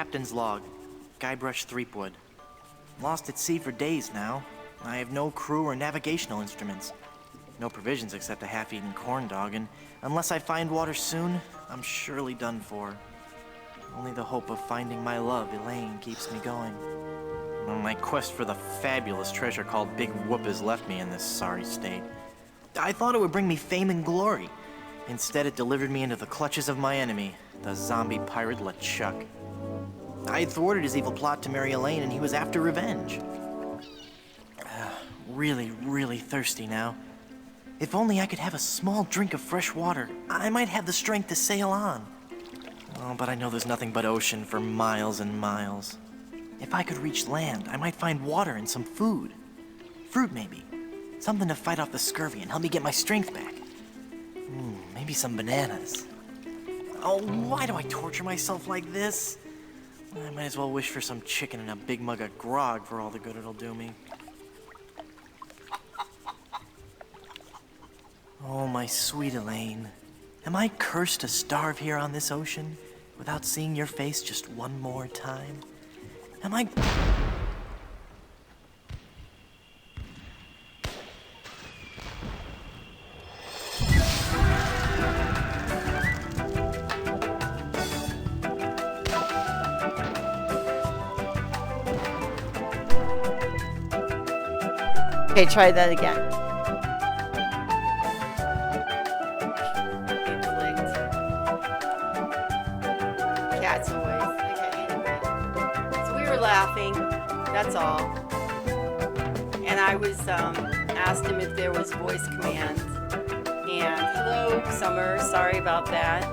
captain's log. Guybrush Threepwood. Lost at sea for days now. I have no crew or navigational instruments. No provisions except a half-eaten corn dog, and unless I find water soon, I'm surely done for. Only the hope of finding my love, Elaine, keeps me going. My quest for the fabulous treasure called Big Whoop has left me in this sorry state. I thought it would bring me fame and glory. Instead, it delivered me into the clutches of my enemy, the zombie pirate LeChuck. I had thwarted his evil plot to marry Elaine, and he was after revenge. Really thirsty now. If only I could have a small drink of fresh water, I might have the strength to sail on. Oh, but I know there's nothing but ocean for miles and miles. If I could reach land, I might find water and some food. Fruit, maybe. Something to fight off the scurvy and help me get my strength back. Maybe some bananas. Oh, why do I torture myself like this? I might as well wish for some chicken and a big mug of grog for all the good it'll do me. Oh, my sweet Elaine. Am I cursed to starve here on this ocean without seeing your face just one more time? Am I... Okay, try that again. Cat's voice. Okay, anyway. So we were laughing, that's all. And I was asked him if there was voice command. And hello, Summer, sorry about that.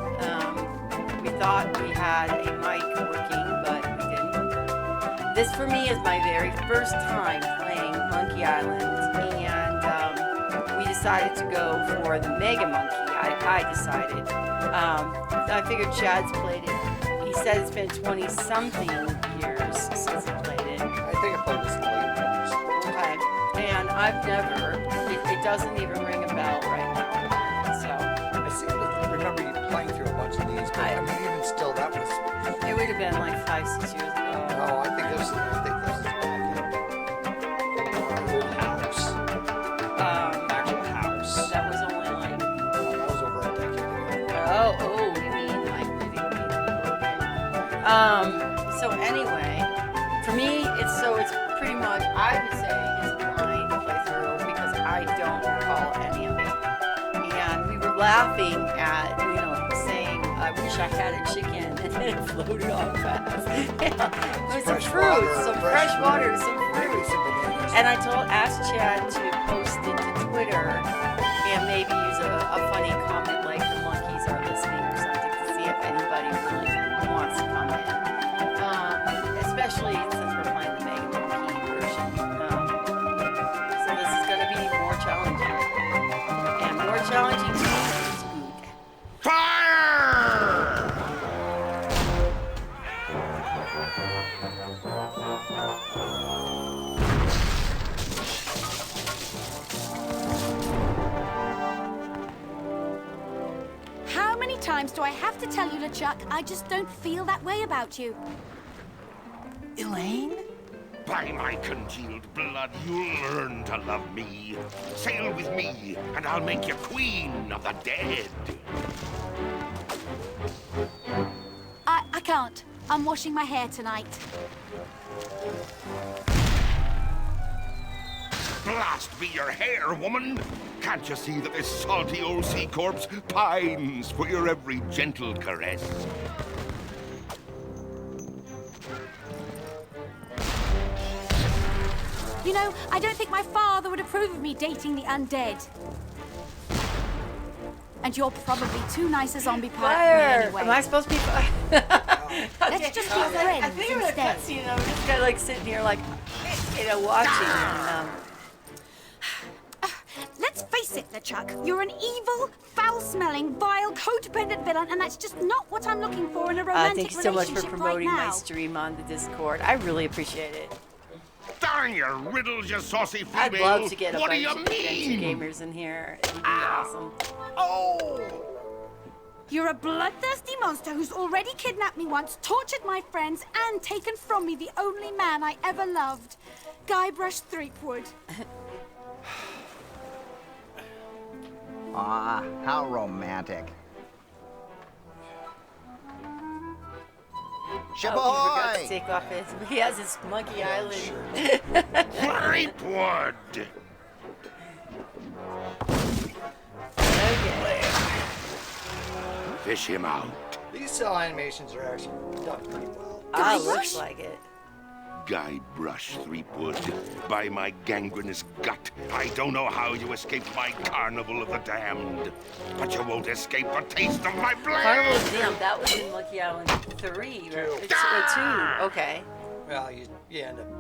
We thought we had a mic working, but we didn't. This for me is my very first time playing Monkey Island, and we decided to go for the Mega Monkey. I decided. I figured Chad's played it. He said it's been 20-something years since he played it. I think I played this in the late 90s. Okay. And I've never, it doesn't even ring a bell right now. So. I seem to remember you playing through a bunch of these, but I mean, even still, that was... It would have been like 5-6 years ago. No, I think this is back in the old house. Actual house. That was only like... That was over a decade ago. Oh, you mean like living people? Okay. So anyway, for me, it's pretty much, I would say, it's a blind playthrough because I don't recall any of it. And we were laughing at, saying, I wish I had a chicken, and then it floated off fast. With some fruit, some fresh water, some fruit. And I asked Chad to post it to Twitter and maybe use a funny comment like the monkeys are listening or something to see if anybody really wants to come in. Especially since we're playing the Mega Monkey version. So this is going to be more challenging. And more challenging to me is food. Fire! How many times do I have to tell you, LeChuck, I just don't feel that way about you? Elaine? By my congealed blood, you'll learn to love me. Sail with me, and I'll make you queen of the dead. I can't. I'm washing my hair tonight. Blast be your hair, woman! Can't you see that this salty old sea corpse pines for your every gentle caress? You know, I don't think my father would approve of me dating the undead. And you're probably too nice a zombie pirate for me anyway. Am I supposed to be... Let's just be friends I think I'm gonna instead. cut, I'm just kind of like sitting here like, watching. And, Let's face it, LeChuck, you're an evil, foul-smelling, vile, codependent villain, and that's just not what I'm looking for in a romantic thank you so much for relationship promoting right my now. stream on the Discord. I really appreciate it. Darn your riddles, you saucy female! I'd love to get a what bunch do you of adventure mean? gamers in here. It would be awesome. Oh! You're a bloodthirsty monster who's already kidnapped me once, tortured my friends, and taken from me the only man I ever loved. Guybrush Threepwood. Ah, how romantic. Ship Oh, he forgot ahoy! to take off his. He has his Monkey Island. Threepwood! Okay. Fish him out. These cell animations are actually done pretty well. Ah, Guybrush? looks like it. Guybrush Threepwood, by my gangrenous gut, I don't know how you escaped my carnival of the damned, but you won't escape a taste of my blade! Carnival of Damn, that was in Monkey Island 3, right? It's 2. Okay. Well, you end up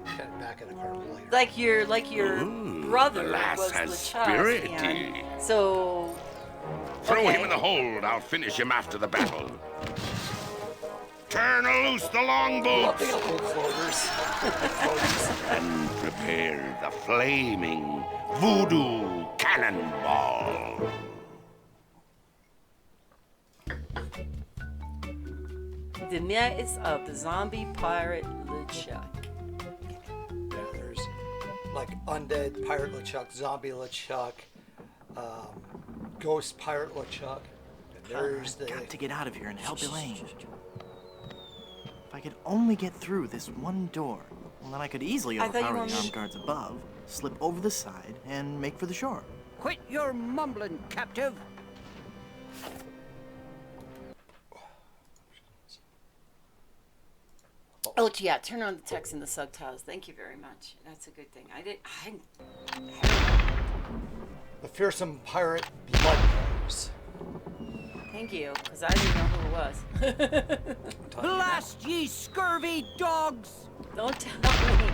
kind of back at a carnival later. Like your brother the lass was has LeChuck. spirit. And so. Throw okay. him in the hold, I'll finish him after the battle. Turn loose the longboats! Big old floaters. And prepare the flaming voodoo cannonball. The Knights of the Zombie Pirate LeChuck. Yeah, there's like undead pirate LeChuck, zombie LeChuck, ghost pirate LeChuck. And there's the. Got to get out of here and help Elaine. If I could only get through this one door, well, then I could easily I thought you overpower wanted the me- armed guards above, slip over the side, and make for the shore. Quit your mumbling, captive. Oh, yeah, turn on the text and the subtitles. Thank you very much. That's a good thing. The fearsome pirate Blood Nose. Thank you, because I didn't know who it was. Blast ye scurvy dogs! Don't tell me.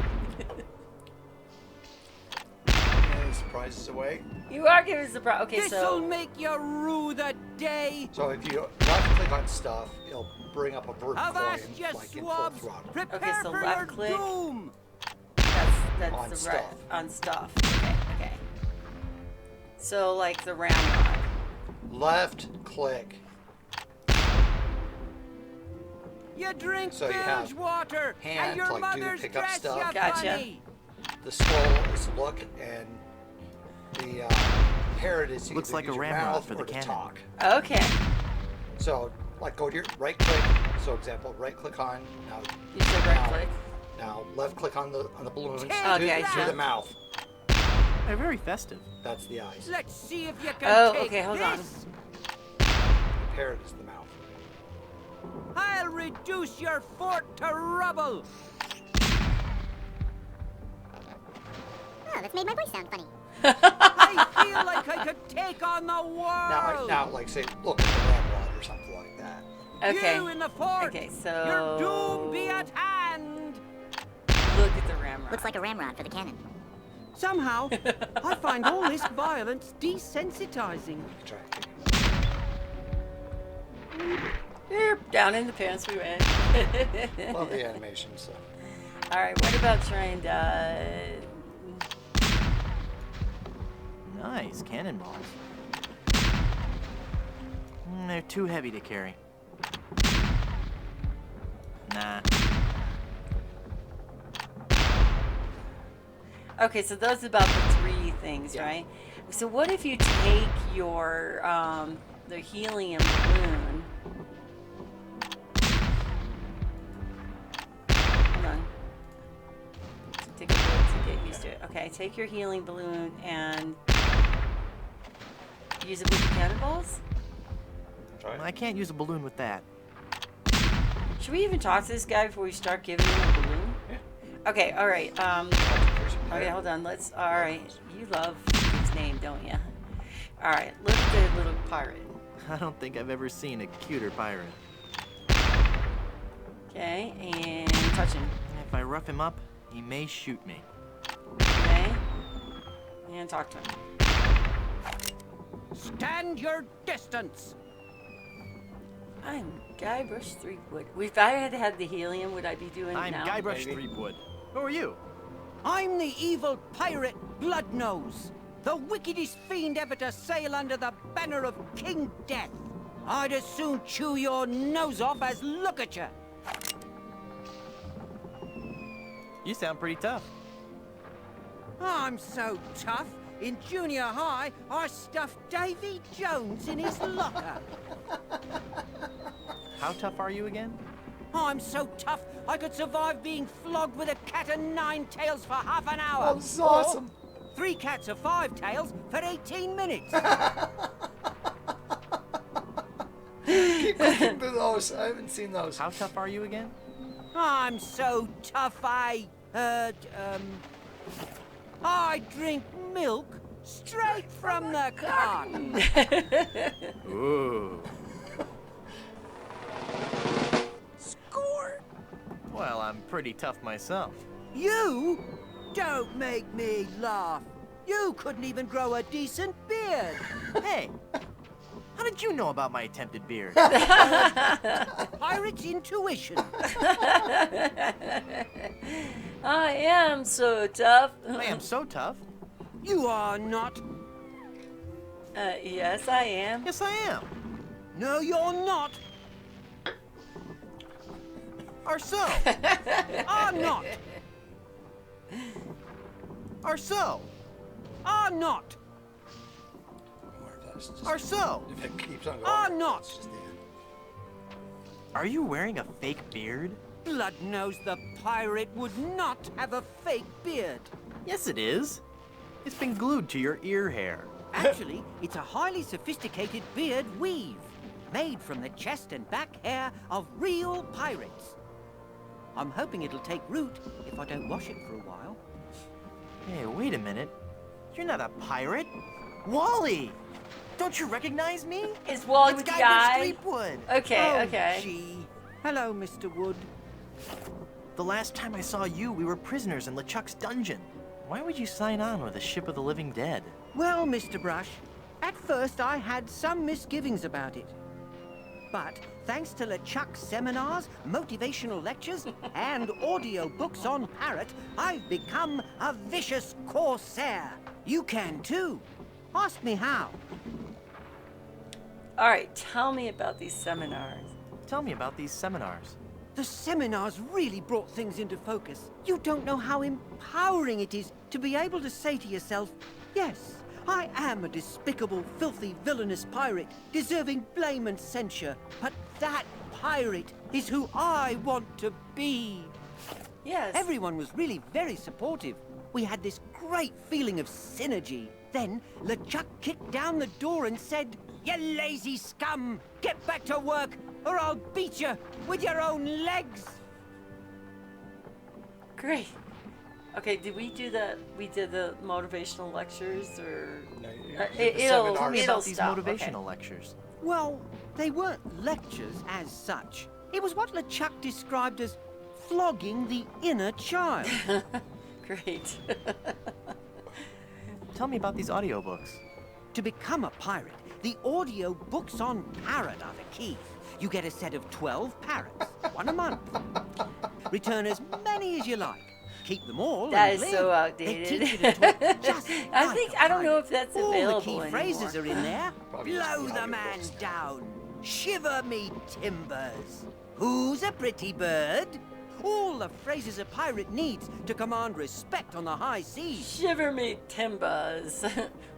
Any surprises away? You are giving us a pro. Okay, This'll so. make you rue the day. So if you left click on stuff, it'll bring up a bird Avast coin ye like in full swabs! throttle. Prepare Okay, so for left your click. doom! That's On the stuff. on stuff. Okay. So, like the ramrod. Left click. You drink So you bilge have water, hand and your to, like, do mother's pick up dress, stuff. you Gotcha. bunny. The skull is look, and the parrot is you Looks either like a use your ramrod mouth for the or to cannon. talk. Okay. So, like, go to your right click. So, example, right click on now. You said right click. Now, left click on the balloons. Okay, to so- the mouth. They're very festive. That's the eyes. Let's see if you can Oh, take okay, hold on. this. The parrot is the mouth. I'll reduce your fort to rubble. Oh, that's made my voice sound funny. I feel like I could take on the world. Now, like, say, look at the ramrod or something like that. Okay. You in the fort. Okay, so. Your doom be at hand. Look at the ramrod. Looks like a ramrod for the cannon. Somehow, I find all this violence desensitizing. Try it. Down in the pants we went. Love the animation, so. Alright, what about trying to. Nice cannonballs. They're too heavy to carry. Nah. Okay, so those are about the 3 things, right? So what if you take your the helium balloon? Hold on. Take a bit to get used to it. Okay, take your helium balloon and use it with the cannonballs? Try it. I can't use a balloon with that. Should we even talk to this guy before we start giving him a balloon? Yeah. Okay, alright. Here's some Okay, parrot. hold on. Let's. Alright. You love his name, don't you? Alright, look at the little pirate. I don't think I've ever seen a cuter pirate. Okay, and touch him. If I rough him up, he may shoot me. Okay. And talk to him. Stand your distance. I'm Guybrush Threepwood. If I had had the helium, would I be doing it I'm now? Guybrush Maybe. Threepwood. Who are you? I'm the evil pirate Bloodnose, the wickedest fiend ever to sail under the banner of King Death. I'd as soon chew your nose off as look at you. You sound pretty tough. I'm so tough. In junior high, I stuffed Davy Jones in his locker. How tough are you again? I'm so tough, I could survive being flogged with a cat o' nine tails for half an hour. Oh, this is awesome. Or 3 cats of 5 tails for 18 minutes. Keep looking through those. I haven't seen those. How tough are you again? I'm so tough, I drink milk straight from the carton. Ooh. Score! Well, I'm pretty tough myself. You? Don't make me laugh. You couldn't even grow a decent beard. Hey, how did you know about my attempted beard? Pirate's intuition. I am so tough. I am so tough. You are not. Yes, I am. Yes, I am. No, you're not. Or so. Are not. Or so. Are not. Or so. If it keeps on going, Are not. it's just the end. Are you wearing a fake beard? Blood knows the pirate would not have a fake beard. Yes, it is. It's been glued to your ear hair. Actually, it's a highly sophisticated beard weave, made from the chest and back hair of real pirates. I'm hoping it'll take root if I don't wash it for a while. Hey, wait a minute. You're not a pirate. Wally! Don't you recognize me? Is Wally It's the Guybrush guy? Threepwood. Okay, Oh, okay. Gee. Hello, Mr. Wood. The last time I saw you, we were prisoners in LeChuck's dungeon. Why would you sign on with a ship of the living dead? Well, Mr. Brush, at first I had some misgivings about it. But thanks to LeChuck's seminars, motivational lectures, and audio books on Parrot, I've become a vicious corsair. You can too. Ask me how. All right, tell me about these seminars. Tell me about these seminars. The seminars really brought things into focus. You don't know how empowering it is to be able to say to yourself, yes, I am a despicable, filthy, villainous pirate, deserving blame and censure, but that pirate is who I want to be. Yes. Everyone was really very supportive. We had this great feeling of synergy. Then LeChuck kicked down the door and said, "You lazy scum! Get back to work, or I'll beat you with your own legs!" Great. Okay, did we do the motivational lectures or No, you Uh, did the it'll- seminars. Tell me It'll about these stop, motivational okay. lectures. Well, they weren't lectures as such. It was what LeChuck described as flogging the inner child. great? Tell me about these audiobooks. To become a pirate, the audio books on Parrot are the key. You get a set of 12 parrots, one a month. Return as many as you like. Keep them all. That and is so live. They outdated. teach you to talk just I like think a I don't know pirate. if that's All available the key anymore. phrases are in there. Probably just Blow the the man audiobooks. down. Shiver me timbers. Who's a pretty bird? All the phrases a pirate needs to command respect on the high seas. Shiver me timbers.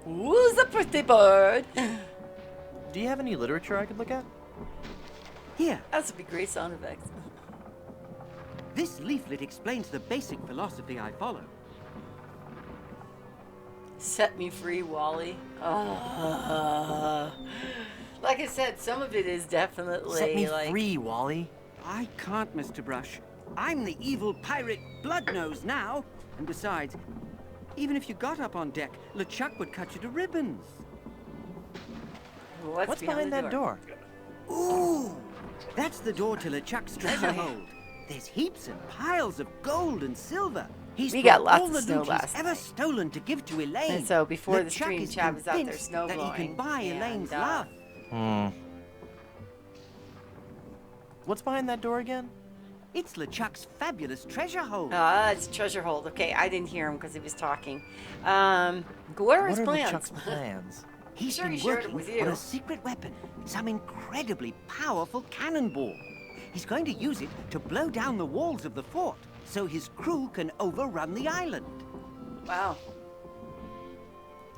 Who's a pretty bird? Do you have any literature I could look at? Here, That's a great sound effects. this leaflet explains the basic philosophy I follow. Set me free, Wally. Like I said, some of it is definitely Set me like free, Wally. I can't, Mr. Brush. I'm the evil pirate Bloodnose now. And besides, even if you got up on deck, LeChuck would cut you to ribbons. What's behind the that door? Ooh! That's the door to LeChuck's treasure hold. There's heaps and piles of gold and silver. He's We brought got lots all of the snow loot last he's ever night. stolen to give to Elaine. And so before the LeChuck stream, is Chad was out there convinced snow that he can blowing, buy and, Elaine's love. What's behind that door again? It's LeChuck's fabulous treasure hold. It's treasure hold. Okay, I didn't hear him because he was talking. What are his what are plans? LeChuck's plans? He's Sure, been he shared it working with on you. a secret weapon, some incredibly powerful cannonball. He's going to use it to blow down the walls of the fort so his crew can overrun the island. Wow.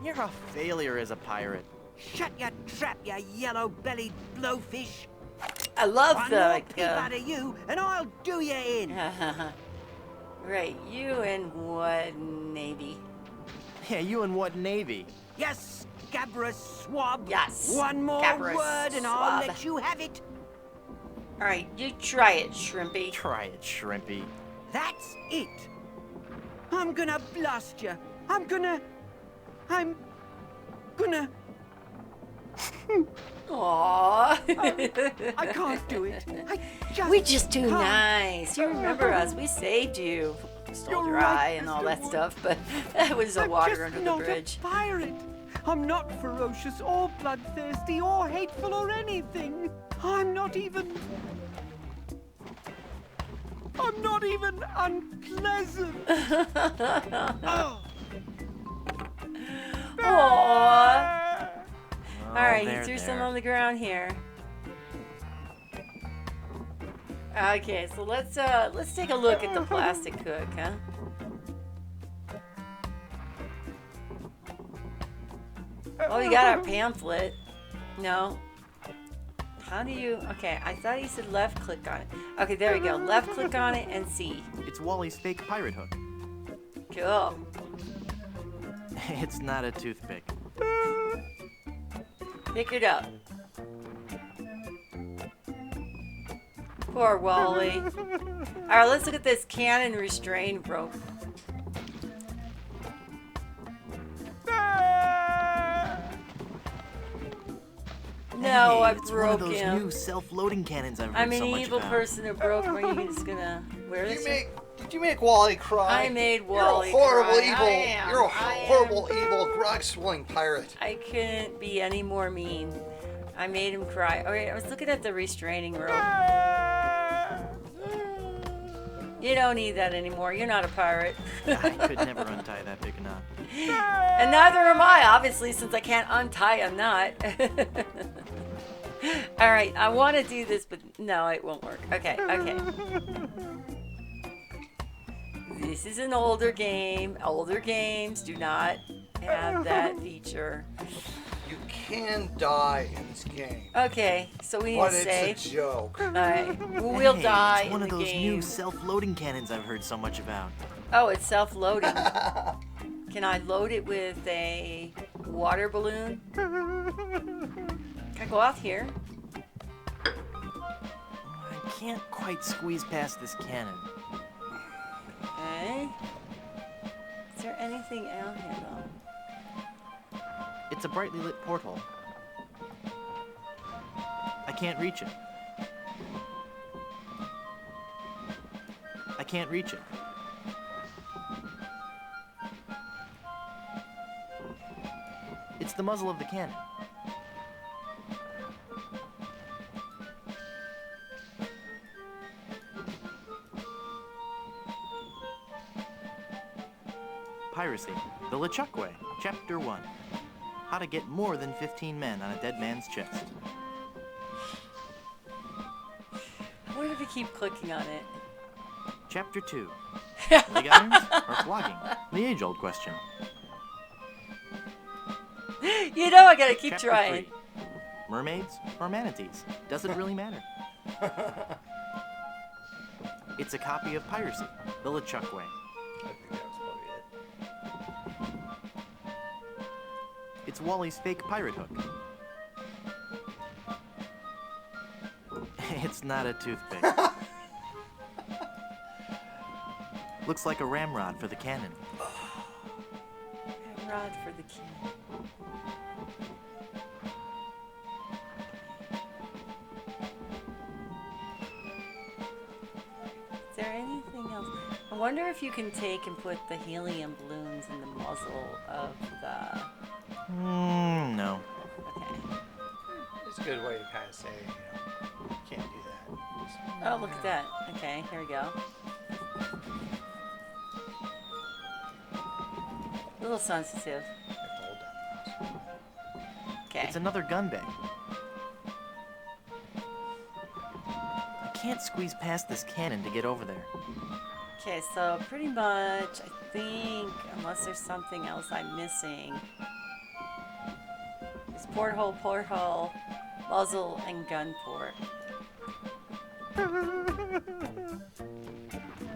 You're a failure as a pirate. Shut your trap, you yellow-bellied blowfish. I love One the more like. peep out of you, and I'll do you in. Right, you and what navy? Yeah, you in what navy? Yes, Guybrush swab. Yes, One more Guybrush word, and I'll swab. let you have it. All right, you try it, Shrimpy. Try it, Shrimpy. That's it. I'm gonna blast you. I'm gonna. Aww. I can't do it. I just. We just too can't. nice. You remember us? We saved you. Stole You're your right, eye and all Mr. that Wood. stuff, but that was the I'm water just under the not bridge. a pirate. I'm not ferocious or bloodthirsty or hateful or anything. I'm not even unpleasant. Oh. Aww. All right, there, you threw some there. on the ground here. Okay, so let's take a look at the plastic cook, huh? Oh, you got our pamphlet. No. How do you? Okay, I thought you said left click on it. Okay, there we go. Left click on it and see. It's Wally's fake pirate hook. Cool. It's not a toothpick. Pick it up. Poor Wally. Alright, let's look at this cannon restrain rope. No, I It's broke one of those him. new self-loading cannons I've heard I'm an so much evil about. person who broke me. He's gonna. Where is he? Did you make Wally cry? I made Wally You're a horrible cry. evil. I am. You're a I am. horrible evil grog swilling pirate. I couldn't be any more mean. I made him cry. Okay, I was looking at the restraining rope. You don't need that anymore. You're not a pirate. I could never untie that big knot. And neither am I, obviously, since I can't untie a knot. Alright, I want to do this, but no, it won't work. Okay, okay. This is an older game. Older games do not have that feature. You can die in this game, Okay, so we need but to it's save. a joke. Alright, we'll Hey, die it's one in of the those game. new self-loading cannons I've heard so much about. Oh, it's self-loading. Can I load it with a water balloon? Can I go out here? I can't quite squeeze past this cannon. Okay. Is there anything out here, though? It's a brightly lit porthole. I can't reach it. I can't reach it. It's the muzzle of the cannon. Piracy, the LeChuck Way, Chapter 1. How to get more than 15 men on a dead man's chest. Where did we keep clicking on it? Chapter 2. Leg irons or flogging? The age-old question. You know I gotta keep Chapter trying. 3. Mermaids or manatees? Does it really matter? It's a copy of Piracy, the LeChuck Way. I think that was probably it. It's Wally's fake pirate hook. It's not a toothpick. Looks like a ramrod for the cannon. Rod for the king. Is there anything else? I wonder if you can take and put the helium balloons in the muzzle of the. No. Okay. It's a good way to kind of say, you can't do that. Oh, look at that. Okay, here we go. A little sensitive. You have to hold down the mouse. Okay. It's another gun bay. I can't squeeze past this cannon to get over there. Okay, so pretty much, I think, unless there's something else I'm missing, it's porthole, muzzle, and gun port.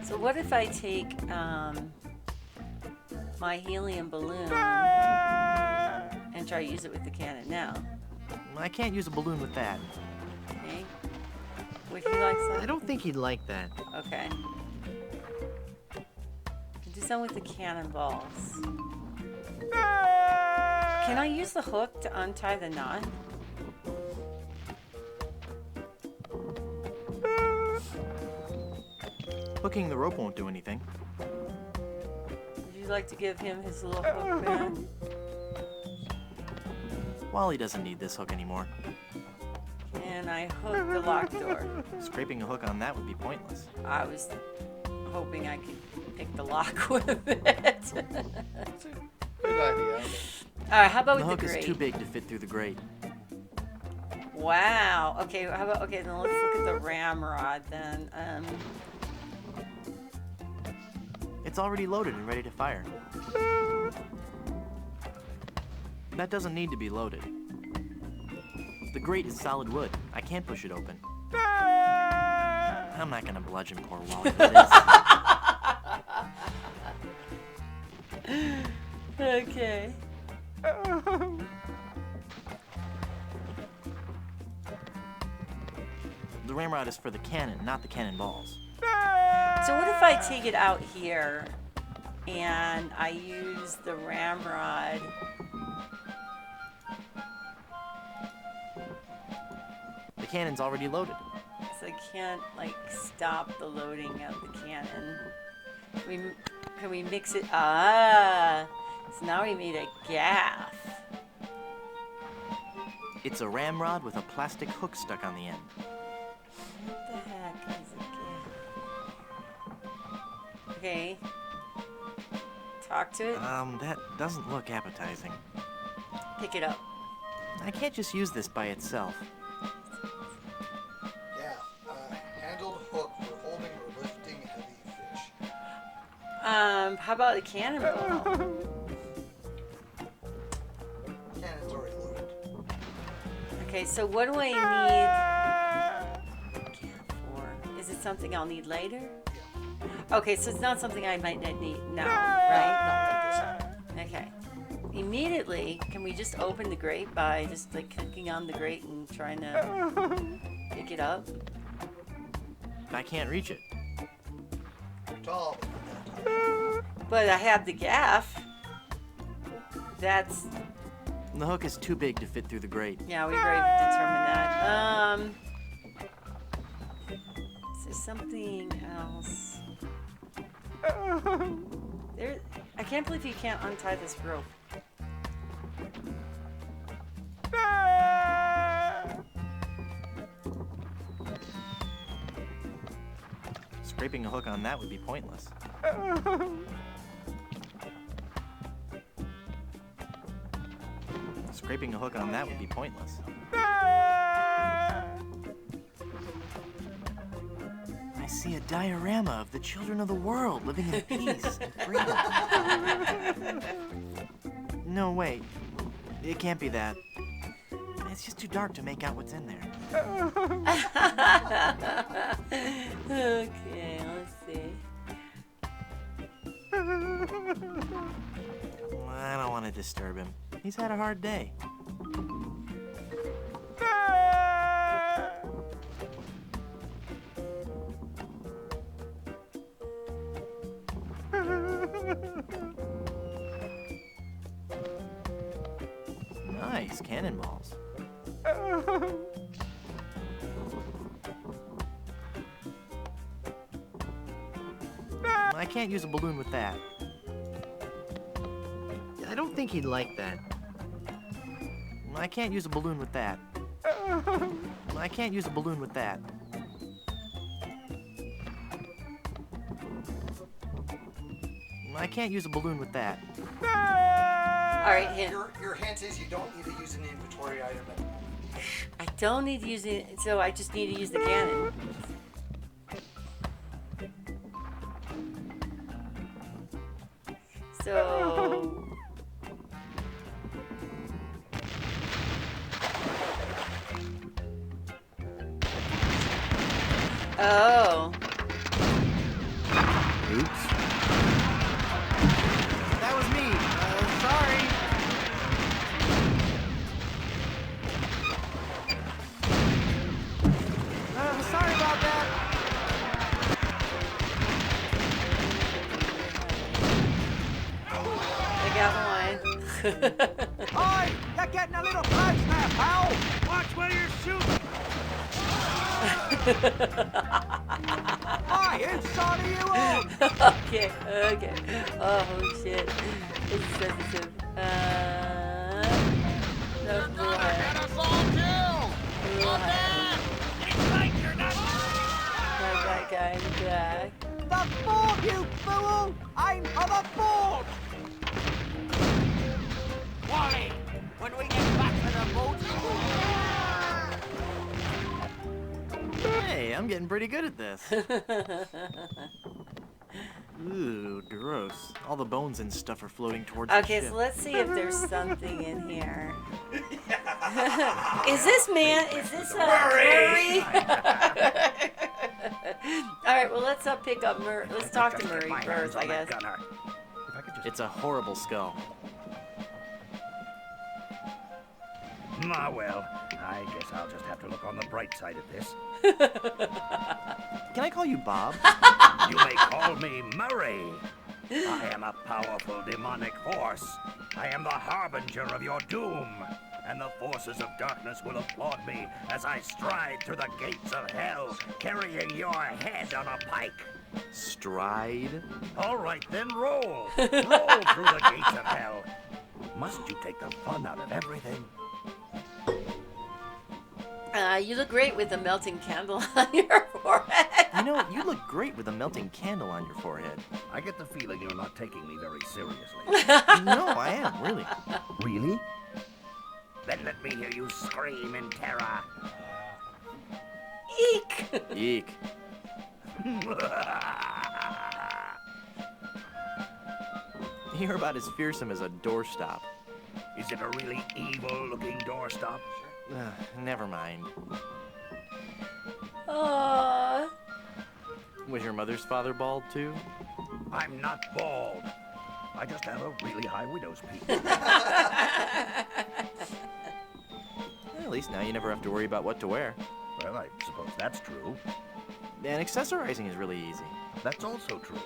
So what if I take my helium balloon and try to use it with the cannon now? I can't use a balloon with that. Okay. Would he like I some? don't think he'd like that. Okay. Do some with the cannonballs. Can I use the hook to untie the knot? Hooking the rope won't do anything. Would you like to give him his little hook back? Wally doesn't need this hook anymore. And I hook the locked door. Scraping a hook on that would be pointless. I was hoping I could pick the lock with it. Good idea. Alright, how about The with hook the is grate? too big to fit through the grate. Wow. Okay, how about, okay, then let's look at the ramrod then. It's already loaded and ready to fire. That doesn't need to be loaded. The grate is solid wood. I can't push it open. I'm not gonna bludgeon poor Wally with this. Okay. The ramrod is for the cannon, not the cannonballs. So what if I take it out here and I use the ramrod? The cannon's already loaded. So I can't like stop the loading of the cannon. Can we mix it? Ah, so now we made a gaff. It's a ramrod with a plastic hook stuck on the end. What the heck is a gaff? Okay. Talk to it. That doesn't look appetizing. Pick it up. I can't just use this by itself. Yeah, handled hook for holding or lifting heavy fish. How about the cannonball? Cannon's already loaded. Okay, so what do I need a gaff for? Is it something I'll need later? Okay, so it's not something I might not need now, right? Okay. Immediately, can we just open the grate by just like clicking on the grate and trying to pick it up? I can't reach it. Tall. But I have the gaff. That's, The hook is too big to fit through the grate. yeah, we've already determined that. Is there something else? I can't believe you can't untie this rope. Scraping a hook on that would be pointless. Scraping a hook on that would be pointless. I see a diorama of the children of the world living in peace and freedom. No, wait. It can't be that. It's just too dark to make out what's in there. Okay, let's see. I don't want to disturb him. He's had a hard day. Nice cannonballs. I can't use a balloon with that. I don't think he'd like that. I can't use a balloon with that. I can't use a balloon with that. I can't use a balloon with that. All right, hint. Your hint is you don't need to use an in-between. inventory item. I don't need to use it, so I just need to use the cannon. So... Oh. Oops. That was me. Sorry. Sorry about that. I got one. Oi! You're getting a little close there, pal! Watch where you're shooting! Oi, inside of you all! Okay, okay. Oh, holy shit. This is sensitive. No, blue hat. Blue hat. That guy in the back. The fort, you fool! Aim for the fort! Wally, when we get back to the boat... Hey, I'm getting pretty good at this. Ooh, gross. All the bones and stuff are floating towards the Okay, ship. so let's see if there's something in here. Is this Murray? Alright, well let's pick up Murray. Let's talk to Murray first, I guess. It's a horrible skull. Ah, well, I guess I'll just have to look on the bright side of this. Can I call you Bob? You may call me Murray. I am a powerful demonic force. I am the harbinger of your doom. And the forces of darkness will applaud me as I stride through the gates of hell, carrying your head on a pike. Stride? All right, then roll. Roll through the gates of hell. Must you take the fun out of everything? You look great with a melting candle on your forehead. You know, you look great with a melting candle on your forehead. I get the feeling you're not taking me very seriously. No, I am, really. Really? Then let me hear you scream in terror. Eek! Eek. You're about as fearsome as a doorstop. Is it a really evil-looking doorstop? Never mind. Aww. Was your mother's father bald, too? I'm not bald. I just have a really high widow's peak. Well, at least now you never have to worry about what to wear. Well, I suppose that's true. And accessorizing is really easy. That's also true.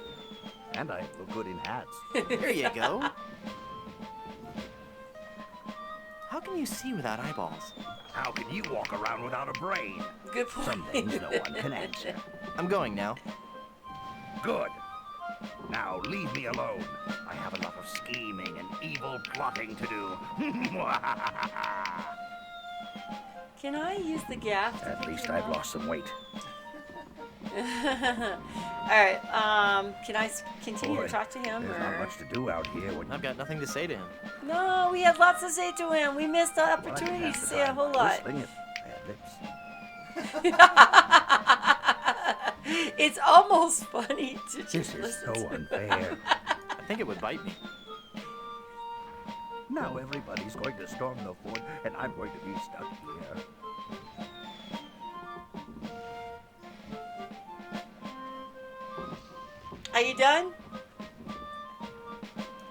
And I look good in hats. There you go. How can you see without eyeballs? How can you walk around without a brain? Good point. Some things no one can answer. I'm going now. Good. Now leave me alone. I have a lot of scheming and evil plotting to do. Can I use the gaff? At least I've lost some weight. Alright, can I continue to talk to him? There's not much to do out here when I've got nothing to say to him. No, we had lots to say to him. We missed the opportunity to say a whole lot. It's almost funny to just This is listen so to unfair. I think it would bite me. Now everybody's going to storm the fort, and I'm going to be stuck here. Are you done?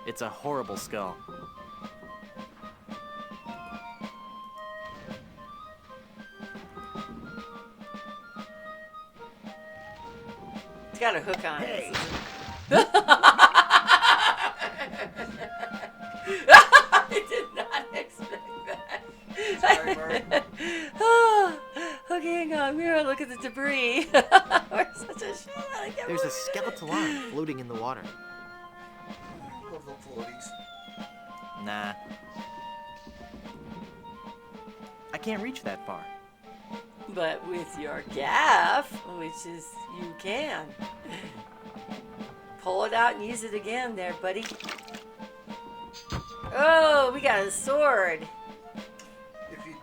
It's a horrible skull. It's got a hook on Hey! it. I did not expect that. Sorry, Murray. Okay, hang on. We're gonna look at the debris. We're such a shit. I can't There's a believe skeletal arm floating in the water. Love the floaties. Nah. I can't reach that far. But with your gaff, which is you can. Pull it out and use it again there, buddy. Oh, we got a sword.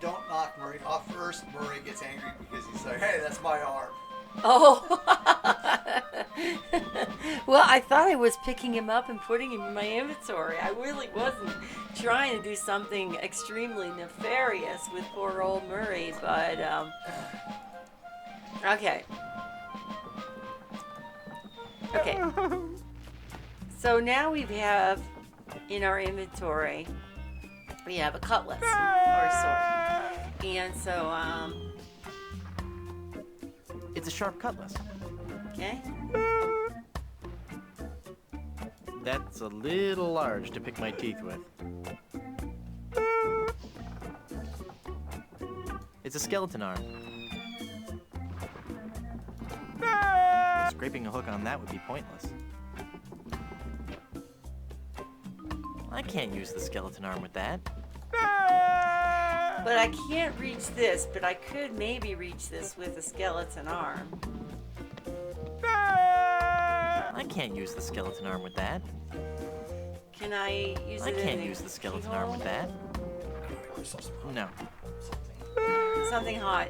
don't knock Murray off first, Murray gets angry because he's like, hey, that's my arm. Oh. Well, I thought I was picking him up and putting him in my inventory. I really wasn't trying to do something extremely nefarious with poor old Murray, but, okay. Okay. So now we have in our inventory, we have a cutlass or a sword. And so, It's a sharp cutlass. okay. That's a little large to pick my teeth with. It's a skeleton arm. Scraping a hook on that would be pointless. I can't use the skeleton arm with that. But I can't reach this, but I could maybe reach this with a skeleton arm. I can't use the skeleton arm with that. Can I use I it can't in use the skeleton arm with that. No. something hot?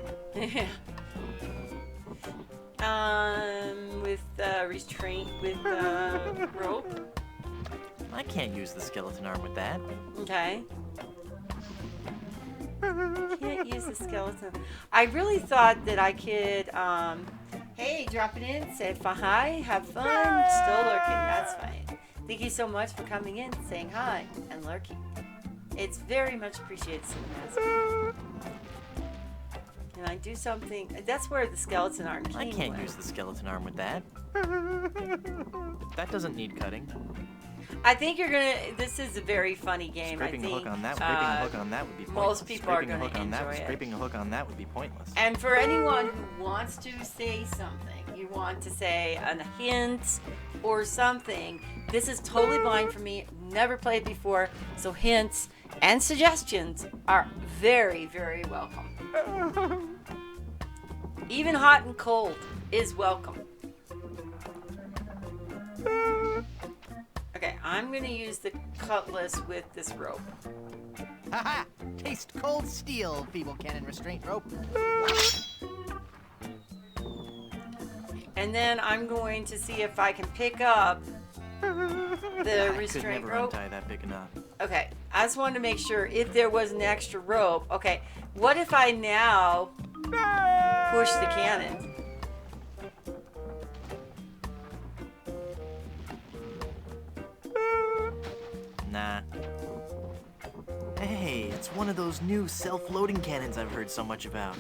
With restraint with rope. I can't use the skeleton arm with that. Okay. Can't use the skeleton. I really thought that I could, hey, drop it in, say hi, have fun, still lurking, that's fine. Thank you so much for coming in, saying hi, and lurking. It's very much appreciated, Cinemaster. Can I do something? That's where the skeleton arm came I can't with. use the skeleton arm with that. That doesn't need cutting. I think you're gonna. This is a very funny game. Scraping I think a hook on that. Scraping a hook on that would be pointless. most people are Scraping a gonna hook on that. enjoy it. Scraping a hook on that would be pointless. And for anyone who wants to say something, you want to say a hint or something, this is totally blind for me. Never played before, so hints and suggestions are very, very welcome. Even hot and cold is welcome. Okay, I'm gonna use the cutlass with this rope. Haha! Taste cold steel, feeble cannon restraint rope. And then I'm going to see if I can pick up the I could restraint never rope. untie that big enough. Okay, I just wanted to make sure if there was an extra rope. Okay, what if I now push the cannon? Nah. Hey, it's one of those new self-loading cannons I've heard so much about.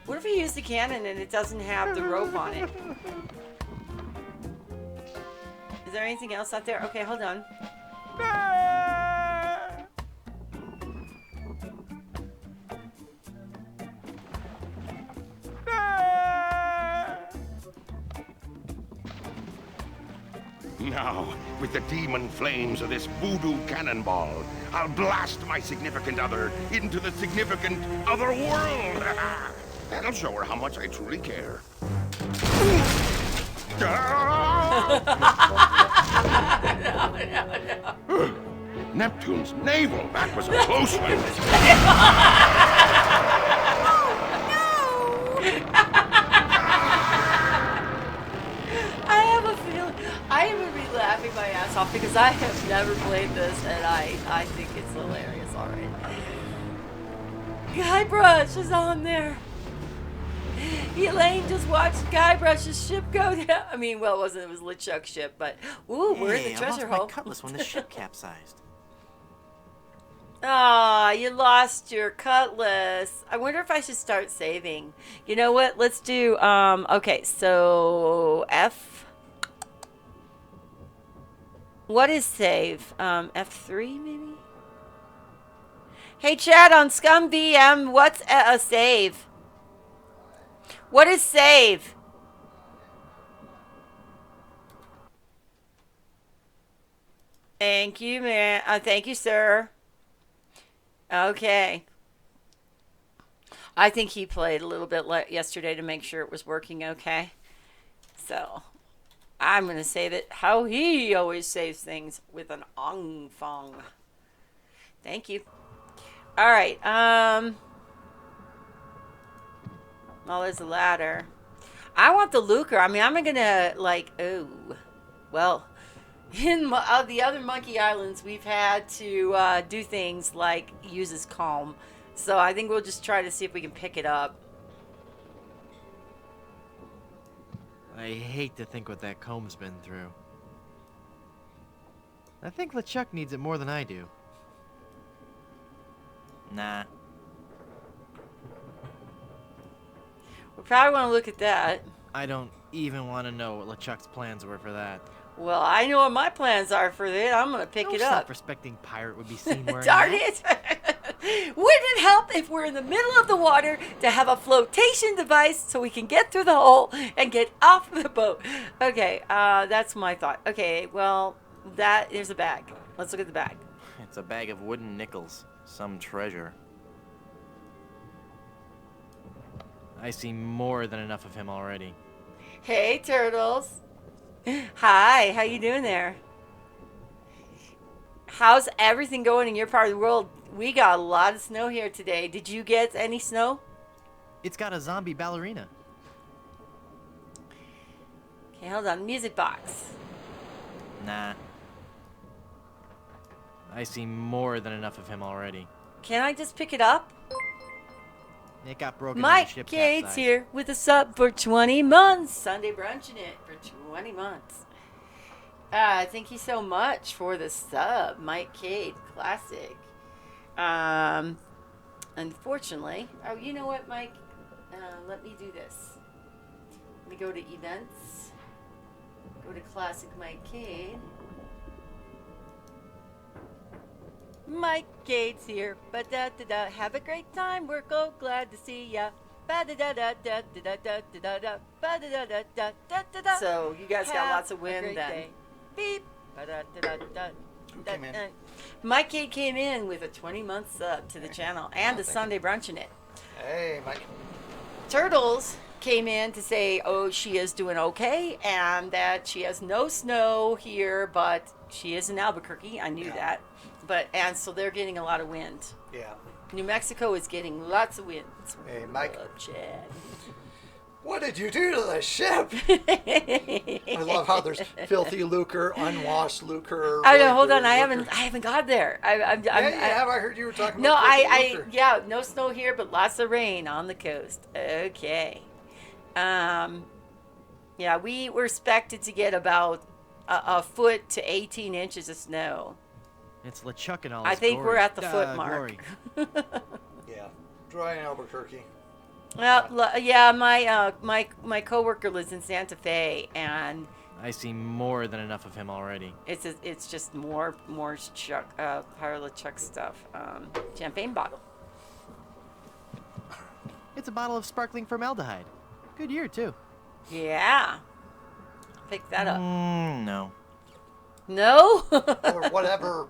What if we use the cannon and it doesn't have the rope on it? Is there anything else out there? Okay, hold on. Now, with the demon flames of this voodoo cannonball, I'll blast my significant other into the significant other world. That'll show her how much I truly care. Neptune's navel. That was a close one. I have a feeling I am gonna be laughing my ass off because I have never played this and I think it's hilarious already. Guybrush is on there. Elaine just watched Guybrush's ship go down. I mean, well, it was LeChuck's ship, but ooh, we're in Hey, the treasure I lost hole. my cutlass when the ship capsized. Aw, you lost your cutlass. I wonder if I should start saving. You know what? Let's do, okay, so F. What is save? F3 maybe? Hey, chat on Scum VM, what's a save? What is save? Thank you, man. Thank you, sir. Okay. I think he played a little bit yesterday to make sure it was working okay. So, I'm going to save it how he always saves things, with an ong fong. Thank you. All right. Well, there's a ladder. I want the lucre. I mean, I'm going to, like, oh. Well, in the other Monkey Islands, we've had to do things like use his calm. So I think we'll just try to see if we can pick it up. I hate to think what that comb's been through. I think LeChuck needs it more than I do. Nah. We probably want to look at that. I don't even want to know what LeChuck's plans were for that. Well, I know what my plans are for it. I'm going to pick it up. No self-respecting pirate would be seen wearing Darn that. it! Wouldn't it help if we're in the middle of the water to have a flotation device so we can get through the hole and get off the boat? Okay, that's my thought. Okay, well, here's a bag. Let's look at the bag. It's a bag of wooden nickels. Some treasure. I see more than enough of him already. Hey, turtles. Hi, how you doing there? How's everything going in your part of the world? We got a lot of snow here today. Did you get any snow? It's got a zombie ballerina. Okay, hold on. Music box. Nah. I see more than enough of him already. Can I just pick it up? It got broken Mike when the ship Gates capsized. here with a sub for 20 months. Sunday brunching it for 20 months. Thank you so much for the sub, Mike Cade, classic. Unfortunately, oh, you know what, Mike? Let me do this. Let me go to events. Go to classic Mike Cade. Mike Gates here. Ba-da-da-da. Have a great time. We're so glad to see ya. Ba-da-da-da-da-da-da-da-da-da. Ba-da-da-da-da-da-da-da. So you guys got lots of wind then. Day. Beep. Ba-da-da-da-da. Who came in? Mike Cade came in with a 20-month sub to the channel and a Sunday brunch in it. Hey, Mike. Turtles came in to say, oh, she is doing okay, and that she has no snow here, but she is in Albuquerque. I knew that. And so they're getting a lot of wind. Yeah. New Mexico is getting lots of wind. Hey, Mike. Chad. What did you do to the ship? I love how there's filthy lucre, unwashed lucre. I know. Hold on. lucre. I haven't got there. I heard you were talking No, about filthy lucre. yeah, no snow here, but lots of rain on the coast. Okay. Yeah, we were expected to get about a foot to 18 inches of snow. It's LeChuck and all I his think glory. we're at the foot mark. Yeah, dry in Albuquerque. Well, yeah, my coworker lives in Santa Fe, and I see more than enough of him already. it's just more Chuck, Pirate LeChuck stuff. Champagne bottle. It's a bottle of sparkling formaldehyde. Good year too. Yeah. Pick that up. No. No? Or whatever,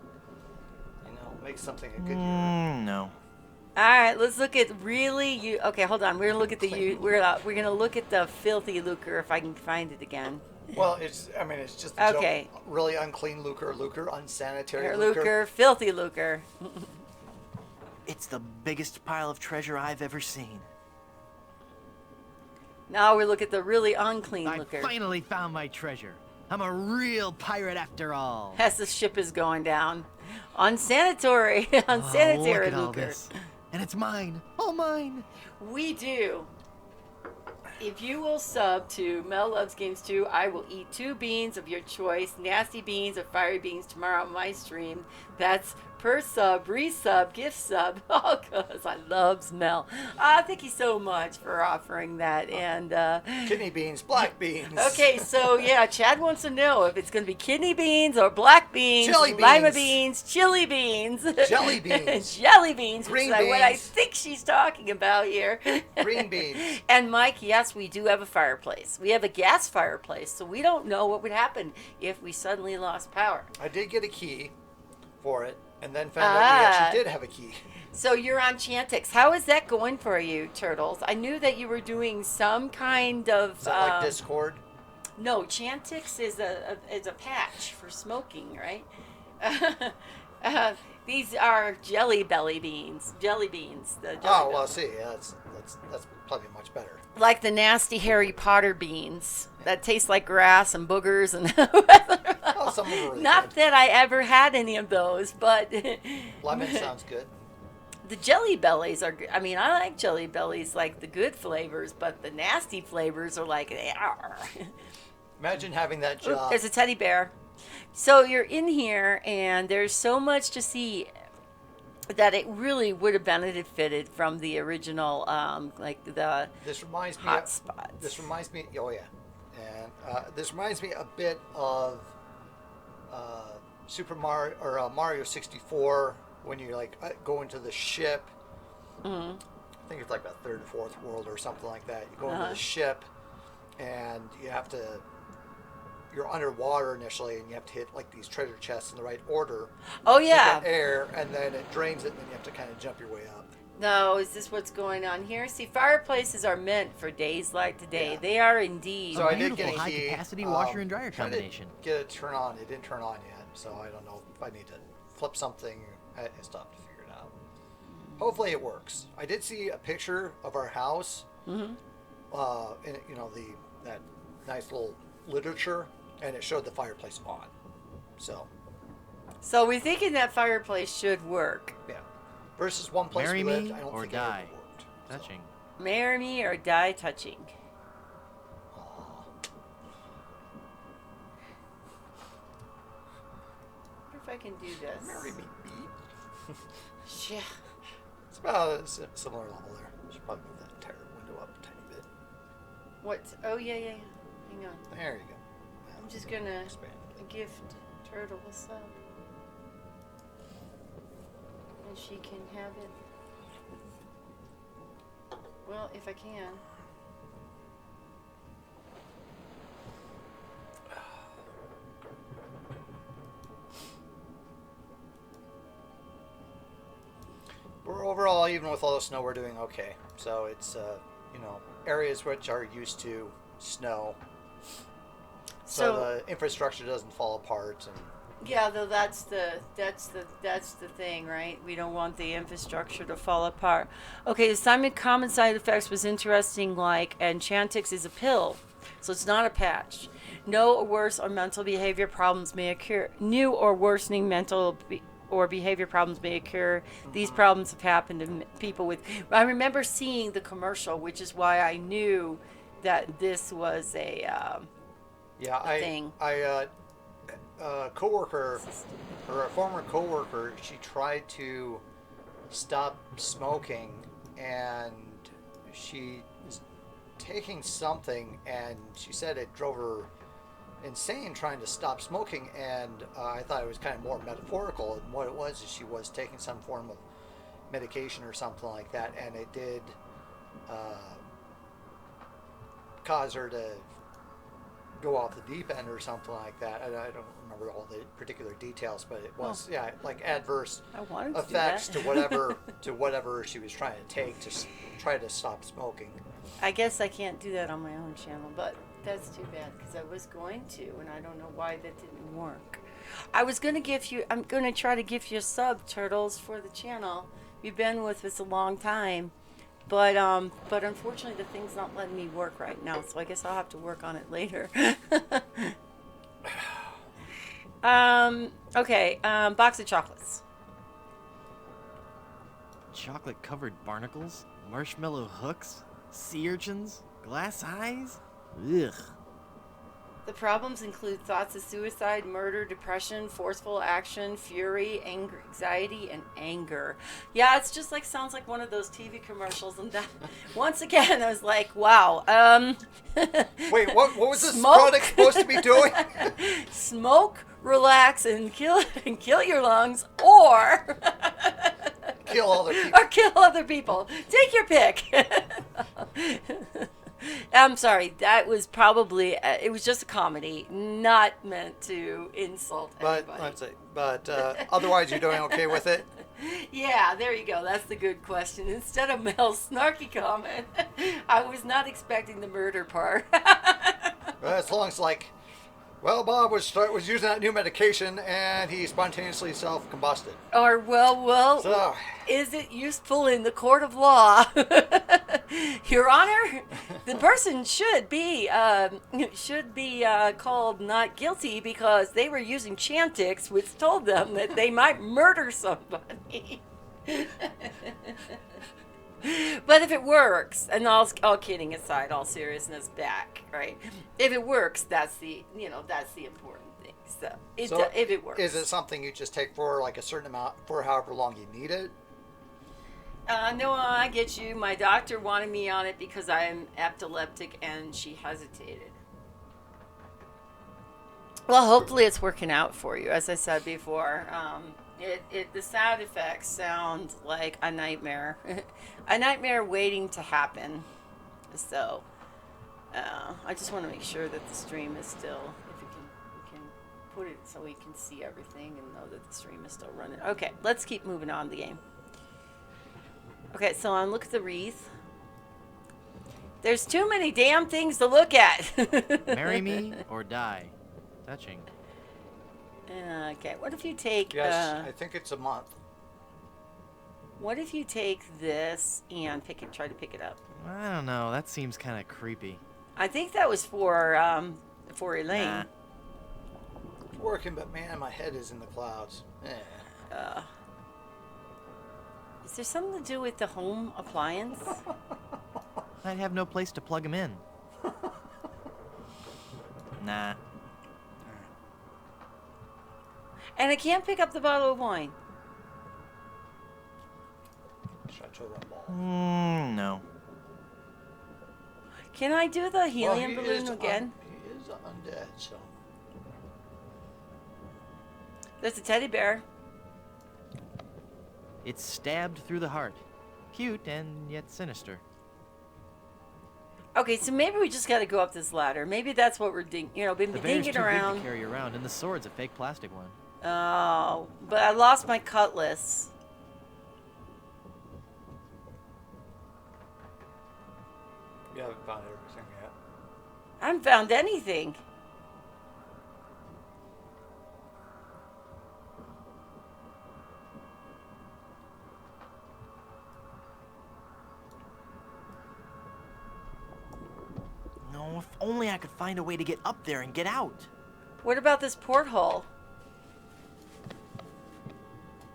makes something a good year. No. All right, let's look at Okay, hold on. We're gonna look at we're gonna look at the filthy lucre if I can find it again. Well, it's just okay. Really unclean lucre, unsanitary lucre, filthy lucre. It's the biggest pile of treasure I've ever seen. Now we look at the really unclean I lucre. finally found my treasure. I'm a real pirate after all. As the ship is going down. Unsanitary Look at all lucre. this. And it's mine. All mine. We do. If you will sub to Mel Loves Games 2, I will eat 2 beans of your choice, nasty beans or fiery beans, tomorrow on my stream. That's per sub, resub, gift sub. Oh, because I love Mel. Thank you so much for offering that. And kidney beans, black beans. Okay, so yeah, Chad wants to know if it's going to be kidney beans or black beans, Jelly lima beans. beans, chili beans, Jelly beans, jelly beans, green which is beans. what I think she's talking about here. Green beans. And Mike, yes, we do have a fireplace. We have a gas fireplace, so we don't know what would happen if we suddenly lost power. I did get a key for it, and then found out we actually did have a key. So you're on Chantix. How is that going for you, Turtles? I knew that you were doing some kind of... Is that like Discord? No, Chantix is a patch for smoking, right? These are jelly beans. Jelly beans. The jelly Oh, well, belly. see, yeah, that's probably much better. Like the nasty Harry Potter beans that taste like grass and boogers and. Oh, some of them are really Not good. that I ever had any of those, but Lemon sounds good. the jelly bellies are. I mean, I like jelly bellies, like the good flavors, but the nasty flavors are like. Imagine having that job. There's a teddy bear. So you're in here, and there's so much to see that it really would have benefited from the original, like the This reminds me. hot spots. This reminds me. Oh yeah, and this reminds me a bit of Super Mario or Mario 64 when you like go into the ship. Mhm. I think it's like the third or fourth world or something like that. You go into the ship, and you have to. You're underwater initially, and you have to hit like these treasure chests in the right order. Oh To yeah. get air, and then it drains it, and then you have to kind of jump your way up. No, is this what's going on here? See, fireplaces are meant for days like today. Yeah. They are indeed. So I did Beautiful get a high key, capacity washer and dryer tried to combination. Get it turn on. It didn't turn on yet, so I don't know if I need to flip something. I stopped to figure it out. Hopefully it works. I did see a picture of our house. Mhm. In that nice little literature, and it showed the fireplace on. So So we're thinking that fireplace should work. yeah, versus one place Marry we lived, me I don't or think die. it ever worked. Touching. Marry me or die touching. I wonder if I can do this. Marry me, beep. Yeah. It's about a similar level there. Should probably move that entire window up a tiny bit. What? Oh, yeah. Hang on. There you go. I'm just gonna Expand it. gift Turtle a sub. And she can have it. Well, if I can. We're overall, even with all the snow, we're doing okay. So it's, areas which are used to snow. So the infrastructure doesn't fall apart. And Yeah, though that's the thing, right? We don't want the infrastructure to fall apart. Okay, the Simon common side effects was interesting, like, and Chantix is a pill, so it's not a patch. No or worse or mental behavior problems may occur. New or worsening mental or behavior problems may occur. These problems have happened to people with. I remember seeing the commercial, which is why I knew that this was a thing. A coworker, or a former coworker, she tried to stop smoking, and she was taking something, and she said it drove her insane trying to stop smoking. And I thought it was kind of more metaphorical, and what it was is she was taking some form of medication or something like that, and it did cause her to go off the deep end or something like that. I don't remember all the particular details, but it was like adverse I wanted to do effects that. to whatever she was trying to take to try to stop smoking. I guess I can't do that on my own channel, but that's too bad because I was going to, and I don't know why that didn't work. I'm going to try to give you a sub, Turtles, for the channel. You've been with us a long time, but unfortunately the thing's not letting me work right now, so I guess I'll have to work on it later. Okay, box of chocolates. Chocolate covered barnacles? Marshmallow hooks? Sea urchins? Glass eyes? Ugh. The problems include thoughts of suicide, murder, depression, forceful action, fury, anger, anxiety, and anger. Yeah, it's just like sounds like one of those TV commercials. And that, once again, I was like, wow. Wait, what was this Smoke? product supposed to be doing? Smoke, relax, and kill your lungs, or Kill other people. or kill other people. Take your pick. I'm sorry, that was probably, it was just a comedy, not meant to insult anybody. But otherwise, you're doing okay with it. Yeah, there you go. That's the good question. Instead of Mel's snarky comment, I was not expecting the murder part. As long as like, well, Bob was using that new medication and he spontaneously self-combusted. Or, well, So, is it useful in the court of law? Your Honor, the person should be called not guilty because they were using Chantix, which told them that they might murder somebody. But if it works, and all kidding aside, all seriousness back, right? If it works, that's the important thing. So if it works, is it something you just take for like a certain amount for however long you need it? No, I get you. My doctor wanted me on it because I am epileptic, and she hesitated. Well, hopefully it's working out for you. As I said before, the side effects sound like a nightmare, a nightmare waiting to happen. So, I just want to make sure that the stream is still, if we can put it so we can see everything and know that the stream is still running. Okay, let's keep moving on the game. Okay, so on look at the wreath. There's too many damn things to look at. Marry me or die. Touching. Okay, what if you take... Yes, I think it's a month. What if you take this and try to pick it up? I don't know. That seems kind of creepy. I think that was for Elaine. Nah. It's working, but man, my head is in the clouds. Is there something to do with the home appliance? I'd have no place to plug them in. Nah. And I can't pick up the bottle of wine. No. Can I do the helium balloon again? He is undead, so. There's a teddy bear. It's stabbed through the heart. Cute and yet sinister. Okay, so maybe we just got to go up this ladder. Maybe that's what we're been The bear's thinking too around. big to carry around, and the sword's a fake plastic one. Oh, but I lost my cutlass. You haven't found everything yet. I haven't found anything. No, if only I could find a way to get up there and get out. What about this porthole?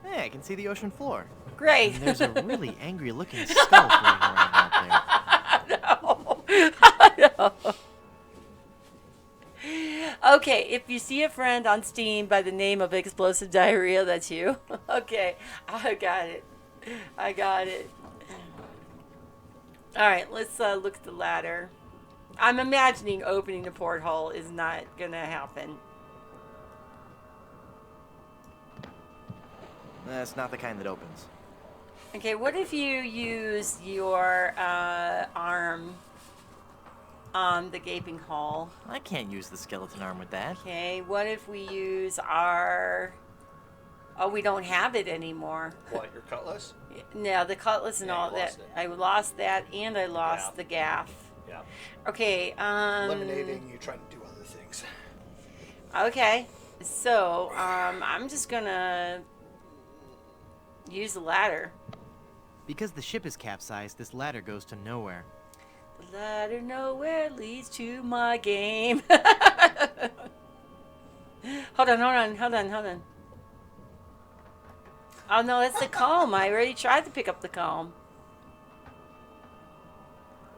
Hey, I can see the ocean floor. Great. And there's a really angry-looking skull floating around out there. No. Okay, if you see a friend on Steam by the name of Explosive Diarrhea, that's you. Okay, I got it. Alright, let's look at the ladder. I'm imagining opening the porthole is not gonna happen. That's not the kind that opens. Okay, what if you use your arm on the gaping hole? I can't use the skeleton arm with that. Okay, what if we use our... Oh, we don't have it anymore. What, your cutlass? No, the cutlass and Yeah, all you that. lost it. I lost that, and I lost the gaff. Yeah. Okay, Eliminating, you trying to do other things. Okay, so, I'm just gonna use the ladder. Because the ship is capsized, this ladder goes to nowhere. The ladder nowhere leads to my game. Hold on. Oh no, that's the comb. I already tried to pick up the comb.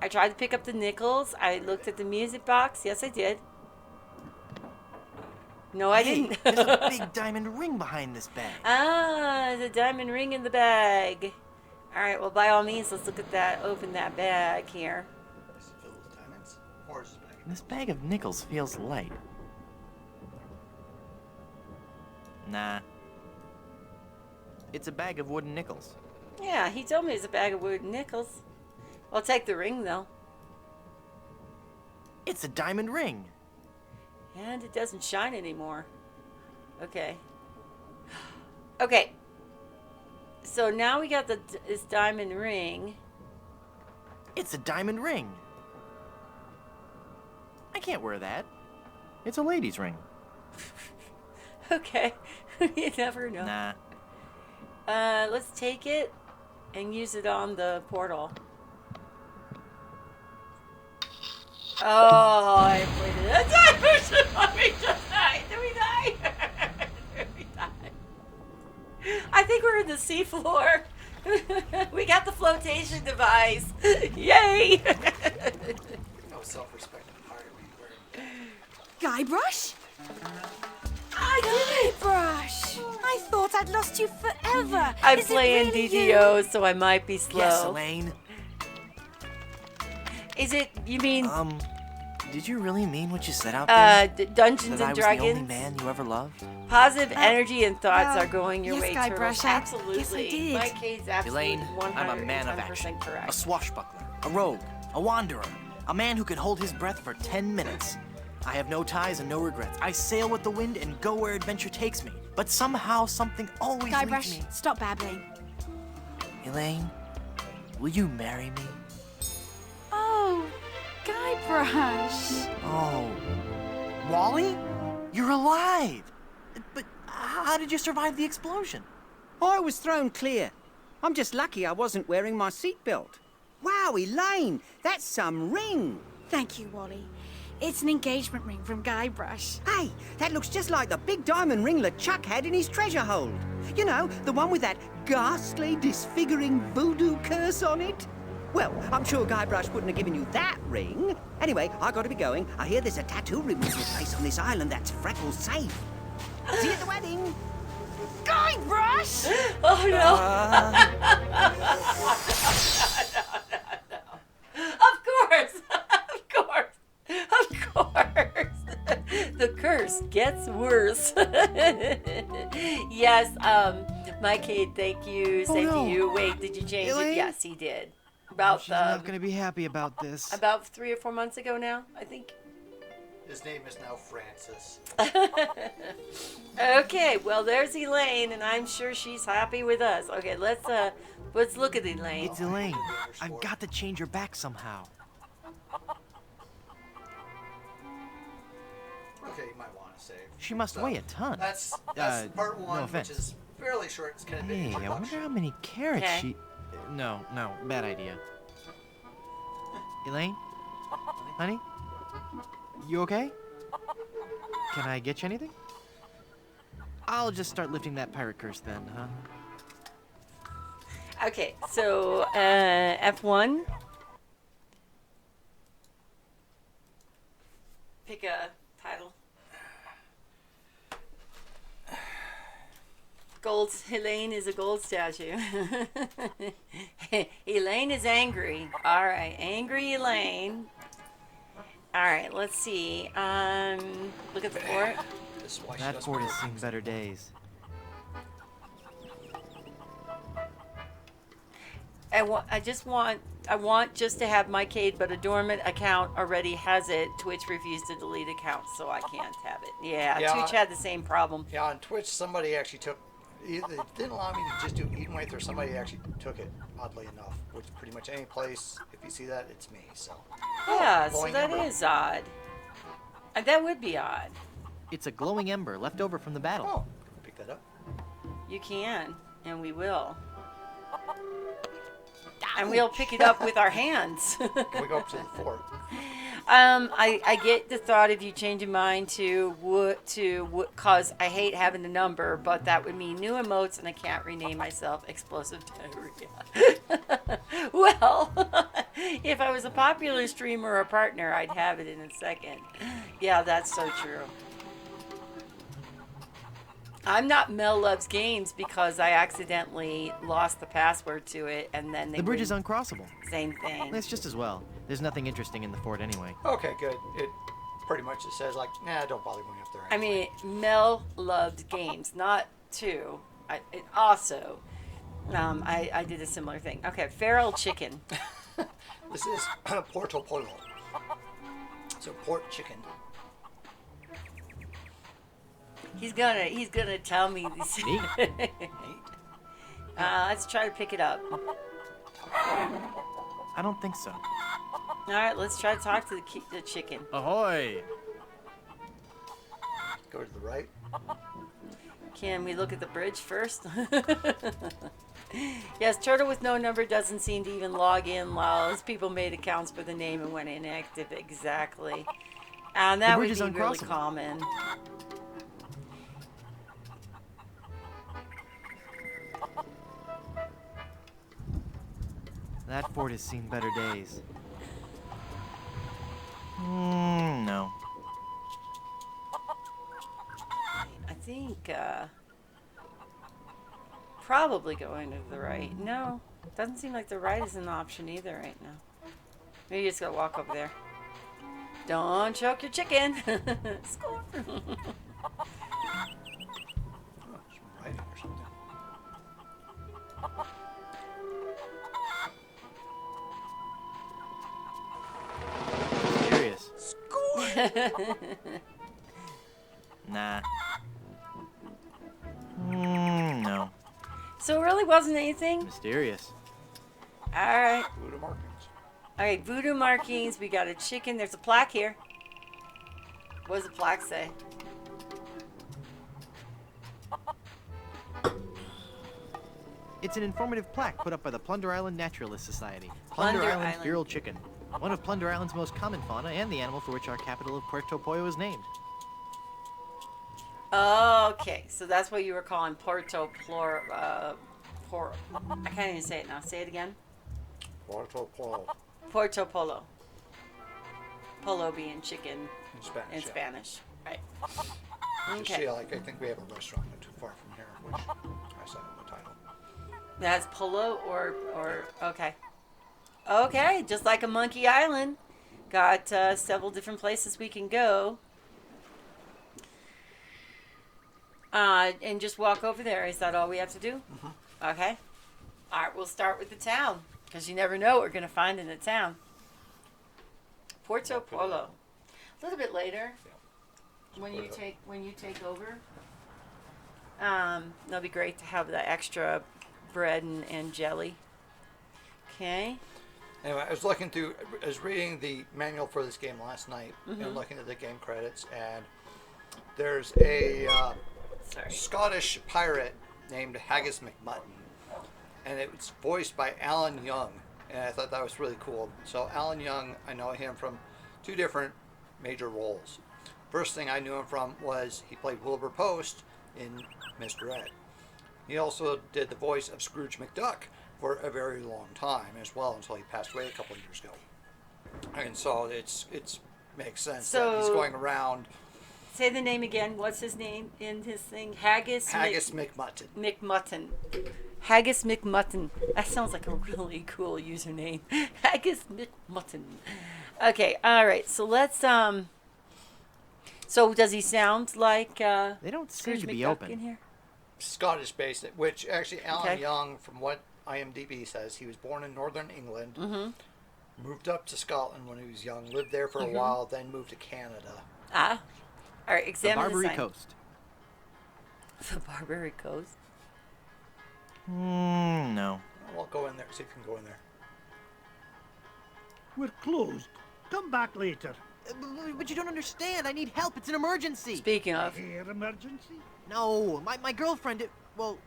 I tried to pick up the nickels. I looked at the music box. Yes, I did. No, I Hey, didn't. there's a big diamond ring behind this bag. Ah, the diamond ring in the bag. All right, well, by all means, let's look at that. Open that bag here. Is it filled with diamonds? Or is it bag? This bag of nickels feels light. Nah. It's a bag of wooden nickels. Yeah, he told me it's a bag of wooden nickels. I'll take the ring, though. It's a diamond ring. And it doesn't shine anymore. Okay. Okay. So now we got this diamond ring. It's a diamond ring. I can't wear that. It's a lady's ring. Okay. You never know. Nah. Let's take it and use it on the portal. Oh, I played it. That's not we just died. Did we die? Did we die? I think we're in the seafloor. We got the flotation device. Yay! No self-respect in pirate. Guybrush? I did it! Guybrush! I thought I'd lost you forever. I'm Is it playing really DDO, so I might be slow. Yes, Elaine. Is it, you mean, Did you really mean what you said out there? Dungeons That I and was the only Dragons? man you ever loved? Positive energy and thoughts well, are going your yes, way, Guybrush, Turtles. I Absolutely. guess I did. My Kate's absolutely Elaine, 110% I'm a man of action. correct. A swashbuckler. A rogue. A wanderer. A man who can hold his breath for 10 minutes. I have no ties and no regrets. I sail with the wind and go where adventure takes me. But somehow something always leads me. Guybrush, stop babbling. Elaine, will you marry me? Oh, Guybrush. Oh. Wally? You're alive! But how did you survive the explosion? I was thrown clear. I'm just lucky I wasn't wearing my seatbelt. Wow, Elaine, that's some ring. Thank you, Wally. It's an engagement ring from Guybrush. Hey, that looks just like the big diamond ring LeChuck had in his treasure hold. You know, the one with that ghastly, disfiguring voodoo curse on it. Well, I'm sure Guybrush wouldn't have given you that ring. Anyway, I gotta be going. I hear there's a tattoo removal place on this island that's Freckles safe. See you at the wedding. Guybrush! Oh, no. Of course. Of course. Of course. The curse gets worse. Yes, my Kate, thank you. Oh, Same no. to you. Wait, did you change it? Elaine? Yes, he did. About She's not gonna be happy about this. about 3 or 4 months ago now, I think. His name is now Francis. Okay, well there's Elaine, and I'm sure she's happy with us. Okay, let's look at Elaine. It's Elaine. I've got to change her back somehow. Okay, you might want to save. She must weigh a ton. That's part no one, offense. which is fairly short. It's kind of Hey, I wonder how many carrots Okay. she... No, bad idea. Elaine? Honey? You okay? Can I get you anything? I'll just start lifting that pirate curse then, huh? Okay, so F1. Pick a title. Gold. Elaine is a gold statue. Elaine is angry. All right, angry Elaine. All right, let's see. Look at the fort. That fort has seen better days. I want just to have my Cade, but a dormant account already has it. Twitch refused to delete accounts, so I can't have it. Yeah, Twitch had the same problem. Yeah, on Twitch, somebody actually took. They didn't allow me to just do Eaten With, or somebody actually took it, oddly enough. Which pretty much any place, if you see that, it's me. So. Yeah, so glowing that ember. is odd. That would be odd. It's a glowing ember left over from the battle. Oh, pick that up. You can, and we will. And we'll pick it up with our hands. Can we go up to the fort? I get the thought of you changing mine to cause I hate having the number, but that would mean new emotes and I can't rename myself Explosive Diarrhea. Well, if I was a popular streamer or partner, I'd have it in a second. Yeah, that's so true. I'm not Mel Loves Games because I accidentally lost the password to it, and then they The bridge is wouldn't- uncrossable. Same thing. It's just as well. There's nothing interesting in the fort anyway. Okay, good. It pretty much just says like, nah, don't bother going up there. I mean, Mel loved games, not two. I did a similar thing. Okay, feral chicken. This is Porto Polo. So pork chicken. He's gonna tell me these. Neat. Let's try to pick it up. I don't think so. All right, let's try to talk to the chicken. Ahoy! Go to the right. Can we look at the bridge first? Yes, turtle with no number doesn't seem to even log in while his people made accounts for the name and went inactive. Exactly. And that would bridge be is really uncrossable. common. That fort has seen better days. No. I think probably going to the right. No, doesn't seem like the right is an option either right now. Maybe you just gotta walk over there. Don't choke your chicken. Score. Oh, some writing or something. Serious. Nah. No. So it really wasn't anything. Mysterious. All right. Voodoo markings. All right. Voodoo markings. We got a chicken. There's a plaque here. What does the plaque say? It's an informative plaque put up by the Plunder Island Naturalist Society. Plunder Island's Island. feral chicken. One of Plunder Island's most common fauna and the animal for which our capital of Puerto Pollo is named. Okay, so that's what you were calling Porto Plor. I can't even say it now. Say it again. Puerto Pollo Porto Polo. Polo being chicken in Spanish. in yeah. Spanish. Right. Just Okay. see, like, I think we have a restaurant not too far from here, which I saw in the title. That's Polo or okay. Okay, just like a Monkey Island. Got several different places we can go. And just walk over there. Is that all we have to do? Mm-hmm. Okay. All right, we'll start with the town because you never know what we're going to find in the town. Puerto Polo. A little bit later, when you take over, that'll be great to have the extra bread and jelly. Okay. Anyway, I was reading the manual for this game last night and looking at the game credits, and there's a Scottish pirate named Haggis McMutton, and it was voiced by Alan Young, and I thought that was really cool. So Alan Young, I know him from two different major roles. First thing I knew him from was he played Wilbur Post in Mr. Ed. He also did the voice of Scrooge McDuck for a very long time as well, until he passed away a couple of years ago. And so it's makes sense that he's going around. Say the name again. What's his name in his thing? Haggis McMutton. McMutton. Haggis McMutton. That sounds like a really cool username. Haggis McMutton. Okay, all right. So let's So does he sound like They don't seem Scrooge to be McDuck open. in here? Scottish based, which actually Alan Okay. Young, from what IMDb says, he was born in northern England, moved up to Scotland when he was young, lived there for a while, then moved to Canada. All right, The examine the Barbary sign. Coast. The Barbary Coast. No. We'll go in there, see if we can go in there. We're closed. Come back later. But you don't understand. I need help. It's an emergency. Speaking of, Air emergency? No, my girlfriend. Well,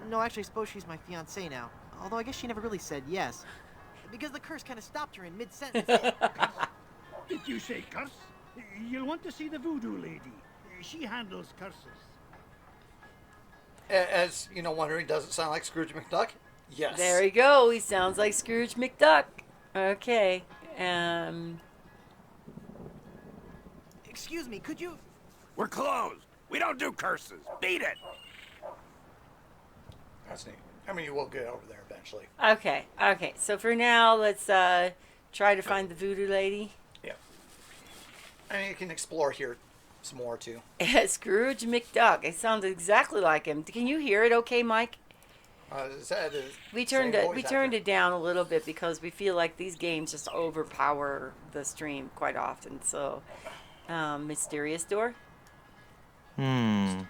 no, actually, I suppose she's my fiancée now. Although I guess she never really said yes, because the curse kind of stopped her in mid-sentence. Did you say curse? You'll want to see the voodoo lady. She handles curses. As you know, wondering, does it sound like Scrooge McDuck? Yes. there you go. He sounds like Scrooge McDuck. Okay. Excuse me, could you? We're closed. We don't do curses. Beat it. That's neat. I mean, you will get over there eventually. Okay. So for now, let's try to find the voodoo lady. Yeah. I mean, you can explore here some more too. Scrooge McDuck. It sounds exactly like him. Can you hear it? Okay, Mike. We turned it down a little bit because we feel like these games just overpower the stream quite often. So, mysterious door. Can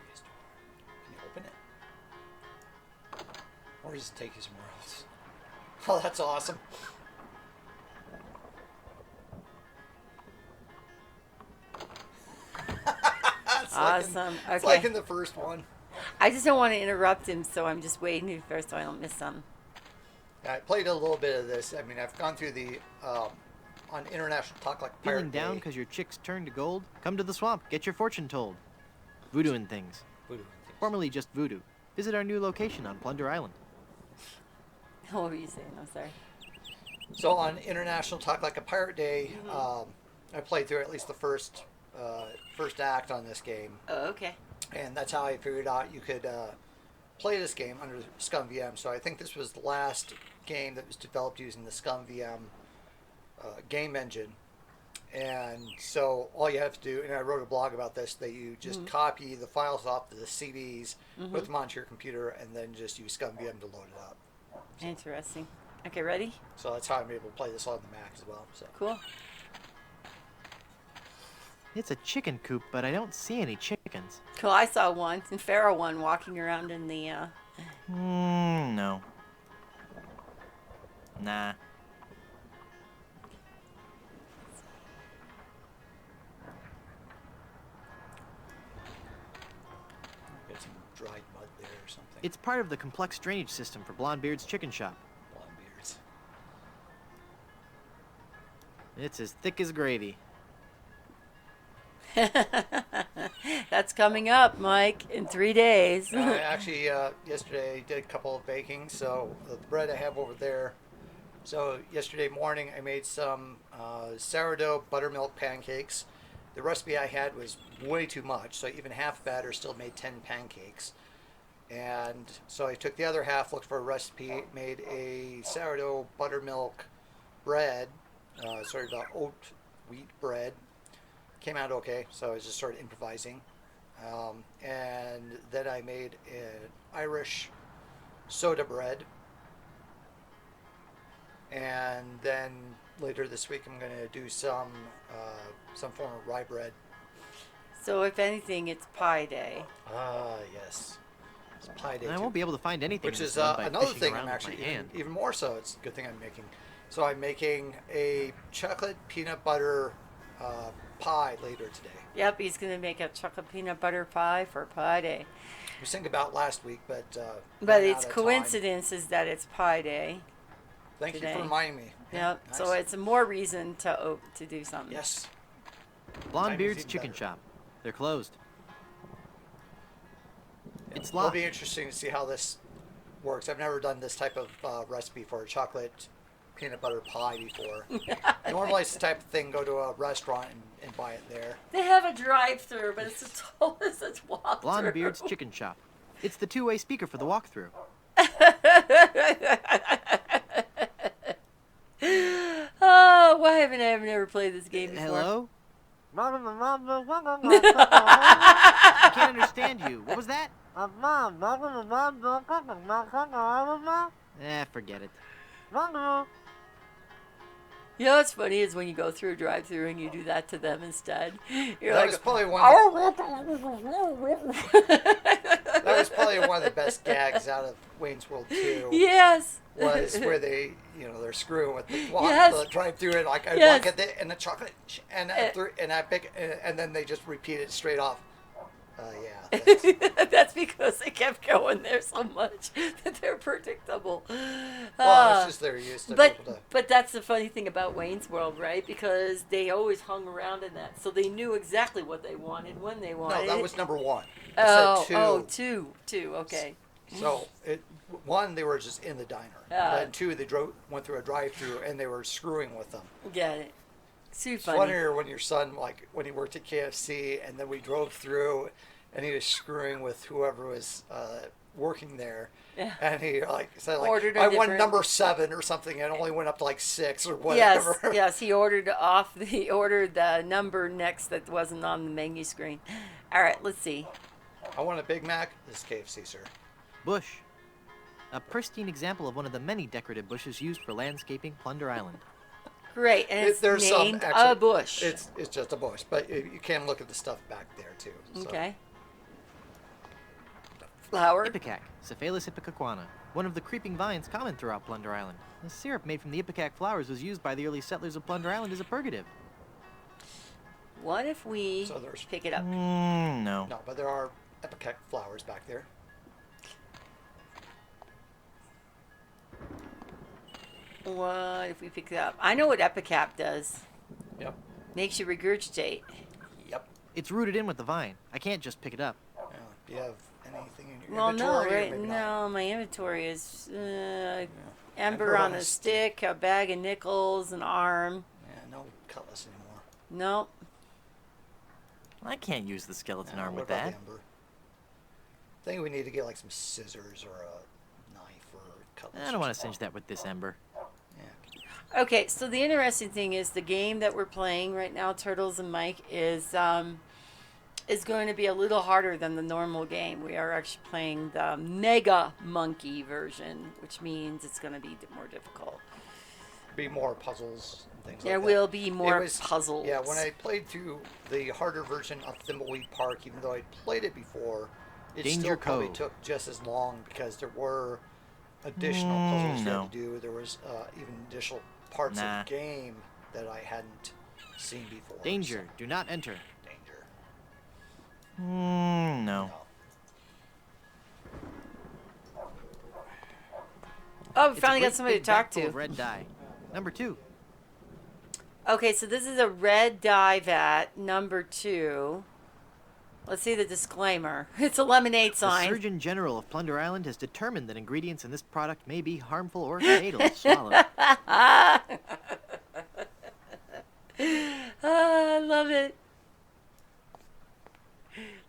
you open it? Or just take you somewhere else? Oh, that's awesome. Awesome. It's Okay. like in the first one. I just don't want to interrupt him, so I'm just waiting first so I don't miss something. I played a little bit of this. I mean, I've gone through the on International Talk Like a Pirate Feeling down Day. because your chicks turned to gold? Come to the swamp. Get your fortune told. Voodoo and things. Voodoo and things. Formerly just voodoo. Visit our new location on Plunder Island. What were you saying? I'm sorry. So on International Talk Like a Pirate Day, I played through at least the first act on this game, Oh, okay. and that's how I figured out you could play this game under Scum VM. So I think this was the last game that was developed using the Scum VM game engine. And so all you have to do, and I wrote a blog about this, that you just copy the files off the CDs, put them onto your computer, and then just use Scum VM to load it up. Interesting. Okay, ready? So that's how I'm able to play this on the Mac as well. So. Cool. It's a chicken coop, but I don't see any chickens. Cool. I saw one, and Pharaoh one, walking around in the. No. Nah. Get some dried mud there or something. It's part of the complex drainage system for Blondebeard's chicken shop. Blondebeards. It's as thick as gravy. That's coming up, Mike, in 3 days. I actually, yesterday did a couple of bakings, so the bread I have over there. So yesterday morning I made some sourdough buttermilk pancakes. The recipe I had was way too much, so even half batter still made 10 pancakes. And so I took the other half, looked for a recipe, made a sourdough buttermilk bread, sort of oat wheat bread. Came out okay, so I was just sort of improvising. And then I made an Irish soda bread. And then later this week I'm going to do some form of rye bread. So if anything, it's Pie Day. Ah, yes. It's pie day And I too. won't be able to find anything Which in this is mud by another fishing thing around I'm with actually my hand. even more so. It's a good thing I'm making. So I'm making a chocolate peanut butter pie later today. Yep, he's going to make a chocolate peanut butter pie for Pie Day. I was thinking about last week, but But ran it's out of time. coincidences that it's Pie Day. Thank you today. for reminding me. Yep. Nice. So it's more reason to do something. Yes. Blondebeard's even chicken better. shop. They're closed. It's It'll locked. be interesting to see how this works. I've never done this type of recipe for a chocolate peanut butter pie before. Normally it's the type of thing, go to a restaurant and buy it there. They have a drive-through, but it's as tall as it's walk Blondebeard's chicken shop. It's the two-way speaker for the walkthrough. Oh, why haven't I never played this game before? Hello? I can't understand you. What was that? Forget it. You know what's funny is when you go through a drive-through and you do that to them instead. You're That like, was probably one of the best gags out of Wayne's World 2. yes. Was where they, they're screwing with the Yes. the drive-through, and like I Yes. look at it and the chocolate, and I pick, and then they just repeat it straight off. Yeah. That's because they kept going there so much that they're predictable. Well, it's just they're used to but people to. but that's the funny thing about Wayne's World, right? Because they always hung around in that, so they knew exactly what they wanted when they wanted. No, that was number one. I said two. two. Okay. So one, they were just in the diner. Then two, they went through a drive-through and they were screwing with them. Get it. Too It's funny. funnier when your son, like when he worked at KFC, and then we drove through, and he was screwing with whoever was working there. Yeah. And he said Ordered a I won different- number 7 or something, and only went up to 6 or whatever. Yes, he ordered the number next that wasn't on the menu screen. All right, let's see. I want a Big Mac. This is KFC, sir. Bush. A pristine example of one of the many decorative bushes used for landscaping Plunder Island. Great, and it's There's some named actually, a bush. It's just a bush, but you can look at the stuff back there too. So. Okay. Flower. Ipecac, Cephalus ipecacuana, one of the creeping vines common throughout Plunder Island. The syrup made from the ipecac flowers was used by the early settlers of Plunder Island as a purgative. What if we So there's- pick it up? No. No, but there are ipecac flowers back there. What if we pick it up? I know what Epicap does. Yep. Makes you regurgitate. Yep. It's rooted in with the vine. I can't just pick it up. Do you have anything in your Well, inventory? no, or right? maybe not? No, my inventory is ember Ember on on a a stick, a bag of nickels, an arm. Yeah, no cutlass anymore. Nope. I can't use the skeleton Yeah, arm what with about that. the ember? I think we need to get like some scissors or a knife or a cutlass. I don't want to singe that with this ember. Yeah. Okay, so the interesting thing is the game that we're playing right now, Turtles and Mike, is going to be a little harder than the normal game. We are actually playing the Mega Monkey version, which means it's going to be more difficult. Be more puzzles and things There like that. will be more It was- puzzles. Yeah, when I played through the harder version of Thimbleweed Park, even though I played it before, it Danger still probably Cove. took just as long because there were additional puzzles you no. had to do. There was even additional parts Nah. of the game that I hadn't seen before. Danger. Do not enter. So, danger. No. No. Oh, we It's a finally got great somebody to big talk vat full to. of red dye. Number 2. Okay, so this is a red dye vat, number 2. Let's see the disclaimer. It's a lemonade The sign. Surgeon General of Plunder Island has determined that ingredients in this product may be harmful or fatal to swallow. I love it.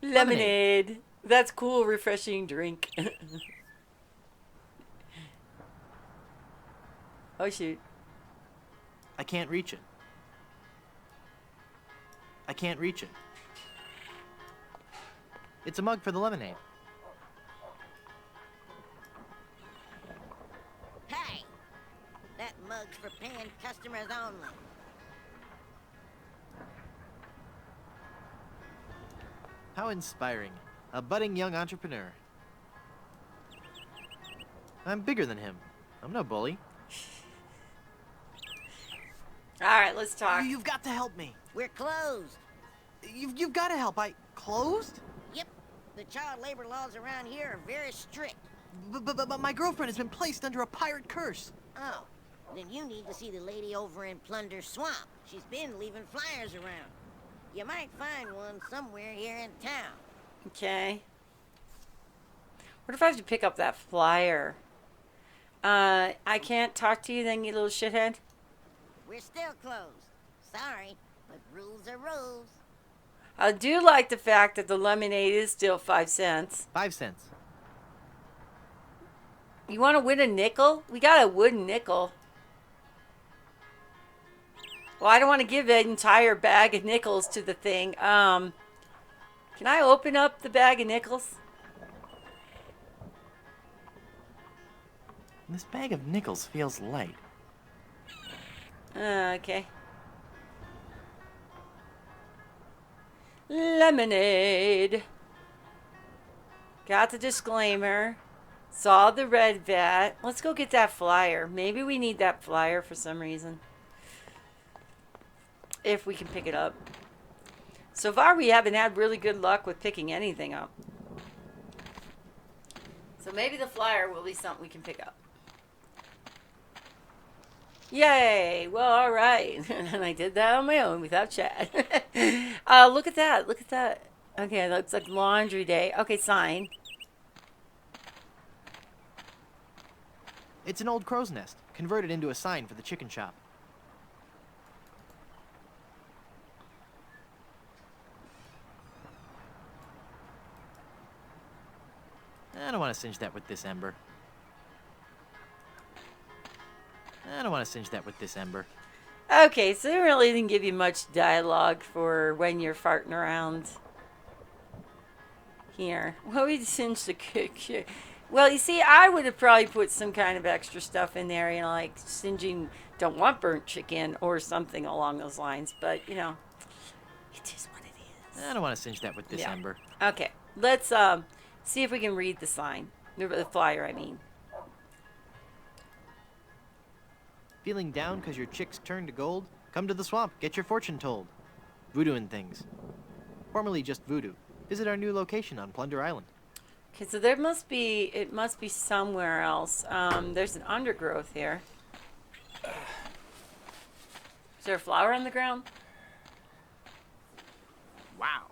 Lemonade. That's cool, refreshing drink. Oh, shoot. I can't reach it. I can't reach it. It's a mug for the lemonade. Hey! That mug's for paying customers only. How inspiring. A budding young entrepreneur. I'm bigger than him. I'm no bully. All right, let's talk. You've got to help me. We're closed. You've got to help. Closed? Yep. The child labor laws around here are very strict. But my girlfriend has been placed under a pirate curse. Oh, then you need to see the lady over in Plunder Swamp. She's been leaving flyers around. You might find one somewhere here in town. Okay. What if I have to pick up that flyer? I can't talk to you then, you little shithead? We're still closed. Sorry, but rules are rules. I do like the fact that the lemonade is still 5 cents. 5 cents. You want to win a nickel? We got a wooden nickel. Well, I don't want to give an entire bag of nickels to the thing. Can I open up the bag of nickels? This bag of nickels feels light. Okay. Lemonade. Got the disclaimer. Saw the red vat. Let's go get that flyer. Maybe we need that flyer for some reason. If we can pick it up. So far, we haven't had really good luck with picking anything up. So maybe the flyer will be something we can pick up. Yay! Well, all right. And I did that on my own without Chad. Look at that. Look at that. Okay, it looks like laundry day. Okay, sign. It's an old crow's nest, converted into a sign for the chicken shop. I don't want to singe that with this ember. I don't want to singe that with this ember. Okay, so they really didn't give you much dialogue for when you're farting around. Here. Well, we singed the cook. Well, you see, I would have probably put some kind of extra stuff in there, you know, like singeing don't want burnt chicken or something along those lines. But, you know, it is what it is. I don't want to singe that with this ember. Okay, let's see if we can read the sign. The flyer, I mean. Feeling down because your chicks turned to gold? Come to the swamp, get your fortune told. Voodoo and things. Formerly just Voodoo. Visit our new location on Plunder Island. Okay, so it must be somewhere else. There's an undergrowth here. Is there a flower on the ground? Wow.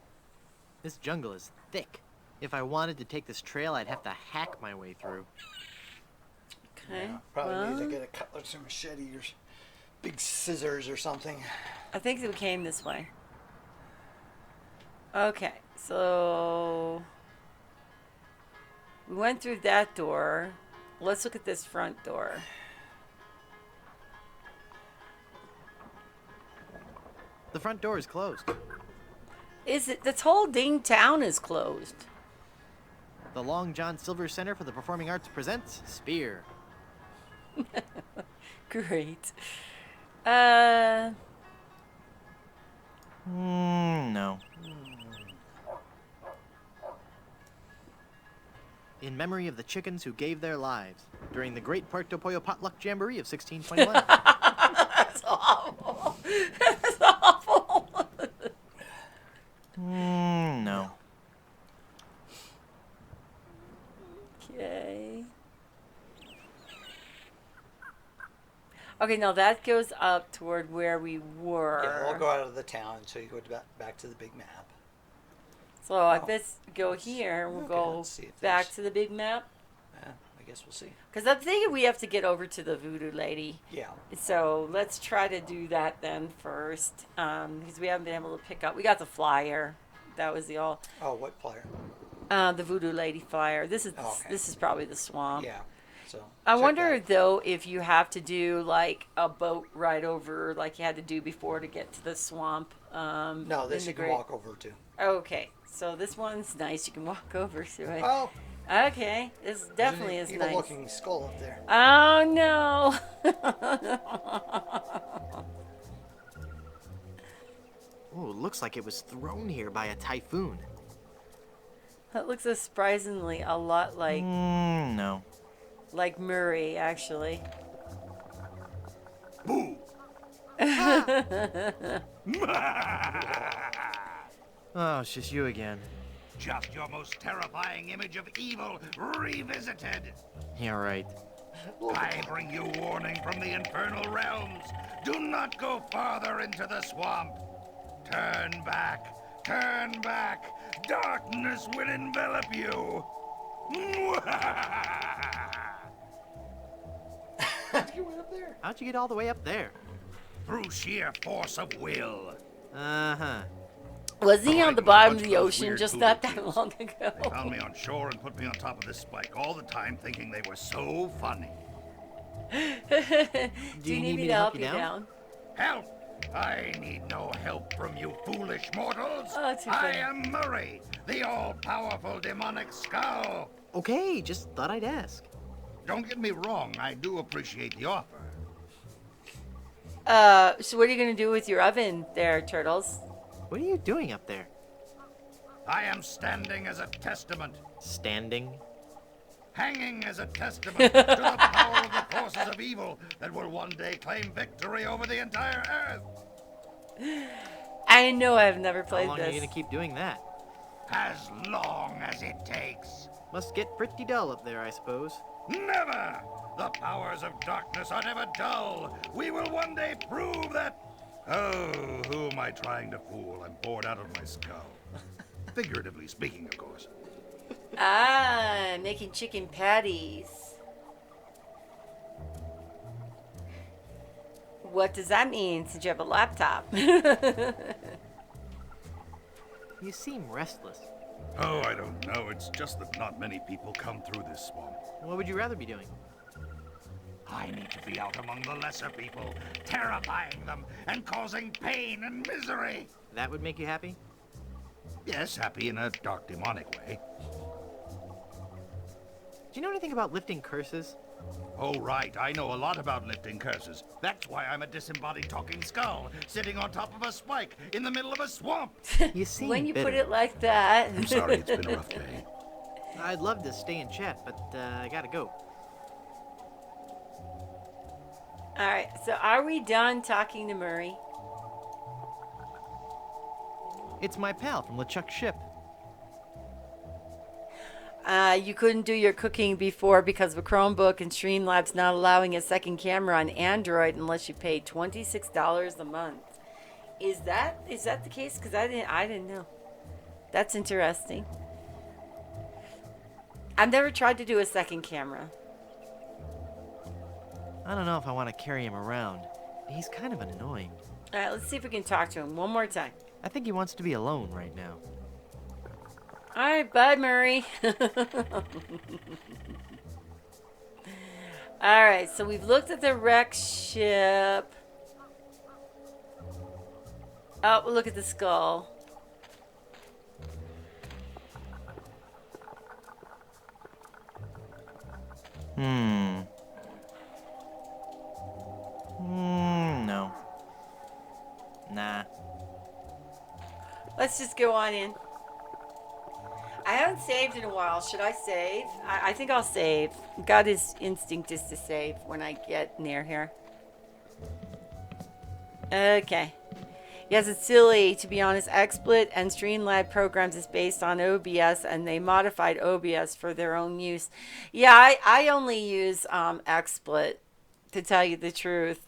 This jungle is thick. If I wanted to take this trail, I'd have to hack my way through. Okay. Yeah, probably need to get a cutlass or machete or big scissors or something. I think we came this way. Okay, so we went through that door. Let's look at this front door. The front door is closed. Is it? This whole ding town is closed. The Long John Silver Center for the Performing Arts presents Spear. Great. No. In memory of the chickens who gave their lives during the Great Puerto Pollo Potluck Jamboree of 1621. That's awful. That's awful. No. Okay. Okay, now that goes up toward where we were. Yeah, we'll go out of the town until you go back to the big map. So let's go here and we'll Okay, go let's see if back there's- to the big map. Yeah, I guess we'll see. Because I'm thinking we have to get over to the voodoo lady. Yeah. So let's try to do that then first. Because we haven't been able to pick up. We got the flyer. That was the all. Oh, what flyer? The voodoo lady flyer. This is Oh, okay. this is probably the swamp. Yeah. So. I check wonder that. though if you have to do like a boat ride over, like you had to do before to get to the swamp. No, this in you the can great- walk over to. Okay, so this one's nice. You can walk over to it. Oh, Okay, this definitely there's is an nice. evil-looking skull up there. Oh no! Ooh, looks like it was thrown here by a typhoon. That looks surprisingly a lot No. like Murray, actually. Boo! Oh, it's just you again. Just your most terrifying image of evil revisited. Yeah, right. I bring you warning from the infernal realms. Do not go farther into the swamp. Turn back. Turn back. Darkness will envelop you. You went up there. How'd you get all the way up there? Through sheer force of will. Uh-huh. Was he Oh, on the I bottom know of a the bunch of ocean weird just voodoo not that kids. long ago? They found me on shore and put me on top of this spike all the time, thinking they were so funny. Do you need me to help you down? Help! I need no help from you foolish mortals. Oh, too I funny. am Murray, the all-powerful demonic skull. Okay, just thought I'd ask. Don't get me wrong, I do appreciate the offer. So what are you gonna do with your oven there, Turtles? What are you doing up there? I am standing as a testament, Standing? hanging as a testament to the power of the forces of evil that will one day claim victory over the entire earth. I know I've never How played long are this. you gonna keep doing that? As long as it takes. Must get pretty dull up there, I suppose. Never! The powers of darkness are never dull. We will one day prove that. Oh, who am I trying to fool? I'm bored out of my skull. Figuratively speaking, of course. Ah, making chicken patties. What does that mean since you have a laptop? You seem restless. Oh, I don't know. It's just that not many people come through this swamp. What would you rather be doing? I need to be out among the lesser people, terrifying them and causing pain and misery. That would make you happy? Yes, happy in a dark, demonic way. Do you know anything about lifting curses? Oh, right. I know a lot about lifting curses. That's why I'm a disembodied talking skull, sitting on top of a spike in the middle of a swamp. You seem When you bitter. put it like that. I'm sorry, it's been a rough day. I'd love to stay and chat, but I gotta go. All right, so are we done talking to Murray? It's my pal from LeChuck's ship. You couldn't do your cooking before because of a Chromebook and Streamlabs not allowing a second camera on Android unless you paid $26 a month. Is that the case? Because I didn't know. That's interesting. I've never tried to do a second camera. I don't know if I want to carry him around. He's kind of annoying. All right, let's see if we can talk to him one more time. I think he wants to be alone right now. All right, bye, Murray. All right, so we've looked at the wreck ship. Oh, look at the skull. No. Nah. Let's just go on in. I haven't saved in a while. Should I save? I think I'll save. God, his instinct is to save when I get near here. Okay. Yes, it's silly. To be honest, XSplit and Streamlab programs is based on OBS, and they modified OBS for their own use. Yeah, I only use XSplit, to tell you the truth.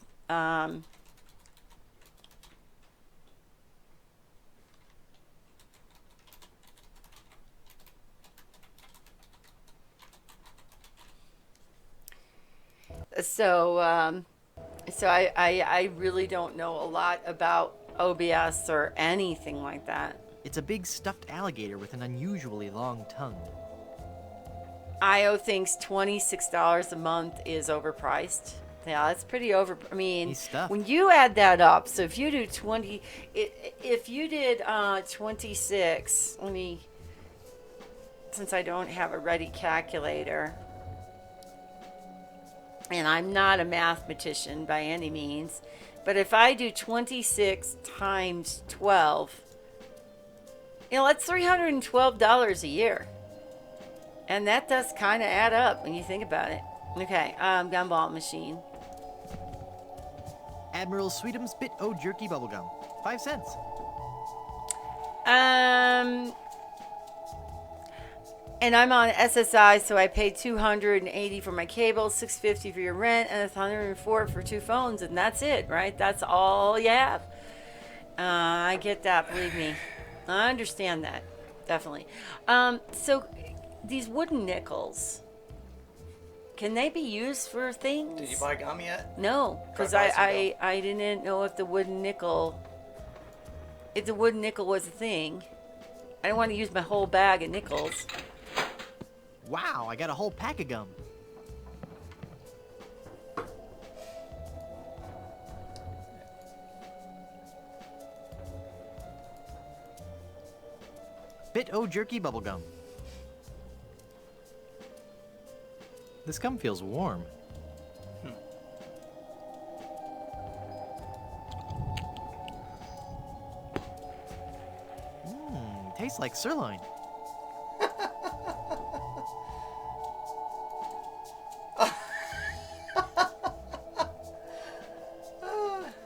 So I really don't know a lot about OBS or anything like that. It's a big stuffed alligator with an unusually long tongue. IO thinks $26 a month is overpriced. Yeah, that's pretty over. I mean, He's stuffed. when you add that up, so if you do 20, if you did 26, let me, since I don't have a ready calculator, and I'm not a mathematician by any means, but if I do 26 times 12, that's $312 a year. And that does kind of add up when you think about it. Okay, gumball machine. Admiral Sweetums Bit O Jerky Bubblegum. 5 cents. And I'm on SSI, so I pay $280 for my cable, $650 for your rent, and $104 for 2 phones, and that's it, right? That's all you have. I get that, believe me. I understand that, definitely. So these wooden nickels, can they be used for things? Did you buy gum yet? No, because I didn't know if the wooden nickel was a thing. I didn't want to use my whole bag of nickels. Wow, I got a whole pack of gum. Bit O Jerky Bubblegum. This gum feels warm. Tastes like sirloin.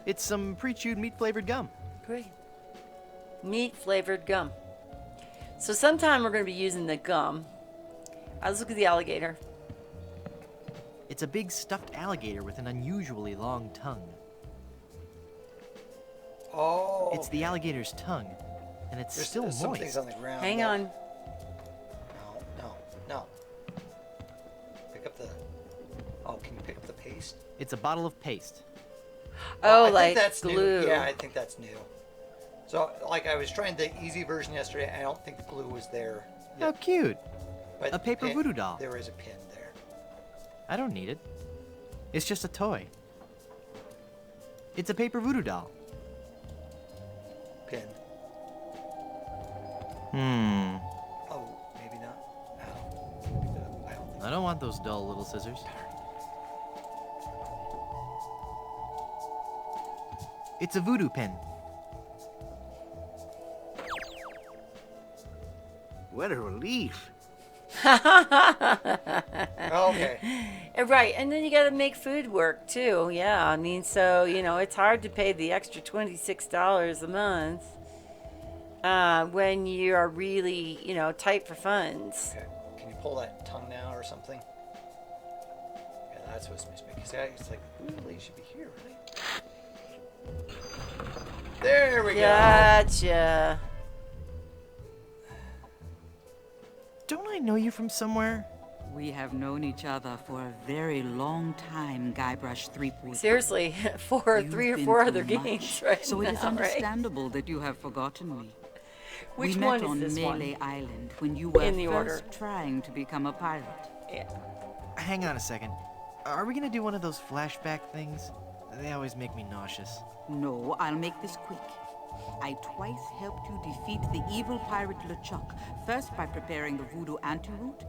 It's some pre-chewed meat-flavored gum. Great. Meat-flavored gum. So sometime we're going to be using the gum. Let's look at the alligator. It's a big stuffed alligator with an unusually long tongue. Oh. It's the alligator's tongue, and it's still there's moist. some things on the ground. Hang on. No. Pick up the... Oh, can you pick up the paste? It's a bottle of paste. Oh, I like think that's glue. New. Yeah, I think that's new. So, like, I was trying the easy version yesterday. I don't think the glue was there. How cute. But A paper voodoo doll. There is a pin there. I don't need it. It's just a toy. It's a paper voodoo doll. Pin. Oh, maybe not. Ow. I don't want those dull little scissors. It's a voodoo pin. What a relief. Okay. Right, and then you got to make food work too. Yeah, I mean, so it's hard to pay the extra $26 a month. when you are really, tight for funds. Okay. Can you pull that tongue down or something? Yeah, that's what's missing. Because it's like, really, you should be here, right? There we go. Gotcha. Don't I know you from somewhere? We have known each other for a very long time, Guybrush Threepwood. Seriously, for You've 3 or been 4 through other much, games right so it is now, right? understandable that you have forgotten me. Which we one met is on this Melee one? Island when you were In the first order. trying to become a pirate. Yeah. Hang on a second. Are we gonna do one of those flashback things? They always make me nauseous. No, I'll make this quick. I twice helped you defeat the evil pirate LeChuck, first by preparing the voodoo antidote,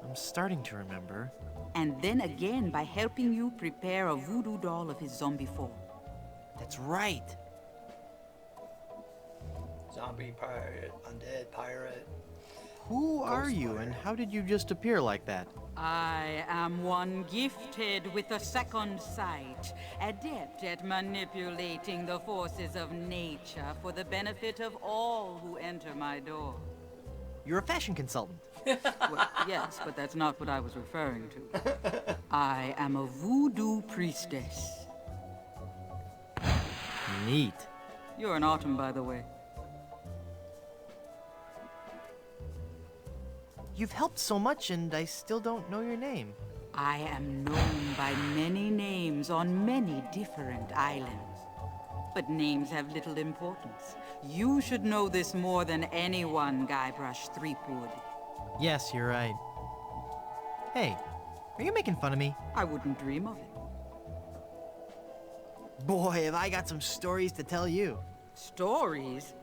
I'm starting to remember. and then again by helping you prepare a voodoo doll of his zombie form. That's right. Zombie pirate, undead pirate. Who are Ghost you, pirate. and how did you just appear like that? I am one gifted with a second sight, adept at manipulating the forces of nature for the benefit of all who enter my door. You're a fashion consultant. Well, yes, but that's not what I was referring to. I am a voodoo priestess. Neat. You're an autumn, by the way. You've helped so much, and I still don't know your name. I am known by many names on many different islands. But names have little importance. You should know this more than anyone, Guybrush Threepwood. Yes, you're right. Hey, are you making fun of me? I wouldn't dream of it. Boy, have I got some stories to tell you. Stories?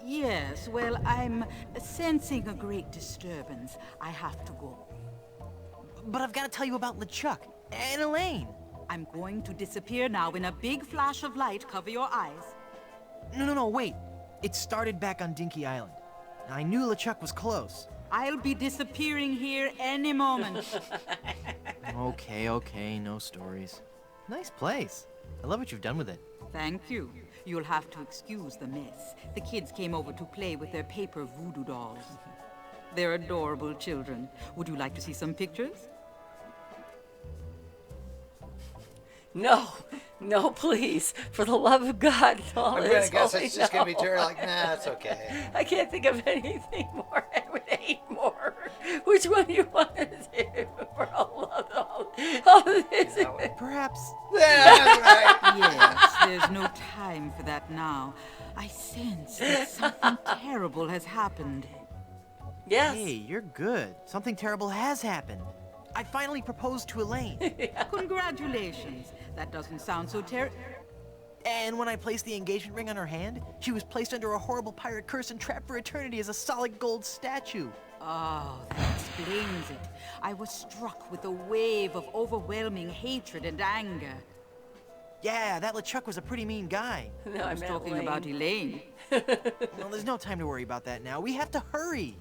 Yes, well, I'm sensing a great disturbance. I have to go. But I've got to tell you about LeChuck and Elaine. I'm going to disappear now in a big flash of light. Cover your eyes. No, wait. It started back on Dinky Island. I knew LeChuck was close. I'll be disappearing here any moment. Okay, no stories. Nice place. I love what you've done with it. Thank you. You'll have to excuse the mess. The kids came over to play with their paper voodoo dolls. They're adorable children. Would you like to see some pictures? No, please. For the love of God, all I'm this, gonna guess holy it's just gonna be no. Terry. Like, nah, it's okay. I can't think of anything more. I would hate more. Which one do you want to do? For all of this. Perhaps. Yeah, that's right. Yes, there's no time for that now. I sense that something terrible has happened. Yes. Hey, you're good. Something terrible has happened. I finally proposed to Elaine. Congratulations. That doesn't sound so terrible. And when I placed the engagement ring on her hand, she was placed under a horrible pirate curse and trapped for eternity as a solid gold statue. Oh, that explains it. I was struck with a wave of overwhelming hatred and anger. Yeah, that LeChuck was a pretty mean guy. No, I was talking about Elaine. Well, there's no time to worry about that now. We have to hurry.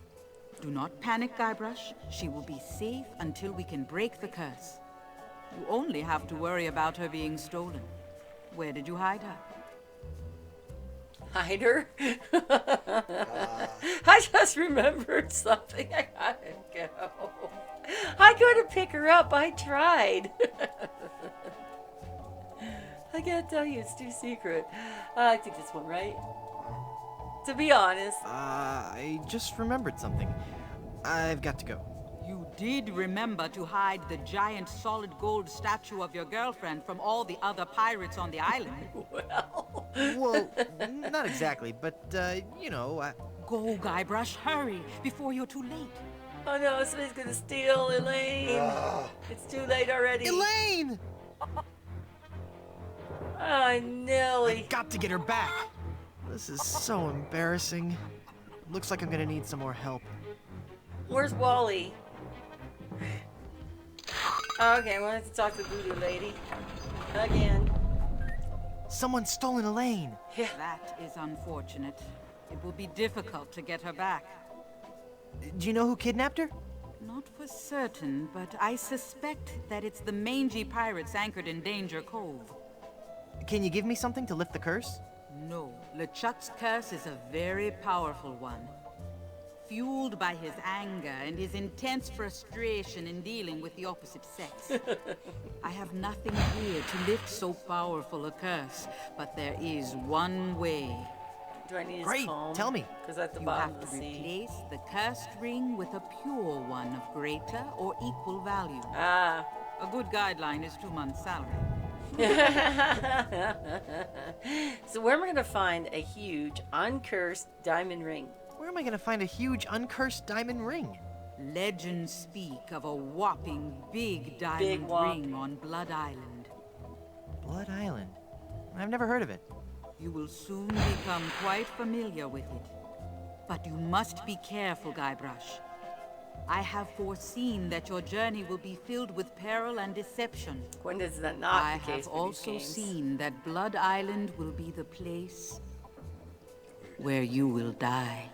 Do not panic, Guybrush. She will be safe until we can break the curse. You only have to worry about her being stolen. Where did you hide her? Hide her? I just remembered something. I gotta go. I go to pick her up. I tried. I gotta tell you, it's too secret. I think this one, right? To be honest. I just remembered something. I've got to go. You did remember to hide the giant solid gold statue of your girlfriend from all the other pirates on the island. Well, not exactly, but, you know, Go, Guybrush, hurry, before you're too late. Oh no, somebody's gonna steal Elaine. It's too late already. Elaine! Oh, Nelly. Got to get her back. This is so embarrassing. Looks like I'm gonna need some more help. Where's Wally? Okay, I wanted to talk to Voodoo Lady. Again. Someone's stolen Elaine. Yeah. That is unfortunate. It will be difficult to get her back. Do you know who kidnapped her? Not for certain, but I suspect that it's the mangy pirates anchored in Danger Cove. Can you give me something to lift the curse? No, LeChuck's curse is a very powerful one. Fueled by his anger and his intense frustration in dealing with the opposite sex. I have nothing here to lift so powerful a curse, but there is one way. Do I need his Great, comb? tell me. Because at the You bottom have of to the sea. replace the cursed ring with a pure one of greater or equal value. Ah. A good guideline is 2 months' salary. So where am I going to find a huge, uncursed diamond ring? Where am I gonna find a huge, uncursed diamond ring? Legends speak of a whopping big diamond whop. ring on Blood Island. Blood Island. I've never heard of it. You will soon become quite familiar with it. But you must be careful, Guybrush. I have foreseen that your journey will be filled with peril and deception. When is that not I the case have with these also games? seen that Blood Island will be the place where you will die.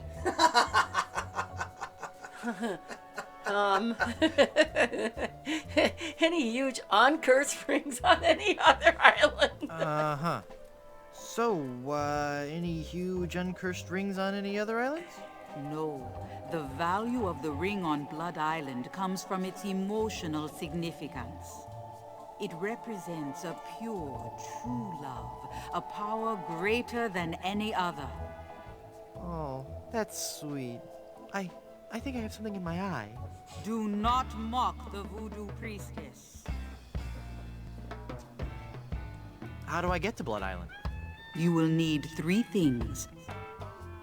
Any huge uncursed rings on any other island? Uh-huh. So, any huge, uncursed rings on any other islands? No, the value of the ring on Blood Island comes from its emotional significance. It represents a pure, true love, a power greater than any other. Oh, that's sweet. I think I have something in my eye. Do not mock the voodoo priestess. How do I get to Blood Island? You will need 3 things.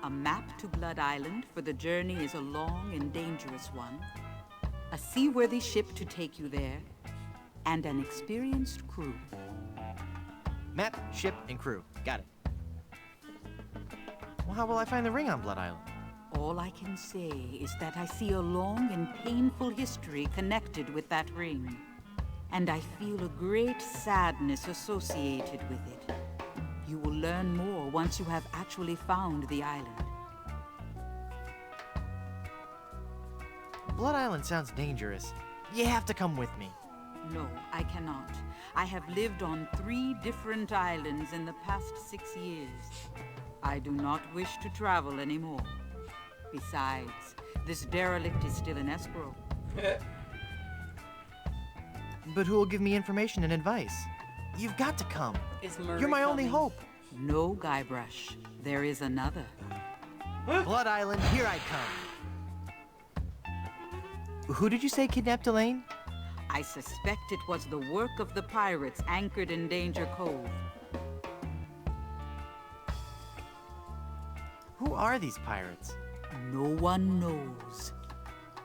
A map to Blood Island, for the journey is a long and dangerous one. A seaworthy ship to take you there. And an experienced crew. Map, ship, and crew. Got it. Well, how will I find the ring on Blood Island? All I can say is that I see a long and painful history connected with that ring. And I feel a great sadness associated with it. You will learn more once you have actually found the island. Blood Island sounds dangerous. You have to come with me. No, I cannot. I have lived on 3 different islands in the past 6 years. I do not wish to travel anymore. Besides, this derelict is still in escrow. But who will give me information and advice? You've got to come. Is Murray You're my only coming? hope. No, Guybrush. There is another. Blood Island, here I come. Who did you say kidnapped Elaine? I suspect it was the work of the pirates anchored in Danger Cove. Who are these pirates? No one knows.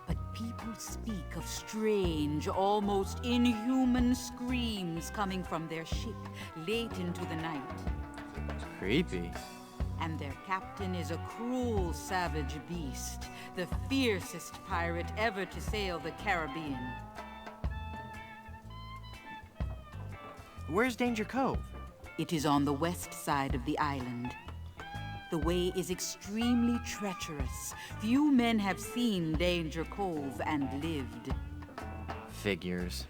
But people speak of strange, almost inhuman screams coming from their ship late into the night. Creepy. And their captain is a cruel, savage beast, the fiercest pirate ever to sail the Caribbean. Where's Danger Cove? It is on the west side of the island. The way is extremely treacherous. Few men have seen Danger Cove and lived. Figures.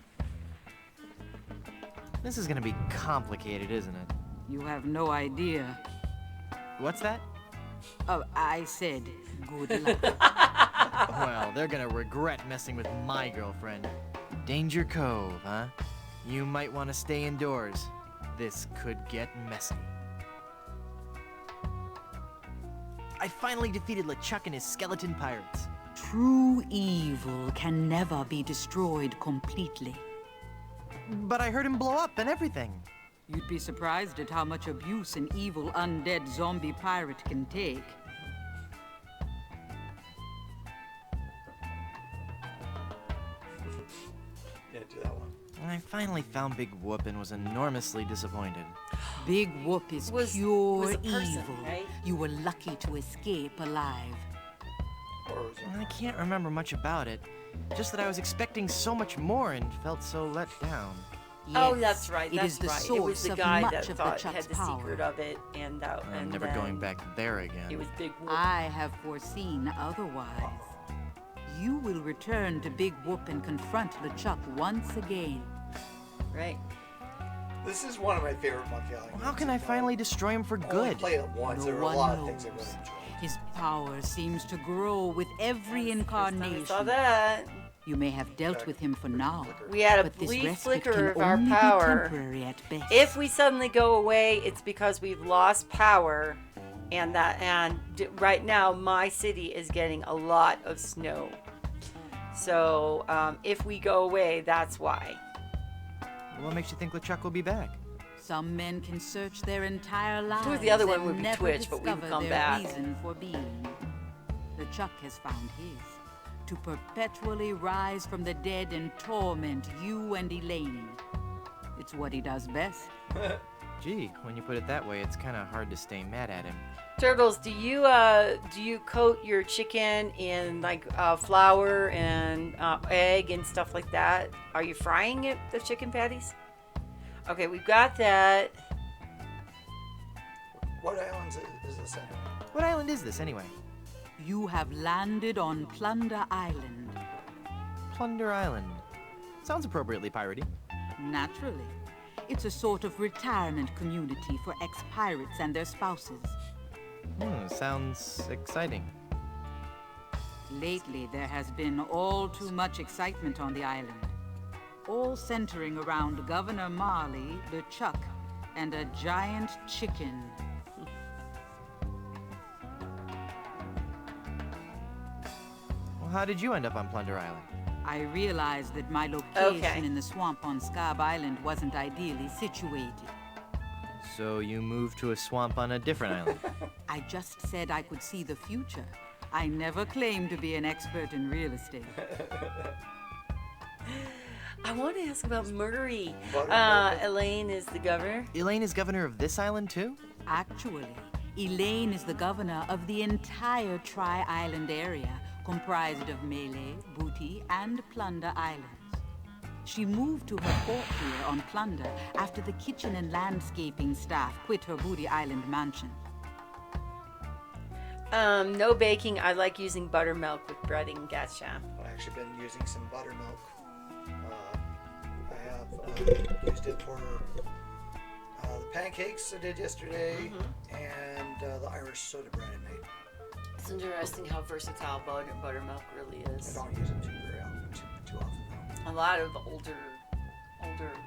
This is gonna be complicated, isn't it? You have no idea. What's that? Oh, I said good luck. Well, they're gonna regret messing with my girlfriend. Danger Cove, huh? You might want to stay indoors. This could get messy. I finally defeated LeChuck and his skeleton pirates. True evil can never be destroyed completely. But I heard him blow up and everything. You'd be surprised at how much abuse an evil undead zombie pirate can take. Yeah, do that one. I finally found Big Whoop and was enormously disappointed. Big Whoop is Was pure a person, evil. right? You were lucky to escape alive. Or was it? I can't remember much about it. Just that I was expecting so much more and felt so let down. Oh, Yes, that's right. It That's is the right. source It was the of guy much that of thought LeChuck's had the power. secret of it, and I'm and never then going back there again. It was Big Whoop. I have foreseen otherwise. You will return to Big Whoop and confront LeChuck once again. Right. This is one of my favorite Monkey Island Well, how games. can I finally destroy him for Only good? played it once. No There were a one lot of things I knows. really enjoyed. His power seems to grow with every I saw incarnation. that. You may have dealt with him for now, We had a but this brief respite flicker can of our only power. be temporary at best. If we suddenly go away, it's because we've lost power, and right now my city is getting a lot of snow. So if we go away, that's why. What makes you think LeChuck will be back? Some men can search their entire lives was the other one and would be never Twitch, but we would discover come their back. reason for being. LeChuck has found his. To perpetually rise from the dead and torment you and Elaine. It's what he does best. Gee, when you put it that way, it's kind of hard to stay mad at him. Turtles, do you coat your chicken in like flour and egg and stuff like that? Are you frying it, the chicken patties? Okay, we've got that. What islands is this in? What island is this, anyway? You have landed on Plunder Island. Plunder Island. Sounds appropriately piratey. Naturally. It's a sort of retirement community for ex-pirates and their spouses. Sounds exciting. Lately, there has been all too much excitement on the island. All centering around Governor Marley, LeChuck, and a giant chicken. Well, how did you end up on Plunder Island? I realized that my location Okay. in the swamp on Scab Island wasn't ideally situated. So you moved to a swamp on a different island. I just said I could see the future. I never claimed to be an expert in real estate. I want to ask about Murray. What? Elaine is the governor. Elaine is governor of this island, too? Actually, Elaine is the governor of the entire Tri-Island area, comprised of Melee, Booty, and Plunder Islands. She moved to her fort here on Plunder after the kitchen and landscaping staff quit her Booty Island mansion. No baking. I like using buttermilk with breading. Gotcha. I've actually been using some buttermilk. I have used it for the pancakes I did yesterday and the Irish soda bread I made. It's interesting how versatile buttermilk really I is. don't use it too often though. A lot of older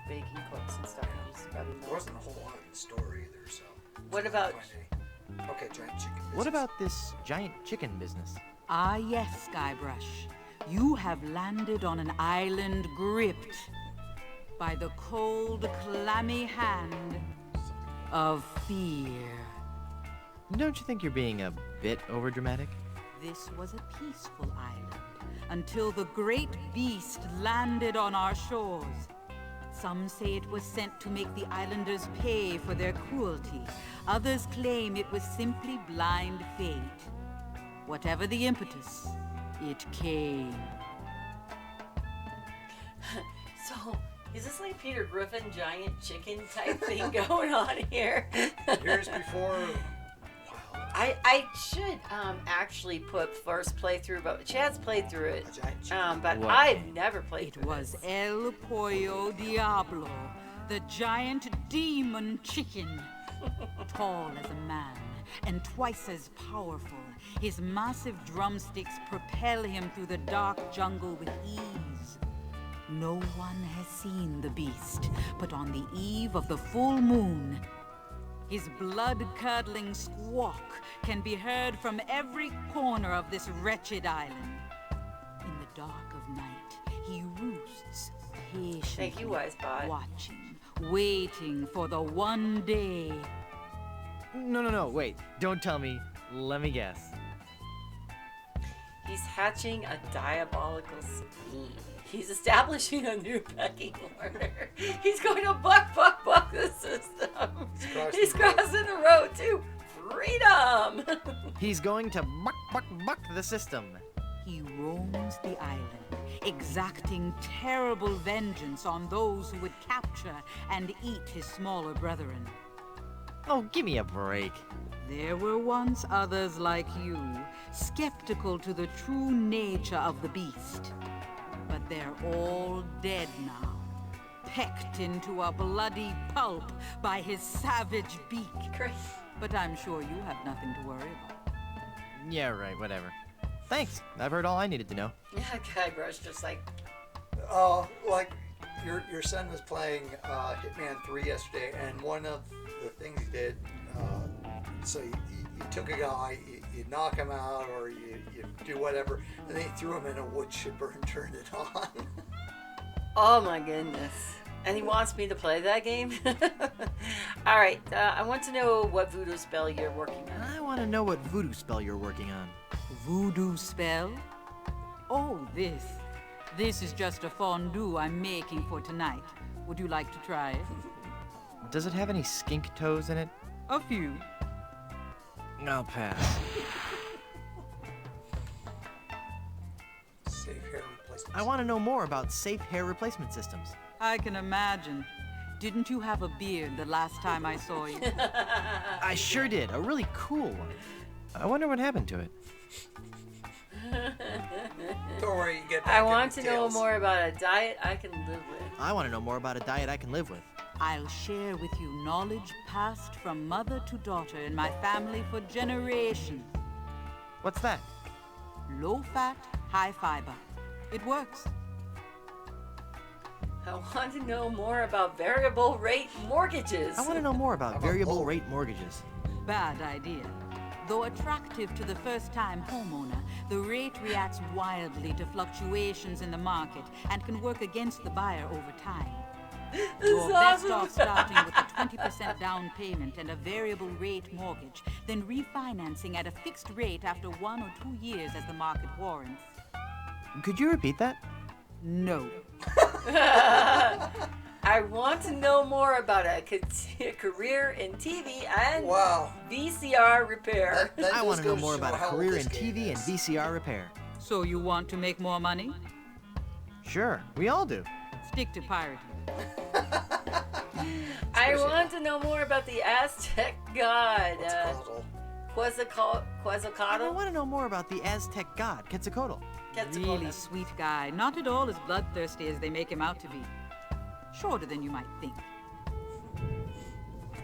baking cooks and stuff use There buttermilk. wasn't a whole lot in the store either, so. What about- Okay, giant chicken. What business. about this giant chicken business? Ah yes, Guybrush. You have landed on an island gripped by the cold, clammy hand of fear. Don't you think you're being a bit overdramatic? This was a peaceful island until the great beast landed on our shores. Some say it was sent to make the islanders pay for their cruelty. Others claim it was simply blind fate. Whatever the impetus, it came. So, is this like Peter Griffin giant chicken type thing going on here? Years before. I should actually put first playthrough, but Chad's played through it. A giant chicken. But What? I've never played It through was this. El Pollo Diablo, the giant demon chicken. Tall as a man and twice as powerful, his massive drumsticks propel him through the dark jungle with ease. No one has seen the beast, but on the eve of the full moon, his blood-curdling squawk can be heard from every corner of this wretched island. In the dark of night, he roosts patiently, Thank you, Wisebot. watching, waiting for the one day. No, wait. Don't tell me. Let me guess. He's hatching a diabolical scheme. He's establishing a new pecking order. He's going to buck the system. He's crossing the road to freedom. He's going to buck the system. He roams the island, exacting terrible vengeance on those who would capture and eat his smaller brethren. Oh, give me a break. There were once others like you, skeptical to the true nature of the beast. But they're all dead now. pecked into a bloody pulp by his savage beak. Great. But I'm sure you have nothing to worry about. Yeah, right, whatever. Thanks. I've heard all I needed to know. Yeah, Guybrush just like, Like your son was playing Hitman 3 yesterday, and one of the things he did, so you took a guy, you knock him out, or you do whatever, and then you threw him in a wood chipper and turned it on. oh my goodness. And he wants me to play that game? All right, I want to know what voodoo spell you're working on. I want to know what voodoo spell you're working on. Voodoo spell? Oh, this. This is just a fondue I'm making for tonight. Would you like to try it? Does it have any skink toes in it? A few. I'll pass. Safe hair replacement. I want to know more about safe hair replacement systems. I can imagine. Didn't you have a beard the last time I saw you? I sure did. A really cool one. I wonder what happened to it. Don't worry, you get back I in want the to know tails. more about a diet I can live with. I want to know more about a diet I can live with. I'll share with you knowledge passed from mother to daughter in my family for generations. What's that? Low fat, high fiber. It works. I want to know more about variable rate mortgages. I want to know more about variable rate mortgages. Bad idea. Though attractive to the first-time homeowner, the rate reacts wildly to fluctuations in the market and can work against the buyer over time. You're best off starting with a 20% down payment and a variable rate mortgage, then refinancing at a fixed rate after 1 or 2 years as the market warrants. Could you repeat that? No. I want to know more about a career in TV and VCR repair. That I just want to know goes more show about a how old career this in game TV and is. VCR repair. So you want to make more money? Sure, we all do. Stick to pirating. I want to know more about the Aztec god. What's it called? I Quetzalcoatl? want to know more about the Aztec god, Quetzalcoatl. Really sweet guy. Not at all as bloodthirsty as they make him out to be. Shorter than you might think.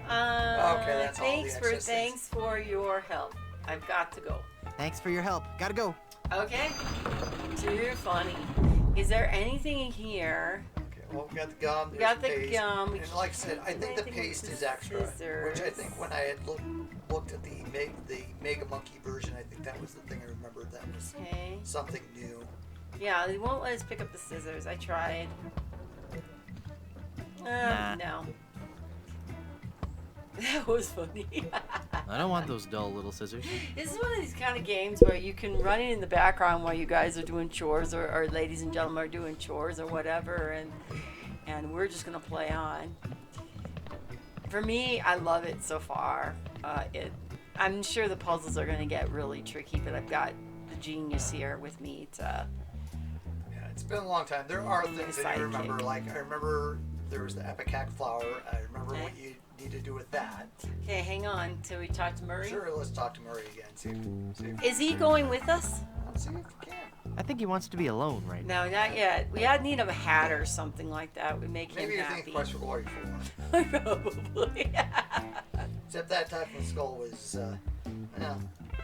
Okay, that's all the thanks extras. thanks for your help. I've got to go. Thanks for your help. Gotta go. Okay. Too funny. Is there anything in here? Okay, well, we got the gum. We got there's the paste, gum. And like I said, I think the Anything with paste the is extra. Which I scissors. think when I had looked at the Mega Monkey version, I think that was the thing I remembered. That was Okay. something new. Yeah, they won't let us pick up the scissors. I tried. Nah. No. That was funny. I don't want those dull little scissors. This is one of these kind of games where you can run it in the background while you guys are doing chores, or ladies and gentlemen are doing chores or whatever, and we're just gonna play on. For me, I love it so far. I'm sure the puzzles are gonna get really tricky, but I've got the genius here with me to. Yeah, it's been a long time. There are things that I Sidekick. remember. Like I remember there was the Epicac flower. I remember what you need to do with that. Okay, hang on till we talk to Murray. Sure, let's talk to Murray again. See if Is he going with us? let's see if we can. I think he wants to be alone right now. No, not yet. We had need of a hat or something like that. We make Maybe him you're happy. thinking Quest for Glory 4. Probably. Except that type of skull was, yeah.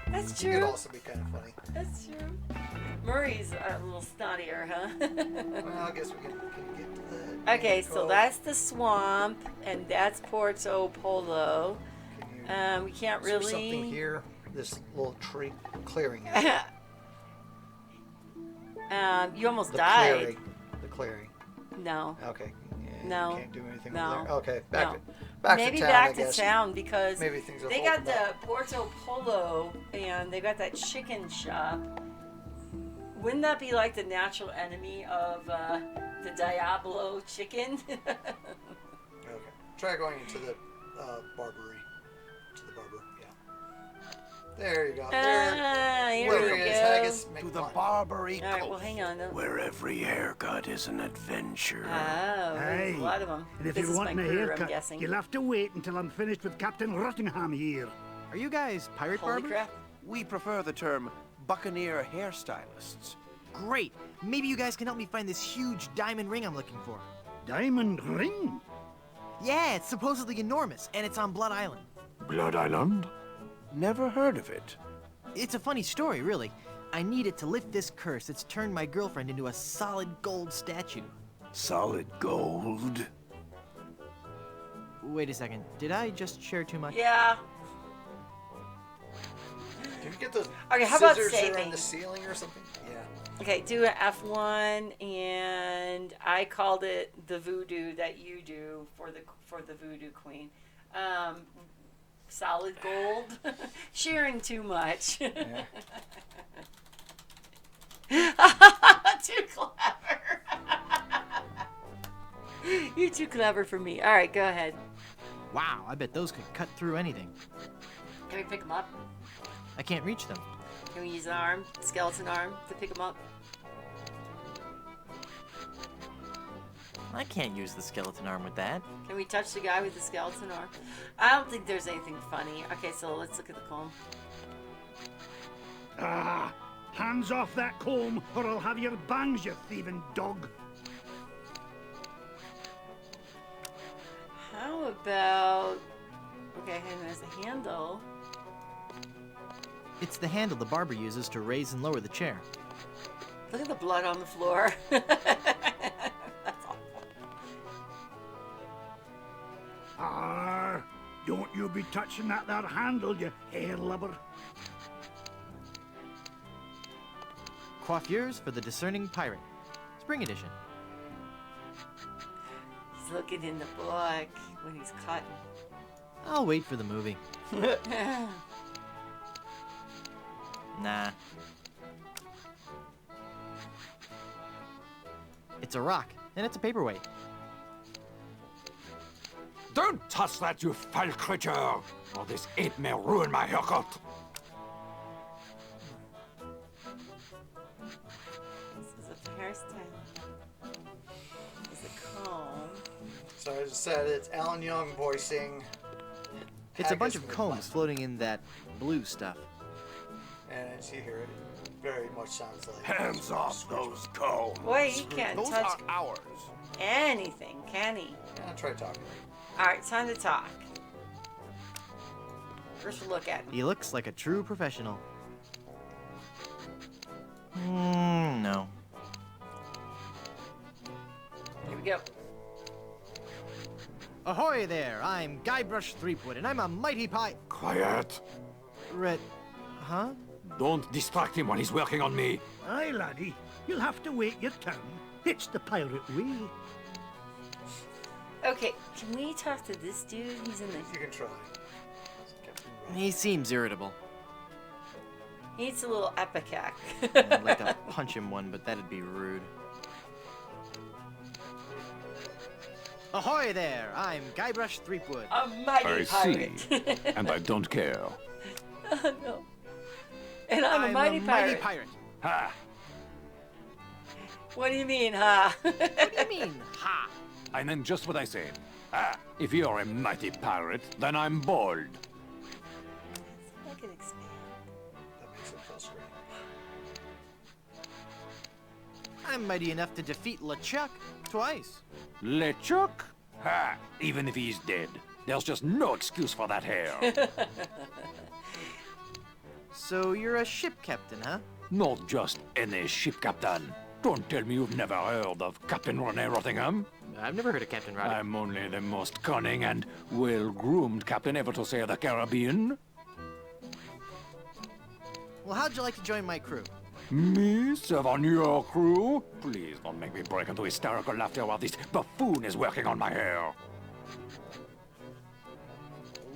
That's It true. could also be kind of funny. That's true. Murray's a little snottier, huh? Well, I guess we can get to the. Okay, so that's the swamp, and that's Porto Polo. We can't Is there really. something here? This little tree clearing. You almost The died. clearing. The clearing. No. Okay. Yeah, No. You can't do anything No. over there. Okay, No. back Maybe to town. back I to guess. town because Maybe things will they open got up. the Porto Polo and they got that chicken shop. Wouldn't that be like the natural enemy of the Diablo chicken? Okay. Try going into the barbery. To the barber. Yeah. There you go. Here Where we he is. go. Haggis To the McFly. Barbary All right, well, hang on. where every haircut is an adventure. Oh, there's a lot of them. And if This you is want my my career, I'm haircut, guessing. you'll have to wait until I'm finished with Captain Rottingham here. Are you guys pirate Holy barbers? crap. We prefer the term buccaneer hairstylists. Great. Maybe you guys can help me find this huge diamond ring I'm looking for. diamond ring? Yeah, it's supposedly enormous, and it's on Blood Island. Blood Island? Never heard of it. It's a funny story, really. I need it to lift this curse that's turned my girlfriend into a solid gold statue. Solid gold? Wait a second, did I just share too much? Yeah. Did you get those Okay, how about scissors that are saving? on the ceiling or something? Yeah. Okay, do an F1, and I called it the voodoo that you do for the voodoo queen. Solid gold. Sharing too much. Yeah. Too clever. You're too clever for me. All right, go ahead. Wow, I bet those could cut through anything. Can we pick them up? I can't reach them. Can we use an arm, skeleton arm, to pick them up? I can't use the skeleton arm with that. Can we touch the guy with the skeleton arm? I don't think there's anything funny. Okay, so let's look at the comb. Ah, hands off that comb, or I'll have your bangs, you thieving dog. How about... Okay, and there's a handle. It's the handle the barber uses to raise and lower the chair. Look at the blood on the floor. That's awful. Ah, don't you be touching that there handle, you hair lubber. Coiffures for the Discerning Pirate. Spring edition. He's looking in the book when he's cutting. I'll wait for the movie. Nah. It's a rock, and it's a paperweight. Don't touch that, you foul creature, or this ape may ruin my haircut. This is a hairstyle. This is a comb. So I just said it's Alan Young voicing. It's a bunch of Haggis combs floating in that blue stuff. And as you hear it, it very much sounds like. Hands off those combs. Boy, he can't Those touch are ours. anything, can he? Yeah, try talking. All right, time to talk. First look at him. He looks like a true professional. No. Here we go. Ahoy there! I'm Guybrush Threepwood, and I'm a mighty Quiet. Huh? Don't distract him when he's working on me. Aye, laddie, you'll have to wait your turn. It's the pirate way. Okay, can we talk to this dude? He's in the... You can try. He seems irritable. He needs a little epicac. I'd like to punch him one, but that'd be rude. Ahoy there! I'm Guybrush Threepwood. A mighty I pirate. see. And I don't care. Oh, no. And I'm a mighty pirate. Ha! What do you mean, huh? What do you mean, ha? I meant just what I said. Ah, if you're a mighty pirate, then I'm bold. I can expand. That makes it frustrating. I'm mighty enough to defeat LeChuck twice. LeChuck? Ha! Even if he's dead, there's just no excuse for that hair. So you're a ship captain, huh? Not just any ship captain. Don't tell me you've never heard of Captain Rene Rottingham. I've never heard of Captain Roddy. I'm only the most cunning and well-groomed captain ever to sail the Caribbean. Well, how'd you like to join my crew? Me serve on your crew? Please don't make me break into hysterical laughter while this buffoon is working on my hair.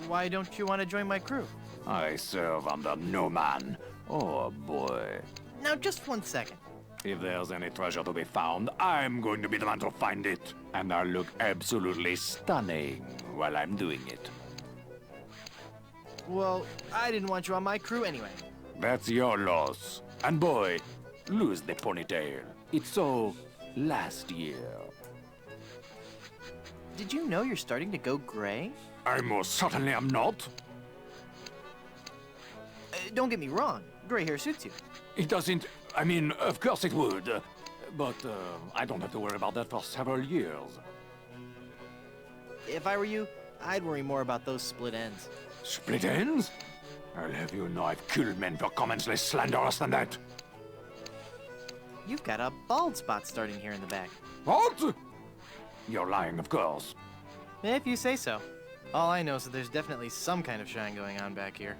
Why don't you want to join my crew? I serve under no man. Oh boy. Now, just 1 second. If there's any treasure to be found, I'm going to be the man to find it. And I'll look absolutely stunning while I'm doing it. Well, I didn't want you on my crew anyway. That's your loss. And boy, lose the ponytail. It's so last year. Did you know you're starting to go gray? I most certainly am not. Don't get me wrong. Gray hair suits you. It doesn't... I mean, of course it would. But I don't have to worry about that for several years. If I were you, I'd worry more about those split ends. Split ends? I'll have you know I've killed men for comments less slanderous than that. You've got a bald spot starting here in the back. What? You're lying, of course. If you say so. All I know is that there's definitely some kind of shine going on back here.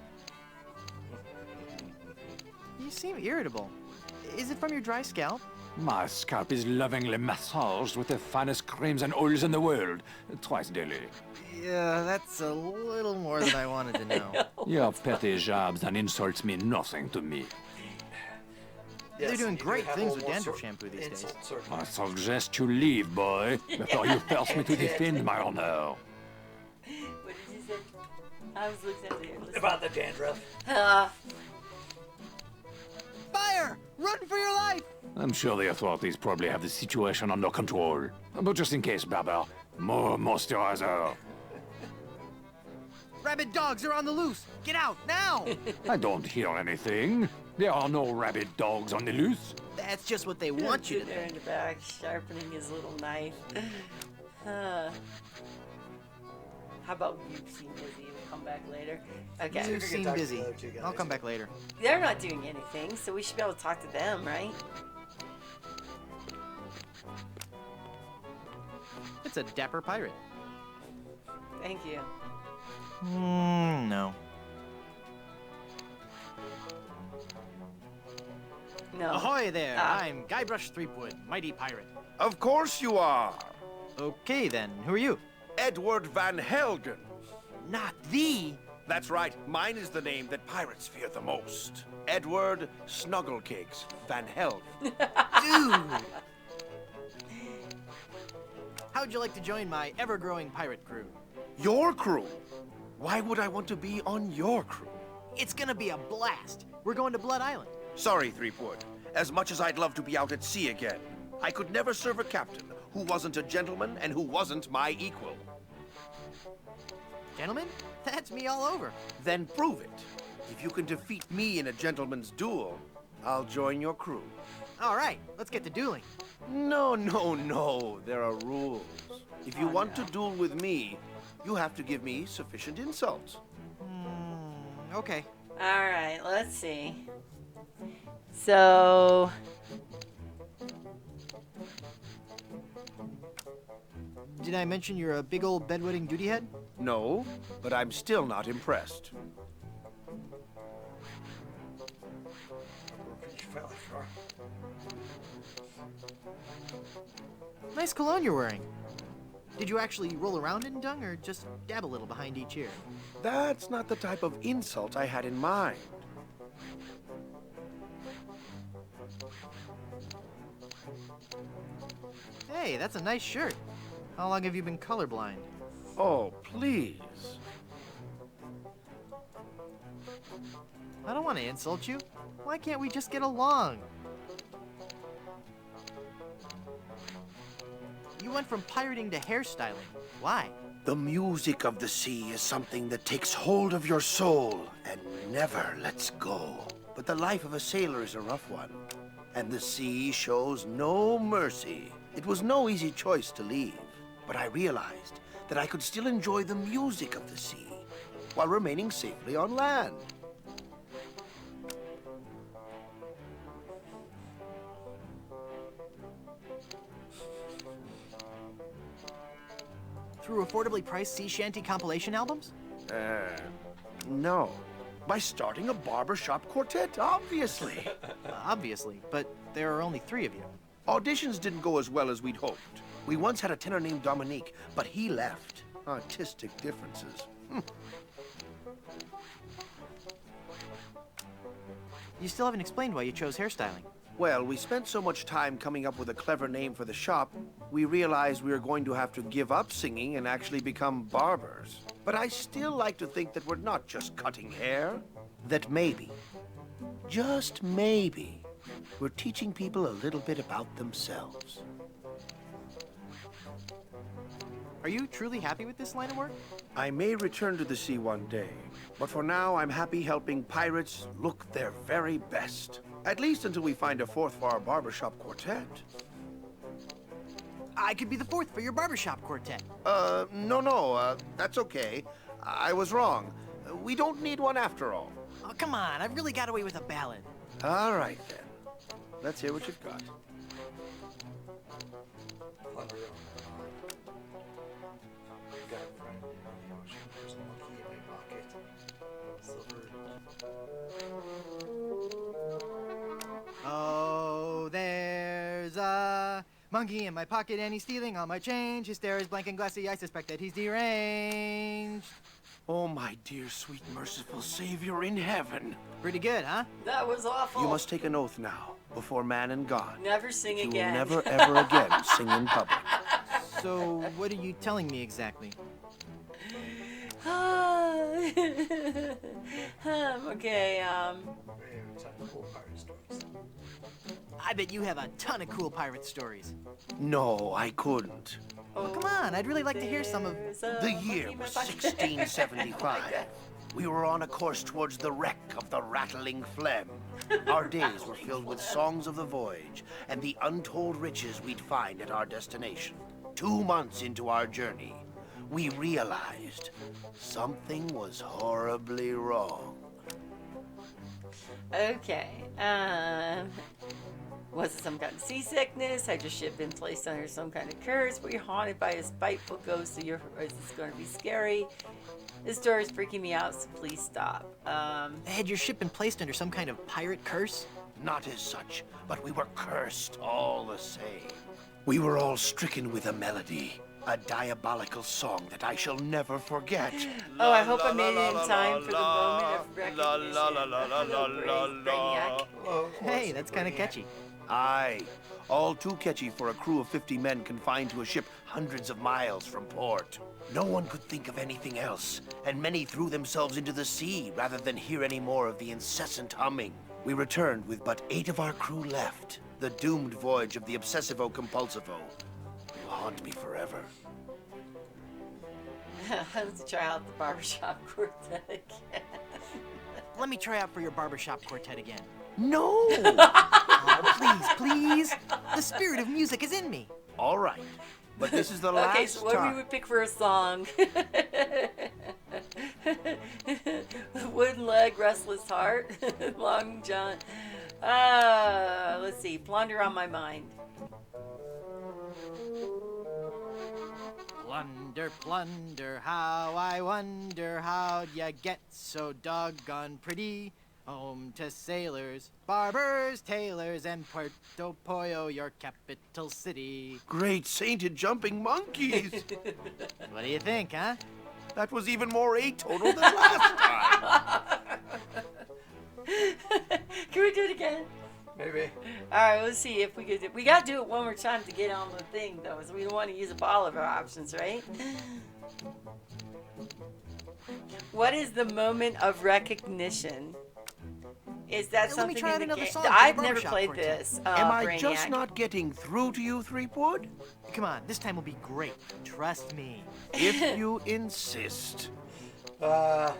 You seem irritable. Is it from your dry scalp? My scalp is lovingly massaged with the finest creams and oils in the world, twice daily. Yeah, that's a little more than I wanted to know. Your petty jabs and insults mean nothing to me. They're doing great things with dandruff shampoo these days. I suggest you leave, boy, before you force me to defend my honor. What did you say? I was listening to you. About the dandruff. Fire! Run for your life! I'm sure the authorities probably have the situation under control. But just in case, Barber, more moisturizer. Rabid dogs are on the loose! Get out, now! I don't hear anything. There are no rabid dogs on the loose. That's just what they want you to there in think. the back, sharpening his little knife. How about you seem busy? We'll come back later. Okay. You seem busy. I'll come back later. They're not doing anything, so we should be able to talk to them, right? It's a dapper pirate. Thank you. No. No. Ahoy there! I'm Guybrush Threepwood, mighty pirate. Of course you are. Okay then, who are you? Edward Van Helgen. Not the... That's right, mine is the name that pirates fear the most. Edward Snugglecakes Van Helgen. Dude! How'd you like to join my ever-growing pirate crew? Your crew? Why would I want to be on your crew? It's gonna be a blast. We're going to Blood Island. Sorry, Threepwood. As much as I'd love to be out at sea again, I could never serve a captain who wasn't a gentleman and who wasn't my equal. Gentlemen, that's me all over. Then prove it. If you can defeat me in a gentleman's duel, I'll join your crew. All right, let's get to dueling. No. There are rules. If you want to duel with me, you have to give me sufficient insults. Okay. All right, let's see. So... Did I mention you're a big old bedwetting duty head? No, but I'm still not impressed. Nice cologne you're wearing. Did you actually roll around in dung or just dab a little behind each ear? That's not the type of insult I had in mind. Hey, that's a nice shirt. How long have you been colorblind? Oh, please. I don't want to insult you. Why can't we just get along? You went from pirating to hairstyling. Why? The music of the sea is something that takes hold of your soul and never lets go. But the life of a sailor is a rough one, and the sea shows no mercy. It was no easy choice to leave, but I realized that I could still enjoy the music of the sea while remaining safely on land. Through affordably priced sea shanty compilation albums? No. By starting a barbershop quartet, obviously. Obviously, but there are only 3 of you. Auditions didn't go as well as we'd hoped. We once had a tenor named Dominique, but he left. Artistic differences. You still haven't explained why you chose hairstyling. Well, we spent so much time coming up with a clever name for the shop, we realized we were going to have to give up singing and actually become barbers. But I still like to think that we're not just cutting hair. That maybe, just maybe, we're teaching people a little bit about themselves. Are you truly happy with this line of work? I may return to the sea one day, but for now I'm happy helping pirates look their very best. At least until we find a 4th for our barbershop quartet. I could be the fourth for your barbershop quartet. No, that's okay. I was wrong. We don't need one after all. Oh, come on. I've really got away with a ballad. All right, then. Let's hear what you've got. Oh, there's a monkey in my pocket and he's stealing all my change. His stare is blank and glassy. I suspect that he's deranged. Oh, my dear, sweet, merciful Savior in heaven. Pretty good, huh? That was awful. You must take an oath now, before man and God. Never sing You again. will never, ever again sing in public. So, what are you telling me exactly? Okay, I bet you have a ton of cool pirate stories. No, I couldn't. Oh, come on. I'd really like to hear some of... The year was 1675. We were on a course towards the wreck of the Rattling Phlegm. Our days were filled with songs of the voyage and the untold riches we'd find at our destination. 2 months into our journey, we realized something was horribly wrong. okay. Was it some kind of seasickness? Had your ship been placed under some kind of curse? Were you haunted by a spiteful ghost? Is this going to be scary? This story is freaking me out, so please stop. Had your ship been placed under some kind of pirate curse? Not as such, but we were cursed all the same. We were all stricken with a melody, a diabolical song that I shall never forget. Oh, I hope I made it in time for the moment of recognition. Hello, Brainiac. Hey, that's kind of catchy. Aye, all too catchy for a crew of 50 men confined to a ship hundreds of miles from port. No one could think of anything else, and many threw themselves into the sea rather than hear any more of the incessant humming. We returned with but 8 of our crew left. The doomed voyage of the Obsessivo-Compulsivo will haunt me forever. Let's try out the barbershop quartet again. Let me try out for your barbershop quartet again. No! Oh, please. The spirit of music is in me. All right, but this is the last Okay, so what time. we would pick for a song? Wooden Leg, Restless Heart, Long John. Let's see, Plunder on My Mind. Plunder, plunder, how I wonder how'd ya get so doggone pretty? Home to sailors, barbers, tailors, and Puerto Pollo, your capital city. Great sainted jumping monkeys! What do you think, huh? That was even more atonal than last time. Can we do it again? Maybe. All right, let's see if we could. We got to do it one more time to get on the thing, though, so we don't want to use up all of our options, right? What is the moment of recognition? Is that Let me something try in out the another game? song for the I've never barbershop played quartet. this. Am I Brainiac. just not getting through to you, Threepwood? Come on, this time will be great. Trust me. If you insist. It's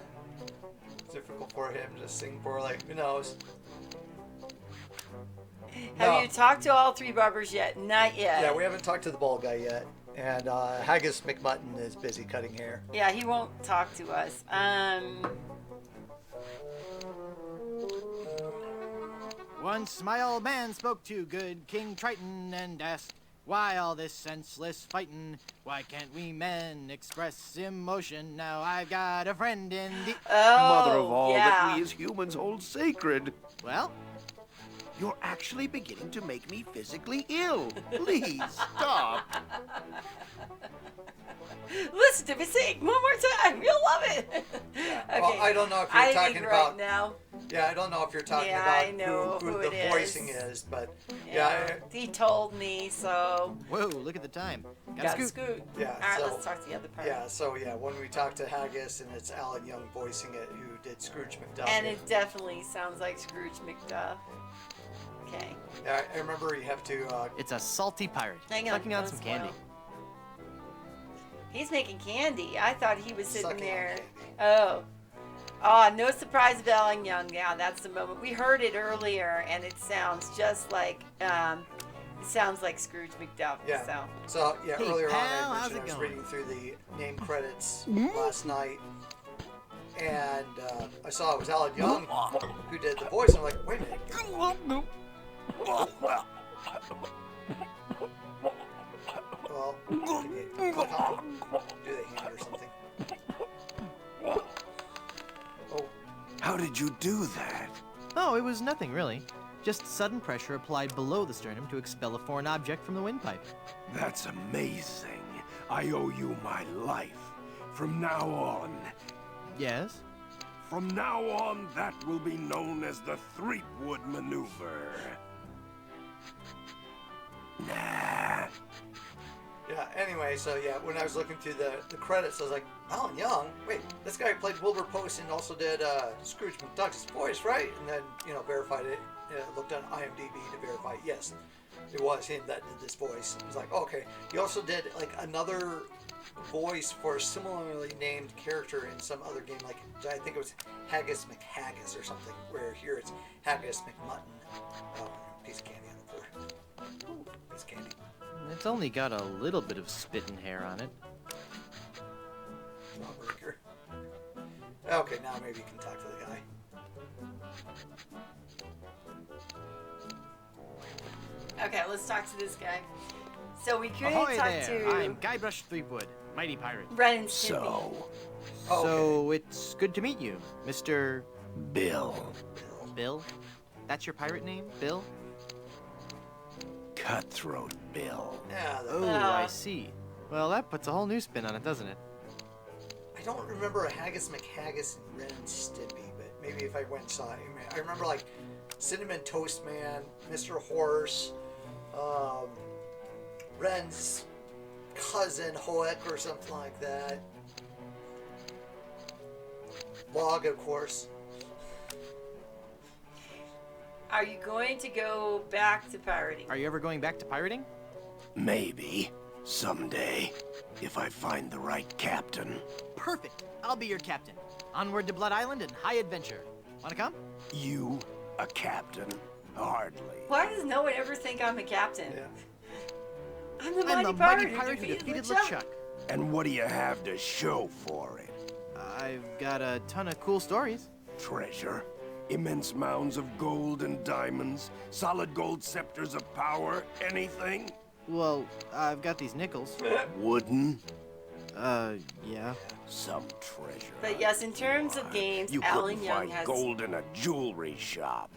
difficult for him to sing for, like, who knows? Have you talked to all 3 barbers yet? Not yet. Yeah, we haven't talked to the bald guy yet. And Haggis McMutton is busy cutting hair. Yeah, he won't talk to us. Once my old man spoke to good King Triton and asked, why all this senseless fightin'? Why can't we men express emotion? Now I've got a friend in the... Mother of all yeah. that we as humans hold sacred. Well? You're actually beginning to make me physically ill. Please, stop. Listen to me sing one more time. You'll love it. Okay. Well, I don't know if you're I talking think about... right now. Yeah, I don't know if you're talking Yeah, about I know who who the it voicing is. is, but Yeah, he told me, so... Whoa, look at the time. Gotta scoot. Yeah, All right, so, let's talk to the other part. Yeah, so when we talk to Haggis and it's Alan Young voicing it, who did Scrooge McDuck. And it definitely sounds like Scrooge McDuck. Okay. Yeah, I remember you have to... It's a salty pirate. Hang on. Sucking on don't some spoil. candy. He's making candy. I thought he was sitting Sucking on there. candy. Oh. Oh, no surprise of Alan Young. Yeah, that's the moment. We heard it earlier, and it sounds just like It sounds like Scrooge McDuck. Yeah. So So, Hey, earlier pal, on I how's mentioned it I was going? reading through the name credits last night, and I saw it was Alan Young who did the voice. I'm like, wait a minute. Well, can you click on do the hand or something? Oh, How did you do that? Oh, it was nothing really. Just sudden pressure applied below the sternum to expel a foreign object from the windpipe. That's amazing. I owe you my life. From now on, Yes? from now on, that will be known as the Threepwood Maneuver. Nah. yeah. Anyway, so yeah, when I was looking through the credits, I was like, Alan Young. Wait, this guy played Wilbur Post and also did Scrooge McDuck's voice, right? And then verified it. Looked on IMDb to verify. Yes, it was him that did this voice. I was like, okay. He also did like another voice for a similarly named character in some other game, like I think it was Haggis McHaggis or something. Where here it's Haggis McMutton. Oh, piece of candy on the floor. Piece of candy. It's only got a little bit of spit and hair on it. Lawbreaker. Okay, now maybe you can talk to the guy. okay, let's talk to this guy. So we could Ahoy talk there! to I'm Guybrush Threepwood, mighty pirate. Ren and Stimpy. So, So it's good to meet you, Mr. Bill. Bill? That's your pirate name, Bill? Cutthroat Bill. Yeah, Oh, I see. Well, that puts a whole new spin on it, doesn't it? I don't remember a Haggis McHaggis and Ren and Stimpy, but maybe if I went and saw it, I remember like Cinnamon Toast Man, Mr. Horse, Ren's cousin Hoek or something like that. Log, of course. Are you going to go back to pirating? Are you ever going back to pirating? Maybe. Someday. If I find the right captain. Perfect. I'll be your captain. Onward to Blood Island and high adventure. Wanna come? You, a captain? Hardly. Why does no one ever think I'm a captain? Yeah. I'm the I'm the mighty mighty pirate who defeated LeChuck. LeChuck. And what do you have to show for it? I've got a ton of cool stories. Treasure? Immense mounds of gold and diamonds? Solid gold scepters of power? Anything? Well, I've got these nickels. Wooden? Yeah. Some treasure. But yes, in terms of games, You Alan couldn't Young find has gold in a jewelry shop.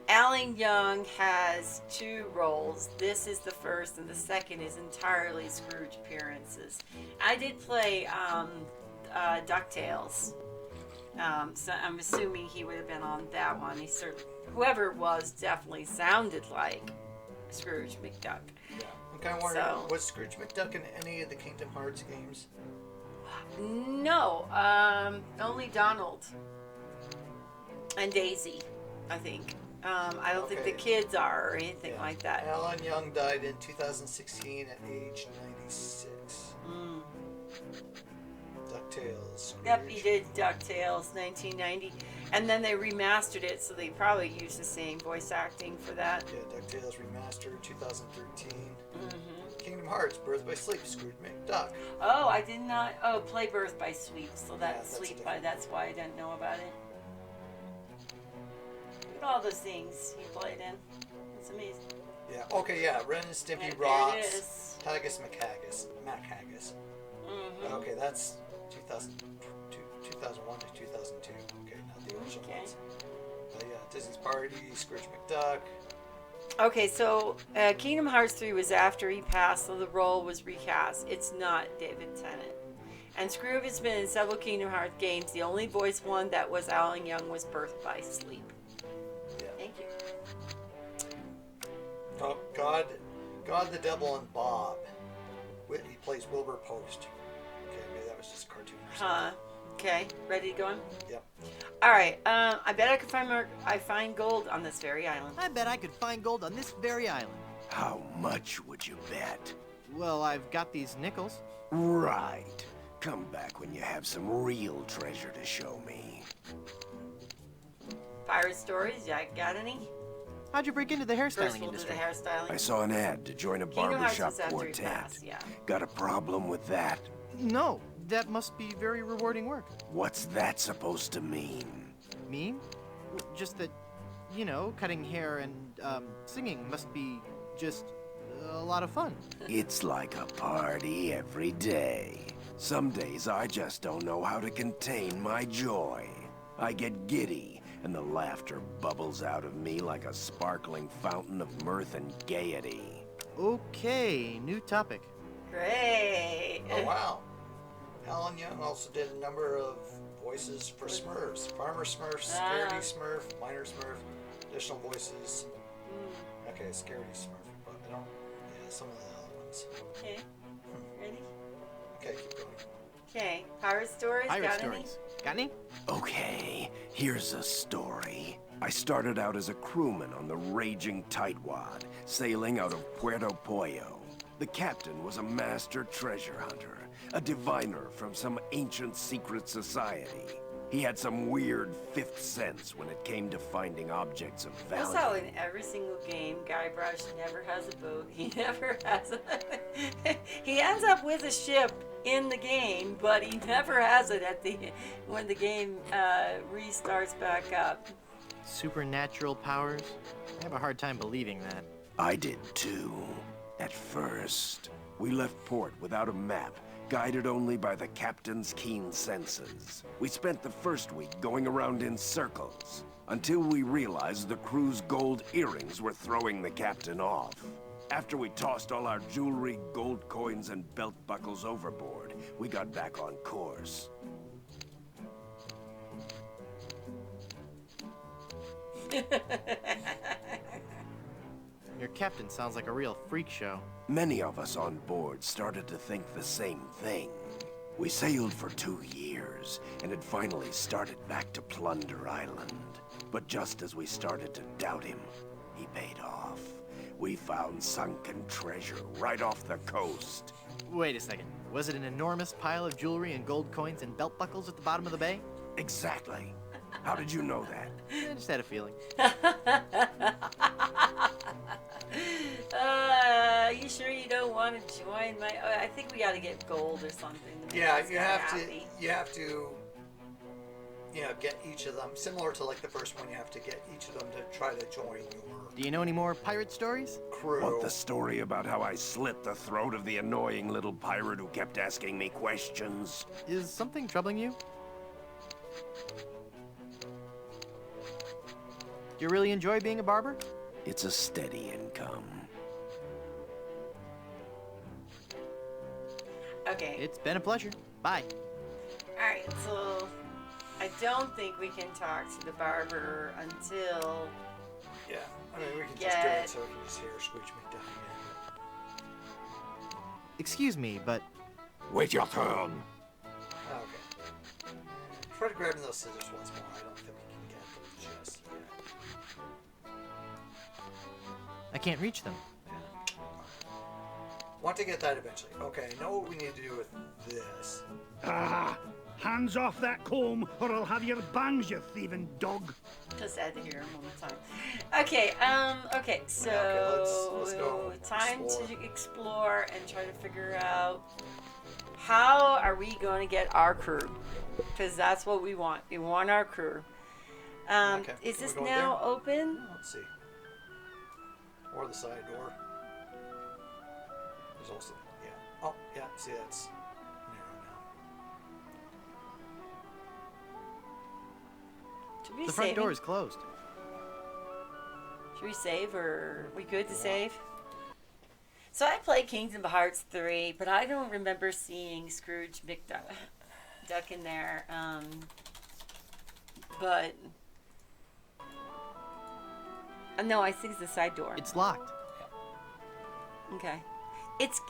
Alan Young has two roles. This is the first, and the second is entirely Scrooge appearances. I did play DuckTales, so I'm assuming he would have been on that one. Whoever it was definitely sounded like Scrooge McDuck. I'm kind of wondering, So- was Scrooge McDuck in any of the Kingdom Hearts games? No, only Donald and Daisy, I think. I don't think the Okay. kids are or anything like that. Alan Young died in 2016 at age 96. DuckTales. Scrooge. Yep, he did DuckTales 1990. And then they remastered it, so they probably used the same voice acting for that. Yeah, DuckTales Remastered 2013. Kingdom Hearts, Birth by Sleep, Scrooge McDuck. Oh, I did not. Oh, Play Birth by Sleep. So Yeah, that's that's Sleep different. by. That's why I didn't know about it. Look at all those things he played in. It's amazing. Yeah, okay, yeah. Ren and Stimpy And there it Rocks. is. Haggis McHaggis. McHaggis. Okay, that's 2001 to 2002. Okay, not the original Okay. ones. Yeah, Disney's Party, Scrooge McDuck. Okay, so Kingdom Hearts 3 was after he passed, so the role was recast. It's not David Tennant. And Scrooge has been in several Kingdom Hearts games. The only voice one that was Alan Young was Birth by Sleep. Yeah. Thank you. Oh, God, the Devil, and Bob. He plays Wilbur Post. Okay, maybe that was just a cartoon or something. Huh. Okay, ready to go on? Yep. All right. I bet I could find gold on this very island. I bet I could find gold on this very island. How much would you bet? Well, I've got these nickels. Right. Come back when you have some real treasure to show me. Pirate stories? Yeah, got any? How'd you break into the First hairstyling we'll do the industry? hairstyling. I saw an ad to join a Kingdom Hearts barbershop was after he quartet. passed, yeah. Got a problem with that? No, that must be very rewarding work. What's that supposed to mean? Mean? Just that, you know, cutting hair and singing must be just a lot of fun. It's like a party every day. Some days I just don't know how to contain my joy. I get giddy, and the laughter bubbles out of me like a sparkling fountain of mirth and gaiety. Okay, new topic. Great. Oh, wow. Helen Young also did a number of voices for Smurfs. Farmer Smurf, Scaredy Smurf, Miner Smurf, additional voices. Okay, Scaredy Smurf, but I don't, yeah, some of the other ones. Okay. Ready? Okay, keep going. Okay. Pirate stories. Pirate Got stories. Got any? Okay, here's a story. I started out as a crewman on the raging tightwad, sailing out of Puerto Pollo. The captain was a master treasure hunter, a diviner from some ancient secret society. He had some weird fifth sense when it came to finding objects of value. That's how in every single game, Guybrush never has a boat. He never has a... He ends up with a ship in the game, but he never has it at the when the game restarts back up. Supernatural powers? I have a hard time believing that. I did too. At first, we left port without a map, guided only by the captain's keen senses. We spent the first week going around in circles, until we realized the crew's gold earrings were throwing the captain off. After we tossed all our jewelry, gold coins, and belt buckles overboard, we got back on course. Your captain sounds like a real freak show. Many of us on board started to think the same thing. We sailed for 2 years, and had finally started back to Plunder Island. But just as we started to doubt him, he paid off. We found sunken treasure right off the coast. Wait a second. Was it an enormous pile of jewelry and gold coins and belt buckles at the bottom of the bay? Exactly. How did you know that? I just had a feeling. You sure you don't want to join my... I think we got to get gold or something. To make Yeah, us you have happy. to. You have to. You know, get each of them similar to like the first one. You have to get each of them to try to join your Do you know any more pirate stories? crew. Want the story about how I slit the throat of the annoying little pirate who kept asking me questions? Is something troubling you? Do you really enjoy being a barber? It's a steady income. Okay. It's been a pleasure. Bye. Alright, so... I don't think we can talk to the barber until... Yeah, I mean we can just do it so we can just hear Scrooge McDuck again. Excuse me, but... Wait your turn. Okay. Try to grab those scissors once more. I don't think we can get them just yet. I can't reach them. Want to get that eventually. Okay, I know what we need to do with this. Ah, hands off that comb, or I'll have your bangs, you thieving dog. Just had to hear him all the time. Okay, okay, so Okay, let's go time explore. to explore and try to figure out how are we going to get our crew? Because that's what we want. We want our crew. Okay, Is can we this go now there? open? Let's see. Or the side door. There's also, yeah. Oh, yeah, see, that's narrow now. Should we The front save? door is closed. Should we save, or are we good to save? So I played Kingdom Hearts 3, but I don't remember seeing Scrooge McDuck in there. But no, I think it's the side door. It's locked. Okay. It's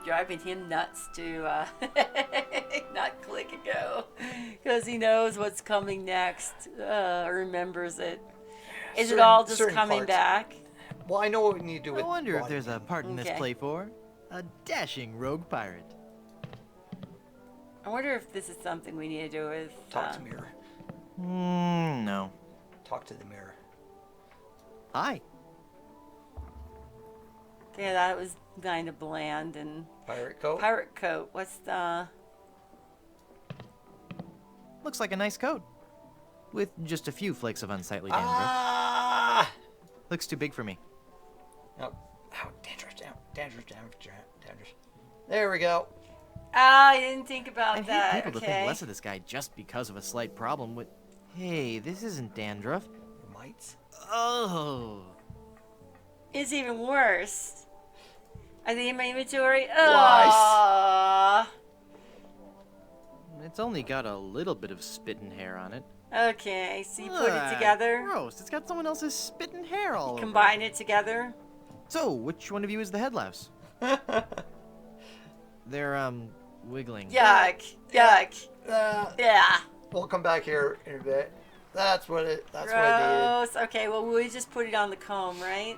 driving him nuts to not click and go, because he knows what's coming next. Remembers it. Is it all just certain coming parts. back? Well, I know what we need to do with I wonder if Bonnie. there's a part in this Okay. play for a dashing rogue pirate. I wonder if this is something we need to do with. Talk to mirror. No. Talk to the mirror. Hi. Okay, that was kind of bland. And Pirate coat? pirate coat. What's the... Looks like a nice coat. With just a few flakes of unsightly dandruff. Ah! Looks too big for me. Oh, dandruff. There we go. I didn't think about I that. hate people to Okay. think less of this guy just because of a slight problem with... Hey, this isn't dandruff. Mites? Oh. It's even worse. I think in my inventory. Lice. Oh. It's only got a little bit of spit and hair on it. Okay, so you put it Ah, together. Gross. It's got someone else's spit and hair all over it. Combine it together. So, which one of you is the head louse? They're, wiggling. Yuck. Yuck. Uh, Yeah. We'll come back here in a bit. That's what it needed. Gross. Okay, well, we just put it on the comb, right?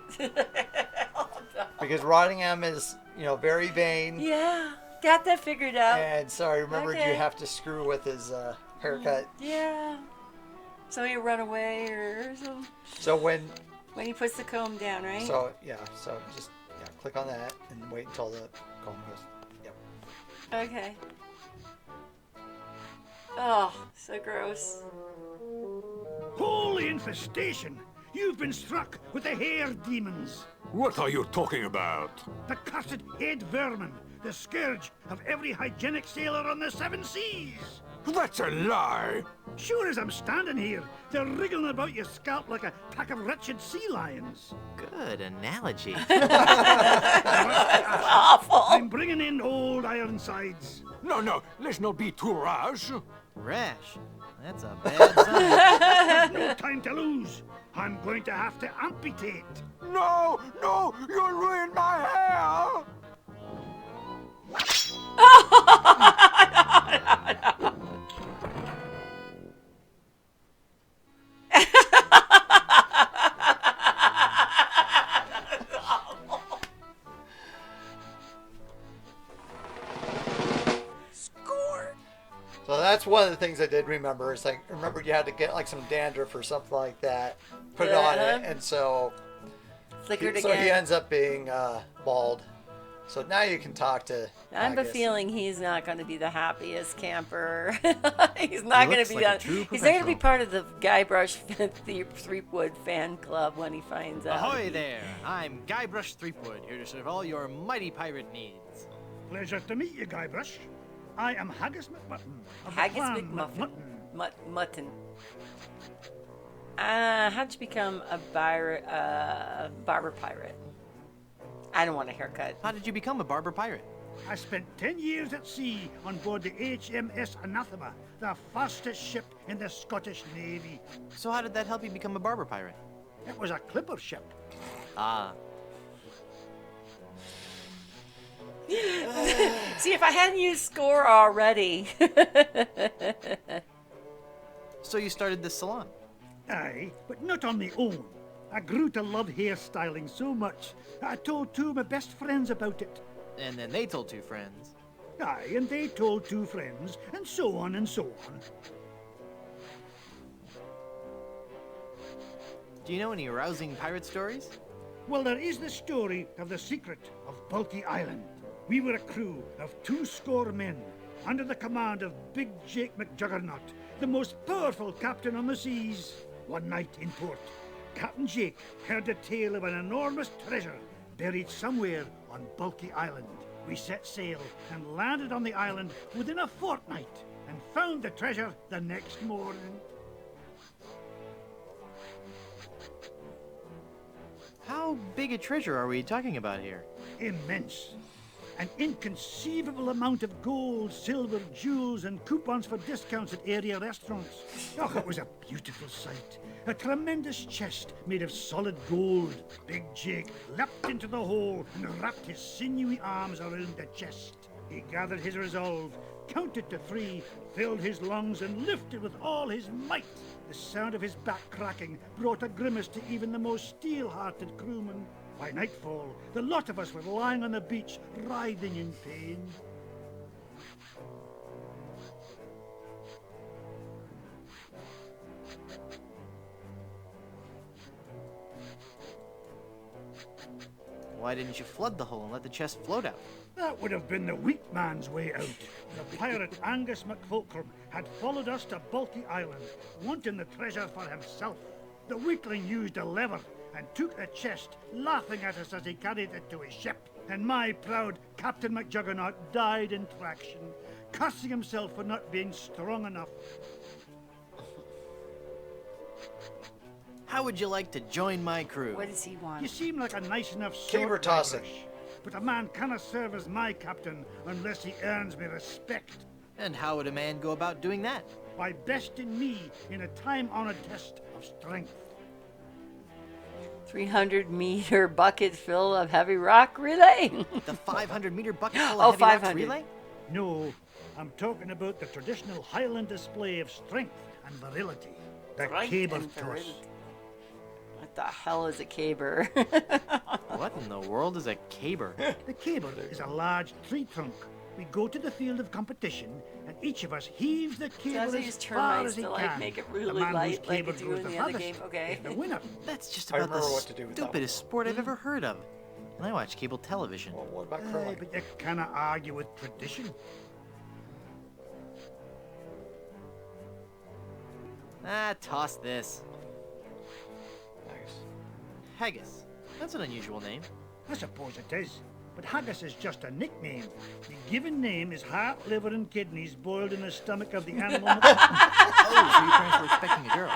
Because Rottingham is, very vain. Yeah. Got that figured out. And so I remembered Okay. you have to screw with his haircut. Yeah. So he run away or something. So when When he puts the comb down, right? so just click on that and wait until the comb goes. Yep. Okay. Oh, so gross. Holy infestation! You've been struck with the hair demons. What are you talking about? The cursed head vermin. The scourge of every hygienic sailor on the 7 seas. That's a lie! Sure as I'm standing here, they're wriggling about your scalp like a pack of wretched sea lions. Good analogy. Awful. I'm bringing in old Ironsides. No, let's not be too rash. Rash. That's a bad sign. No time to lose. I'm going to have to amputate. No, you'll ruin my hair! So that's one of the things I did remember. It's like, remember you had to get like some dandruff or something like that, put it on it, and so Flickered he again. ends up being bald. So now you can talk to. I have a Haggis. feeling he's not going to be the happiest camper. He's He not going looks to be like a that. true He's not going to be professional. part of the Guybrush Threepwood fan club when he finds out. Ahoy there! I'm Guybrush Threepwood, here to serve all your mighty pirate needs. Pleasure to meet you, Guybrush. I am Haggis McMutton of the Haggis clan McMuffin. Mutton. How'd you become a barber pirate? I don't want a haircut. How did you become a barber pirate? I spent 10 years at sea on board the HMS Anathema, the fastest ship in the Scottish Navy. So how did that help you become a barber pirate? It was a clipper ship. Ah. See, if I hadn't used score already. So you started this salon? Aye, but not on my own. I grew to love hairstyling so much that I told 2 of my best friends about it. And then they told 2 friends. Aye, and they told 2 friends, and so on and so on. Do you know any rousing pirate stories? Well, there is the story of the secret of Bulky Island. We were a crew of 200 men, under the command of Big Jake McJuggernaut, the most powerful captain on the seas. One night in port, Captain Jake heard the tale of an enormous treasure buried somewhere on Bulky Island. We set sail and landed on the island within a fortnight and found the treasure the next morning. How big a treasure are we talking about here? Immense. An inconceivable amount of gold, silver, jewels, and coupons for discounts at area restaurants. Oh, it was a beautiful sight. A tremendous chest made of solid gold. Big Jake leapt into the hole and wrapped his sinewy arms around the chest. He gathered his resolve, counted to 3, filled his lungs, and lifted with all his might. The sound of his back cracking brought a grimace to even the most steel-hearted crewman. By nightfall, the lot of us were lying on the beach, writhing in pain. Why didn't you flood the hole and let the chest float out? That would have been the weak man's way out. The pirate Angus MacFulcrum had followed us to Bulky Island, wanting the treasure for himself. The weakling used a lever and took the chest, laughing at us as he carried it to his ship. And my proud Captain McJuggernaut died in traction, cursing himself for not being strong enough. How would you like to join my crew? What does he want? You seem like a nice enough Caber sort, tossing. Guybrush, but a man cannot serve as my captain unless he earns me respect. And how would a man go about doing that? By besting me in a time-honored test of strength. 300-meter bucket full of heavy rock relay. The 500-meter bucket full Oh, of heavy rocks 500. relay? No, I'm talking about the traditional Highland display of strength and virility. The Strength caber and toss. virility. What the hell is a caber? What in the world is a caber? The caber is a large tree trunk. We go to the field of competition, and each of us heaves the So caber has to as use far termites as he to can. like make it The really man whose light like caber you do goes in the the other farthest game. Okay. is the winner. That's just I about the remember what to do with that one. stupidest sport I've ever heard of. And I watch cable television. Well, what about Aye, curling? but you cannot argue with tradition. Ah, toss this. Nice. Haggis. That's an unusual name. I suppose it is. But haggis is just a nickname. The given name is heart, liver, and kidneys boiled in the stomach of the animal. Oh, so your parents were expecting a girl.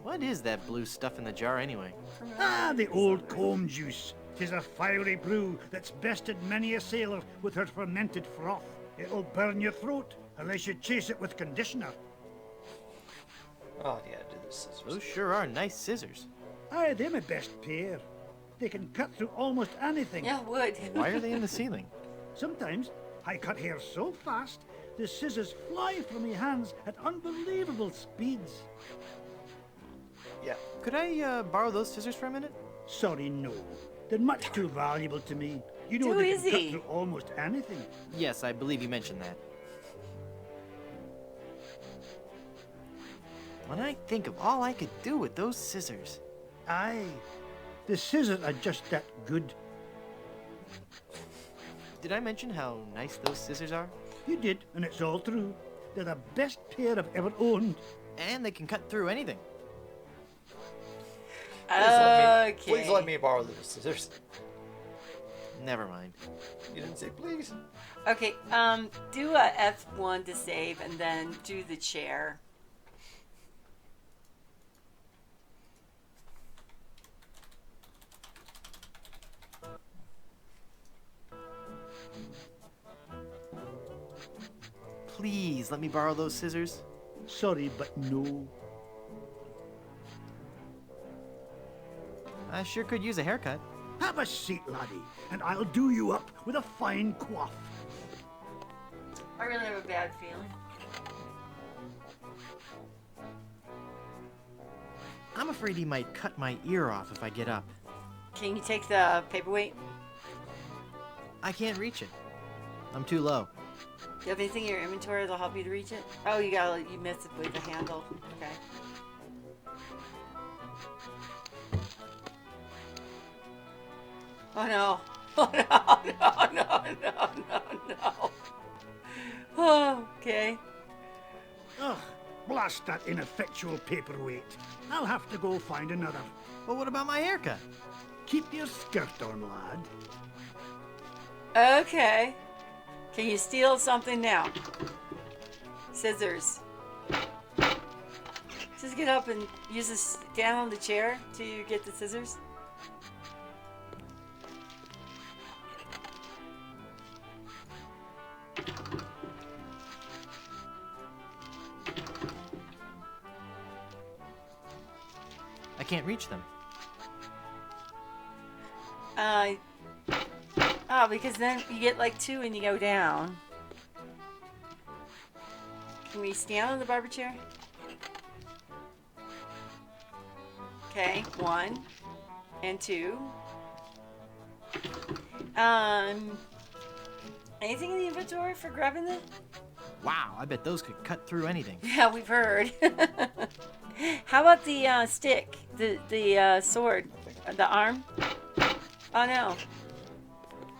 What is that blue stuff in the jar anyway? The old comb juice. 'Tis a fiery brew that's bested many a sailor with her fermented froth. It'll burn your throat unless you chase it with conditioner. Oh, yeah, do the scissors. Those sure are nice scissors. Aye, they're my best pair. They can cut through almost anything. Yeah, wood. Why are they in the ceiling? Sometimes I cut hair so fast, the scissors fly from my hands at unbelievable speeds. Yeah. Could I borrow those scissors for a minute? Sorry, no. They're much too valuable to me. You know Too they can cut easy. through almost anything. Yes, I believe you mentioned that. When I think of all I could do with those scissors. Aye, the scissors are just that good. Did I mention how nice those scissors are? You did, and it's all true. They're the best pair I've ever owned. And they can cut through anything. Please let me borrow the scissors. Never mind. You didn't say please. Okay, do a F1 to save and then do the chair. Please let me borrow those scissors. Sorry, but no. I sure could use a haircut. Have a seat, laddie, and I'll do you up with a fine coif. I really have a bad feeling. I'm afraid he might cut my ear off if I get up. Can you take the paperweight? I can't reach it. I'm too low. Do you have anything in your inventory that'll help you to reach it? Oh, you missed it with the handle. Okay. Oh no. Oh no. Oh, okay. Ugh, blast that ineffectual paperweight. I'll have to go find another. But what about my haircut? Keep your skirt on, lad. Okay. Can you steal something now? Scissors. Just get up and use this down on the chair till you get the scissors. I can't reach them. Oh, because then you get like 2 and you go down. Can we stand on the barber chair? Okay, 1 and 2. Anything in the inventory for grabbing them? Wow, I bet those could cut through anything. Yeah, we've heard. How about the stick? The sword? The arm? Oh no.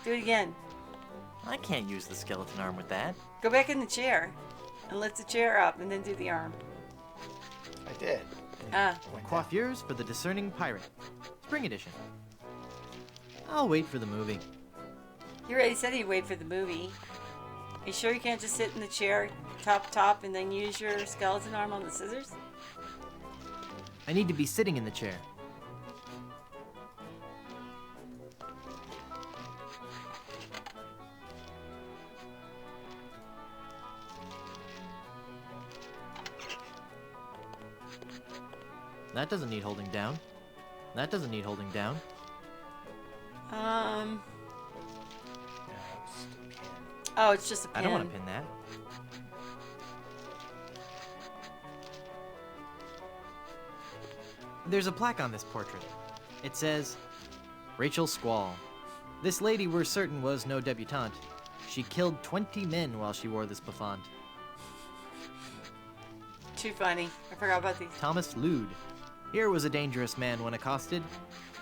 Do it again. I can't use the skeleton arm with that. Go back in the chair and lift the chair up and then do the arm. I did. Coiffures for the discerning pirate. Spring edition. I'll wait for the movie. He already said he'd wait for the movie. You sure you can't just sit in the chair, top, and then use your skeleton arm on the scissors? I need to be sitting in the chair. That doesn't need holding down. That doesn't need holding down. Oh, it's just a pin. I don't want to pin that. There's a plaque on this portrait. It says, Rachel Squall. This lady we're certain was no debutante. She killed 20 men while she wore this bouffant. Too funny. I forgot about these. Thomas Lude. Here was a dangerous man when accosted,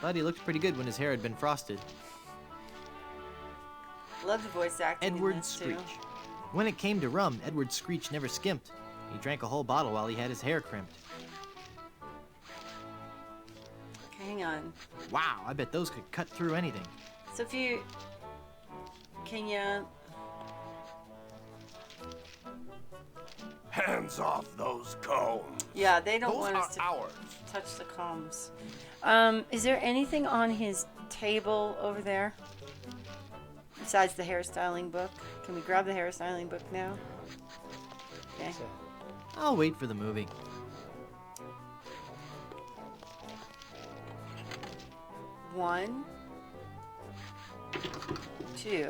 but he looked pretty good when his hair had been frosted. Love the voice acting. Edward in this Screech. too. When it came to rum, Edward Screech never skimped. He drank a whole bottle while he had his hair crimped. Okay, hang on. Wow, I bet those could cut through anything. So if you... Can you... Hands off those combs. Yeah, they don't Those want are us to ours. touch the combs. Is there anything on his table over there? Besides the hairstyling book? Can we grab the hairstyling book now? Okay. I'll wait for the movie. One, two.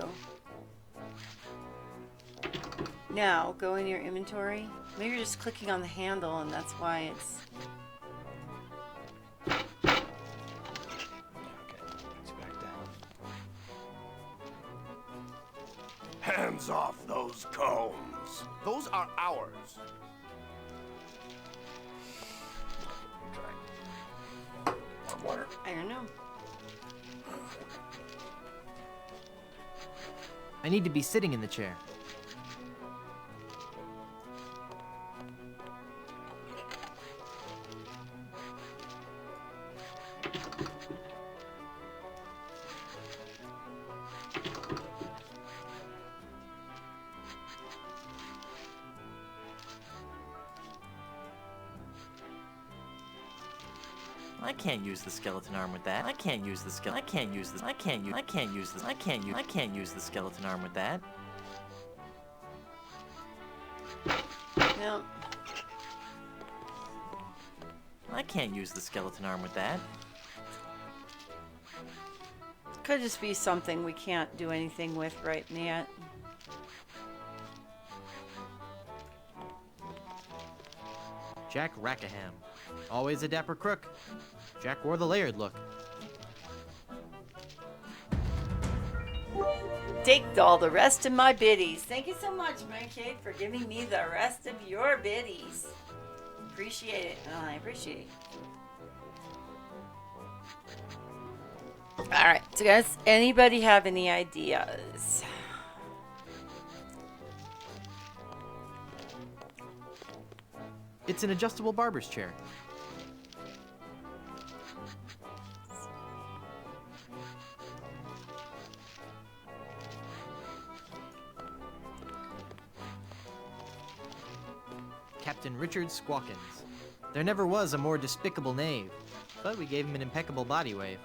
Now, go in your inventory. Maybe you're just clicking on the handle and that's why it's... Okay, puts you back down. Hands off those combs. Those are ours. Want water? I don't know. I need to be sitting in the chair. I can't use the skeleton arm with that. I can't use the skeleton. I can't use this. I can't use this. I can't use the skeleton arm with that. No. I can't use the skeleton arm with that. Could just be something we can't do anything with right yet. Jack Rackham. Always a dapper crook. Jack wore the layered look. Take all the rest of my biddies. Thank you so much, Mary-Kate, for giving me the rest of your biddies. Appreciate it. Oh, I appreciate it. Alright, so guys, anybody have any ideas? It's an adjustable barber's chair. Captain Richard Squawkins. There never was a more despicable knave, but we gave him an impeccable body wave.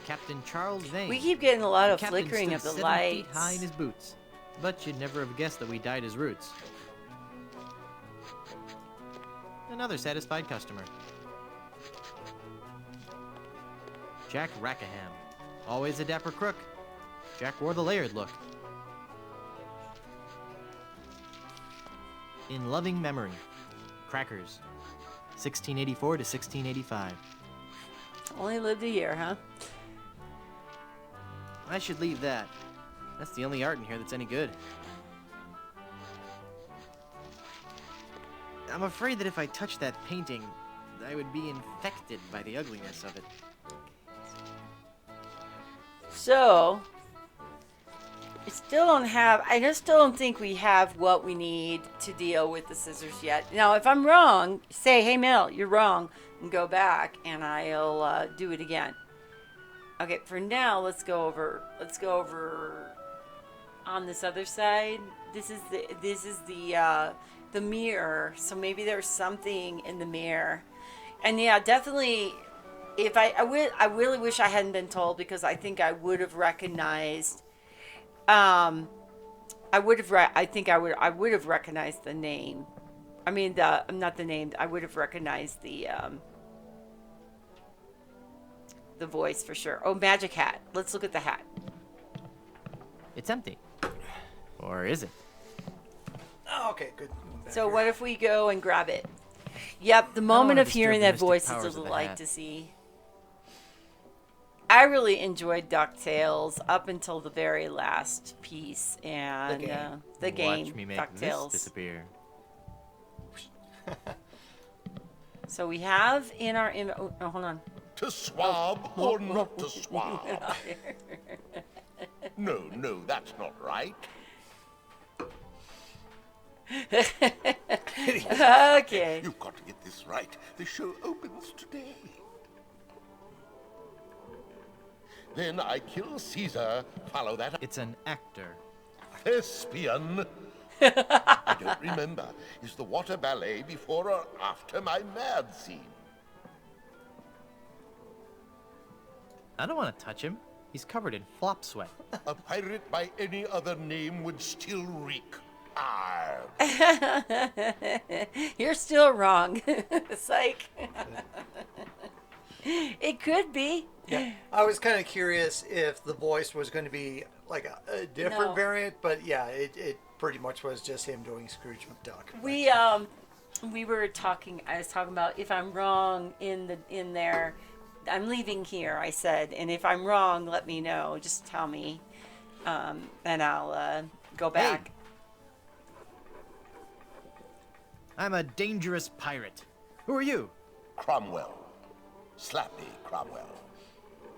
Captain Charles Vane. We keep getting a lot of Captain flickering stood of the 7 lights. feet high in his boots, but you'd never have guessed that we dyed his roots. Another satisfied customer. Jack Rackham. Always a dapper crook. Jack wore the layered look. In loving memory. Crackers. 1684 to 1685. Only lived a year, huh? I should leave that. That's the only art in here that's any good. I'm afraid that if I touched that painting, I would be infected by the ugliness of it. So, I just still don't think we have what we need to deal with the scissors yet. Now, if I'm wrong, say, hey, Mel, you're wrong, and go back, and I'll do it again. Okay, for now, let's go over on this other side. This is the mirror, so maybe there's something in the mirror. And yeah, definitely, if I really wish I hadn't been told, because I think I would have recognized I would have recognized the name. I mean, not the name. I would have recognized the voice for sure. Oh, magic hat. Let's look at the hat. It's empty. Or is it? Oh, okay, good. So what if we go and grab it? Yep, the moment of hearing that voice is a powers of the delight hat. to see. I really enjoyed DuckTales up until the very last piece, and the game Watch me make DuckTales. this disappear. So we have in our oh, hold on. To swab or not to swab? No, that's not right. Okay. You've got to get this right. The show opens today. Then I kill Caesar, follow that... It's an actor. Thespian. I don't remember. Is the water ballet before or after my mad scene? I don't want to touch him. He's covered in flop sweat. A pirate by any other name would still reek. Arr. You're still wrong. Psych. It could be. Yeah, I was kind of curious if the voice was going to be like a different No. variant, but yeah, it pretty much was just him doing Scrooge McDuck. We were talking. I was talking about if I'm wrong in there. I'm leaving here, I said, and if I'm wrong, let me know. Just tell me, and I'll go back. Hey. I'm a dangerous pirate. Who are you? Cromwell. Slappy Cromwell.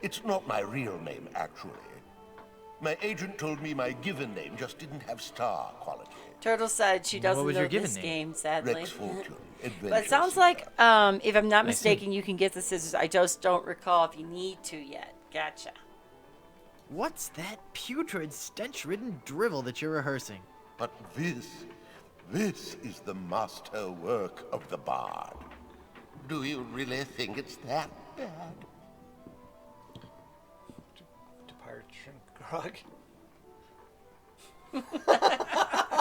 It's not my real name, actually. My agent told me my given name just didn't have star quality. Turtle said she doesn't was know your given this name? game, sadly. Rex Fortune. But it sounds like, if I'm not mistaken, you can get the scissors. I just don't recall if you need to yet. Gotcha. What's that putrid, stench-ridden drivel that you're rehearsing? But this is the master work of the bard. Do you really think it's that bad? To pirate drink grog.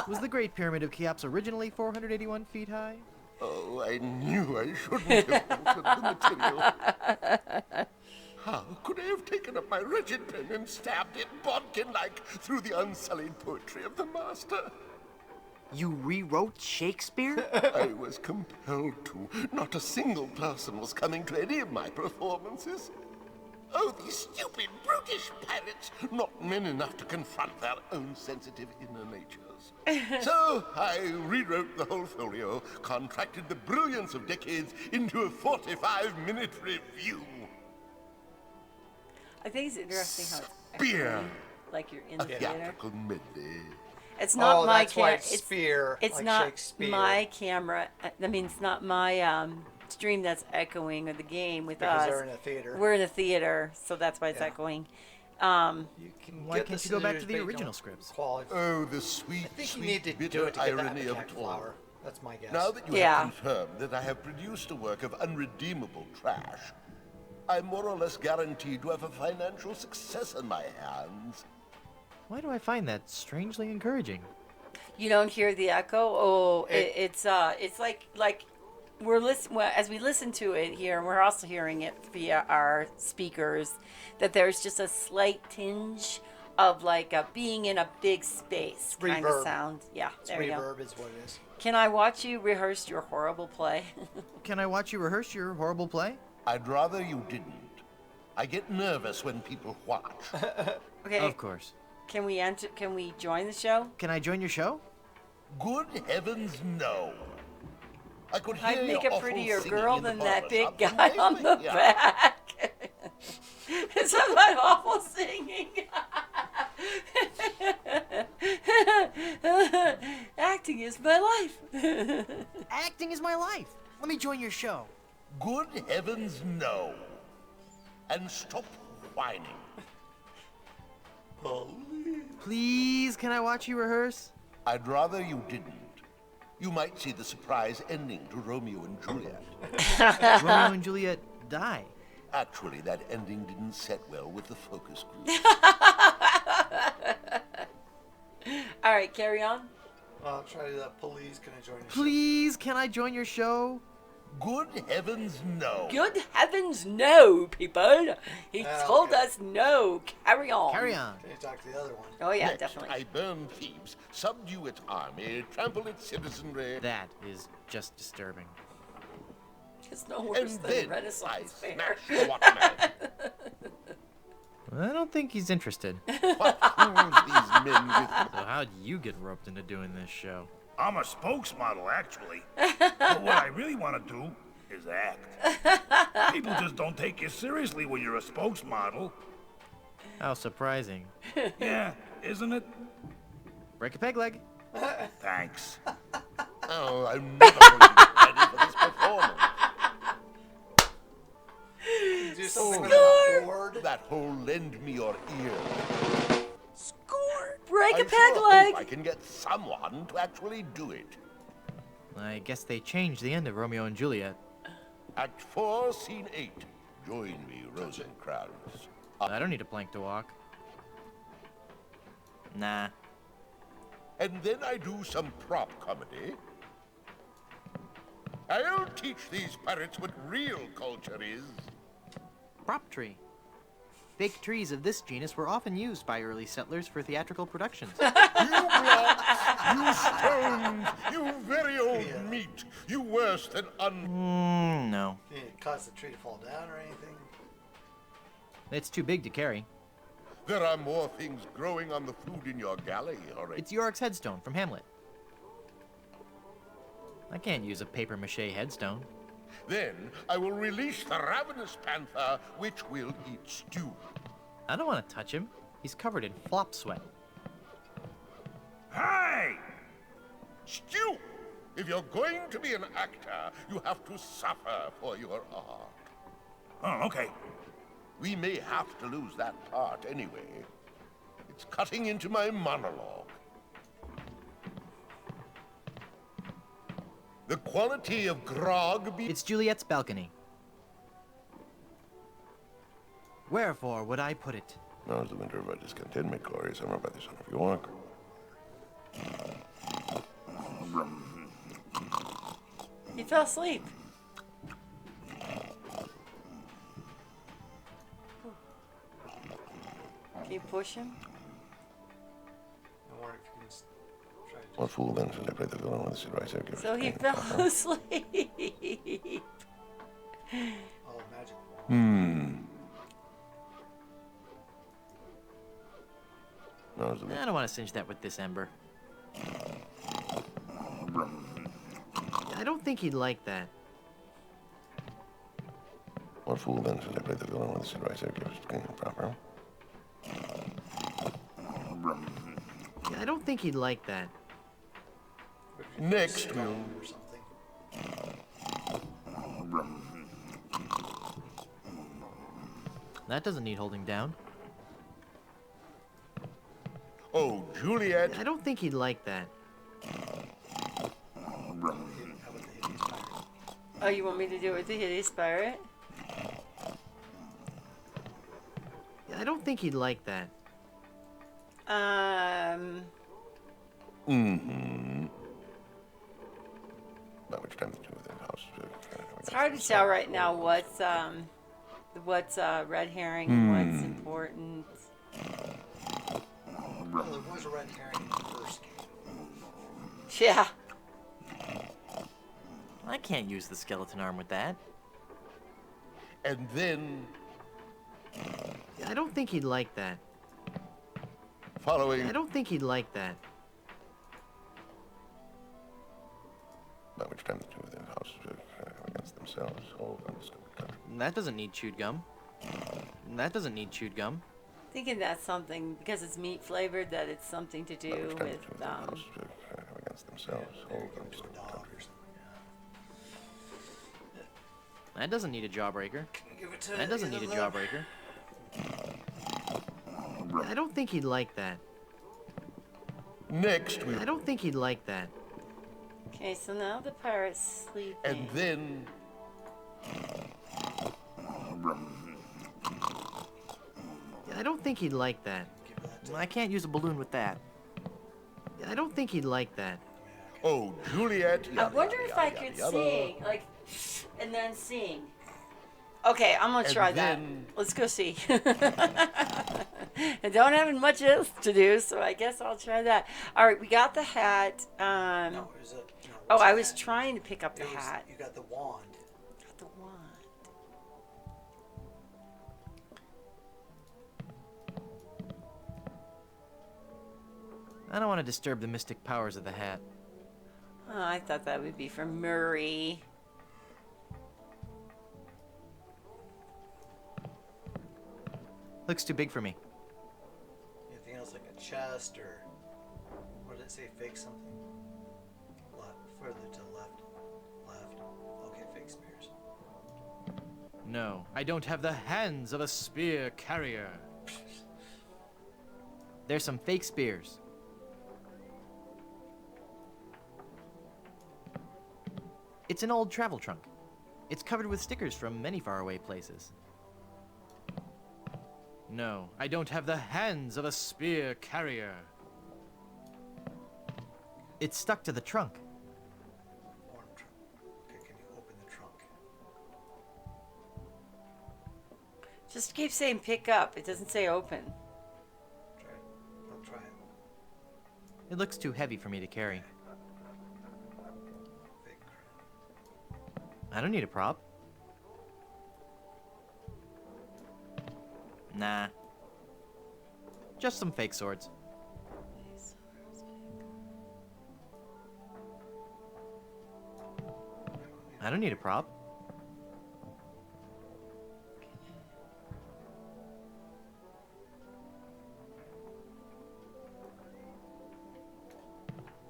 Was the Great Pyramid of Cheops originally 481 feet high? Oh, I knew I shouldn't have entered the material. How could I have taken up my wretched pen and stabbed it bodkin-like through the unsullied poetry of the master? You rewrote Shakespeare? I was compelled to. Not a single person was coming to any of my performances. Oh, these stupid, brutish pirates! Not men enough to confront their own sensitive inner natures. So I rewrote the whole folio, contracted the brilliance of decades into a 45-minute review. I think it's interesting how it's Spear. actually like you're in A the theater. theatrical medley. It's not my that's why camera. it's spear, It's like not Shakespeare. my camera. I mean, it's not my stream that's echoing, or the game with Because us. they're in a theater. We're in a theater, so that's why it's Yeah. echoing. You can Why get can't the you go back to scissors, the but you original don't scripts? qualify. Oh, the sweet, I think you sweet, need to bitter do it to get that irony of mechanic it all. flower. That's my guess. Now that you Yeah. have confirmed that I have produced a work of unredeemable trash, I'm more or less guaranteed to have a financial success on my hands. Why do I find that strangely encouraging? You don't hear the echo. Oh, it's like we're as we listen to it here, and we're also hearing it via our speakers. That there's just a slight tinge of like being in a big space kind of Reverb. sound. Yeah, there you go. Reverb is what it is. Can I watch you rehearse your horrible play? Can I watch you rehearse your horrible play? I'd rather you didn't. I get nervous when people watch. Okay. Of course. Can we enter? Can we join the show? Can I join your show? Good heavens, no. I could hear I'd make your a awful prettier singing girl in the than that barber big shop guy from on way the beyond. back. Is that my awful singing? Acting is my life. Acting is my life. Let me join your show. Good heavens, no. And stop whining. Please, can I watch you rehearse? I'd rather you didn't. You might see the surprise ending to Romeo and Juliet. Romeo and Juliet die. Actually, that ending didn't set well with the focus group. All right, carry on. I'll try to please, can I join your Please, can I join your show? Good heavens, no. Good heavens, no, people. He told okay. us no. Carry on. Carry on. Can you talk to the other one? Oh, yeah, Next, definitely. I burn Thebes, subdue its army, trample its citizenry, That is just disturbing. It's no worse and than then I Renaissance fair. smash the watermelon. I don't think he's interested. What fools these men with So how'd you get roped into doing this show? I'm a spokesmodel, actually. But what I really want to do is act. People just don't take you seriously when you're a spokesmodel. How surprising. Yeah, isn't it? Break a peg leg. Thanks. Oh, I'm never going to get ready for this performance. Do something with a board. That whole lend me your ear. Break a I peg sure leg. hope I can get someone to actually do it. I guess they changed the end of Romeo and Juliet. Act 4, Scene 8. Join me, Rosencrantz. I don't need a plank to walk. Nah. And then I do some prop comedy. I'll teach these pirates what real culture is. Prop tree. Fake trees of this genus were often used by early settlers for theatrical productions. You blocks, you stones, you very old meat, you worse than No. Did it cause the tree to fall down or anything? It's too big to carry. There are more things growing on the food in your galley, Horace. It's Yorick's headstone from Hamlet. I can't use a papier-mâché headstone. Then I will release the ravenous panther, which will eat stew. I don't want to touch him. He's covered in flop sweat. Hey! Stew! If you're going to be an actor, you have to suffer for your art. Oh, okay. We may have to lose that part anyway. It's cutting into my monologue. The quality of grog be... It's Juliet's balcony. Wherefore would I put it? Now is the winter of our discontentment, glorious summer by the son of York. He fell asleep. Can you push him? I wonder if you can just try to... What fool then should I play the villain with the right circular? So he fell asleep. Oh, magic. Now is the I don't want to singe that with this ember. I don't think he'd like that. What fool then should I play the villain with the right circular proper? I don't think he'd like that. Next we'll... Or something. That doesn't need holding down. Oh, Juliet. I don't think he'd like that. Oh, you want me to do it with the hideous pirate? I don't think he'd like that. By which time the two of their houses... It's hard to tell right now what's red herring and what's important. Well, there was a red herring in the first game. Yeah. I can't use the skeleton arm with that. And then... I don't think he'd like that. following. I don't think he'd like that. By which time the two of their houses were against themselves, all undiscovered country. That doesn't need chewed gum. That doesn't need chewed gum. Thinking that's something, because it's meat flavored, that it's something to do with, against themselves, all undiscovered country. That doesn't need a jawbreaker. That doesn't need a jawbreaker. I don't think he'd like that. Next, I don't think he'd like that. Okay, so now the pirate's sleeping. And then... I don't think he'd like that. I can't use a balloon with that. I don't think he'd like that. Oh, Juliet. I wonder if I could sing, like, and then sing. Okay, I'm gonna try that. Let's go see. I don't have much else to do, so I guess I'll try that. All right, we got the hat. Oh, I was trying to pick up the hat. You got the wand. Got the wand. I don't want to disturb the mystic powers of the hat. Oh, I thought that would be for Murray. Looks too big for me. Anything else like a chest or what did it say? Fake something. Further to the left. Left. Okay, fake spears. No, I don't have the hands of a spear carrier. There's some fake spears. It's an old travel trunk. It's covered with stickers from many faraway places. No, I don't have the hands of a spear carrier. It's stuck to the trunk. Okay, can you open the trunk? Just keep saying pick up. It doesn't say open. Try it. I'll try it. It looks too heavy for me to carry. Fake I don't need a prop. Nah. Just some fake swords. I don't need a prop.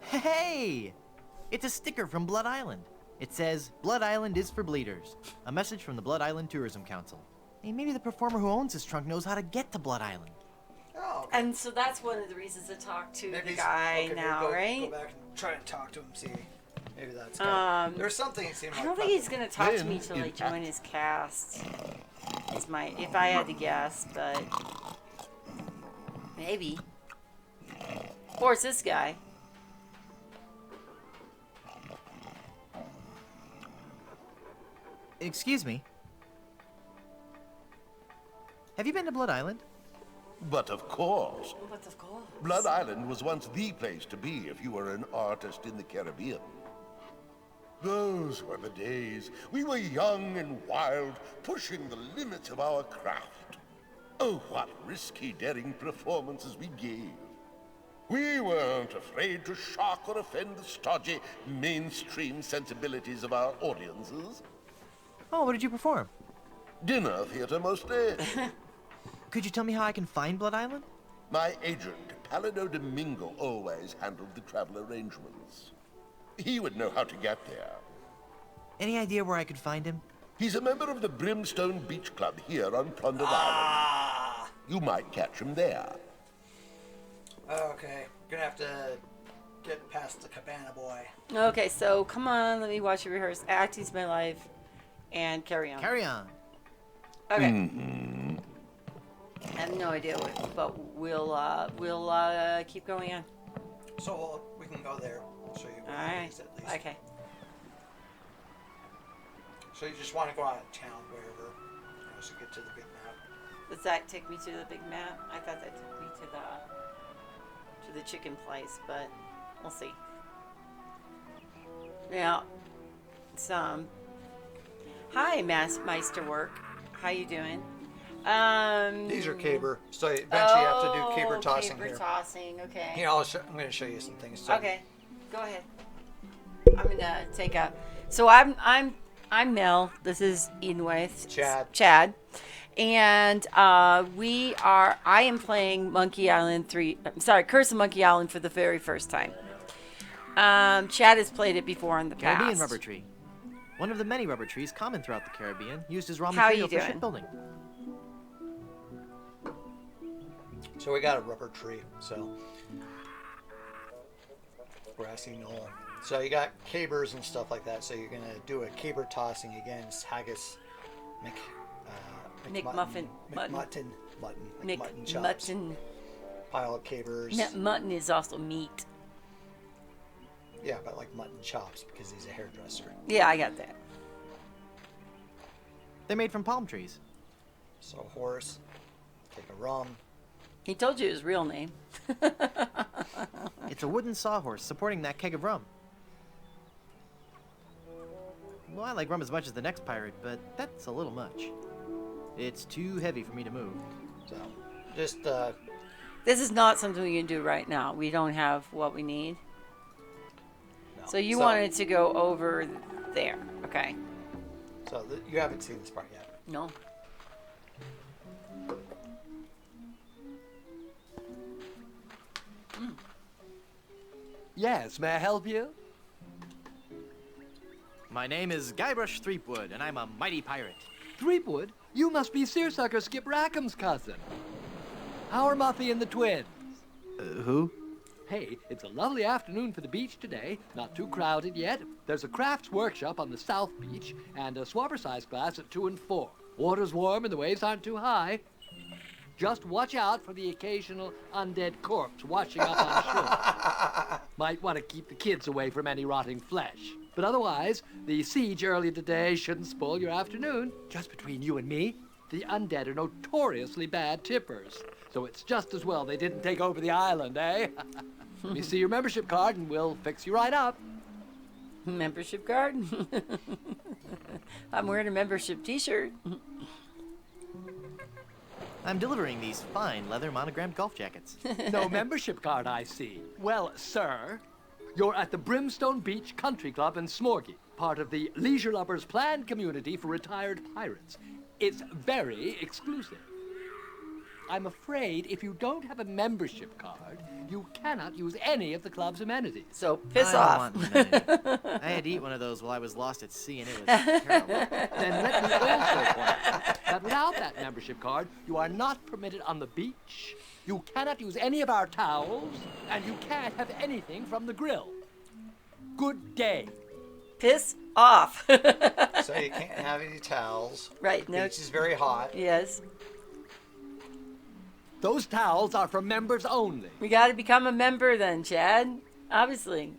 Hey! It's a sticker from Blood Island. It says, Blood Island is for bleeders. A message from the Blood Island Tourism Council. Hey, maybe the performer who owns this trunk knows how to get to Blood Island. Oh, okay. And so that's one of the reasons to talk to Maybe the guy okay, now, right? Go back and try and talk to him, see. Maybe that's good. There's something it seemed like. I don't think he's gonna talk to me till I join his cast. Is my, if I had to guess, but maybe. Or it's this guy. Excuse me. Have you been to Blood Island? But of course. But of course. Blood Island was once the place to be if you were an artist in the Caribbean. Those were the days. We were young and wild, pushing the limits of our craft. Oh, what risky, daring performances we gave. We weren't afraid to shock or offend the stodgy, mainstream sensibilities of our audiences. Oh, what did you perform? Dinner theater mostly. Could you tell me how I can find Blood Island? My agent, Palado Domingo, always handled the travel arrangements. He would know how to get there. Any idea where I could find him? He's a member of the Brimstone Beach Club here on Plundered Island. You might catch him there. Okay, gonna have to get past the Cabana Boy. Okay, so come on, let me watch you rehearse. Acting's my life, and carry on. Carry on. Okay. I have no idea what, but we'll keep going on. So we can go there. I'll show you. All right. At least. Okay. So you just want to go out of town, wherever, to get to the big map. Does that take me to the big map? I thought that took me to the chicken place, but we'll see. Yeah. It's hi, Meisterwork. How you doing? These are caber, so eventually you have to do caber tossing caber here. tossing, okay. Here, I'm going to show you some things. So. Okay, go ahead. I'm gonna take a. So I'm Mel. This is Edenwaith. Chad. And I am playing Monkey Island 3. I'm sorry, Curse of Monkey Island for the very first time. Chad has played it before in the past. Caribbean rubber tree. One of the many rubber trees common throughout the Caribbean, used as raw How material you for doing? shipbuilding. So we got a rubber tree, so grassy knoll. So you got cabers and stuff like that. So you're gonna do a caber tossing against haggis, McMuffin, mutton chops. Mutton. Pile of cabers. Mutton is also meat. Yeah, but like mutton chops because he's a hairdresser. Yeah, I got that. They're made from palm trees. So horse, take a rum. He told you his real name. It's a wooden sawhorse supporting that keg of rum. Well, I like rum as much as the next pirate, but that's a little much. It's too heavy for me to move. So, just, This is not something we can do right now. We don't have what we need. No. So you wanted to go over there. Okay. So, you haven't seen this part yet. No. Yes, may I help you? My name is Guybrush Threepwood, and I'm a mighty pirate. Threepwood? You must be Seersucker Skip Rackham's cousin. How are Muffy and the twins? Who? Hey, it's a lovely afternoon for the beach today. Not too crowded yet. There's a crafts workshop on the South Beach and a swabber size class at 2 and 4. Water's warm and the waves aren't too high. Just watch out for the occasional undead corpse washing up on shore. Might want to keep the kids away from any rotting flesh. But otherwise, the siege earlier today shouldn't spoil your afternoon. Just between you and me, the undead are notoriously bad tippers. So it's just as well they didn't take over the island, eh? Let me see your membership card and we'll fix you right up. Membership card? I'm wearing a membership t-shirt. I'm delivering these fine leather monogrammed golf jackets. No membership card, I see. Well, sir, you're at the Brimstone Beach Country Club in Smorgy, part of the Leisure Lovers planned community for retired pirates. It's very exclusive. I'm afraid if you don't have a membership card, you cannot use any of the club's amenities. So piss I off. don't want an amenity. I had to eat one of those while I was lost at sea, and it was terrible. Then let me also point out that without that membership card, you are not permitted on the beach, you cannot use any of our towels, and you can't have anything from the grill. Good day. Piss off. So you can't have any towels. Right. The No. beach is very hot. Yes. Those towels are for members only. We got to become a member then, Chad. Obviously.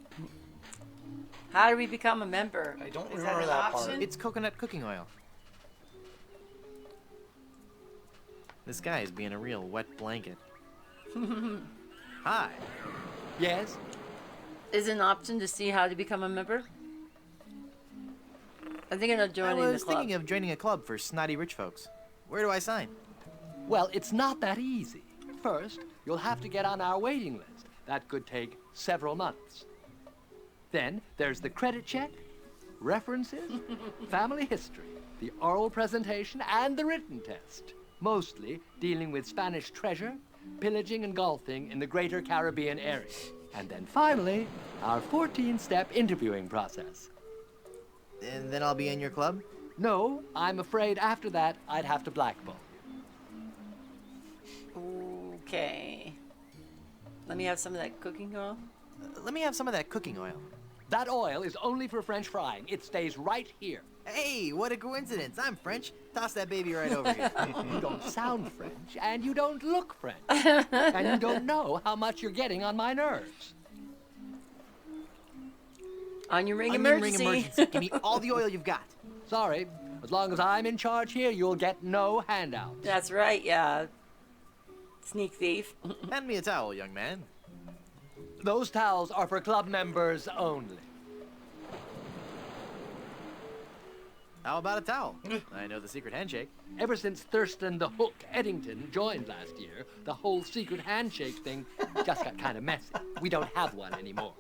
How do we become a member? I don't Is remember an that part. option? It's coconut cooking oil. This guy is being a real wet blanket. Hi. Yes? Is it an option to see how to become a member? I'm thinking of I joining the was club. thinking of joining a club for snotty rich folks. Where do I sign? Well, it's not that easy. First, you'll have to get on our waiting list. That could take several months. Then there's the credit check, references, family history, the oral presentation, and the written test. Mostly dealing with Spanish treasure, pillaging, and golfing in the greater Caribbean area. And then finally, our 14-step interviewing process. And then I'll be in your club? No, I'm afraid after that, I'd have to blackball. Okay. Let me have some of that cooking oil. Let me have some of that cooking oil. That oil is only for French frying. It stays right here. Hey, what a coincidence. I'm French. Toss that baby right over here. You don't sound French, and you don't look French. And you don't know how much you're getting on my nerves. Onion ring Onion emergency. ring emergency. Give me all the oil you've got. Sorry. As long as I'm in charge here, you'll get no handout. That's right, yeah. Sneak thief. Hand me a towel, young man. Those towels are for club members only. How about a towel? I know the secret handshake. Ever since Thurston the Hook Eddington joined last year, the whole secret handshake thing just got kind of messy. We don't have one anymore.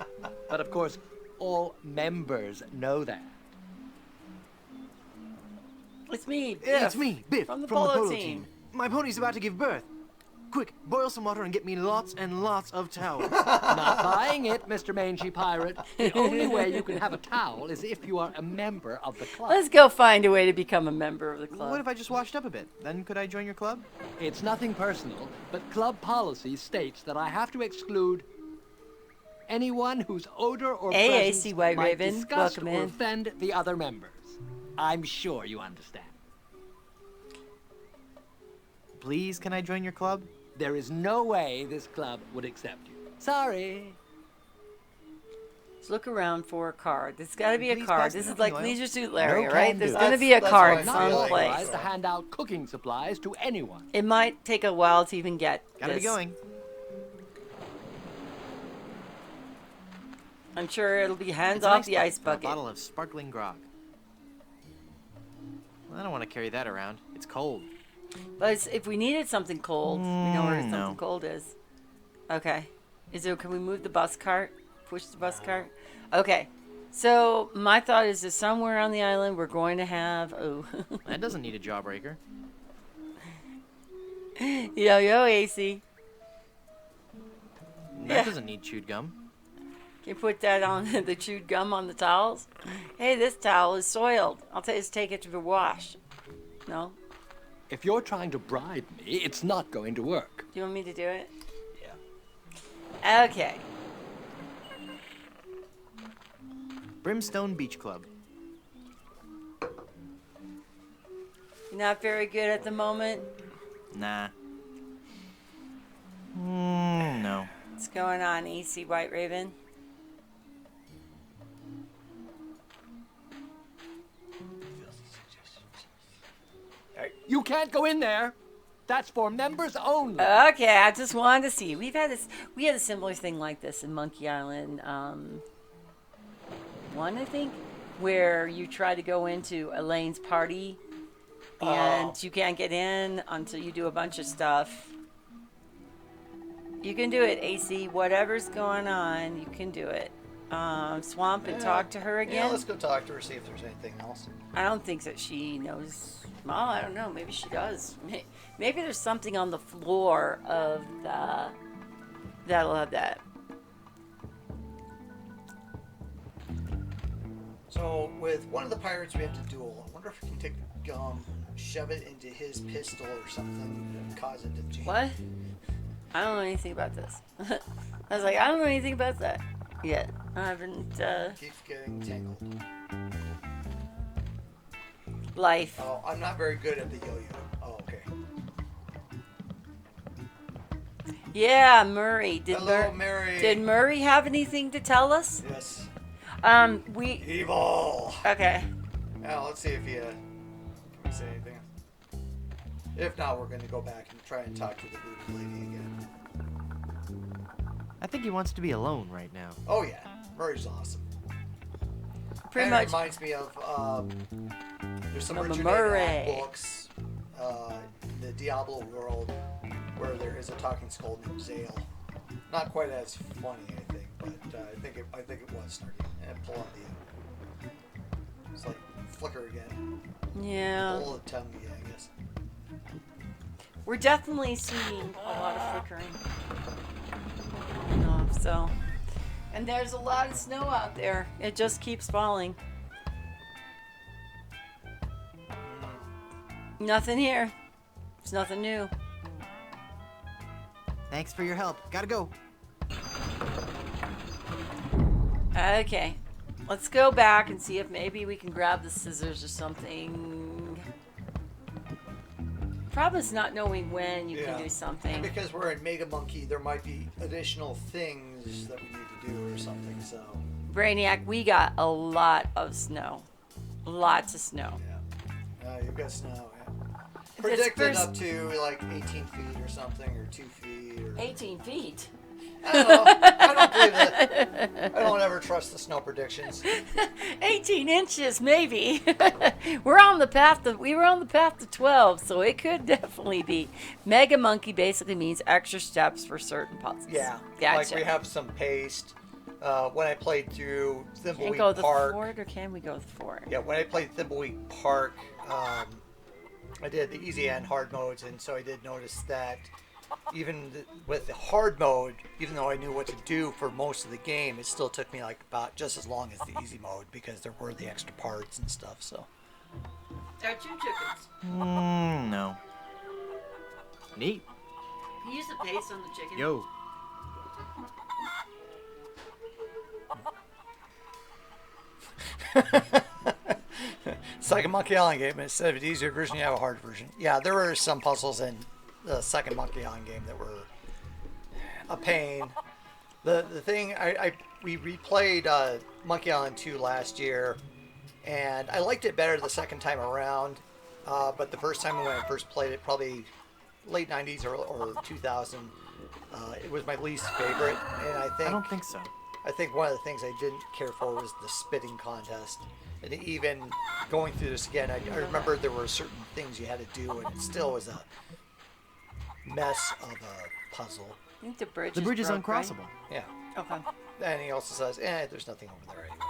But of course, all members know that. It's me, Biff. Yeah, it's me, Biff, from the the polo polo team. My pony's about to give birth. Quick, boil some water and get me lots and lots of towels. Not buying it, Mr. Mangy Pirate. The only way you can have a towel is if you are a member of the club. Let's go find a way to become a member of the club. What if I just washed up a bit? Then could I join your club? It's nothing personal, but club policy states that I have to exclude anyone whose odor or presence AC White might Raven, disgust welcome or in. offend the other members. I'm sure you understand. Please, can I join your club? There is no way this club would accept you. Sorry. Let's look around for a card. There's got to be a Please card. pass This the is like cooking oil. Leisure Suit Larry, No right? can There's do. going to be a That's card what I feel like. someplace. Authorized to hand out cooking supplies to anyone. It might take a while to even get Gotta this. be going. I'm sure it'll be hands It's an off the ice A bucket. bottle of sparkling grog. I don't want to carry that around. It's cold. But if we needed something cold, we know where no. something cold is. Okay. Can we move the bus cart? Push the bus cart? Okay. So my thought is that somewhere on the island we're going to have. Oh. That doesn't need a jawbreaker. Yo, AC. That doesn't need chewed gum. Can you put that on the chewed gum on the towels? Hey, this towel is soiled. I'll just take it to the wash. No? If you're trying to bribe me, it's not going to work. Do you want me to do it? Yeah. Okay. Brimstone Beach Club. You're not very good at the moment. Nah. No. What's going on, AC White Raven? You can't go in there. That's for members only. Okay, I just wanted to see. We had a similar thing like this in Monkey Island. One, I think, where you try to go into Elaine's party, and you can't get in until you do a bunch of stuff. You can do it, AC. Whatever's going on, you can do it. Swamp and talk to her again. Yeah, let's go talk to her, see if there's anything else. I don't think that she knows. Well, I don't know. Maybe she does. Maybe there's something on the floor of the that'll have that. So, with one of the pirates we have to duel, I wonder if we can take the gum, shove it into his pistol or something, and cause it to jam. What? I don't know anything about this. I was like, I don't know anything about that yet. I haven't. Keeps getting tangled. Life. Oh, I'm not very good at the yo-yo. Oh, okay. Yeah, Murray. Hello, Murray. Did Murray have anything to tell us? Yes. We. Evil. Okay. Now, let's see if he, can we say anything? If not, we're going to go back and try and talk to the voodoo lady again. I think he wants to be alone right now. Oh, yeah. Murray's awesome. Pretty Kinda much. reminds me of, there's some Mama Richard Murray. A. books, in the Diablo world, where there is a talking skull named Zale. Not quite as funny, I think, but I think it was starting and pull on the. It's like flicker again. Yeah. Pull the tongue again, I guess. We're definitely seeing a lot of flickering. So, and there's a lot of snow out there. It just keeps falling. Nothing here. It's nothing new. Thanks for your help. Gotta go. Okay. Let's go back and see if maybe we can grab the scissors or something. Problem is not knowing when you can do something. And because we're in Mega Monkey, there might be additional things that we need to do or something, so. Brainiac, we got a lot of snow. Lots of snow. Yeah. You've got snow, yeah. It's Predicted up to like 18 feet or something, or 2 feet. Or... 18 feet? I don't know. I don't believe that. I don't ever trust the snow predictions. 18 inches, maybe. We were on the path to 12, so it could definitely be. Mega Monkey basically means extra steps for certain puzzles. Yeah. Gotcha. Like we have some paste. When I played through Can we Thimbleweed go the Park. fort, or can we go the fort? Yeah, when I played Thimbleweed Park, I did the easy and hard modes, and so I did notice that even with the hard mode, even though I knew what to do for most of the game, it still took me like about just as long as the easy mode because there were the extra parts and stuff. So. There are 2 chickens. No. Neat. Can you use the paste on the chicken? Yo. Second Monkey Island game, instead of an easier version, you have a hard version. Yeah, there were some puzzles in the second Monkey Island game that were a pain. The thing, we replayed Monkey Island 2 last year, and I liked it better the second time around. But the first time when I first played it, probably late 90s or 2000, it was my least favorite. And I don't think so. I think one of the things I didn't care for was the spitting contest. And even going through this again, I remember there were certain things you had to do, and it still was a mess of a puzzle. I think the bridge is broke, uncrossable. Yeah. Okay. And he also says, there's nothing over there anyway.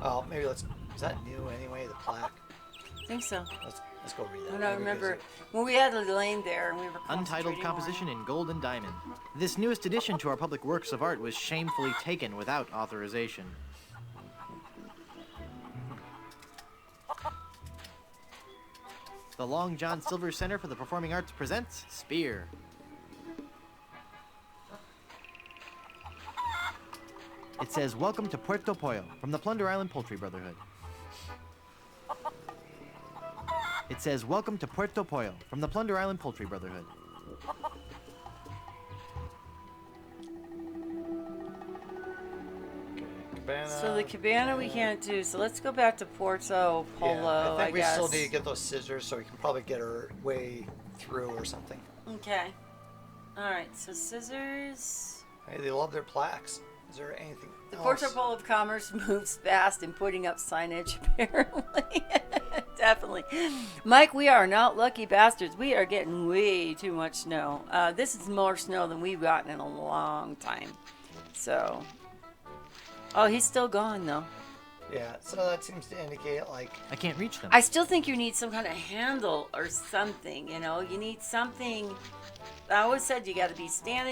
Oh, maybe is that new anyway, the plaque? I think so. Let's go read that. I don't remember when we had a lane there and we were Untitled composition in gold and diamond. This newest addition to our public works of art was shamefully taken without authorization. The Long John Silver Center for the Performing Arts presents Spear. It says, "Welcome to Puerto Pollo from the Plunder Island Poultry Brotherhood." It says, "Welcome to Puerto Pollo from the Plunder Island Poultry Brotherhood." So the cabana we can't do. So let's go back to Puerto Polo. I think we guess. still need to get those scissors so we can probably get our way through or something. Okay. All right. So scissors. Hey, they love their plaques. Is there anything The else? Puerto Polo of Commerce moves fast in putting up signage, apparently. Definitely. Mike, we are not lucky bastards. We are getting way too much snow. This is more snow than we've gotten in a long time. So. Oh, he's still gone, though. Yeah, so that seems to indicate, like... I can't reach them. I still think you need some kind of handle or something, you know? You need something... I always said you got to be sitting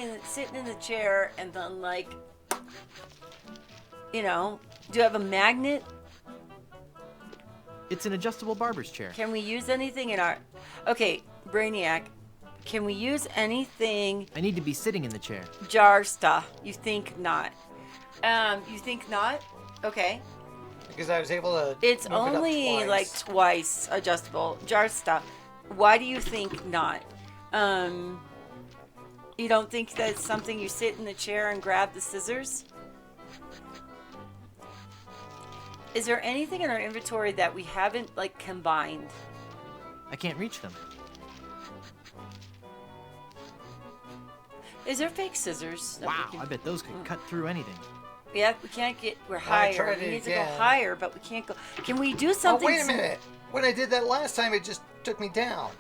in the chair, and then, like... You know, do you have a magnet? It's an adjustable barber's chair. Can we use anything in our... Okay, Brainiac, can we use anything... I need to be sitting in the chair. Jarsta, you think not. You think not? Okay. Because I was able to It's move it up only twice. like twice adjustable. Jarsta, why do you think not? You don't think that it's something you sit in the chair and grab the scissors? Is there anything in our inventory that we haven't, like, combined? I can't reach them. Is there fake scissors? that we Wow, can- I bet those could cut through anything. Yeah, we can't get... We're I higher. tried We it need to go again. higher, but we can't go... Can we do something... Oh, wait a minute. When I did that last time, it just took me down.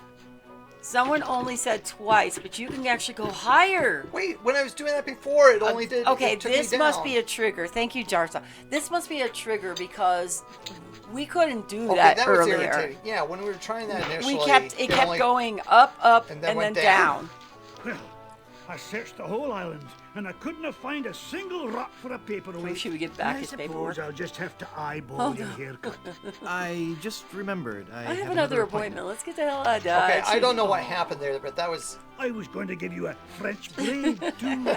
Someone only said twice, but you can actually go higher. Wait, when I was doing that before, it only did... Okay, it took this me must down. be a trigger. Thank you, Jarsa. This must be a trigger because we couldn't do Okay, that, that was earlier. irritating. Yeah, when we were trying that initially... It kept only- going up, and and then then went down. Well, I searched the whole island, and I couldn't have found a single rock for a paperweight. Should we get back I his suppose paperwork? I'll just have to eyeball Oh, your no. haircut. I just remembered. I have another appointment. Let's get the hell out of Dodge. Okay, I don't know what happened there, but that was... I was going to give you a French blade, too.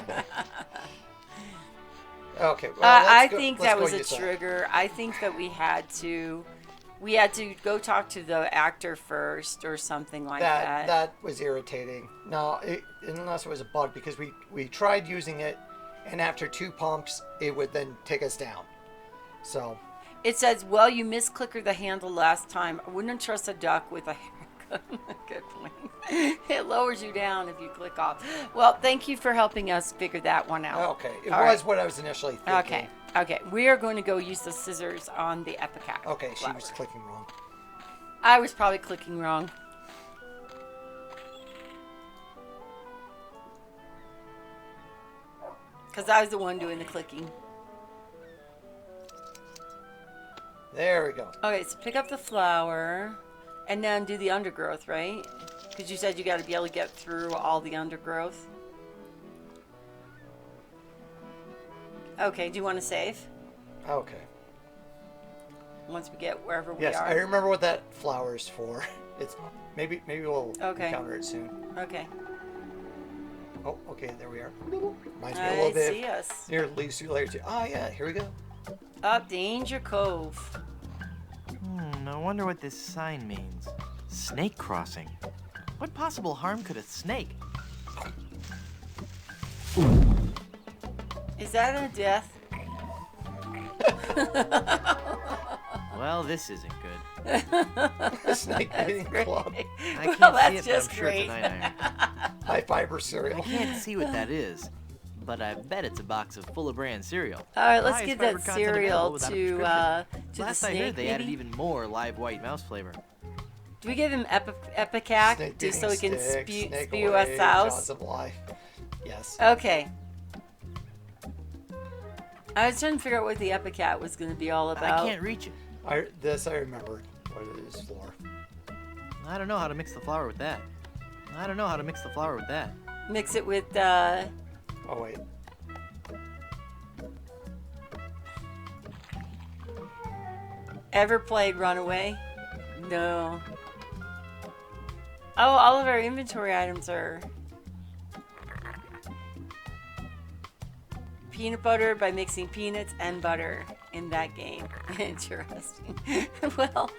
Okay, well, I let's go- think let's that go was a use that. trigger. I think that we had to go talk to the actor first or something like that. That was irritating. No, unless it was a bug, because we tried using it, and after 2 pumps, it would then take us down. So... It says, well, you misclicked the handle last time. I wouldn't trust a duck with a haircut. Good point. It lowers you down if you click off. Well, thank you for helping us figure that one out. Okay, it All was right. what I was initially thinking. Okay. We are going to go use the scissors on the ipecac. Okay, she flower. was clicking wrong. I was probably clicking wrong. Because I was the one doing the clicking. There we go. Okay, so pick up the flower and then do the undergrowth, right? Because you said you got to be able to get through all the undergrowth. Okay, do you want to save? Okay. Once we get wherever we Yes, are. I remember what that flower is for. It's maybe we'll Okay. encounter it soon. Okay. Oh, okay, there we are. Reminds me a I little bit see us. near Leaves Through Layers 2. Ah, yeah, here we go. Up Danger Cove. I wonder what this sign means. Snake crossing. What possible harm could a snake? Is that a death? Well, this isn't good. Snake eating club. I can't Well, see that's it, but just I'm sure great. it's an iron. High fiber cereal. I can't see what that is, but I bet it's a box of Full of Bran cereal. All right, let's Highest give fiber that content cereal available without a to prescription. the Last I snake, heard, they added maybe? even more live white mouse flavor. Do we give him Epicac Snake just so he digging can stick, spew snake us away, out? Jaws of life. Yes. Okay. I was trying to figure out what the Epicat was going to be all about. I can't reach it. I remember what it is for. I don't know how to mix the flour with that. Mix it with, Oh, wait. Ever played Runaway? No. Oh, all of our inventory items are peanut butter by mixing peanuts and butter in that game. Interesting. Well,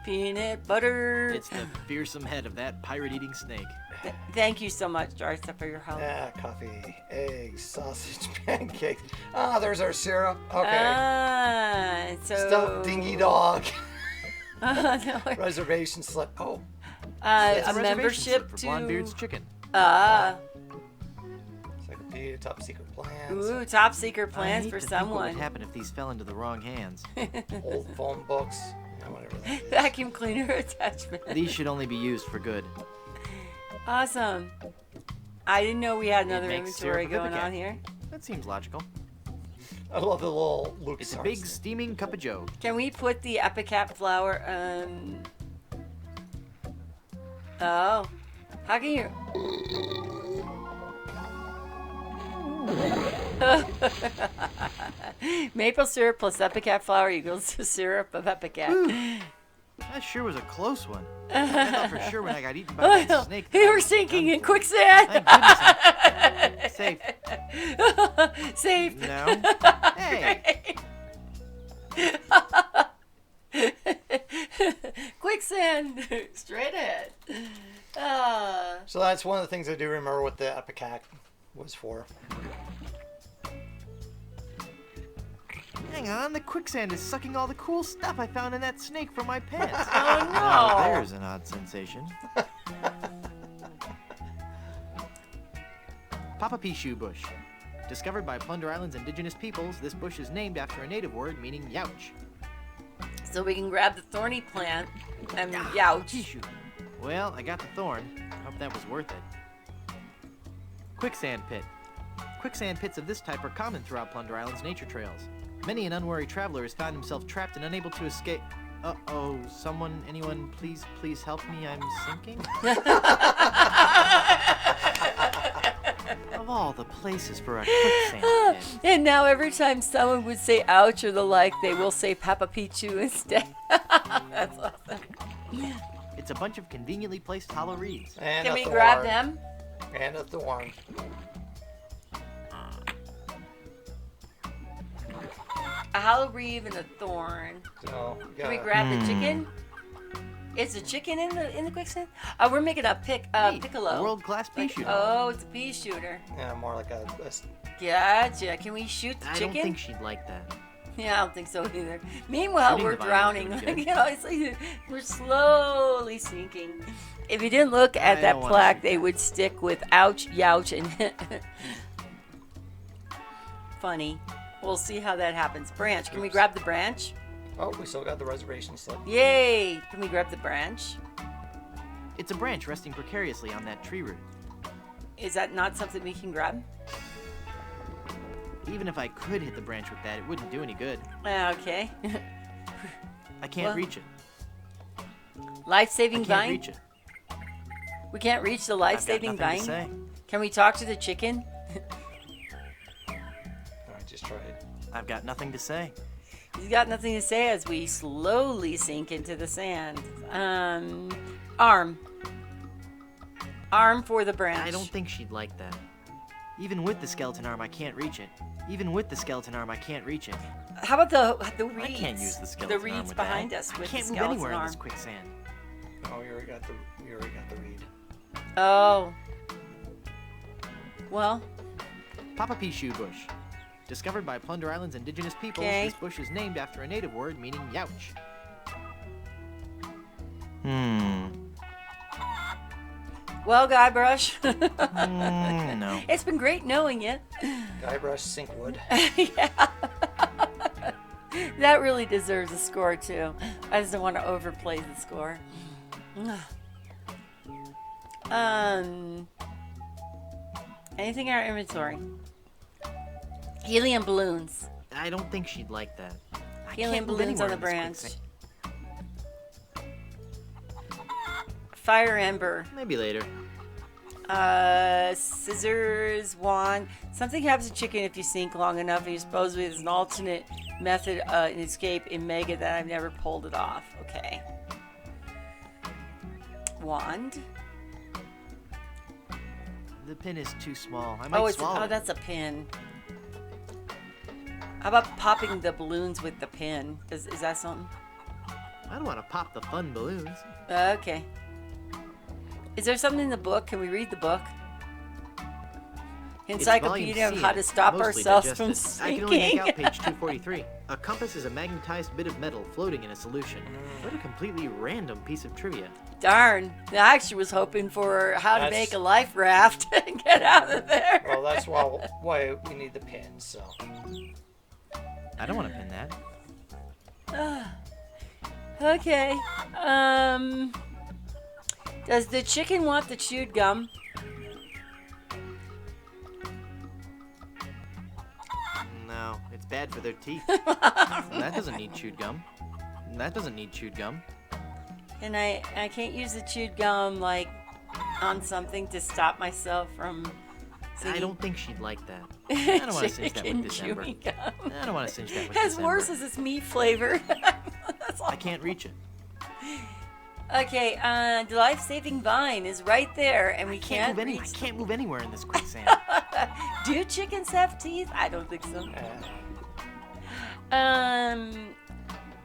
peanut butter. It's the fearsome head of that pirate-eating snake. Thank you so much, Darcy, for your help. Yeah, coffee, eggs, sausage, pancakes. Ah, there's our syrup. Okay. So Stuffed dingy dog. No. Reservation slip. Oh. It's A reservation membership slip for to Blondebeard's Chicken. Encyclopedia, top secret plans. Ooh, top secret I plans hate for to think what someone. would happen if these fell into the wrong hands? Old phone books. Yeah, whatever that is. Vacuum cleaner attachment. These should only be used for good. Awesome. I didn't know we had It another makes inventory syrup of going Ipecac. on here. That seems logical. I love the little Luke. It's a big steaming cup of joe. Can we put the Epicat flower? Oh, how can you? Maple syrup plus Epicat flour equals the syrup of Epicat. That sure was a close one. I thought for sure when I got eaten by that snake. You were sinking in quicksand. Thank goodness. Safe. Safe. No. Hey. Quicksand. Straight ahead. So that's one of the things I do remember what the Epicac was for. Hang on, the quicksand is sucking all the cool stuff I found in that snake from my pants. Oh no! Now there's an odd sensation. Papa Pichu bush. Discovered by Plunder Island's indigenous peoples, this bush is named after a native word meaning youch. So we can grab the thorny plant and youch. Pichu. Well, I got the thorn. Hope that was worth it. Quicksand pit. Quicksand pits of this type are common throughout Plunder Island's nature trails. Many an unwary traveler has found himself trapped and unable to escape. Uh-oh, anyone, please help me, I'm sinking? Of all the places for a quicksand pit. And now every time someone would say ouch or the like, they will say Papa Pichu instead. That's awesome. It's a bunch of conveniently placed hollow reeds. And Can a we thorn. grab them? And a thorn. A hollow reed and a thorn. So, Can we grab the chicken? Is the chicken in the quicksand? Oh, we're making a piccolo. World-class pea shooter. Oh, it's a pea shooter. Yeah, more like a Gotcha. Can we shoot the I chicken? don't think she'd like that. Yeah, I don't think so either. Meanwhile, Shooting we're the vine drowning. would be You know, it's like we're slowly sinking. If you didn't look at I that don't wanna plaque, shoot they would stick with ouch, youch, and funny. We'll see how that happens. Branch, can we grab the branch? Oh, we still got the reservation slip. Yay! Can we grab the branch? It's a branch resting precariously on that tree root. Is that not something we can grab? Even if I could hit the branch with that, it wouldn't do any good. Okay. I can't Well, reach it. Life-saving I can't vine? reach it. We can't reach the I've got life-saving nothing to vine? say. Can we talk to the chicken? I just tried. I've got nothing to say. He's got nothing to say as we slowly sink into the sand. Arm. Arm for the branch. I don't think she'd like that. Even with the skeleton arm, I can't reach it. Even with the skeleton arm, I can't reach it. How about the reeds? I can't use the skeleton The arm reeds with behind that. us I with can't the move skeleton anywhere arm. in this quicksand. Oh, we already got the reed. Oh. Well, Papa Pea Shoe Bush. Discovered by Plunder Island's indigenous peoples, Okay. this bush is named after a native word meaning youch. well, Guybrush. No. It's been great knowing you. Guybrush Sinkwood. Yeah. That really deserves a score too. I just don't want to overplay the score. Anything in our inventory? Helium balloons. I don't think she'd like that. I Helium can't move balloons on anywhere the in this branch. quicksand. Fire ember. Maybe later. Scissors, wand. Something happens to chicken if you sink long enough, and supposedly there's an alternate method in escape in Mega that I've never pulled it off. Okay. Wand. The pin is too small. I might Oh, swallow it. that's a pin. How about popping the balloons with the pin? Is that something? I don't want to pop the fun balloons. Okay. Is there something in the book? Can we read the book? It's Encyclopedia volume of C how to and stop mostly ourselves from digested. I sinking. can only make out page 243. A compass is a magnetized bit of metal floating in a solution. What a completely random piece of trivia. Darn. I actually was hoping for how to That's- make a life raft and get out of there. Well, that's why we need the pin. So. I don't want to pin that. Okay. Does the chicken want the chewed gum? No, it's bad for their teeth. That doesn't need chewed gum. That doesn't need chewed gum. And I can't use the chewed gum like on something to stop myself from singing. I don't think she'd like that. I don't want to cinch that Chicken with December. chewing gum. I don't want to cinch that with As December. worse as it's meat flavor. That's all. I can't reach it. Okay, the life-saving vine is right there, and we I can't I can't move anywhere in this quicksand. Do chickens have teeth? I don't think so.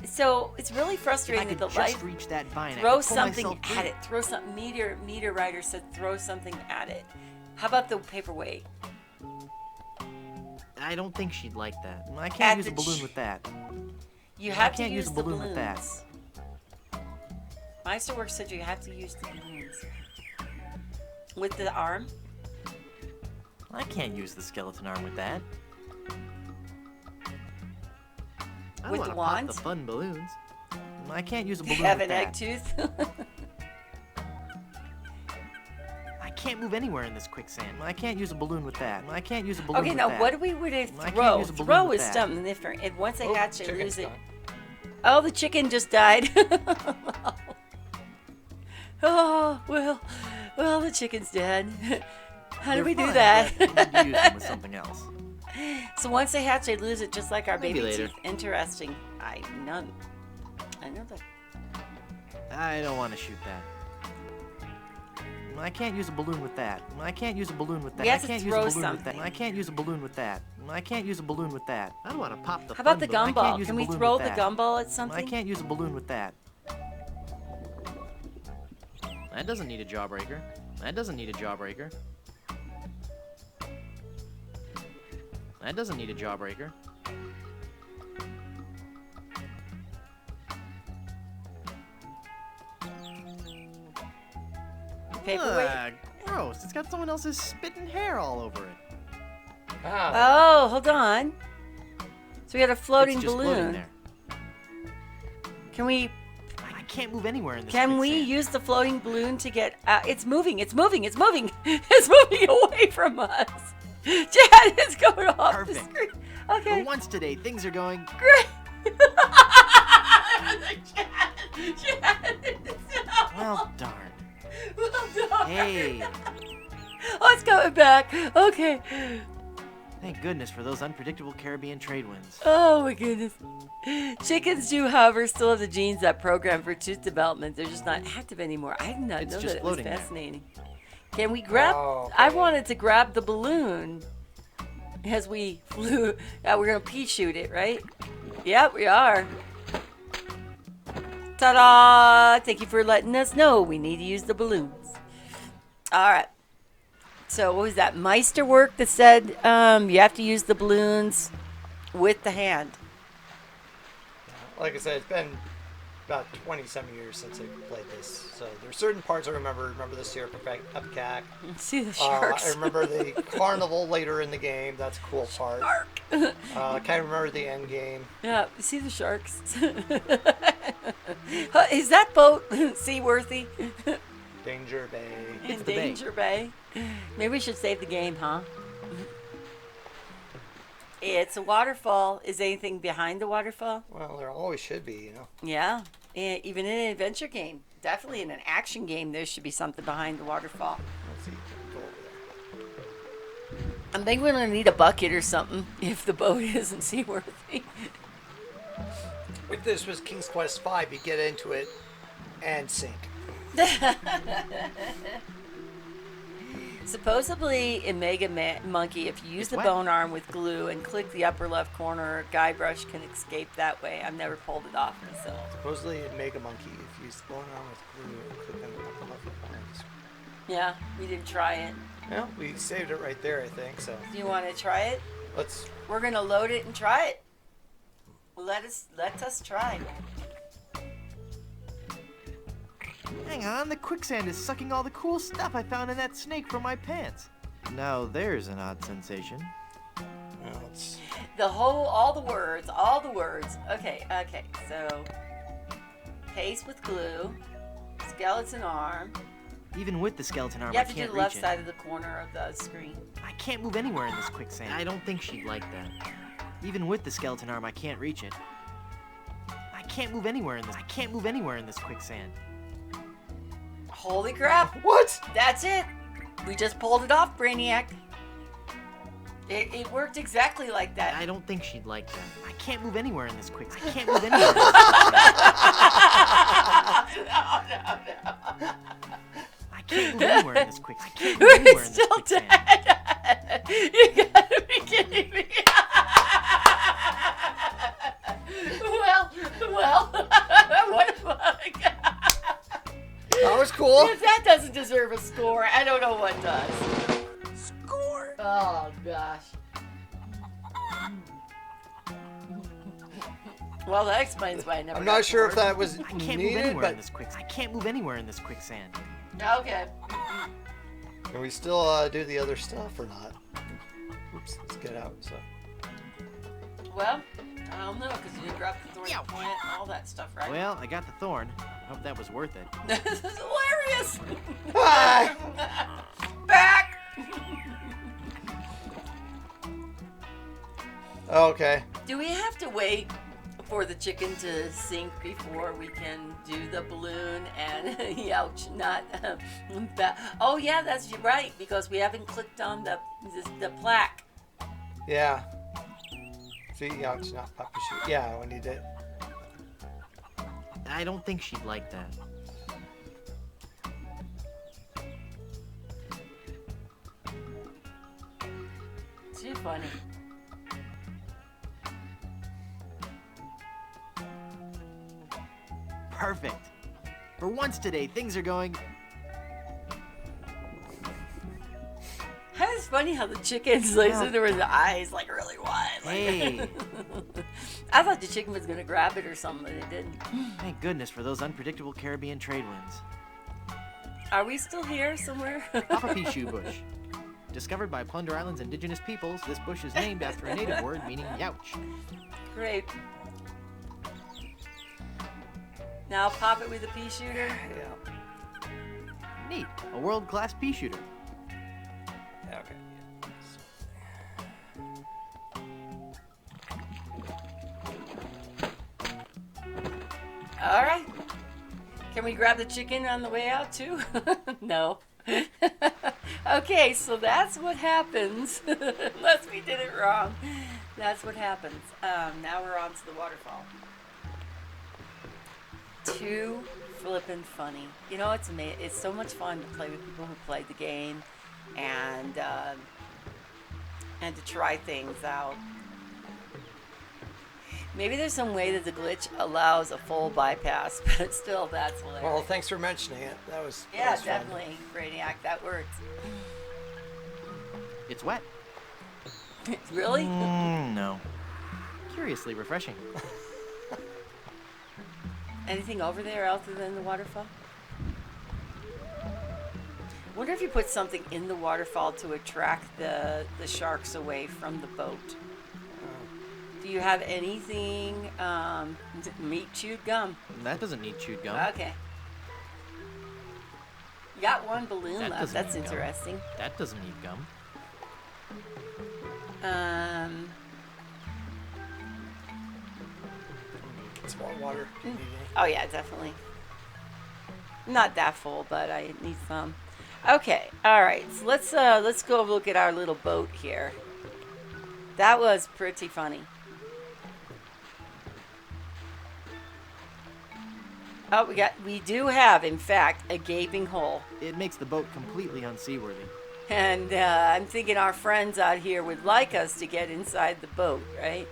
So it's really If I frustrating could that the just life reach that vine, I throw could pull something myself through. at it. Throw something. Meteor Rider said throw something at it. How about the paperweight? I don't think she'd like that. I At can't use the a balloon ch- with that. You I have to can't use use a the balloon balloons. with that. Meisterworks said you have to use the balloons. With the arm? I can't use the skeleton arm with that. I With want the to pop wand? the fun balloons. I can't use a Do balloon you have with an egg that. tooth? I can't move anywhere in this quicksand. I can't use a balloon with that. I can't use a balloon Okay, with now that. what do we would have I can't throw? use a balloon Throw with is that. something different. And once they hatch, they chicken's lose it. done. Oh, the chicken just died. Oh, well, the chicken's dead. How do They're we do fine, that? but we need to use them with something else. So once they hatch, they lose it just like our Maybe baby later. teeth. Interesting. I know that. I don't want to shoot that. I can't use a balloon with that. I can't use a balloon with that. We have I to can't throw use a balloon with something. that. I can't use a balloon with that. I can't use a balloon with that. I don't want to pop the How about fun the balloon. I gumball? can't use a Can we balloon throw with the that. gumball at I something? can't use a balloon with that. That doesn't need a jawbreaker. That doesn't need a jawbreaker. That doesn't need a jawbreaker. paperweight. Gross. It's got someone else's spit and hair all over it. Oh, hold on. So we got a floating It's just balloon. floating there. Can we? I can't move anywhere in this. Can we quicksand. use the floating balloon to get? It's moving. It's moving. It's moving. It's moving away from us. Chad, it's going off Perfect. the screen. Okay. For once today, things are going. Great. Chad, Well, darn. well done. Hey. Oh, it's coming back. Okay. Thank goodness for those unpredictable Caribbean trade winds. Oh my goodness. Chickens do, however, still have the genes that program for tooth development. They're just not active anymore. I did not It's know just that. It was floating there. fascinating. Can we grab? Oh, okay. I wanted to grab the balloon as we flew. We're gonna pea shoot it, right? Yep, we are. Ta-da! Thank you for letting us know. We need to use the balloons. All right. So what was that Meister work that said you have to use the balloons with the hand? Like I said, it's been about 20-some years since I played this, so there's certain parts I remember. Remember the syrup upcack. See the sharks. I remember the carnival later in the game. That's a cool part. Kind of remember the end game. Yeah, see the sharks. Is that boat seaworthy? Danger Bay. In Danger Bay. Maybe we should save the game, huh? It's a waterfall. Is anything behind the waterfall? Well, there always should be, you know. Yeah. Even in an adventure game. Definitely in an action game, there should be something behind the waterfall. Let's see. Go over there. I think we're going to need a bucket or something if the boat isn't seaworthy. If this was King's Quest V, you get into it and sink. Supposedly in Monkey, if you use the bone arm with glue and click the upper left corner, Guybrush can escape that way. I've never pulled it off myself. Supposedly in Mega Monkey, if you use the bone arm with glue and click on the upper left corner. Yeah, we didn't try it. Well, we saved it right there, I think, so. Do you want to try it? Let's. We're going to load it and try it. Let us try. Hang on, the quicksand is sucking all the cool stuff I found in that snake from my pants. Now there's an odd sensation. Well, let's. All the words. Okay, so paste with glue, skeleton arm. Even with the skeleton arm, You have I to do can't the left reach side of the corner of the screen. I can't move anywhere in this quicksand. I don't think she'd like that. Even with the skeleton arm, I can't reach it. I can't move anywhere in this. I can't move anywhere in this quicksand. Holy crap! What? That's it. We just pulled it off, Brainiac. It worked exactly like that. I don't think she'd like that. I can't move anywhere in this quicksand. I can't move anywhere. No. I can't move anywhere in this quicksand. I can't move anywhere in this Still quicksand. dead. You gotta be kidding me. well, what am I? That was cool. If that doesn't deserve a score, I don't know what does. Score. Oh gosh. Well, that explains why I never. I'm got not sure if scored. that was I can't needed, move anywhere but in this quicksand. I can't move anywhere in this quicksand. Okay. can we still do the other stuff or not? Oops, let's get out. So. Well, I don't know because you grabbed the thorny plant and all that stuff, right? Well, I got the thorn. I hope that was worth it. This is hilarious. Hi. Back. Okay. Do we have to wait for the chicken to sink before we can do the balloon and ouch, not oh yeah, that's right, because we haven't clicked on the plaque. Yeah. See, yeah, it's not puppy shoot. Yeah, we need it. I don't think she'd like that. Too funny. Perfect. For once today, things are going. It's funny how the chickens like sitting there with the eyes like really wide. Like, Hey. I thought the chicken was gonna grab it or something, but it didn't. Thank goodness for those unpredictable Caribbean trade winds. Are we still here somewhere? Papa Pichu bush. Discovered by Plunder Island's indigenous peoples, this bush is named after a native word meaning youch. Great. Now pop it with a pea shooter. Yeah. Neat. A world-class pea shooter. Okay. All right. Can we grab the chicken on the way out too? No. Okay, so that's what happens. Unless we did it wrong. That's what happens. Now we're on to the waterfall. Too flippin' funny. You know, it's amazing. It's so much fun to play with people who played the game and to try things out. Maybe there's some way that the glitch allows a full bypass, but still, that's hilarious. Well, thanks for mentioning it. That was yeah, fun. definitely, Brainiac. That works. It's wet. Really? No. Curiously refreshing. Anything over there other than the waterfall? I wonder if you put something in the waterfall to attract the sharks away from the boat. Do you have anything, meat chewed gum? That doesn't need chewed gum. Okay. You got one balloon That left. doesn't That's need gum. interesting. That doesn't need gum. It's more water. Oh yeah, definitely. Not that full, but I need some. Okay, all right. So let's go look at our little boat here. That was pretty funny. Oh, we do have, in fact, a gaping hole. It makes the boat completely unseaworthy. And I'm thinking our friends out here would like us to get inside the boat, right?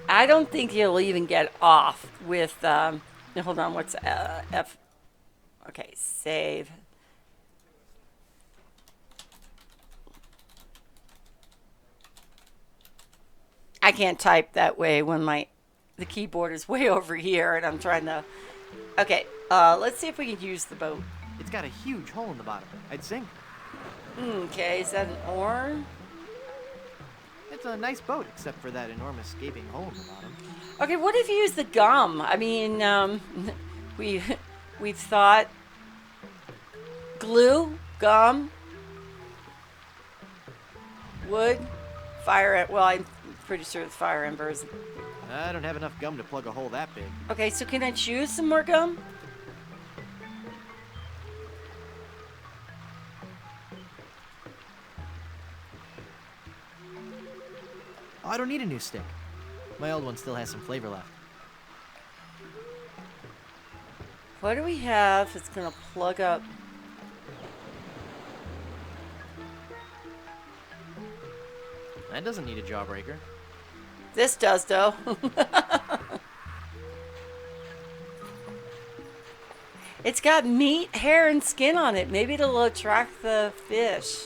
I don't think he'll even get off with, hold on, what's F? Okay, save. I can't type that way when the keyboard is way over here and I'm trying to... Okay, let's see if we can use the boat. It's got a huge hole in the bottom. I'd sink. Okay, is that an oar? It's a nice boat, except for that enormous gaping hole in the bottom. Okay, what if you use the gum? I mean, we've thought glue, gum, wood, fire. Well, I'm pretty sure it's fire embers. I don't have enough gum to plug a hole that big. Okay, so can I choose some more gum? Oh, I don't need a new stick. My old one still has some flavor left. What do we have that's gonna plug up? That doesn't need a jawbreaker. This does, though. It's got meat, hair, and skin on it. Maybe it'll attract the fish.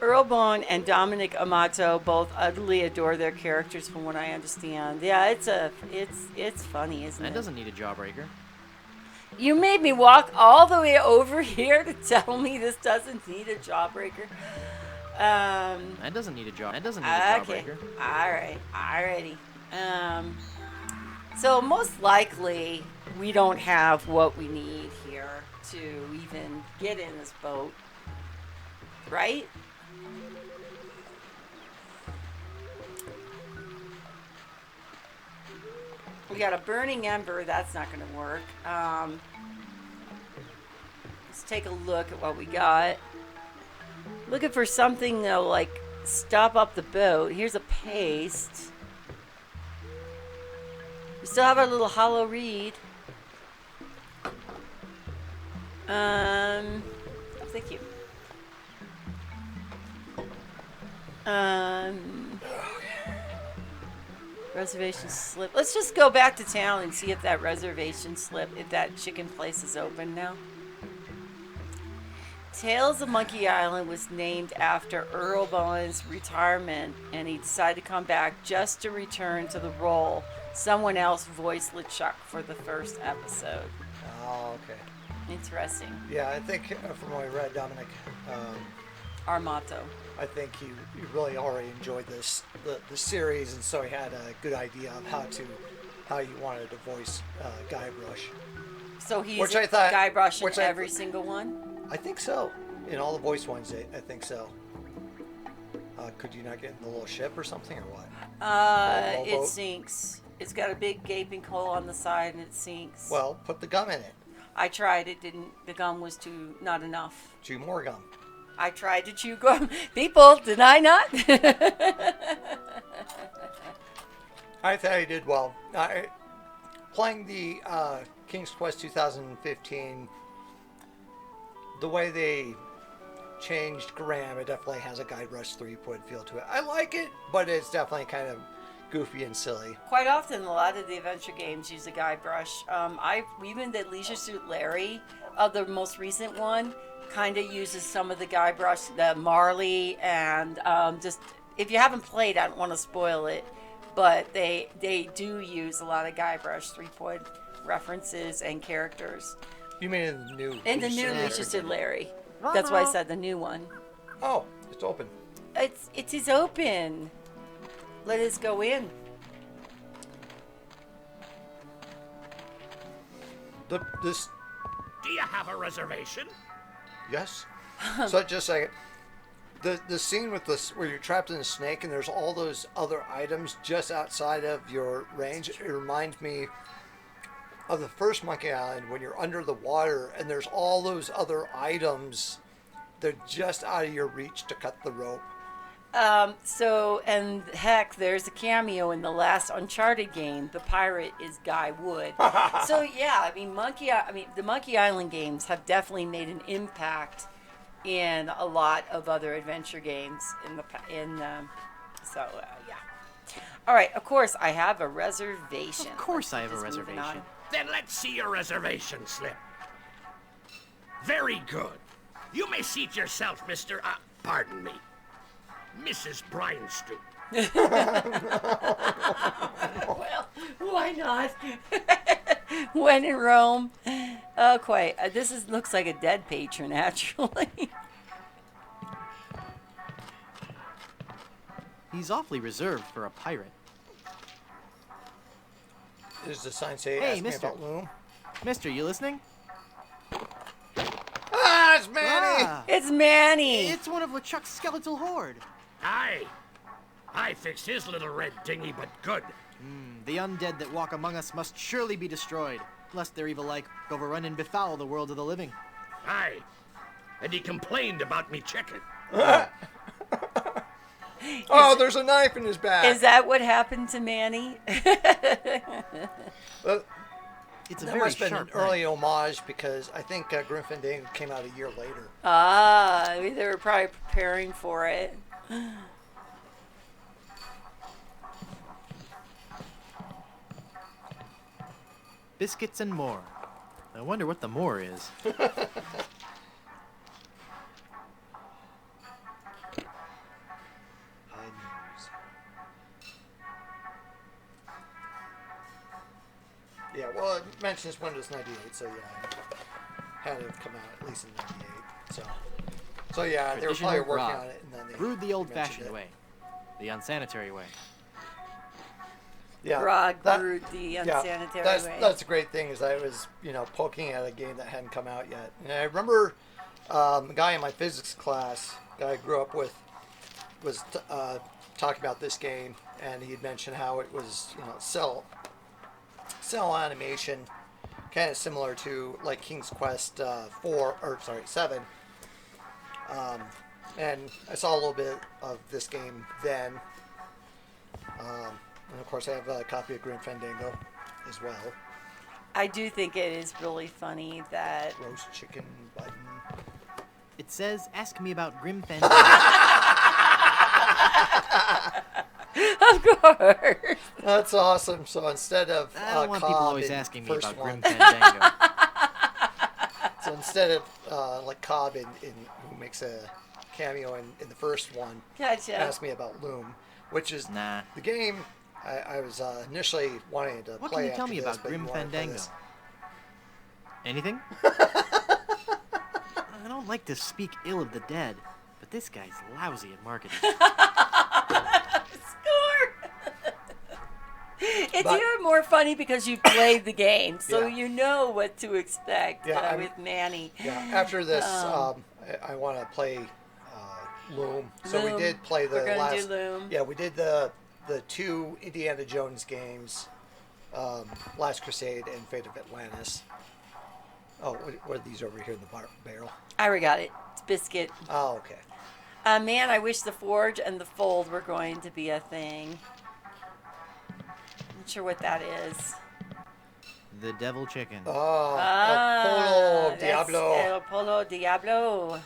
Earl Bourne and Dominic Amato both utterly adore their characters, from what I understand. Yeah, it's funny, isn't it? That doesn't need a jawbreaker. You made me walk all the way over here to tell me this doesn't need a jawbreaker. That doesn't need a jaw. That doesn't need a jawbreaker. All right. Alrighty. So most likely we don't have what we need here to even get in this boat, right? We got a burning ember. That's not going to work. Let's take a look at what we got. Looking for something that'll, like, stop up the boat. Here's a paste. We still have our little hollow reed. Thank you. Reservation slip. Let's just go back to town and see if that reservation slip, if that chicken place is open now. Tales of Monkey Island was named after Earl Bowen's retirement, and he decided to come back just to return to the role. Someone else voiced LeChuck for the first episode. Oh, okay. Interesting. Yeah, I think from what I read, Dominic, Armato. I think he really already enjoyed the series, and so he had a good idea of how you wanted to voice Guybrush. So he's Which I thought, Guybrush in every single one? I think so. In all the voice ones, I think so. Could you not get in the little ship or something, or what? It sinks. It's got a big gaping hole on the side, and it sinks. Well, put the gum in it. I tried. It didn't. The gum was not enough. Chew more gum. I tried to chew gum. People, did I not? I thought he did well. Playing the King's Quest 2015, the way they changed Graham, it definitely has a Guybrush 3-point feel to it. I like it, but it's definitely kind of goofy and silly. Quite often, a lot of the adventure games use a Guybrush. Even the Leisure Suit Larry, the most recent one, kind of uses some of the Guybrush, the Marley, and just if you haven't played, I don't want to spoil it, but they do use a lot of Guybrush 3-point references and characters. You mean in the new? In the new Leisure Suit Larry. That's why I said the new one. Oh, it's open. It is open. Let us go in. This. Do you have a reservation? Yes. So just a second. The scene with this where you're trapped in a snake and there's all those other items just outside of your range. It reminds me of the first Monkey Island when you're under the water and there's all those other items. They're just out of your reach to cut the rope. And heck, there's a cameo in the last Uncharted game. The pirate is Guy Wood. So yeah, I mean, the Monkey Island games have definitely made an impact in a lot of other adventure games yeah. All right, of course I have a reservation. Of course I have a reservation. Then let's see your reservation slip. Very good. You may seat yourself, Mr. Pardon me. Mrs. Breinstoop. Well, why not? When in Rome. Quite. This looks like a dead patron, actually. He's awfully reserved for a pirate. Does the sign say, "Hey, ask me mister. about Loom"? Mister, you listening? Ah, it's Manny! Ah, It's Manny! it's one of LeChuck's skeletal horde. Aye. I fixed his little red dinghy, but good. The undead that walk among us must surely be destroyed, lest their evil like overrun and befoul the world of the living. Aye. And he complained about me chicken. Oh, there's a knife in his back. Is that what happened to Manny? It's a that very must have been an sharp early homage because I think Grim Fandango came out a year later. They were probably preparing for it. Biscuits and more. I wonder what the more is. Yeah, well, it mentions Windows 98, so yeah, had to come out at least in 98. So yeah, they were probably Traditional working grog. on it, and then they Brewed the mentioned old-fashioned it. way. The unsanitary way. Yeah, Grog brewed the unsanitary way. That's a great thing is I was poking at a game that hadn't come out yet, and I remember a guy in my physics class, guy I grew up with, was talking about this game, and he'd mentioned how it was cell animation, kind of similar to like King's Quest 7. And I saw a little bit of this game then. And of course I have a copy of Grim Fandango as well. I do think it is really funny that... Roast chicken button. It says, ask me about Grim Fandango. Of course. That's awesome. So instead of I don't want people always asking me first about one, Grim Fandango. so So instead of like Cobb who makes a cameo in the first one, Gotcha. asked me about Loom, which is the game I was initially wanting to What play. can you tell after me this, about but Grim you wanted to play Fandango? this. Anything? I don't like to speak ill of the dead, but this guy's lousy at marketing. It's even more funny because you played the game, so Yeah. you know what to expect Yeah, with Manny. Yeah, after this, I want to play Loom. So we Loom. did play the We're gonna last. do Loom. Yeah, we did the 2 Indiana Jones games, Last Crusade and Fate of Atlantis. Oh, what are these over here in the barrel? I already got it. It's biscuit. Oh, okay. Man, I wish the Forge and the Fold were going to be a thing. Not sure what that is. The devil chicken. Oh, El Polo Diablo. El Polo Diablo.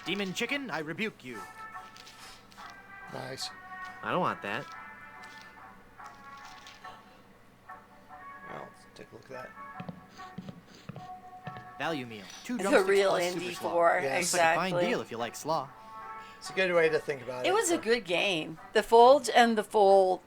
Demon chicken, I rebuke you. Nice. I don't want that. Well, let's take a look at that. Value meal. 2 It's drumsticks a real plus indie super slaw. for, Yeah, Looks like a fine exactly. deal if you like slaw. It's a good way to think about it. It was a good game. The Forge and the Fold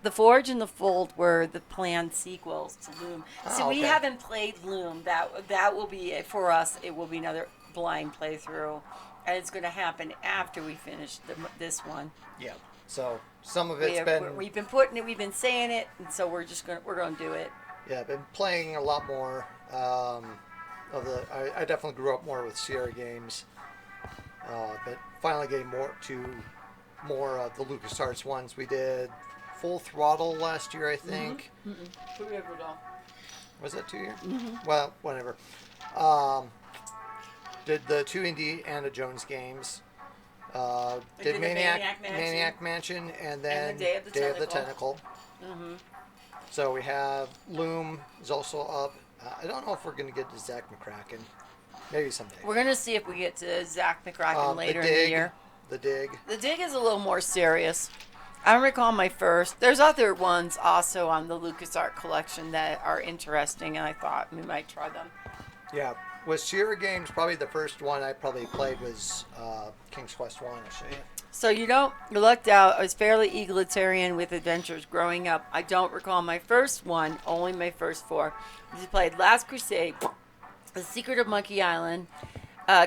were the planned sequels to Loom. So we okay. haven't played Loom. That will be it for us. It will be another blind playthrough, and it's going to happen after we finish this one. Yeah. So some of it's We've been putting it. We've been saying it, and so we're going to do it. Yeah, I've been playing a lot more I definitely grew up more with Sierra games, but finally getting more of the LucasArts ones. We did Full Throttle last year, I think. Was that 2 years? Well, whatever. Did the 2 Indiana Jones games. Did the Maniac Mansion, and then Day of the Tentacle. Mm-hmm. So we have Loom is also up. I don't know if we're going to get to Zach McCracken. Maybe someday. We're going to see if we get to Zach McCracken later the in the Dig, year. The Dig. The Dig is a little more serious. I don't recall my first. There's other ones also on the LucasArts collection that are interesting, and I thought we might try them. Yeah. With Sierra games, probably the first one I probably played was King's Quest 1. I'll show you. So you lucked out. I was fairly egalitarian with adventures growing up. I don't recall my first one, only my first 4. I played Last Crusade, The Secret of Monkey Island,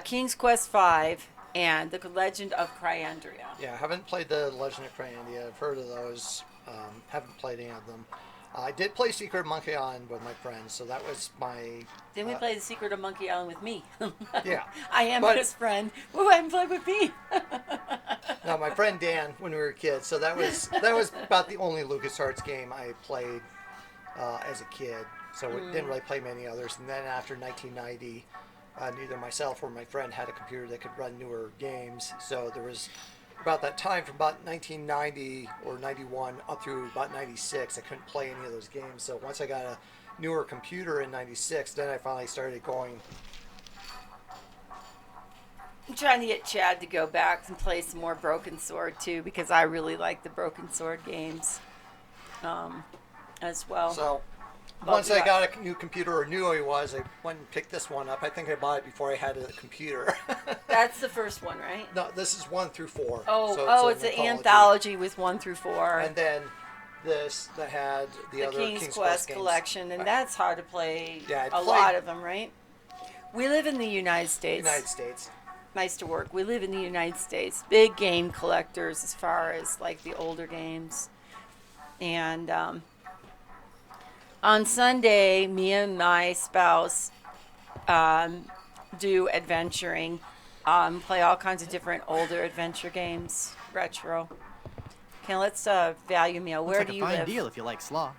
King's Quest 5, and The Legend of Cryandria. Yeah, I haven't played the Legend of Cryandria. I've heard of those. Haven't played any of them. I did play Secret of Monkey Island with my friends, so that was my... Then we played The Secret of Monkey Island with me. Yeah. I am his friend. Who hadn't played with me? No, my friend Dan, when we were kids. So that was about the only LucasArts game I played as a kid. So we didn't really play many others. And then after 1990, neither myself or my friend had a computer that could run newer games. So there was about that time from about 1990 or 91 up through about 96, I couldn't play any of those games. So once I got a newer computer in 96, then I finally started going. I'm trying to get Chad to go back and play some more Broken Sword too, because I really like the Broken Sword games as well. So But once we I got a new computer, or knew I went and picked this one up. I think I bought it before I had a computer. That's the first one, right? No, this is 1 through 4. Oh, it's an anthology with 1 through 4. And then this that had the other King's Quest Quest games. collection, and that's hard to play. Yeah, a lot of them, right? We live in the United States. United States. Nice to work. We live in the United States. Big game collectors as far as like the older games. And on Sunday, me and my spouse do adventuring, play all kinds of different older adventure games, retro. Okay, let's value meal. Where Looks do like you a fine live? deal if you like slaw.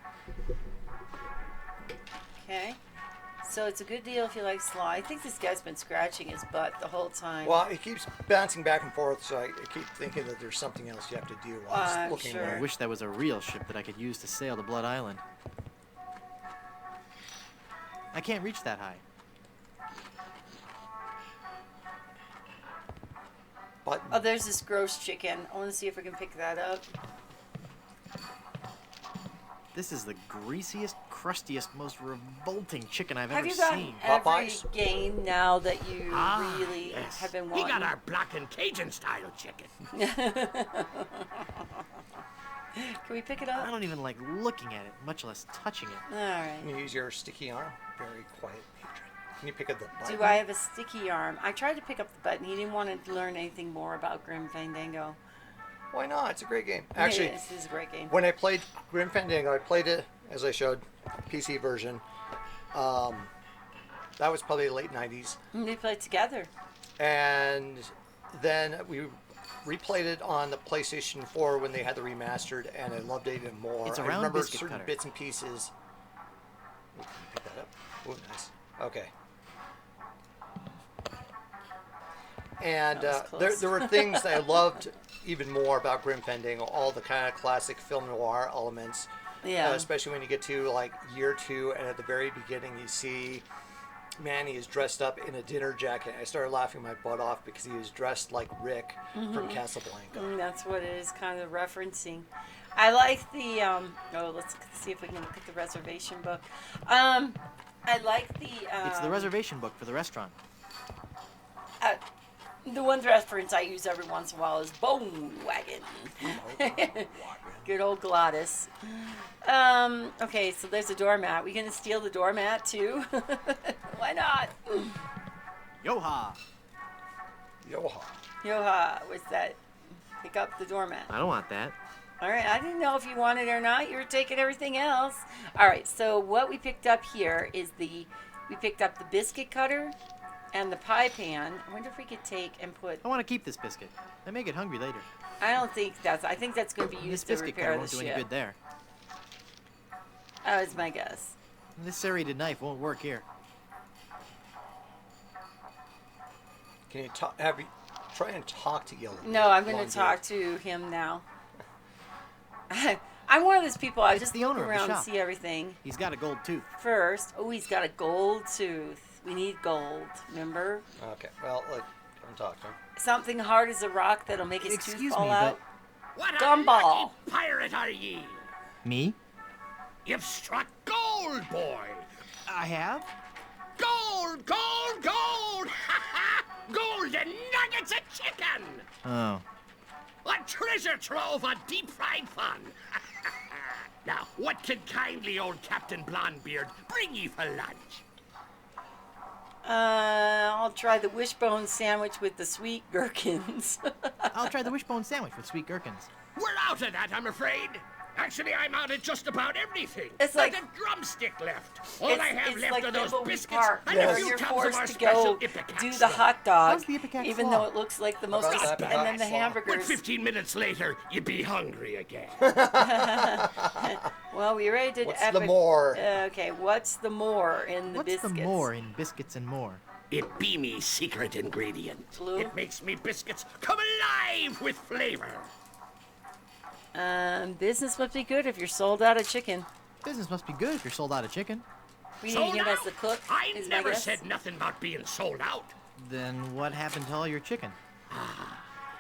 Okay. So it's a good deal if you like slaw. I think this guy's been scratching his butt the whole time. Well, it keeps bouncing back and forth, so I keep thinking that there's something else you have to do while I'm looking sure. away. I wish there was a real ship that I could use to sail to Blood Island. I can't reach that high. Button. Oh, there's this gross chicken. I want to see if we can pick that up. This is the greasiest, crustiest, most revolting chicken I've Have ever you gotten seen. every Popeyes? game now that you really Yes. have been He wanting? got our black and Cajun style chicken. Can we pick it I up? don't even like looking at it, much less touching it. All right. Can you use your sticky arm? Very quiet patron. Can you pick up the button? Do I have a sticky arm? I tried to pick up the button. He didn't want to learn anything more about Grim Fandango. Why not? It's a great game. Actually, This is a great game. when I played Grim Fandango, I played it, as I showed, PC version. That was probably the late 90s. They played together. And then we replayed it on the PlayStation 4 when they had the remastered, and I loved it even more. It's a I round remember biscuit certain cutter. bits and pieces. Ooh, can you pick that up? Oh, nice. Okay. And That was there close. were things that I loved even more about Grim Fandango, all the kind of classic film noir elements. Yeah. Especially when you get to like year 2, and at the very beginning you see Manny is dressed up in a dinner jacket. I started laughing my butt off because he was dressed like Rick from Casablanca. That's what it is kind of referencing. I like the let's see if we can look at the reservation book. I like the It's the reservation book for the restaurant. the one reference I use every once in a while is Bone Wagon. Good old Glottis. Okay, so there's a doormat. We gonna steal the doormat too? Why not? Yo-ha! Yoha. Yoha, what's that? Pick up the doormat. I don't want that. All right, I didn't know if you wanted it or not. You were taking everything else. All right, so what we picked up here is we picked up the biscuit cutter and the pie pan. I wonder if we could take and put. I want to keep this biscuit. I may get hungry later. I think that's going to be This used to biscuit cutter repair the won't do any ship. good there. That was my guess. This serrated knife won't work here. Can you try and talk to Yellow? No, I'm going to talk to him now. I'm one of those people. I It's just the owner look of the around and shop. see everything He's got a gold tooth. first. Oh, he's got a gold tooth. We need gold. Remember? Okay, well, look, come talk to him. Something hard as a rock that'll make his tooth Excuse fall me, out. What a Gumball. lucky pirate are ye? Me? You've struck gold, boy. I have? Gold, gold, gold! Ha ha! Golden nuggets of chicken! Oh. A treasure trove of deep-fried fun. Now, what can kindly old Captain Blondebeard bring ye for lunch? I'll try the wishbone sandwich with the sweet gherkins. I'll try the wishbone sandwich with sweet gherkins. We're out of that, I'm afraid. Actually, I'm out of just about everything. It's Not like- a drumstick left. All It's- I have it's left like are those Thimbleweed biscuits Park, and Yes. a where few you're tubs of our forced to special go Ipecac do the stuff. hot dog, How's the Ipecac even slaw? though it looks like the most, About that and then the Ipecac slaw? But hamburgers. 15 minutes later, you'd be hungry again. Well, we already did. What's the more? Okay, what's the more in the What's biscuits? the more in biscuits and more? It be me secret ingredient. Blue? It makes me biscuits come alive with flavor. Business must be good if you're sold out of chicken. Business must be good if you're sold out of chicken. We need Sold him as out? the cook. I is my never guess. said nothing about being sold out. Then what happened to all your chicken?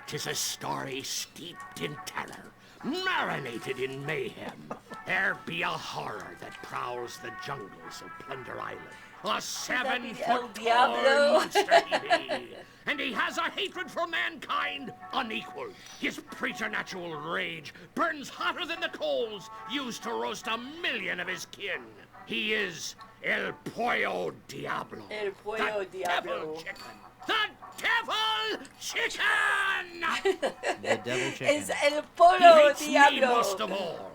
'Tis a story steeped in terror, marinated in mayhem. There be a horror that prowls the jungles of Plunder Island. A El 7-foot Diablo? tall monster he be. And he has a hatred for mankind unequaled. His preternatural rage burns hotter than the coals used to roast 1,000,000 of his kin. He is El Pollo Diablo. El Pollo the Diablo. Devil Chicken. The Devil Chicken! The devil chicken. It's El He Polo hates me Diablo. most of all.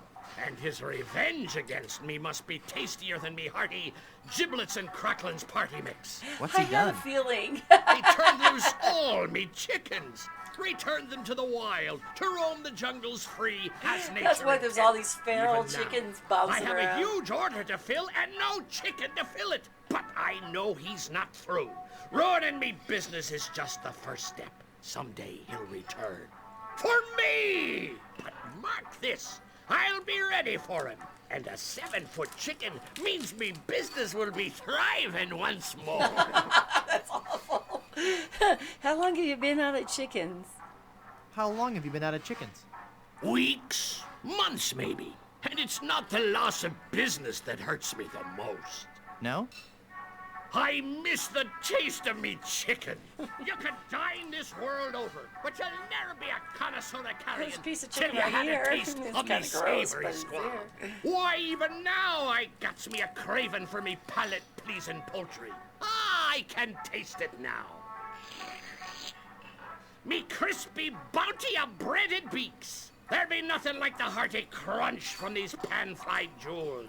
And his revenge against me must be tastier than me hearty giblets and cracklins party mix. What's I he have done? a feeling. He turned loose all me chickens, returned them to the wild to roam the jungles free as nature. That's why there's all intended. these feral Even now, chickens I bouncing have around. a huge order to fill and no chicken to fill it. But I know he's not through. Ruining me business is just the first step. Someday he'll return. For me! But mark this. I'll be ready for him. And a 7-foot chicken means me business will be thriving once more. That's awful. How long have you been out of chickens? How long have you been out of chickens? Weeks, months maybe. And it's not the loss of business that hurts me the most. No? I miss the taste of me chicken. You could dine this world over, but you'll never be a connoisseur of carrion There's a piece of till chicken you right had here. a taste It's of me kinda gross, savory but it's squab. there. Why, even now I gets me a craving for me palate-pleasing poultry. Ah, I can taste it now. Me crispy bounty of breaded beaks. There'd be nothing like the hearty crunch from these pan-fried jewels.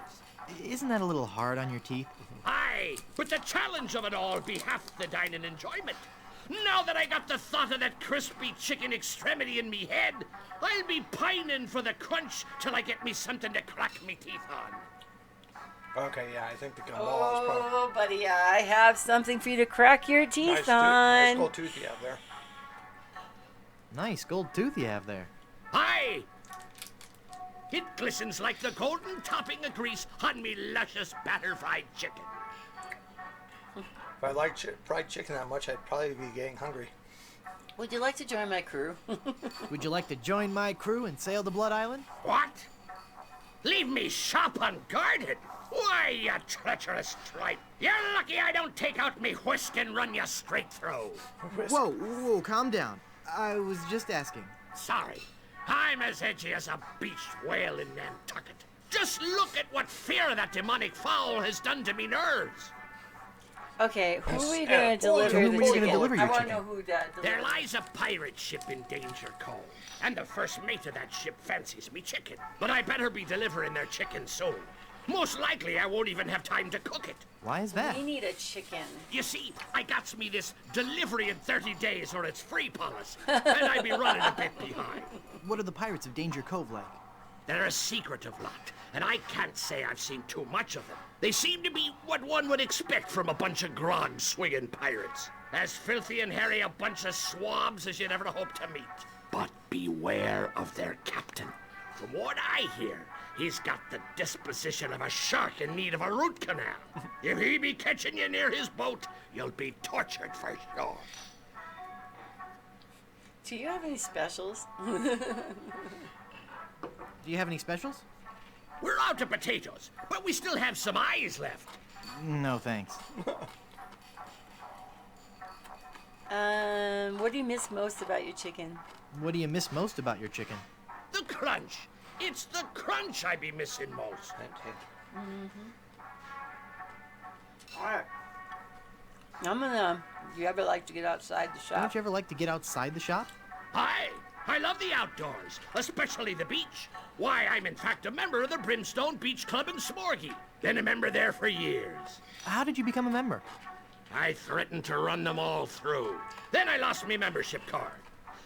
Isn't that a little hard on your teeth? Aye, but the challenge of it all be half the dining enjoyment. Now that I got the thought of that crispy chicken extremity in me head, I'll be pining for the crunch till I get me something to crack me teeth on. Okay, yeah, I think the gumball is probably... Oh, buddy, I have something for you to crack your teeth on. Nice gold tooth you have there. Nice gold tooth you have there. Aye! It glistens like the golden topping of grease on me luscious batter-fried chicken. If I liked fried chicken that much, I'd probably be getting hungry. Would you like to join my crew? Would you like to join my crew and sail to Blood Island? What? Leave me shop unguarded? Why, you treacherous tripe! You're lucky I don't take out me whisk and run you straight through. Whoa, calm down. I was just asking. Sorry. I'm as edgy as a beached whale in Nantucket. Just look at what fear of that demonic fowl has done to me nerves. Okay, who are we gonna deliver the chicken? I want to know who that delivers. There lies a pirate ship in Danger Cove, and the first mate of that ship fancies me chicken. But I better be delivering their chicken soon. Most likely I won't even have time to cook it. Why is that? We need a chicken. You see, I got me this delivery in 30 days or it's free policy, and I'd be running a bit behind. What are the pirates of Danger Cove like? They're a secretive lot, and I can't say I've seen too much of them. They seem to be what one would expect from a bunch of grog-swinging pirates. As filthy and hairy a bunch of swabs as you'd ever hope to meet. But beware of their captain. From what I hear, he's got the disposition of a shark in need of a root canal. If he be catching you near his boat, you'll be tortured for sure. Do you have any specials? Do you have any specials? We're out of potatoes, but we still have some eyes left. No, thanks. What do you miss most about your chicken? What do you miss most about your chicken? The crunch. It's the crunch I be missing most. Alright. Do you ever like to get outside the shop? Don't you ever like to get outside the shop? I love the outdoors, especially the beach. Why, I'm in fact a member of the Brimstone Beach Club in Smorgy. Been a member there for years. How did you become a member? I threatened to run them all through. Then I lost me membership card.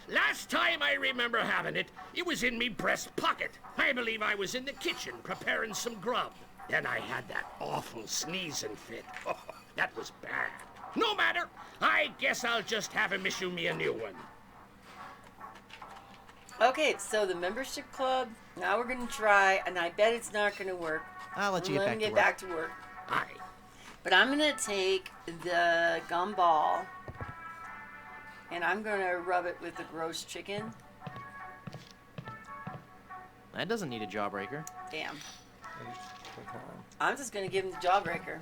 Last time I remember having it, it was in me breast pocket. I believe I was in the kitchen preparing some grub. Then I had that awful sneezing fit. Oh, that was bad. No matter. I guess I'll just have him issue me a new one. Okay, so the membership club, now we're going to try, and I bet it's not going to work. I'll let you Let me get back to work. Aye. But I'm going to take the gum ball, and I'm going to rub it with the gross chicken. That doesn't need a jawbreaker. Damn. I'm just going to give him the jawbreaker.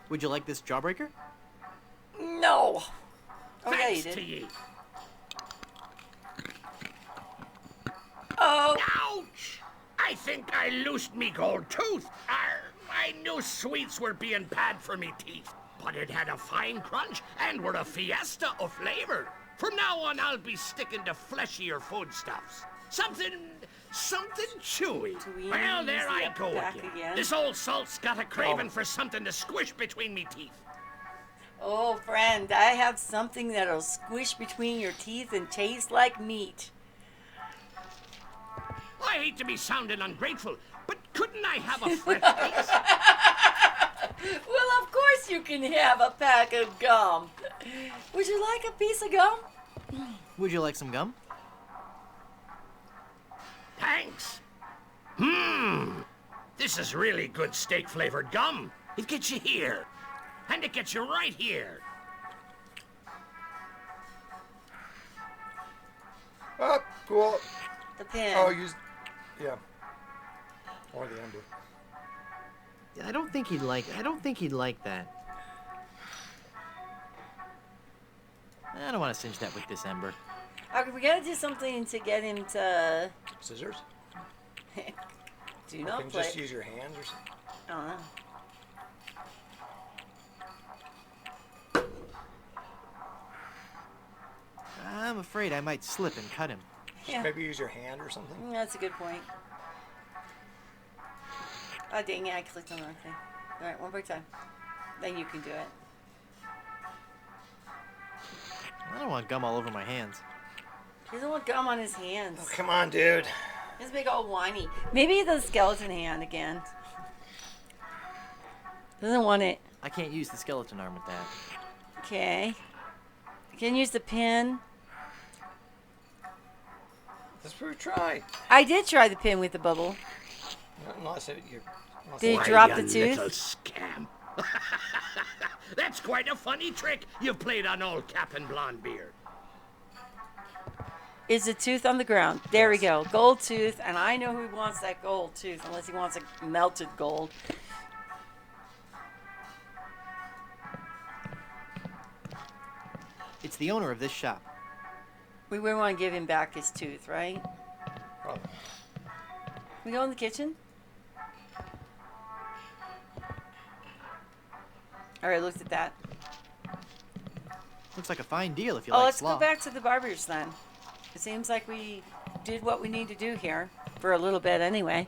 Would you like this jawbreaker? No! Oh, yeah, you Thanks to did. ye. Oh! Ouch! I think I loosed me gold tooth. I knew sweets were being bad for me teeth, but it had a fine crunch and were a fiesta of flavor. From now on, I'll be sticking to fleshier foodstuffs. Something chewy. Well, there I go again. This old salt's got a craving for something to squish between me teeth. Oh, friend, I have something that'll squish between your teeth and taste like meat. I hate to be sounding ungrateful, but couldn't I have a French piece? Well, of course you can have a pack of gum. Would you like a piece of gum? Would you like some gum? Thanks. This is really good steak-flavored gum. It gets you here. And it gets you right here. Oh, cool. The pin. Oh, use. Yeah. Or the ember. I don't think he'd like. I don't think he'd like that. I don't want to cinch that with this ember. Okay, we gotta do something to get him to. Scissors? Do Or not can you play. just use your hands or something? I don't know. I'm afraid I might slip and cut him. Yeah. Maybe use your hand or something? That's a good point. Oh, dang it, I clicked on the wrong thing. Alright, one more time. Then you can do it. I don't want gum all over my hands. He doesn't want gum on his hands. Oh, come on, dude. He's big old whiny. Maybe the skeleton hand again. Doesn't want it. I can't use the skeleton arm with that. Okay. You can use the pin. Let's try. I did try the pin with the bubble. Unless it, you. Did it drop Why, the you tooth? little scamp. That's quite a funny trick you've played on old Captain Blondebeard. Is the tooth on the ground? There we go. Gold tooth, and I know who wants that gold tooth, unless he wants a melted gold. It's the owner of this shop. We would want to give him back his tooth, right? Probably. We go in the kitchen? Alright, looked at that. Looks like a fine deal if you Oh, like let's slaw. go back to the barber's then. It seems like we did what we need to do here. For a little bit, anyway.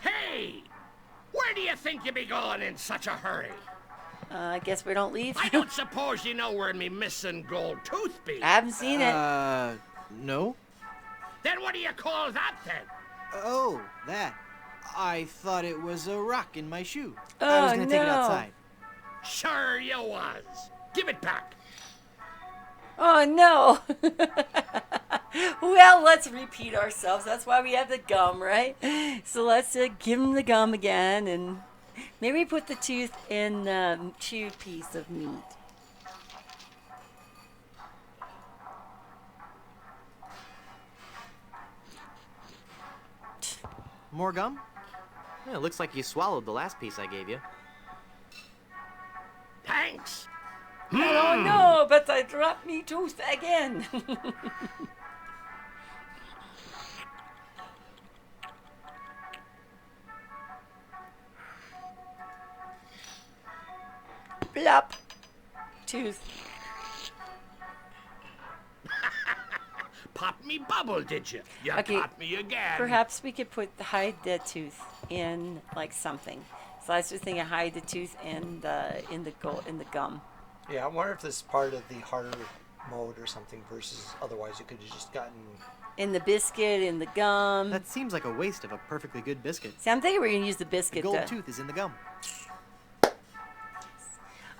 Hey! Where do you think you be going in such a hurry? I guess we don't leave. I don't suppose you know where me missing gold tooth be. I haven't seen it. No? Then what do you call that then? Oh, that. I thought it was a rock in my shoe. I Oh, was gonna take it no. outside. Sure you was. Give it back. Oh no! Well, let's repeat ourselves. That's why we have the gum, right? So let's give him the gum again, and maybe put the tooth in the chewed piece of meat. More gum? Yeah, it looks like you swallowed the last piece I gave you. Thanks. Oh no, but I dropped me tooth again. Plop. Tooth. Pop me bubble, did you? You Okay, caught me again. Perhaps we could hide the tooth in like something. So I was just thinking hide the tooth in the gum. Yeah, I wonder if this is part of the harder mode or something versus otherwise you could have just gotten. In the biscuit, in the gum. That seems like a waste of a perfectly good biscuit. See, I'm thinking we're gonna use the The biscuit. gold tooth is in the gum.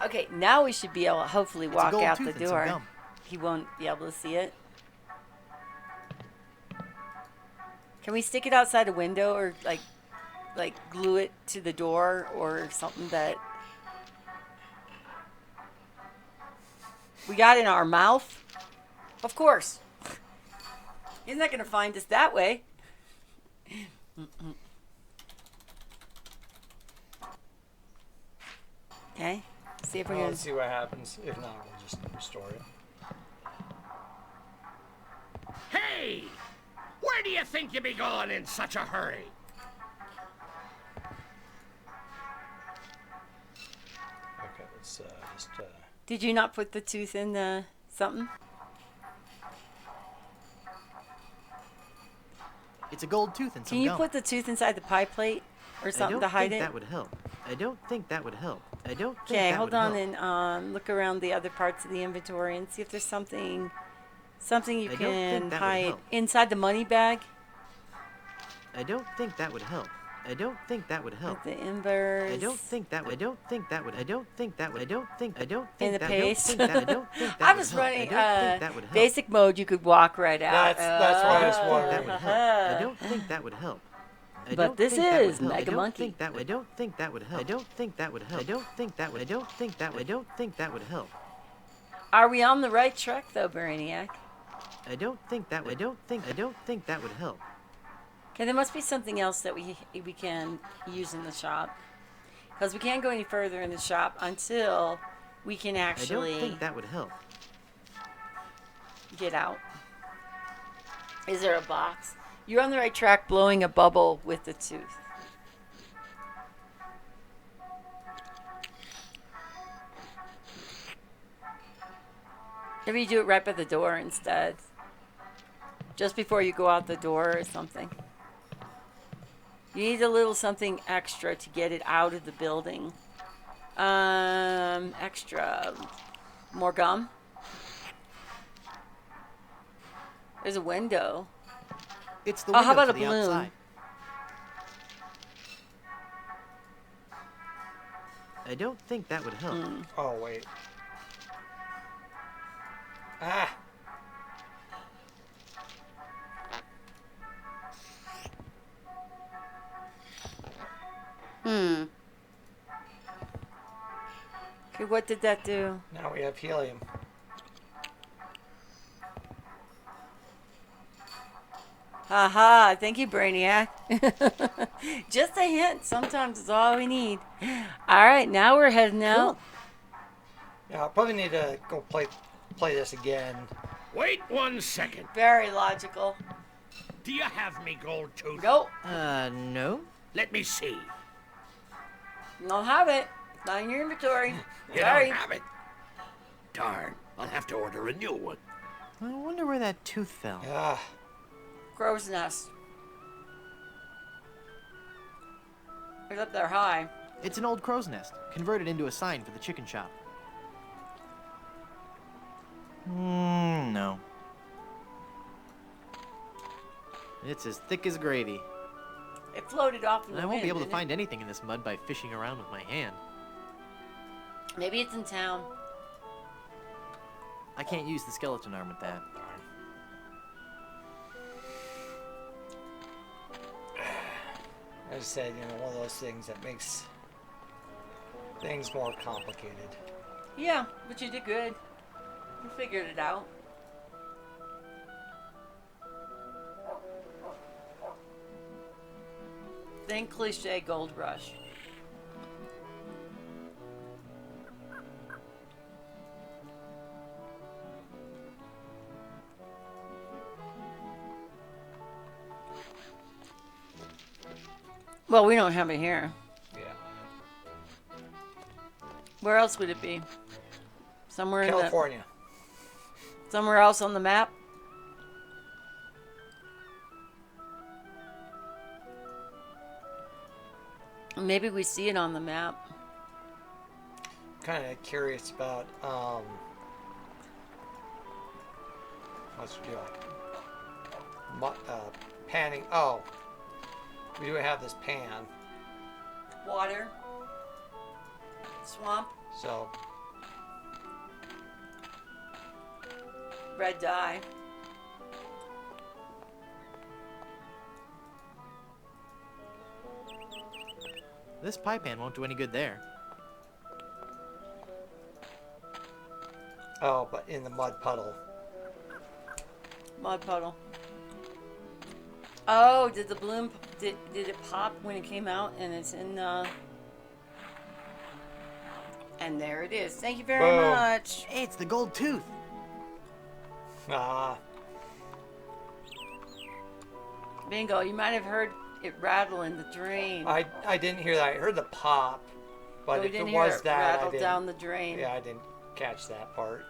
Okay, now we should be able to hopefully It's a walk gold out tooth the and some door. gum. He won't be able to see it. Can we stick it outside a window or like glue it to the door or something that we got in our mouth? Of course. He's not gonna find us that way. Okay. See if we're gonna. Let's see what happens. If not, we'll just restore it. Hey! Where do you think you be going in such a hurry? Okay, let's just. Did you not put the tooth in the something? It's a gold tooth and some Can you gum. put the tooth inside the pie plate or something to hide I don't think it? that would help. I don't think that would help. I don't think Okay, that hold would on help. and look around the other parts of the inventory and see if there's something you I don't think can that would hide help. inside the money bag. I don't think that would help. I don't think that would help. With the embers. I don't think that would. I don't think that would. I don't think that would. I don't think. I don't In think the that. paste. I don't think that. I don't think that I would was help. running I don't think that would help. basic mode. You could walk right out. That's why I was That wondering. would help. I don't think that would help. I But don't this think that would is help. Mega I don't Monkey. think that would. I don't think that would help. I don't think that would help. I don't think that would. I don't think that would. I don't think that would help. Are we on the right track though, Brainiac? I don't think that would help. Okay, there must be something else that we can use in the shop. Because we can't go any further in the shop until we can actually I don't think that would help. get out. Is there a box? You're on the right track blowing a bubble with the tooth. Maybe you do it right by the door instead. Just before you go out the door or something. You need a little something extra to get it out of the building. Extra. More gum? There's a window. It's the window how about to a the balloon? outside. I don't think that would help. Oh, wait. Ah! Okay, what did that do? Now we have helium. Haha, thank you, Brainiac. Just a hint. Sometimes it's all we need. All right, now we're heading out. Yeah, I'll probably need to go play this again. Wait 1 second. Very logical. Do you have me gold tooth? Nope. No. Let me see. You don't have it. Not in your inventory. You Sorry. don't have it. Darn. I'll have to order a new one. I wonder where that tooth fell. Yeah. Crow's nest. It's up there high. It's an old crow's nest, converted into a sign for the chicken shop. No. It's as thick as gravy. It floated off in the I won't wind, be able to didn't it? find anything in this mud by fishing around with my hand. Maybe it's in town. I can't use the skeleton arm with that. I just said, one of those things that makes things more complicated. Yeah, but you did good. You figured it out. Think cliche gold rush. Well, we don't have it here. Yeah. Where else would it be? Somewhere California. Somewhere else on the map? Maybe we see it on the map. Kind of curious about what's the deal? Panning. Oh, we do have this pan. Water. Swamp. So Red dye. This pie pan won't do any good there. Oh, but in the mud puddle. Mud puddle. Oh, did the balloon did it pop when it came out and it's in and there it is. Thank you very Boom. much. Hey, it's the gold tooth. Ah. Bingo, you might have heard it rattle in the drain. I didn't hear that. I heard the pop, but No, we if didn't it hear was it that, I rattle didn't. down the drain. Yeah, I didn't catch that part.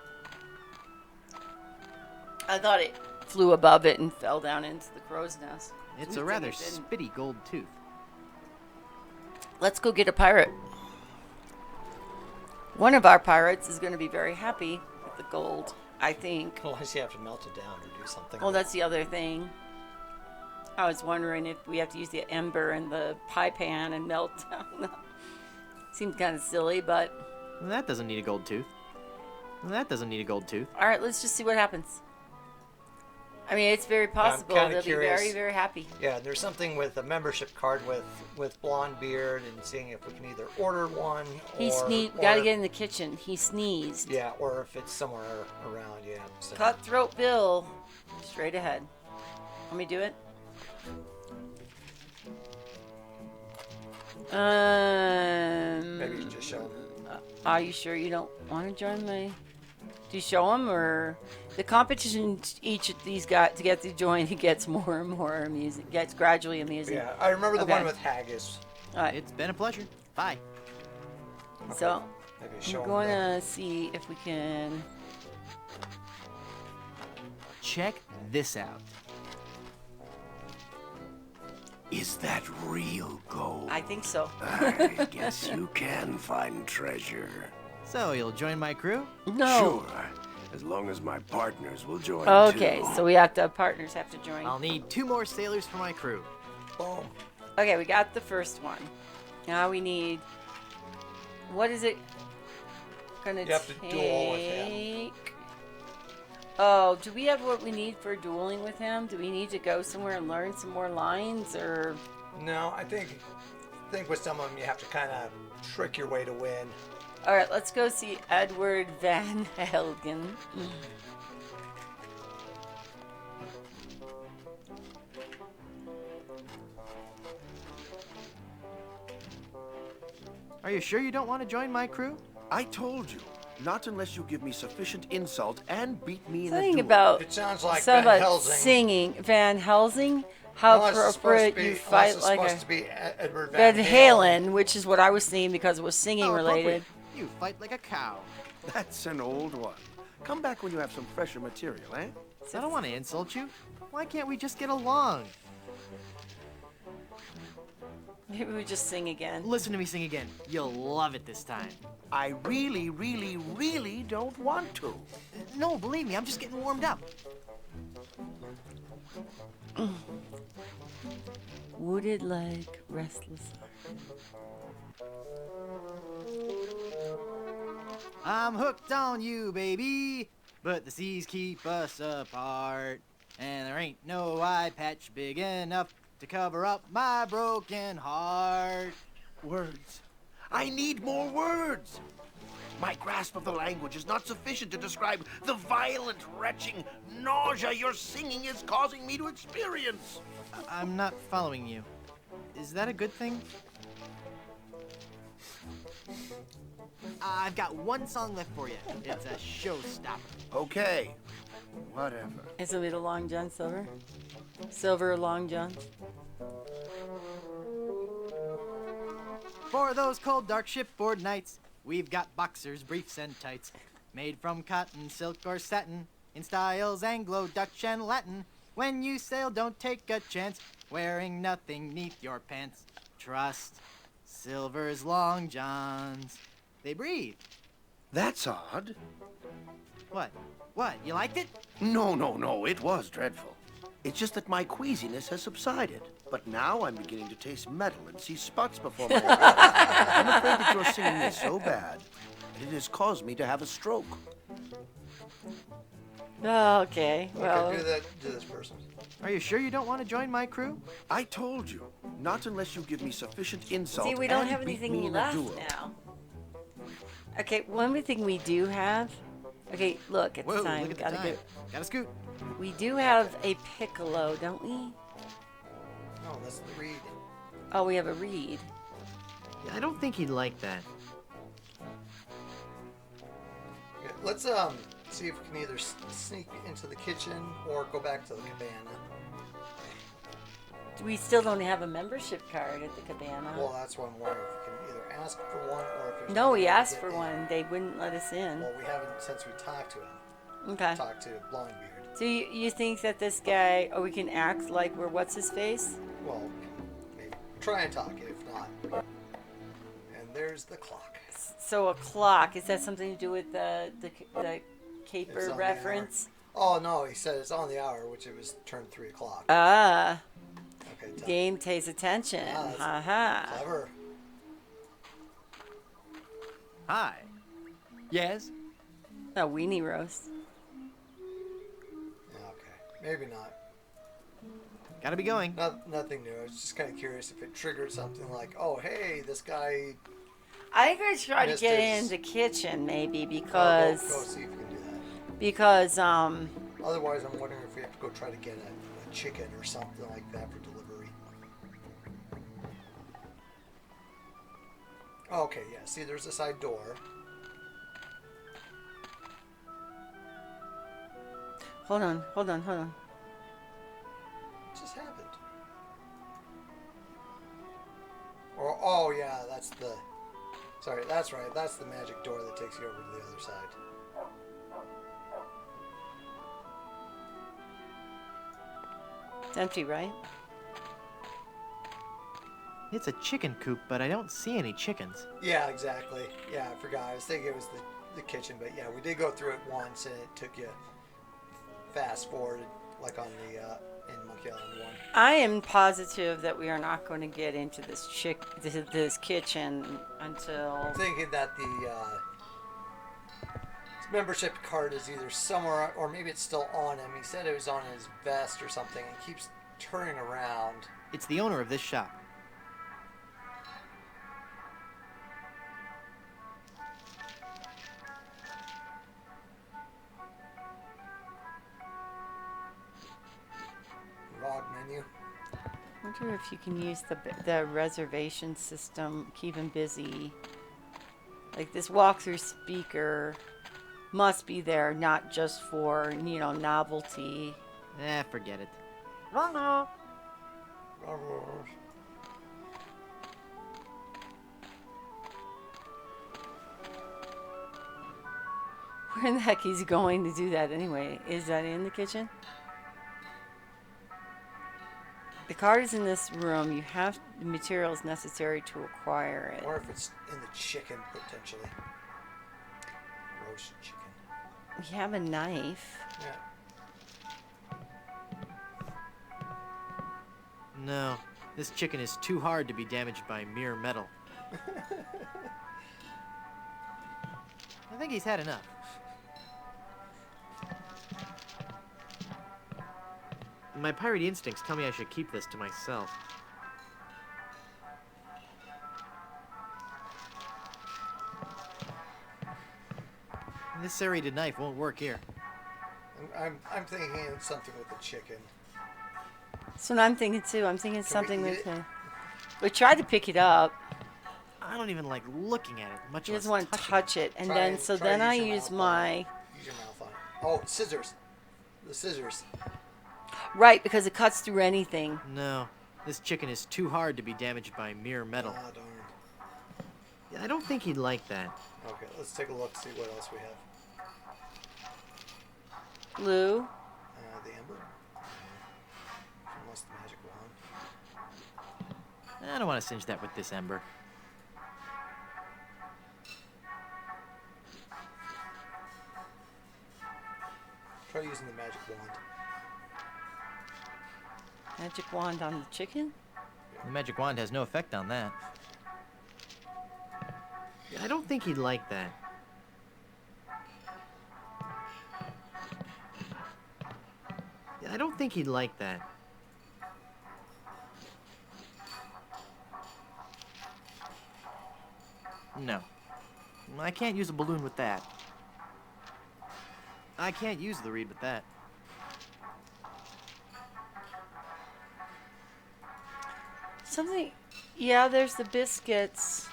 I thought it flew above it and fell down into the crow's nest. It's Sweet a thing rather it didn't. spitty gold tooth. Let's go get a pirate. One of our pirates is going to be very happy with the gold, I think. Unless you have to melt it down or do something. Well, that's the other thing. I was wondering if we have to use the ember and the pie pan and melt down. Seems kind of silly, but... That doesn't need a gold tooth. That doesn't need a gold tooth. All right, let's just see what happens. I mean, it's very possible kinda they'll curious. be very, very happy. Yeah, there's something with a membership card with blonde beard and seeing if we can either order one He or... sneezed. Got to get in the kitchen. He sneezed. Yeah, or if it's somewhere around, yeah. So. Cutthroat Bill. straight ahead. Let me do it. Maybe you just show them. Are you sure you don't want to join my... Do you show them, or... The competition each of these got to get to join, it gets more and more amusing. Gets gradually amusing. Yeah, I remember the one with Haggis. All right. It's been a pleasure. Bye. So, Maybe show I'm 'em going that. to see if we can... Check this out. Is that real gold? I think so. I guess you can find treasure. So, you'll join my crew? No. Sure, as long as my partners will join Okay, too. so we have to... Partners have to join. I'll need 2 more sailors for my crew. Boom. Okay, we got the first one. Now we need... What is it gonna You have to take? duel with him. Oh, do we have what we need for dueling with him? Do we need to go somewhere and learn some more lines, or... No, I think with some of them you have to kind of trick your way to win. All right, let's go see Edward Van Helgen. Are you sure you don't want to join my crew? I told you, not unless you give me sufficient insult and beat me in a Something duel. about... It sounds like something Van about Helsing. singing. Van Helsing? How Unless it's supposed to appropriate be- you unless fight it's like supposed a... to be Edward Van Van Halen, which is what I was singing because it was singing How related. appropriate. You fight like a cow. That's an old one. Come back when you have some fresher material, eh? I don't want to insult you. Why can't we just get along? Maybe we just sing again. Listen to me sing again. You'll love it this time. I really, really, really don't want to. No, believe me, I'm just getting warmed up. Wooded like restless I'm hooked on you, baby, but the seas keep us apart. And there ain't no eye patch big enough to cover up my broken heart. Words. I need more words. My grasp of the language is not sufficient to describe the violent, retching nausea your singing is causing me to experience. I'm not following you. Is that a good thing? I've got one song left for you. It's a showstopper. Okay, whatever. Is it a Long John Silver? Silver Long John? For those cold, dark shipboard nights, we've got boxers, briefs, and tights. Made from cotton, silk, or satin, in styles Anglo, Dutch, and Latin. When you sail, don't take a chance, wearing nothing neath your pants. Trust Silver's Long Johns. They breathe. That's odd. What? What? You liked it? No, it was dreadful. It's just that my queasiness has subsided. But now I'm beginning to taste metal and see spots before my eyes. I'm afraid that your singing is so bad that it has caused me to have a stroke. Okay, well... Okay, do that to this person. Are you sure you don't want to join my crew? I told you, not unless you give me sufficient insult See, we don't and have beat me anything in a left duel. now. Okay, one thing we do have... Okay, look, it's Whoa, time. look at the Gotta time. go. Gotta scoot. We do have a piccolo, don't we? No, that's the reed. Oh, we have a reed. Yeah, I don't think he'd like that. Okay, let's see if we can either sneak into the kitchen or go back to the cabana. We still don't have a membership card at the cabana. Well, that's one where we can either ask for one or if there's No, no we way to asked get for in. one. They wouldn't let us in. Well, we haven't since we talked to him. Okay. Talked to Blondebeard. So you think that this guy, or we can act like we're what's his face? Well, maybe try and talk it, if not. And there's the clock. So a clock, is that something to do with the It's caper on the reference? hour. Oh no, he said it's on the hour, which it was turned 3 o'clock. Ah. Okay, tell Game pays attention. Ah, that's Ha ha. clever. Hi. Yes? A weenie roast. Okay, maybe not. Gotta be going. Nothing new. I was just kind of curious if it triggered something like, oh hey, this guy. I could try to Missed get his- in the kitchen maybe Go because see if you can do that. because Otherwise, I'm wondering if we have to go try to get a chicken or something like that for delivery. Okay, yeah. See, there's a side door. Hold on. What just happened? Or, oh, yeah, that's the... Sorry, that's right. That's the magic door that takes you over to the other side. It's empty, right? It's a chicken coop, but I don't see any chickens. Yeah, exactly. Yeah, I forgot. I was thinking it was the kitchen, but yeah, we did go through it once, and it took you fast forward, like on the in Monkey Island 1. I am positive that we are not going to get into this kitchen until... I'm thinking that the membership card is either somewhere, or maybe it's still on him. He said it was on his vest or something, and keeps turning around. It's the owner of this shop. Log menu. I wonder if you can use the reservation system, keep him busy. Like this walkthrough speaker must be there, not just for, novelty. Forget it. Where the heck he's going to do that anyway? Is that in the kitchen? The card is in this room. You have the materials necessary to acquire it. Or if it's in the chicken, potentially. Roast chicken. We have a knife. Yeah. No, this chicken is too hard to be damaged by mere metal. I think he's had enough. My pirate instincts tell me I should keep this to myself. This serrated knife won't work here. I'm thinking it's something with the chicken. That's what I'm thinking too. I'm thinking something we eat with it? him. We tried to pick it up. I don't even like looking at it, much He less doesn't want to touch it. And Try- then, try I use your use mouth my... Use your mouth on it. Oh, scissors. The scissors. Right, because it cuts through anything. No, this chicken is too hard to be damaged by mere metal. Ah, darn. I don't think he'd like that. Okay, let's take a look, see what else we have. Lou? The ember. Unless the magic wand. I don't want to singe that with this ember. Try using the magic wand. Magic wand on the chicken? The magic wand has no effect on that. I don't think he'd like that. I don't think he'd like that. No. I can't use a balloon with that. I can't use the reed with that. Something... Yeah, there's the biscuits.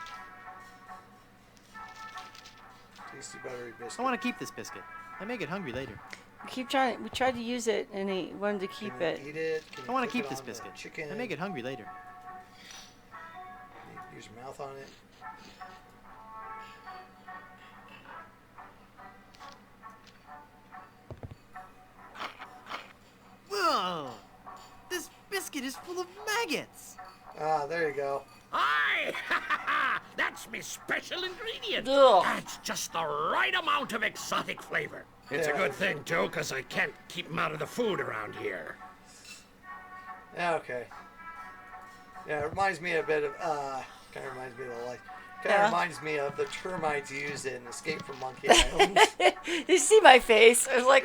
Tasty buttery biscuit. I want to keep this biscuit. I may get hungry later. We tried to use it, and he wanted to keep Can it. you eat it? Can you I want to cook keep it this on the biscuit. Chicken? I may get hungry later. Can you use your mouth on it. Whoa! This biscuit is full of maggots! Ah, there you go. Aye! That's my special ingredient. Ugh. Adds just the right amount of exotic flavor. It's a Yeah. good thing, too, because I can't keep 'em out of the food around here. Yeah, okay. Yeah, it reminds me a bit of, kind of reminds me of the life. Kind of Yeah. reminds me of the termites used in Escape from Monkey Island. You see my face? I was like,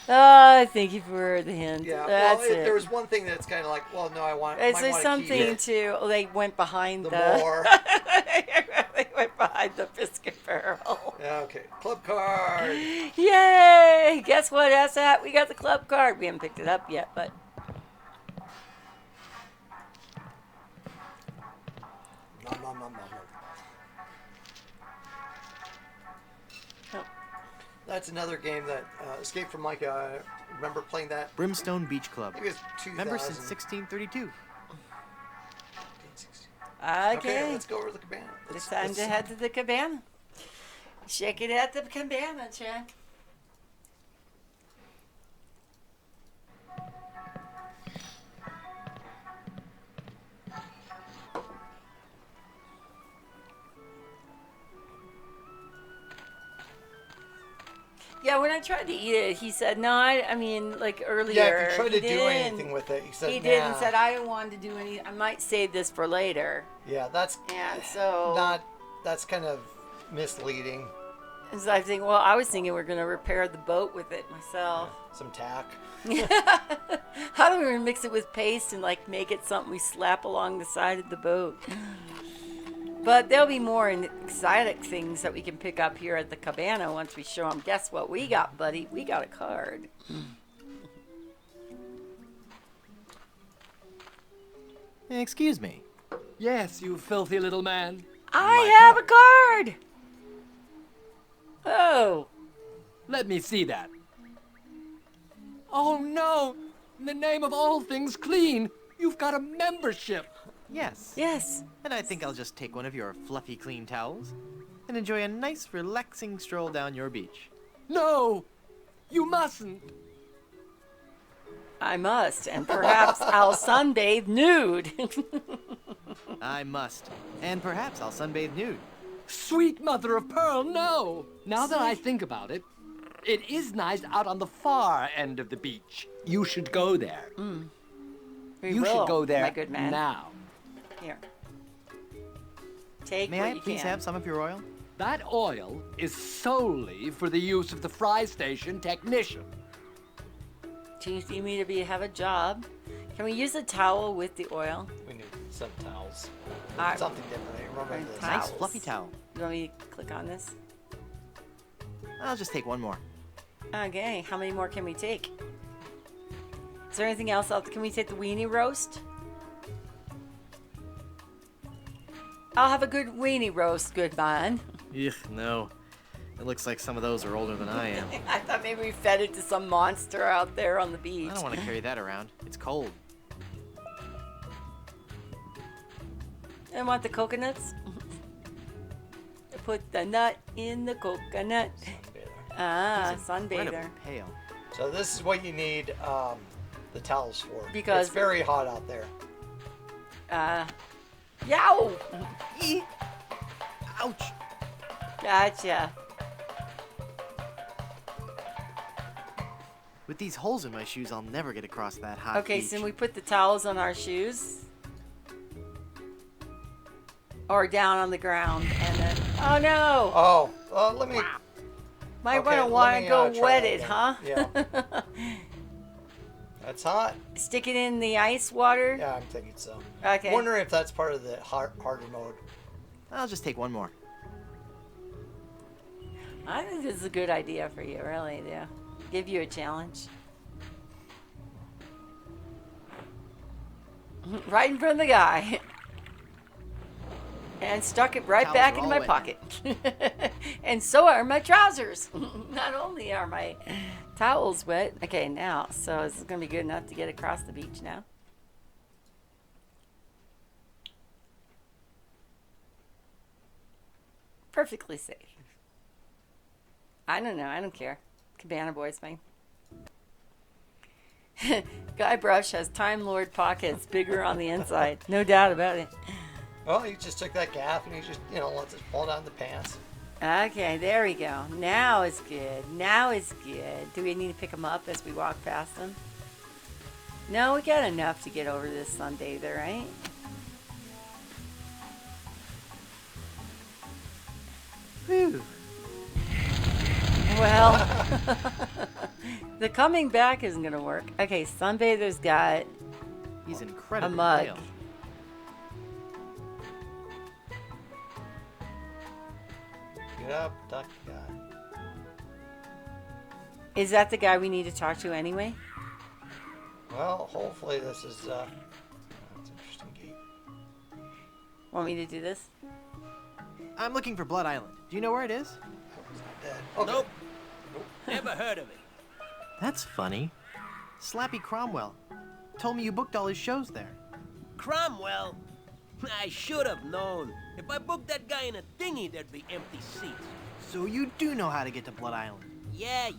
oh, thank you for the hint. Yeah, That's well, it. there was one thing that's kind of like, well, no, I want. Is might there wanna something keep it. to? They went behind The the. more. They went behind the biscuit barrel. Yeah, okay. Club card. Yay! Guess what, Asshat? We got the club card. We haven't picked it up yet, but... Nom, nom, nom, nom, nom. Oh. That's another game that Escape from Micah. I remember playing that. Brimstone Beach Club. I think it was 2000. Member since 1632. Okay. Let's go over to the cabana. It's time to head to the cabana. Shake it at the cabana, Jack. Yeah, when I tried to eat it, he said, no, I mean, like earlier. Yeah, if you tried to do didn't. anything with it, he said, He nah. did and said, I didn't want to do any. I might save this for later. Yeah, that's And so. that's kind of misleading. And so I think, well, I was thinking we're going to repair the boat with it myself. Some tack. How do we mix it with paste and like make it something we slap along the side of the boat? But there'll be more exotic things that we can pick up here at the cabana once we show them. Guess what we got, buddy? We got a card. Excuse me. Yes, you filthy little man. I have a card! Oh. Let me see that. Oh no! In the name of all things clean, you've got a membership. Yes. Yes. And I think I'll just take one of your fluffy clean towels and enjoy a nice relaxing stroll down your beach. No! You mustn't. I must, and perhaps I'll sunbathe nude. I must. And perhaps I'll sunbathe nude. Sweet mother of pearl, no! Now that I think about it, it is nice out on the far end of the beach. You should go there. You should go there my good man. now. Here. Take May what I you please can. have some of your oil? That oil is solely for the use of the fry station technician. Do you need me to have a job? Can we use a towel with the oil? We need some towels. Alright. Something different. I remember this. Nice Towels. fluffy towel. You want me to click on this? I'll just take one more. Okay, how many more can we take? Is there anything else? Can we take the weenie roast? I'll have a good weenie roast, good man. Ugh, no. It looks like some of those are older than I am. I thought maybe we fed it to some monster out there on the beach. I don't want to carry that around. It's cold. I want the coconuts. Put the nut in the coconut. Ah, Incredibly sunbather. pale. So this is what you need the towels for. Because- it's very hot out there. Yow! Ouch! Gotcha. With these holes in my shoes, I'll never get across that hot Okay, beach. so we put the towels on our shoes. Or down on the ground, and then... Oh, no! Oh, let me... Might Okay, want let to me, go try wet that it, again. huh? Yeah. That's hot. Stick it in the ice water? Yeah, I'm thinking so. Okay. Wondering if that's part of the harder mode. I'll just take one more. I think this is a good idea for you, really, do. Give you a challenge. Right in front of the guy. And stuck it right Towels back are into all my wet. pocket. And so are my trousers. Not only are my towels wet. Okay, now, so is this going to be good enough to get across the beach now? Perfectly safe. I don't know. I don't care. Cabana Boy's fine. Guybrush has Time Lord pockets bigger on the inside. No doubt about it. Well, he just took that gaff and he just, lets it fall down the pants. Okay, there we go. Now it's good. Now it's good. Do we need to pick them up as we walk past them? No, we got enough to get over this sunbather, right? Whew. Well, the coming back isn't going to work. Okay, sunbather's got He's a incredibly mug. pale. Get up, duck guy. Is that the guy we need to talk to anyway? Well, hopefully this is, that's an interesting gate. Want me to do this? I'm looking for Blood Island. Do you know where it is? Dead. Okay. Nope. Never heard of it. That's funny. Slappy Cromwell told me you booked all his shows there. Cromwell? I should have known. If I booked that guy in a dinghy, there'd be empty seats. So you do know how to get to Blood Island. Yeah.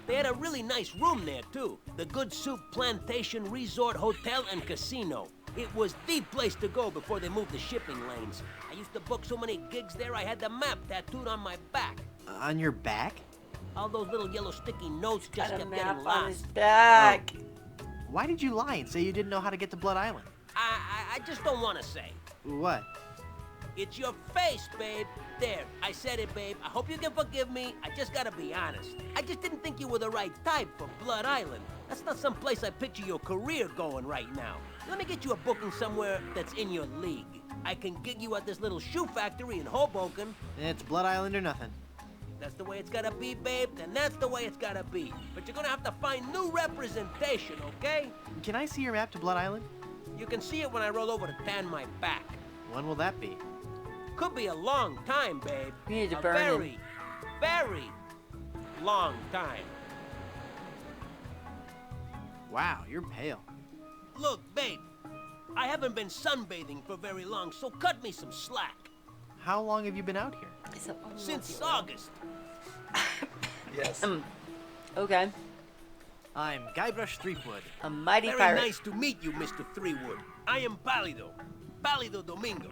They had a really nice room there, too. The Good Soup Plantation Resort Hotel and Casino. It was the place to go before they moved the shipping lanes. I used to book so many gigs there, I had the map tattooed on my back. On your back? All those little yellow sticky notes just Got a kept map getting on lost. his back. Why did you lie and say you didn't know how to get to Blood Island? I just don't want to say. What? It's your face, babe. There, I said it, babe. I hope you can forgive me. I just gotta be honest. I just didn't think you were the right type for Blood Island. That's not some place I picture your career going right now. Let me get you a booking somewhere that's in your league. I can gig you at this little shoe factory in Hoboken. It's Blood Island or nothing. That's the way it's gotta be, babe, then that's the way it's gotta be. But you're gonna have to find new representation, okay? Can I see your map to Blood Island? You can see it when I roll over to tan my back. When will that be? Could be a long time, babe. You need to a burn very, very long time. Wow, you're pale. Look, babe, I haven't been sunbathing for very long, so cut me some slack. How long have you been out here? Since August. Yes. Okay. I'm Guybrush Threepwood. A mighty Very pirate. nice to meet you, Mr. Threewood. I am Pálido Domingo.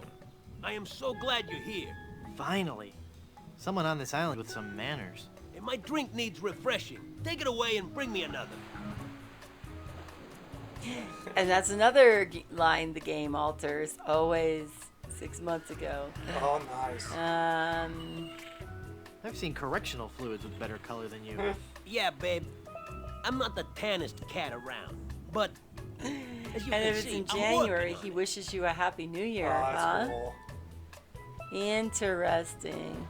I am so glad you're here. Finally. Someone on this island with some manners. And my drink needs refreshing. Take it away and bring me another. And that's another line the game alters. Always 6 months ago. Oh, nice. I've seen correctional fluids with better color than you. Yeah, babe. I'm not the tannest cat around, but as you And can if it's see, in I'm January, working on he it. wishes you a happy new year, Oh, that's huh? cool. Interesting.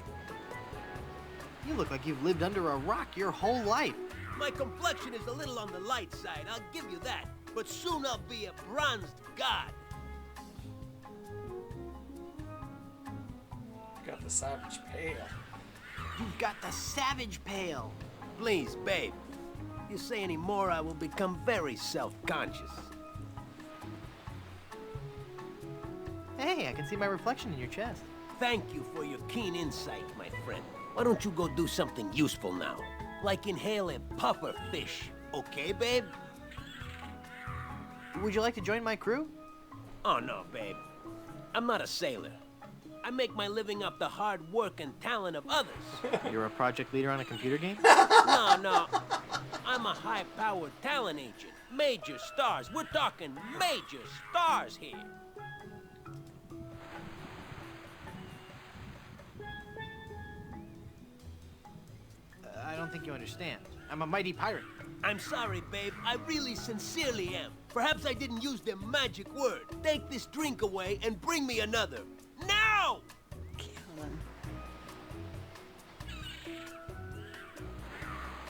You look like you've lived under a rock your whole life. My complexion is a little on the light side, I'll give you that. But soon I'll be a bronzed god. Got the savage pale. You've got the savage pale. Please, babe. If you say any more, I will become very self-conscious. Hey, I can see my reflection in your chest. Thank you for your keen insight, my friend. Why don't you go do something useful now? Like inhale a puffer fish, okay, babe? Would you like to join my crew? Oh, no, babe. I'm not a sailor. I make my living off the hard work and talent of others. You're a project leader on a computer game? No. I'm a high-powered talent agent. Major stars. We're talking major stars here. I don't think you understand. I'm a mighty pirate. I'm sorry, babe. I really sincerely am. Perhaps I didn't use the magic word. Take this drink away and bring me another. Now! Kill him.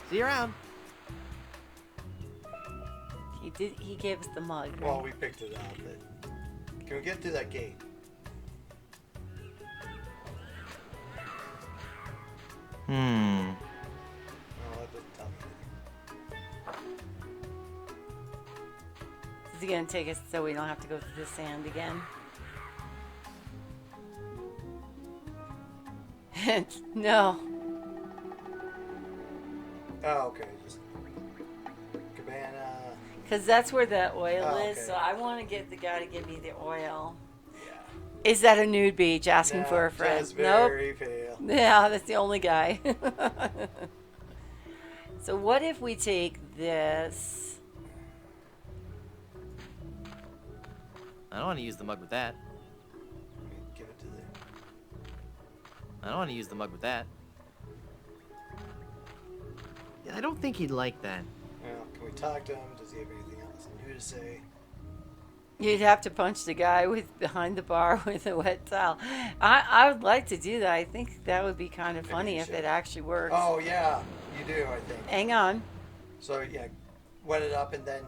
See you around. He gave us the mug, right? Well, we picked it up. But can we get through that gate? Hmm. No, that doesn't tell me Is he gonna take us so we don't have to go through the sand again? No. Oh, okay. Just cabana. Because that's where the oil Oh, is, okay. so I want to get the guy to give me the oil. Is that a nude beach asking No, for a friend? just Nope. very pale. Yeah, that's the only guy. So what if we take this? I don't want to use the mug with that. Give it to the. I don't want to use the mug with that. Yeah, I don't think he'd like that. Well, can we talk to him? Does he have anything else new to say? You'd have to punch the guy behind the bar with a wet towel. I would like to do that. I think that would be kind of funny if it actually works. Oh yeah, you do. I think. Hang on. So yeah, wet it up and then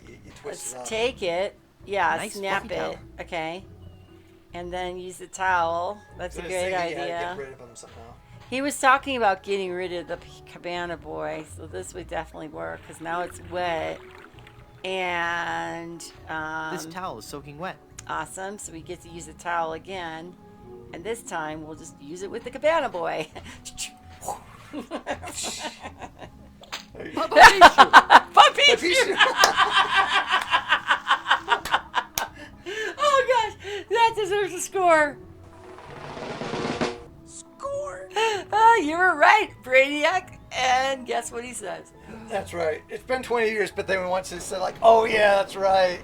you twist it up. Let's take it. Yeah, Nice snap fluffy it. towel. Okay. And then use the towel. That's a great idea. Get rid of them somehow. He was talking about getting rid of the cabana boy, so this would definitely work because now it's wet. And This towel is soaking wet. awesome. So we get to use the towel again, and this time we'll just use it with the cabana boy. Papichu! Oh gosh, that deserves a score. Score. You were right, Brainiac. And guess what he says? That's right. It's been 20 years, but then once it said like, oh yeah, that's right.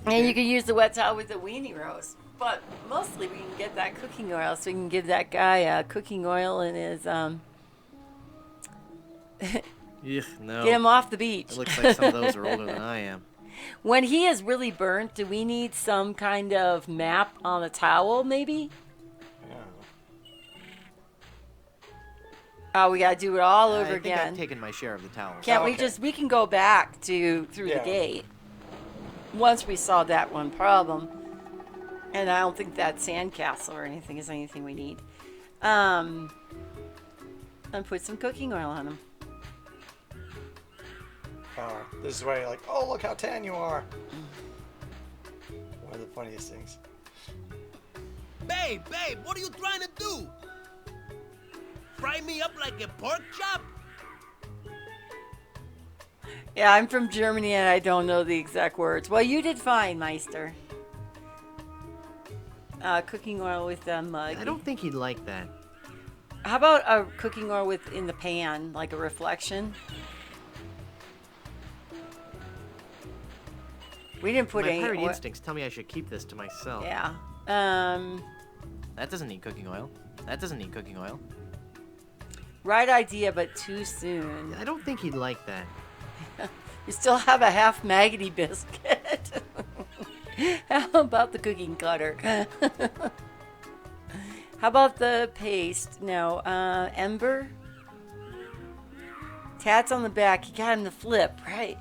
And you can use the wet towel with the weenie roast. But mostly we can get that cooking oil, so we can give that guy cooking oil in his Ugh, no. get him off the beach. It looks like some of those are older than I am. When he is really burnt, do we need some kind of map on a towel, maybe? Oh, we gotta do it all over I think again. I've taken my share of the towels. Can't we we can go back through the Yeah. gate once we solve that one problem. And I don't think that sandcastle or anything is anything we need. And put some cooking oil on them. This is why you're like, oh, look how tan you are. One of the funniest things. Babe, what are you trying to do? Fry me up like a pork chop? Yeah, I'm from Germany and I don't know the exact words. Well, you did fine, Meister. Cooking oil with a mug. I don't think he'd like that. How about a cooking oil with in the pan, like a reflection? We didn't put My any pirate oil. instincts tell me I should keep this to myself. Yeah. That doesn't need cooking oil. That doesn't need cooking oil. Right idea, but too soon. I don't think he'd like that. You still have a half maggoty biscuit. How about the cooking cutter? How about the paste? No, Ember? Tats on the back. You got him to flip, right?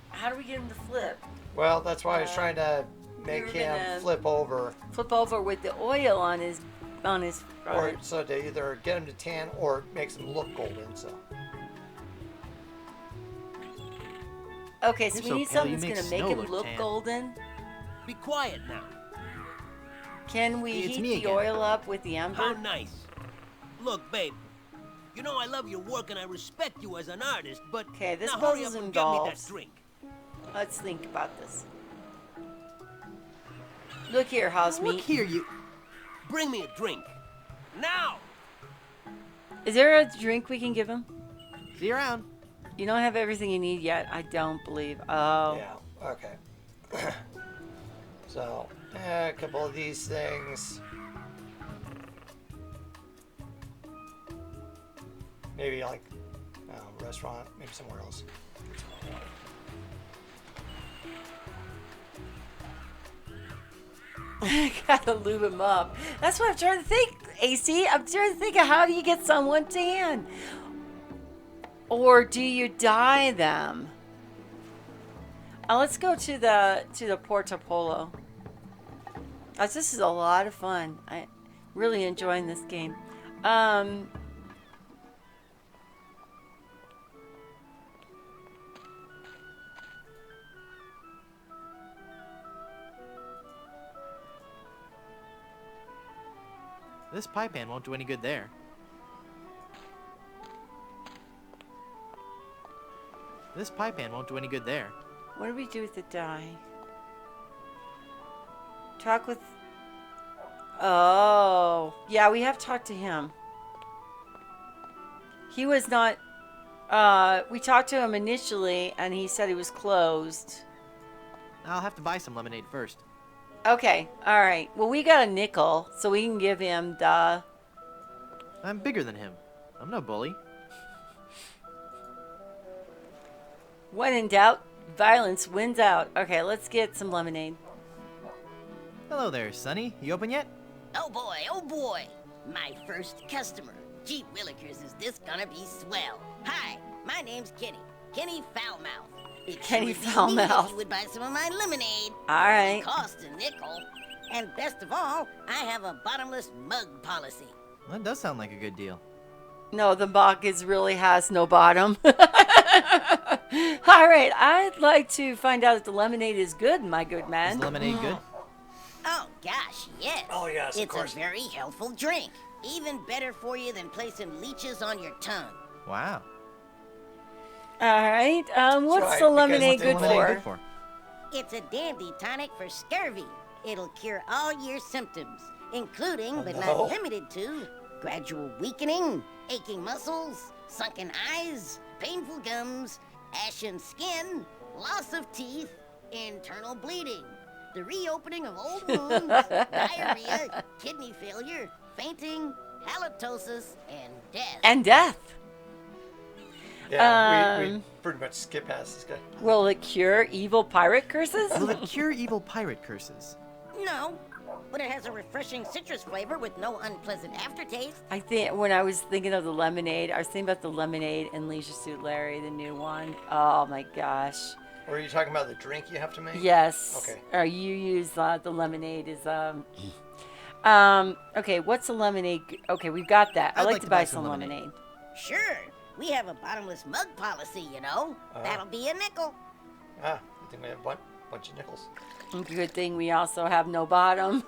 How do we get him to flip? Well, that's why I was trying to make him flip over. Flip over with the oil on his Or so to either get him to tan or it makes him look golden. So. Okay, so You're we so need pale, something you that's make gonna make snow him look look tan. golden. Be quiet now. Can we It's heat me the again. oil up with the ember? How nice. Look, babe. You know I love your work and I respect you as an artist, but Okay, this now hurry puzzle's up and get me that involves. drink. Let's think about this. Look here, house Look meat. here, you. Bring me a drink. Now! Is there a drink we can give him? See you around. You don't have everything you need yet. I don't believe. Oh. Yeah. Okay. So, a couple of these things. Maybe like restaurant, maybe somewhere else. Gotta lube him up. That's what I'm trying to think, AC. I'm trying to think of how do you get someone tan? Or do you dye them? Let's go to the Porto Polo. This is a lot of fun. I really enjoying this game. This pie pan won't do any good there. This pie pan won't do any good there. What do we do with the dye? Talk with... Oh. Yeah, we have talked to him. He was not... we talked to him initially, and he said he was closed. I'll have to buy some lemonade first. Okay, alright. Well, we got a nickel, so we can give him the... I'm bigger than him. I'm no bully. When in doubt, Violence wins out. Okay, let's get some lemonade. Hello there, Sonny. You open yet? Oh boy. My first customer. Gee willikers, is this gonna be swell. Hi, my name's Kenny. Kenny Foulmouth. Kenny Sure would be neat Foulmouth. if you would buy some of my lemonade. All right. It costs a nickel. And best of all, I have a bottomless mug policy. Well, that does sound like a good deal. No, the mug really has no bottom. All right, I'd like to find out if the lemonade is good, my good man. Is lemonade good? Oh gosh, yes. Oh, yes, of It's course. a very healthful drink. Even better for you than placing leeches on your tongue. Wow. All right, what's right, the because lemonade what's the good Lemonade for? good for? It's a dandy tonic for scurvy. It'll cure all your symptoms, including but no. not limited to gradual weakening, aching muscles, sunken eyes, painful gums, ashen skin, loss of teeth, internal bleeding, the reopening of old wounds, diarrhea, kidney failure, fainting, halitosis, and death. And death. Yeah, we pretty much skip past this guy. Will it cure evil pirate curses? Will it cure evil pirate curses? No, but it has a refreshing citrus flavor with no unpleasant aftertaste. I think when I was thinking of the lemonade, I was thinking about the lemonade and Leisure Suit Larry, the new one. Oh my gosh. Or are you talking about the drink you have to make? Yes. Okay. Or you use the lemonade as okay, what's the lemonade? Okay, we've got that. I'd like to buy some lemonade. Sure, we have a bottomless mug policy, you know. That'll be a nickel. Ah, I think we have a bunch of nickels. Good thing we also have no bottom.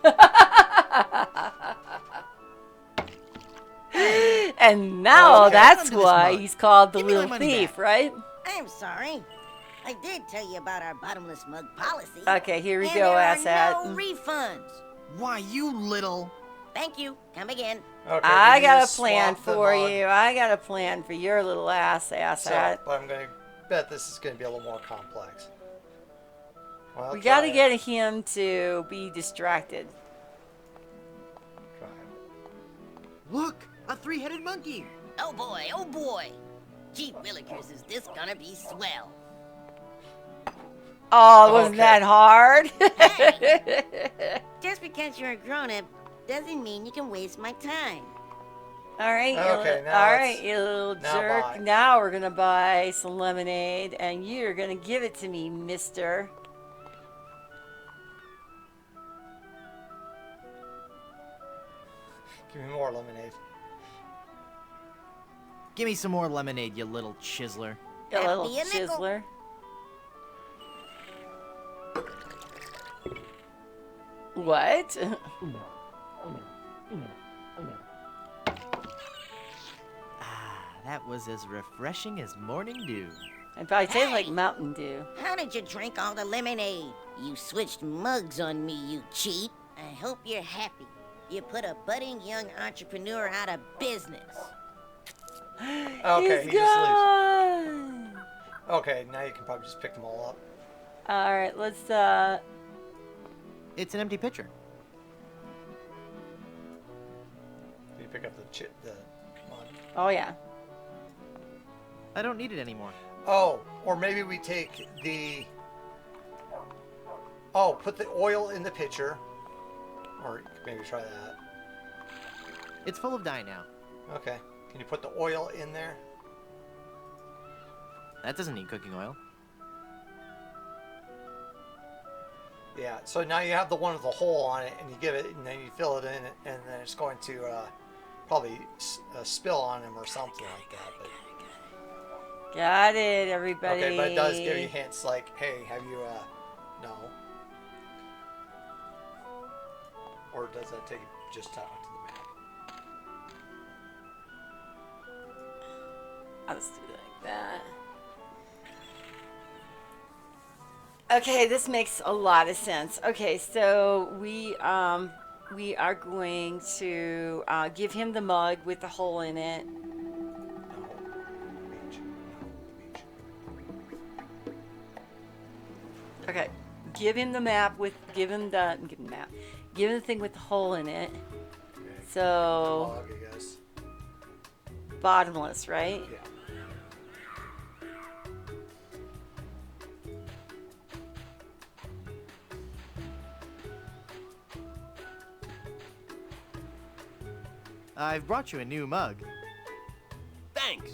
And now okay. that's Come to this why mug. he's called the Give me my little money thief, back. right? I'm sorry. I did tell you about our bottomless mug policy. Okay, here we and go, there asshat. are no refunds. Why, you little... Thank you. Come again. Okay, I we need got to a plan swap the for mug. you. I got a plan for your little asshat. So, but I'm going to bet this is going to be a little more complex. Well, We got to try it. get him to be distracted. Try it. Look, a three-headed monkey. Oh boy. Gee willikers, is this gonna be swell? Oh, wasn't Okay. that hard? Just because you're a grown-up doesn't mean you can waste my time. All right, Okay, now all let's- right, you little now jerk. buy. Now we're gonna buy some lemonade, and you're gonna give it to me, Mister. Give me more lemonade. Give me some more lemonade, you little chiseler. You That'd little be a nickel. chiseler. What? That was as refreshing as morning dew. It probably tastes like Hey. Mountain Dew. How did you drink all the lemonade? You switched mugs on me, you cheat. I hope you're happy. You put a budding young entrepreneur out of business. Okay, He's he just leaves. gone. Okay, now you can probably just pick them all up. All right, let's. It's an empty pitcher. Can you pick up the mug? Oh yeah. I don't need it anymore. Oh, or maybe we take the... Oh, put the oil in the pitcher. Or maybe try that. It's full of dye now. Okay. Can you put the oil in there? That doesn't need cooking oil. Yeah, so now you have the one with the hole on it, and you give it, and then you fill it in, and then it's going to probably spill on him or something like that. But, Got it, everybody. okay, but it does give you hints like, hey, have you, no. Or does that take you just out to the map? I'll just do it like that. Okay, this makes a lot of sense. Okay, so we are going to give him the mug with the hole in it. Okay, give him the map with give him the thing with the hole in it. Okay. So Log, I guess. bottomless, right? Yeah. I've brought you a new mug. Thanks.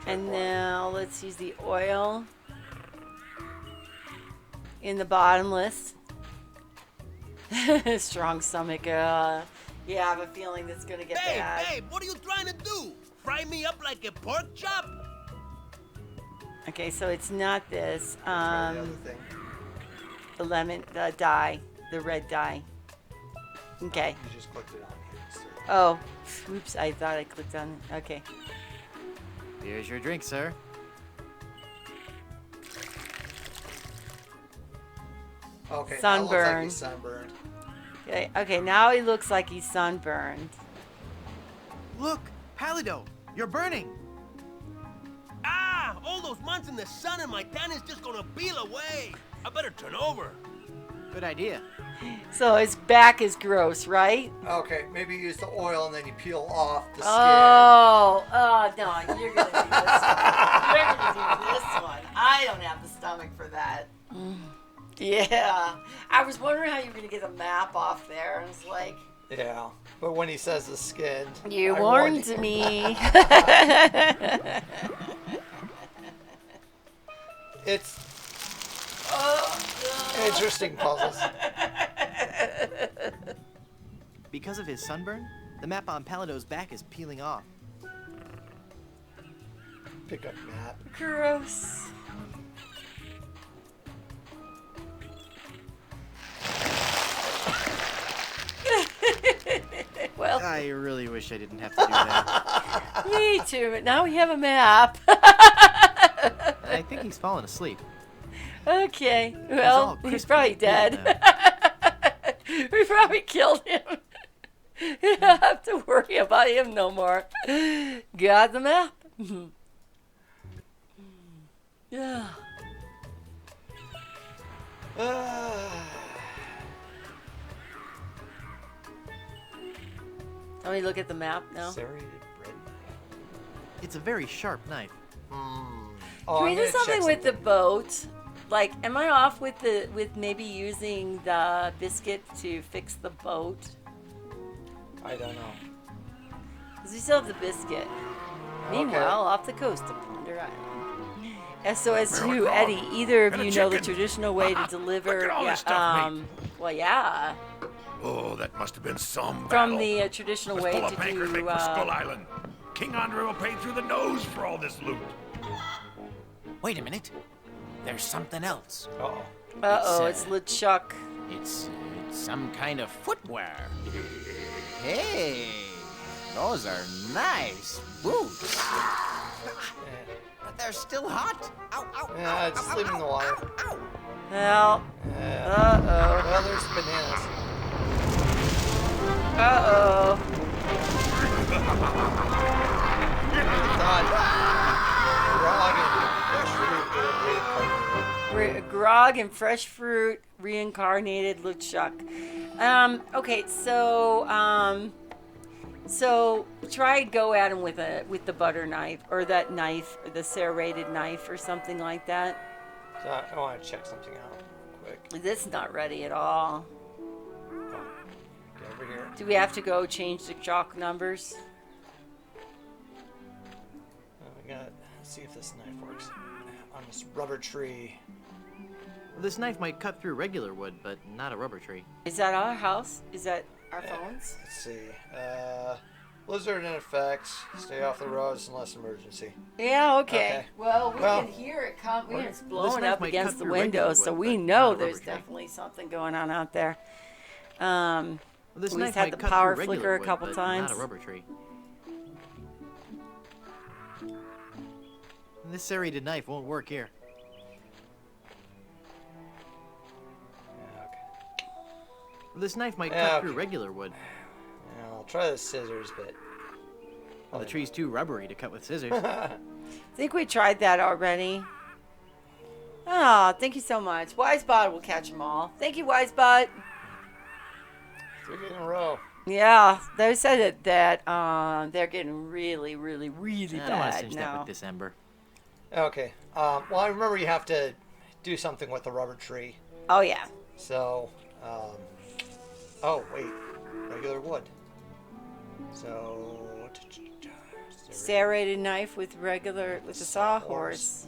And now let's use the oil in the bottomless. Strong stomach. Yeah, I have a feeling that's gonna get bad. Babe, what are you trying to do? Fry me up like a pork chop? Okay, so it's not this. Try the other thing. The lemon, the dye, the red dye. Okay. You just clicked it on here. Oh, oops! I thought I clicked on it. Okay. Here's your drink, sir. Okay, Sunburn. That looks like he's sunburned. Okay, okay, now he looks like he's sunburned. Look, Palido, you're burning. Ah! All those months in the sun and my tan is just gonna peel away. I better turn over. Good idea. So his back is gross, right? Okay, maybe use the oil and then you peel off the skin. Oh, no, you're gonna do this one. You're gonna do this one. I don't have the stomach for that. Yeah. I was wondering how you were gonna get the map off there. I was like, Yeah, but when he says the skin, you I warned you. me. It's interesting puzzles. Because of his sunburn, the map on Palido's back is peeling off. Pick up map. Gross. Well, I really wish I didn't have to do that. me too, but now we have a map. I think he's fallen asleep. Okay, all well, he's crispy probably and dead. We probably killed him. You don't have to worry about him no more. Got the map. Yeah. Let me look at the map now. Serrated bread knife. It's a very sharp knife. Oh, Can we I'm do gonna check something with the boat? Like, am I off with maybe using the biscuit to fix the boat? I don't know. Because we still have the biscuit. Meanwhile, off the coast of Plunder Island. SOS to Eddie. Either of And a you know the chicken. traditional way to deliver. Look at all this stuff, mate. Well, yeah. Oh, that must have been some From battle. the traditional It was way full to of bankers do. make for Skull Island. King Andre will pay through the nose for all this loot. Wait a minute. There's something else. Uh-oh, It's, it's LeChuck. It's some kind of footwear. Hey, those are nice boots. But they're still hot. Ow, ow, Yeah, just leave them in the water. Well, uh-oh. Well, there's bananas. Grog and fresh fruit reincarnated LeChuck. Okay, so try go at him with the butter knife or that knife, or the serrated knife or something like that. So I want to check something out quick. This is not ready at all. Get over here. Do we have to go change the chalk numbers? Let's see if this knife works. On this rubber tree. This knife might cut through regular wood, but not a rubber tree. Is that our house? Is that our phones? Let's see. Blizzard in effect. Stay off the roads unless emergency. Yeah, okay. Okay. Well, we Well, can hear it come. It's this blowing knife up might against cut the through regular windows, so wood, we but know not a there's rubber tree. definitely something going on out there. This We knife just had might the cut power through flicker regular a wood, couple but times. Not a rubber tree. This serrated knife won't work here. This knife might cut through regular wood. Yeah, I'll try the scissors, but Well, the tree's too rubbery to cut with scissors. I think we tried that already. Oh, thank you so much. Wisebot will catch them all. Thank you, Wisebot. 3 in a row. Yeah, they said that they're getting really, really, really I don't want to bad cinch that now. with this ember. Okay. Well, I remember you have to do something with the rubber tree. Oh, yeah. So, Oh, wait. Regular wood. So... Serrated knife with a sawhorse.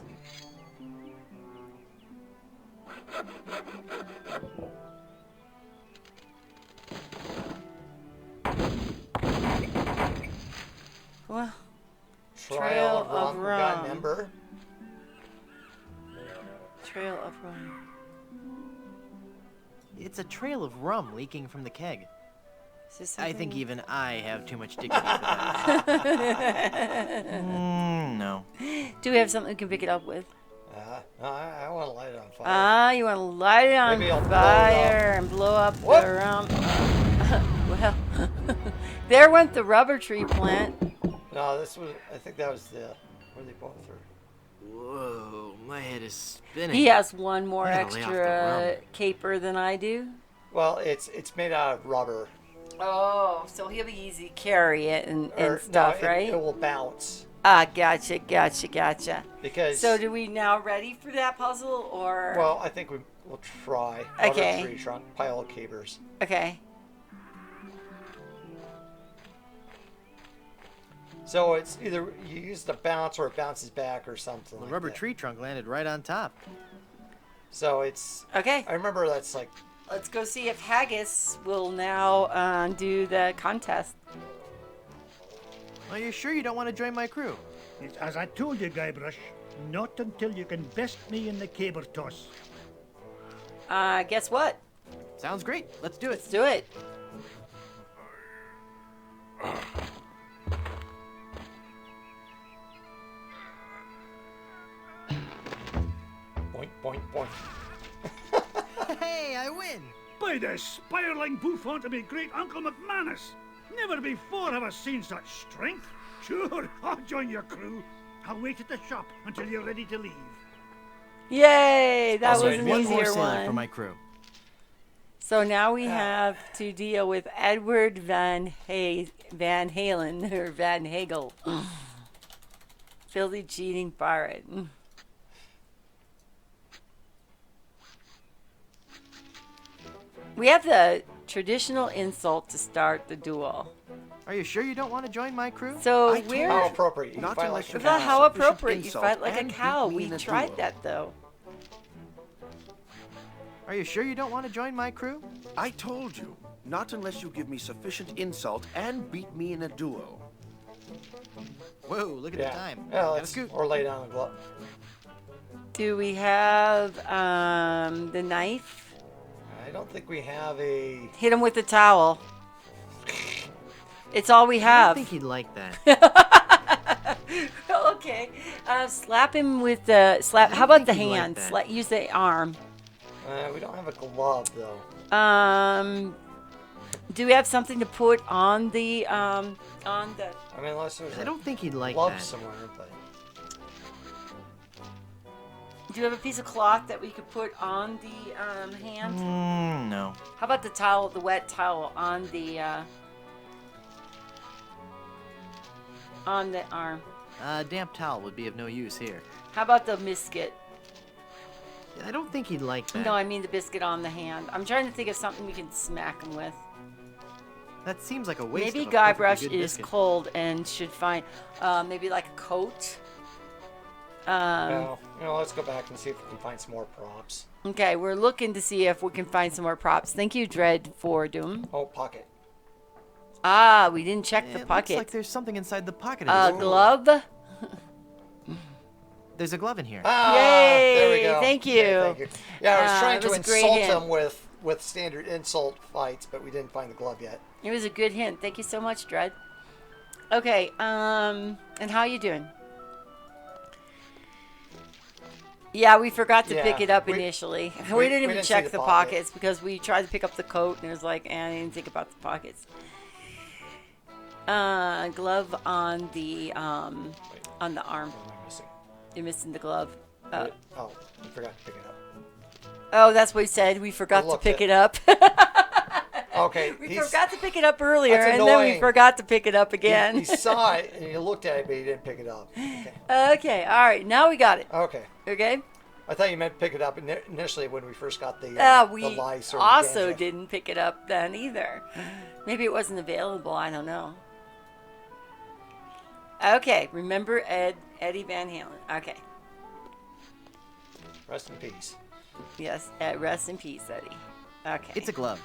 Well, Trail of rum. We got an ember. Trail of rum. It's a trail of rum leaking from the keg. I think something- even I have too much dignity for that. No. Do we have something we can pick it up with? No, I want to light it on fire. You want to light it on Maybe I'll blow it fire up. and blow up Whoop. the rum. Well, there went the rubber tree plant. No, this was. I think that was the. Where they both through. Whoa, my head is spinning. He has one more I gotta lay off the extra rum. caper than I do. Well, it's made out of rubber. Oh, so he'll be easy to carry it and Or, stuff, no, right? It will bounce. Ah, gotcha. Because. So, do we now ready for that puzzle, or? Well, I think we'll try. Okay. Rubber tree trunk, pile of capers. Okay. So it's either you use the bounce or it bounces back or something. The like rubber that. tree trunk landed right on top. So it's. Okay. I remember that's like. Let's go see if Haggis will now do the contest. Are you sure you don't want to join my crew? It's as I told you, Guybrush, not until you can best me in the caber toss. Guess what? Sounds great. Let's do it. Let's do it. Boink, boink, boink. Hey, I win! By the spiraling bouffant of me great Uncle McManus! Never before have I seen such strength. Sure, I'll join your crew. I'll wait at the shop until you're ready to leave. Yay! That was an one more easier sailor one. for my crew. So now we have to deal with Edward Van Halen or Van Hagel. Filthy cheating pirate. We have the traditional insult to start the duel. Are you sure you don't want to join my crew? So I told we're How appropriate. You Not fight unless like you a Well, have how sufficient appropriate. You insult fight like a and beat cow. me We in a tried duel. that though. Are you sure you don't want to join my crew? I told you, not unless you give me sufficient insult and beat me in a duo. Whoa, look at Yeah. the time. Yeah, Gotta let's scoot. or lay down the glove. Do we have the knife? I don't think we have a. Hit him with the towel. It's all we I have. think he'd like that. Okay. Slap him with the slap. How about the think he'd like hand? that. Use the arm. We don't have a glove though. Do we have something to put on the I mean, unless there's I a don't think he'd like glove that. somewhere, but. Do you have a piece of cloth that we could put on the hand? No. How about the towel, the wet towel on the arm? A damp towel would be of no use here. How about the biscuit? I don't think he'd like that. No, I mean the biscuit on the hand. I'm trying to think of something we can smack him with. That seems like a waste Maybe of a perfectly Guybrush good is biscuit. cold and should find maybe like a coat. Well, let's go back and see if we can find some more props. Okay, we're looking to see if we can find some more props. Thank you, Dread, for doom. Oh, pocket. Ah, we didn't check the It pocket. looks like there's something inside the pocket. A of his coat. glove. There's a glove in here. Ah, Yay! there we go. Thank you. Okay, thank you. Yeah, I was trying it to was a great insult hint. him with standard insult fights, but we didn't find the glove yet. It was a good hint. Thank you so much, Dread. Okay, and how you doing? Yeah, we forgot to pick Yeah, it up we- initially. We, we didn't even didn't see check the the pocket. pockets because we tried to pick up the coat and it was like, I didn't think about the pockets. Glove on the arm. What am I missing? You're missing the glove. Oh, we forgot to pick it up. Oh, that's what he said. We forgot to looked pick at- it up. Okay, We forgot to pick it up earlier, That's and then we annoying. forgot to pick it up again. He saw it and he looked at it, but he didn't pick it up. Okay. Okay, all right. Now we got it. Okay. Okay? I thought you meant pick it up initially when we first got the We lice or also dandruff. didn't pick it up then either. Maybe it wasn't available. I don't know. Okay, remember Eddie Van Halen. Okay. Rest in peace. Yes, rest in peace, Eddie. Okay. It's a glove.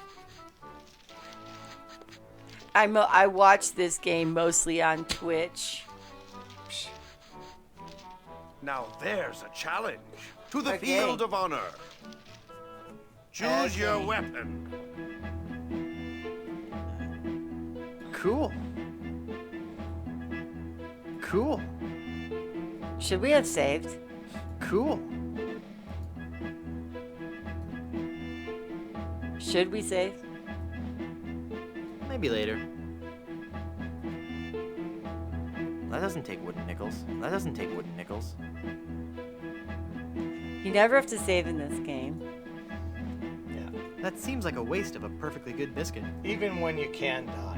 I watched this game mostly on Twitch. Now there's a challenge. To the Okay. field of honor. Choose your Okay. weapon. Cool. Cool. Should we have saved? Cool. Should we save? Maybe later. That doesn't take wooden nickels. That doesn't take wooden nickels. You never have to save in this game. Yeah. That seems like a waste of a perfectly good biscuit. Even when you can die.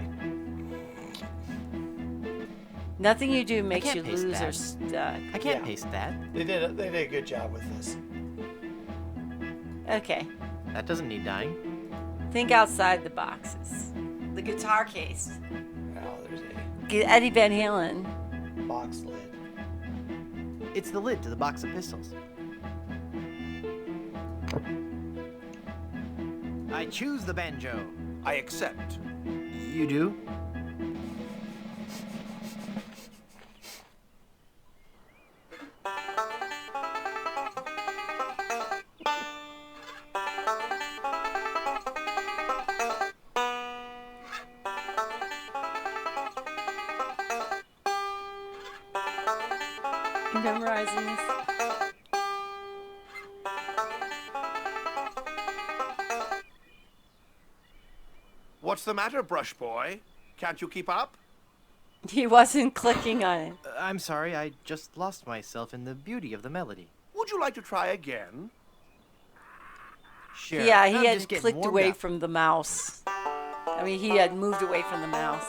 Nothing you do makes can't you paste lose or that. stuck. I can't Yeah. paste that. They did a good job with this. Okay. That doesn't need dying. Think outside the boxes. The guitar case. Now there's Eddie Van Halen. a box lid. It's the lid to the box of pistols. I choose the banjo. I accept. You do? You memorizing this? What's the matter, Brush Boy? Can't you keep up? He wasn't clicking on it. I'm sorry, I just lost myself in the beauty of the melody. Would you like to try again? Sure. Yeah, I'm he had just getting clicked warmed away up. from the mouse. I mean, he had moved away from the mouse.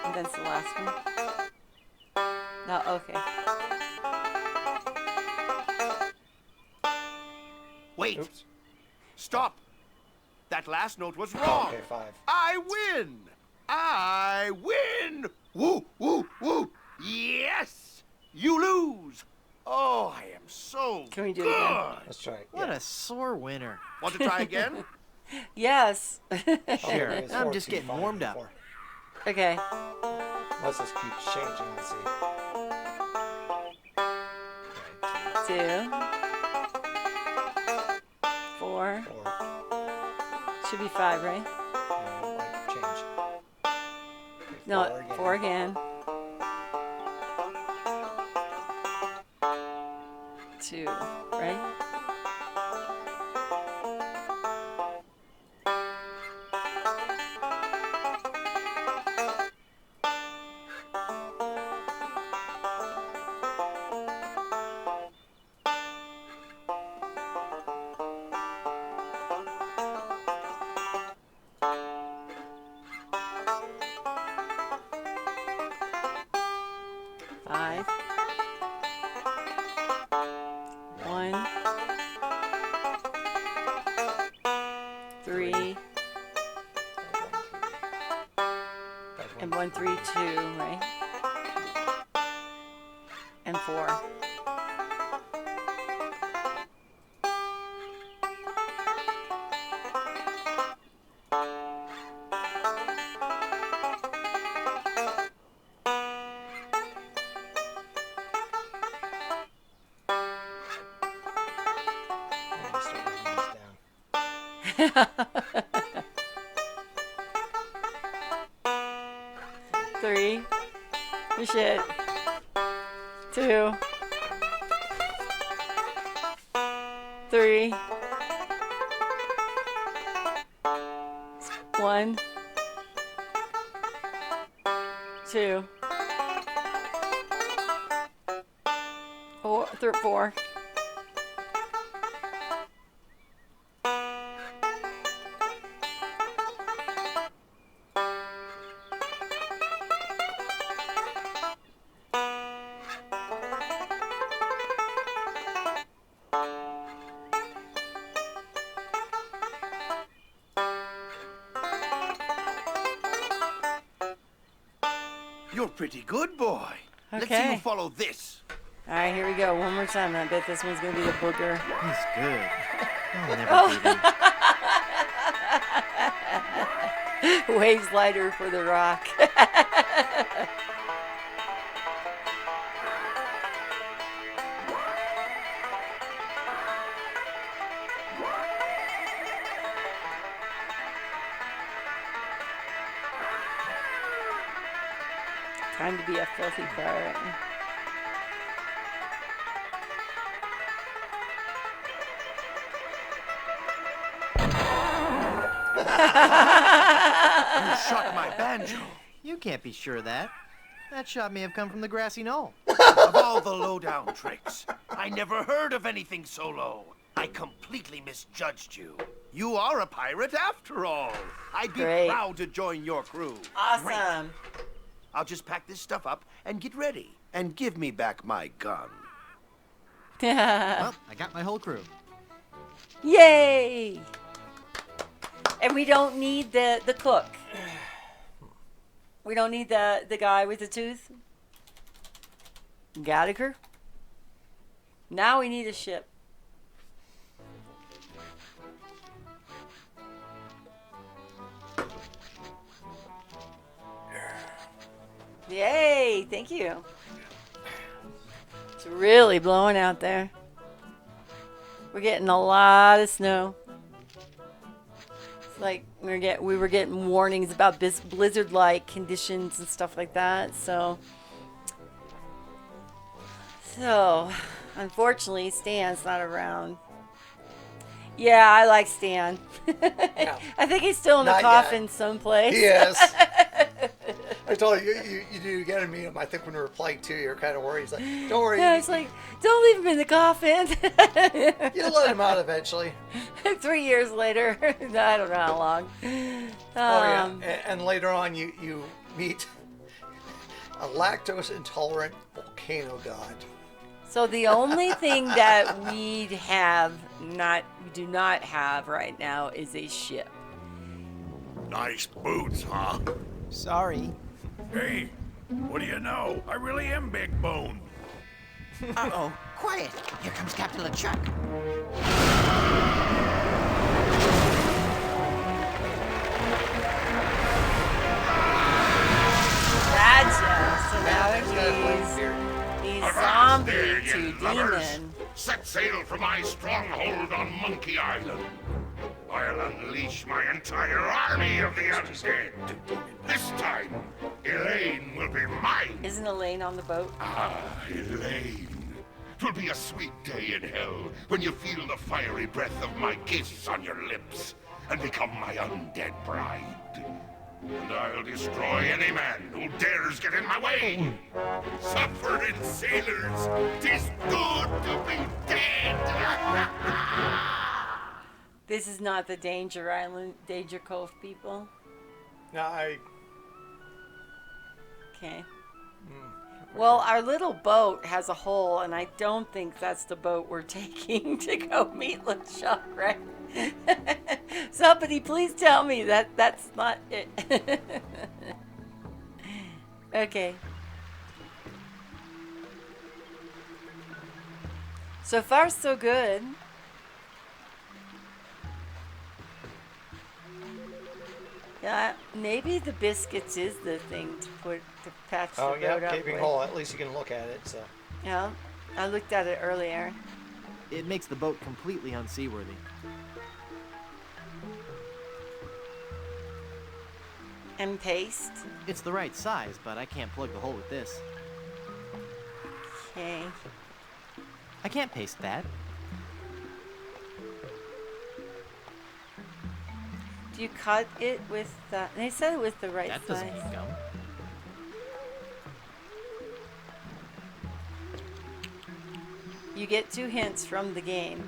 And that's the last one. No, okay. Wait. Oops. Stop. That last note was wrong. Okay, 5. I win. I win. Woo, woo, woo. Yes. You lose. Oh, I am so Can we do it good. again? Let's try it. What a sore winner. Want to try again? Yes. Sure. it's I'm 4, just 2, getting 5, warmed up. 4. Okay. Let's just keep changing and see. 2, 4. 4. Should be 5, right? Like change. No, 4 again. 4 again. 2, right? Five. 1. 3. And 1, 3, 2, right? And 4. Three. Good shit. 2. 3. 1. 2. 4. You're pretty good, boy. Let's see Okay. you follow this. All right, here we go. One more time. I bet this one's gonna be the booger. He's good. I'll never beat him. Waves lighter for the rock. Time to be a filthy pirate. You shot my banjo. You can't be sure of that. That shot may have come from the grassy knoll. Of all the lowdown tricks, I never heard of anything so low. I completely misjudged you. You are a pirate after all. I'd be Great. proud to join your crew. Awesome. Great. I'll just pack this stuff up and get ready. And give me back my gun. Well, I got my whole crew. Yay! And we don't need the cook. We don't need the guy with the tooth. Gallagher. Now we need a ship. Yay! Thank you. It's really blowing out there. We're getting a lot of snow. It's like we were getting warnings about blizzard-like conditions and stuff like that. So unfortunately, Stan's not around. Yeah, I like Stan. I think he's still in the Not coffin yet. someplace. Yes. I told you, you do get to meet him. I think when we were playing too, you're kind of worried. He's like, don't worry. Yeah, it's like, don't leave him in the coffin. You'll let him out eventually. 3 years later. I don't know how long. Oh, yeah. And later on, you meet a lactose intolerant volcano god. So the only thing that we do not have right now is a ship. Nice boots, huh? Sorry. Hey, what do you know? I really am big boned. Uh-oh. Quiet. Here comes Captain LeChuck. Gotcha. So now he's zombie to Lovers, demon. set sail for my stronghold on Monkey Island. I'll unleash my entire army of the undead. This time, Elaine will be mine. Isn't Elaine on the boat? Ah, Elaine. 'Twill be a sweet day in hell when you feel the fiery breath of my kiss on your lips and become my undead bride. And I'll destroy any man who dares get in my way. Suffering sailors, 'tis good to be dead. This is not the Danger Island, Danger Cove people. No, Okay. Well, our little boat has a hole, and I don't think that's the boat we're taking to go meet LeChuck, right? Somebody please tell me that that's not it. Okay. So far, so good. Yeah, maybe the biscuits is the thing to patch the Oh, boat yeah, up gaping with. hole. At least you can look at it, so. Yeah, I looked at it earlier. It makes the boat completely unseaworthy. And paste. It's the right size, but I can't plug the hole with this. Okay. I can't paste that. Do you cut it with the... They said it with the right That size. doesn't mean gum. You get 2 hints from the game.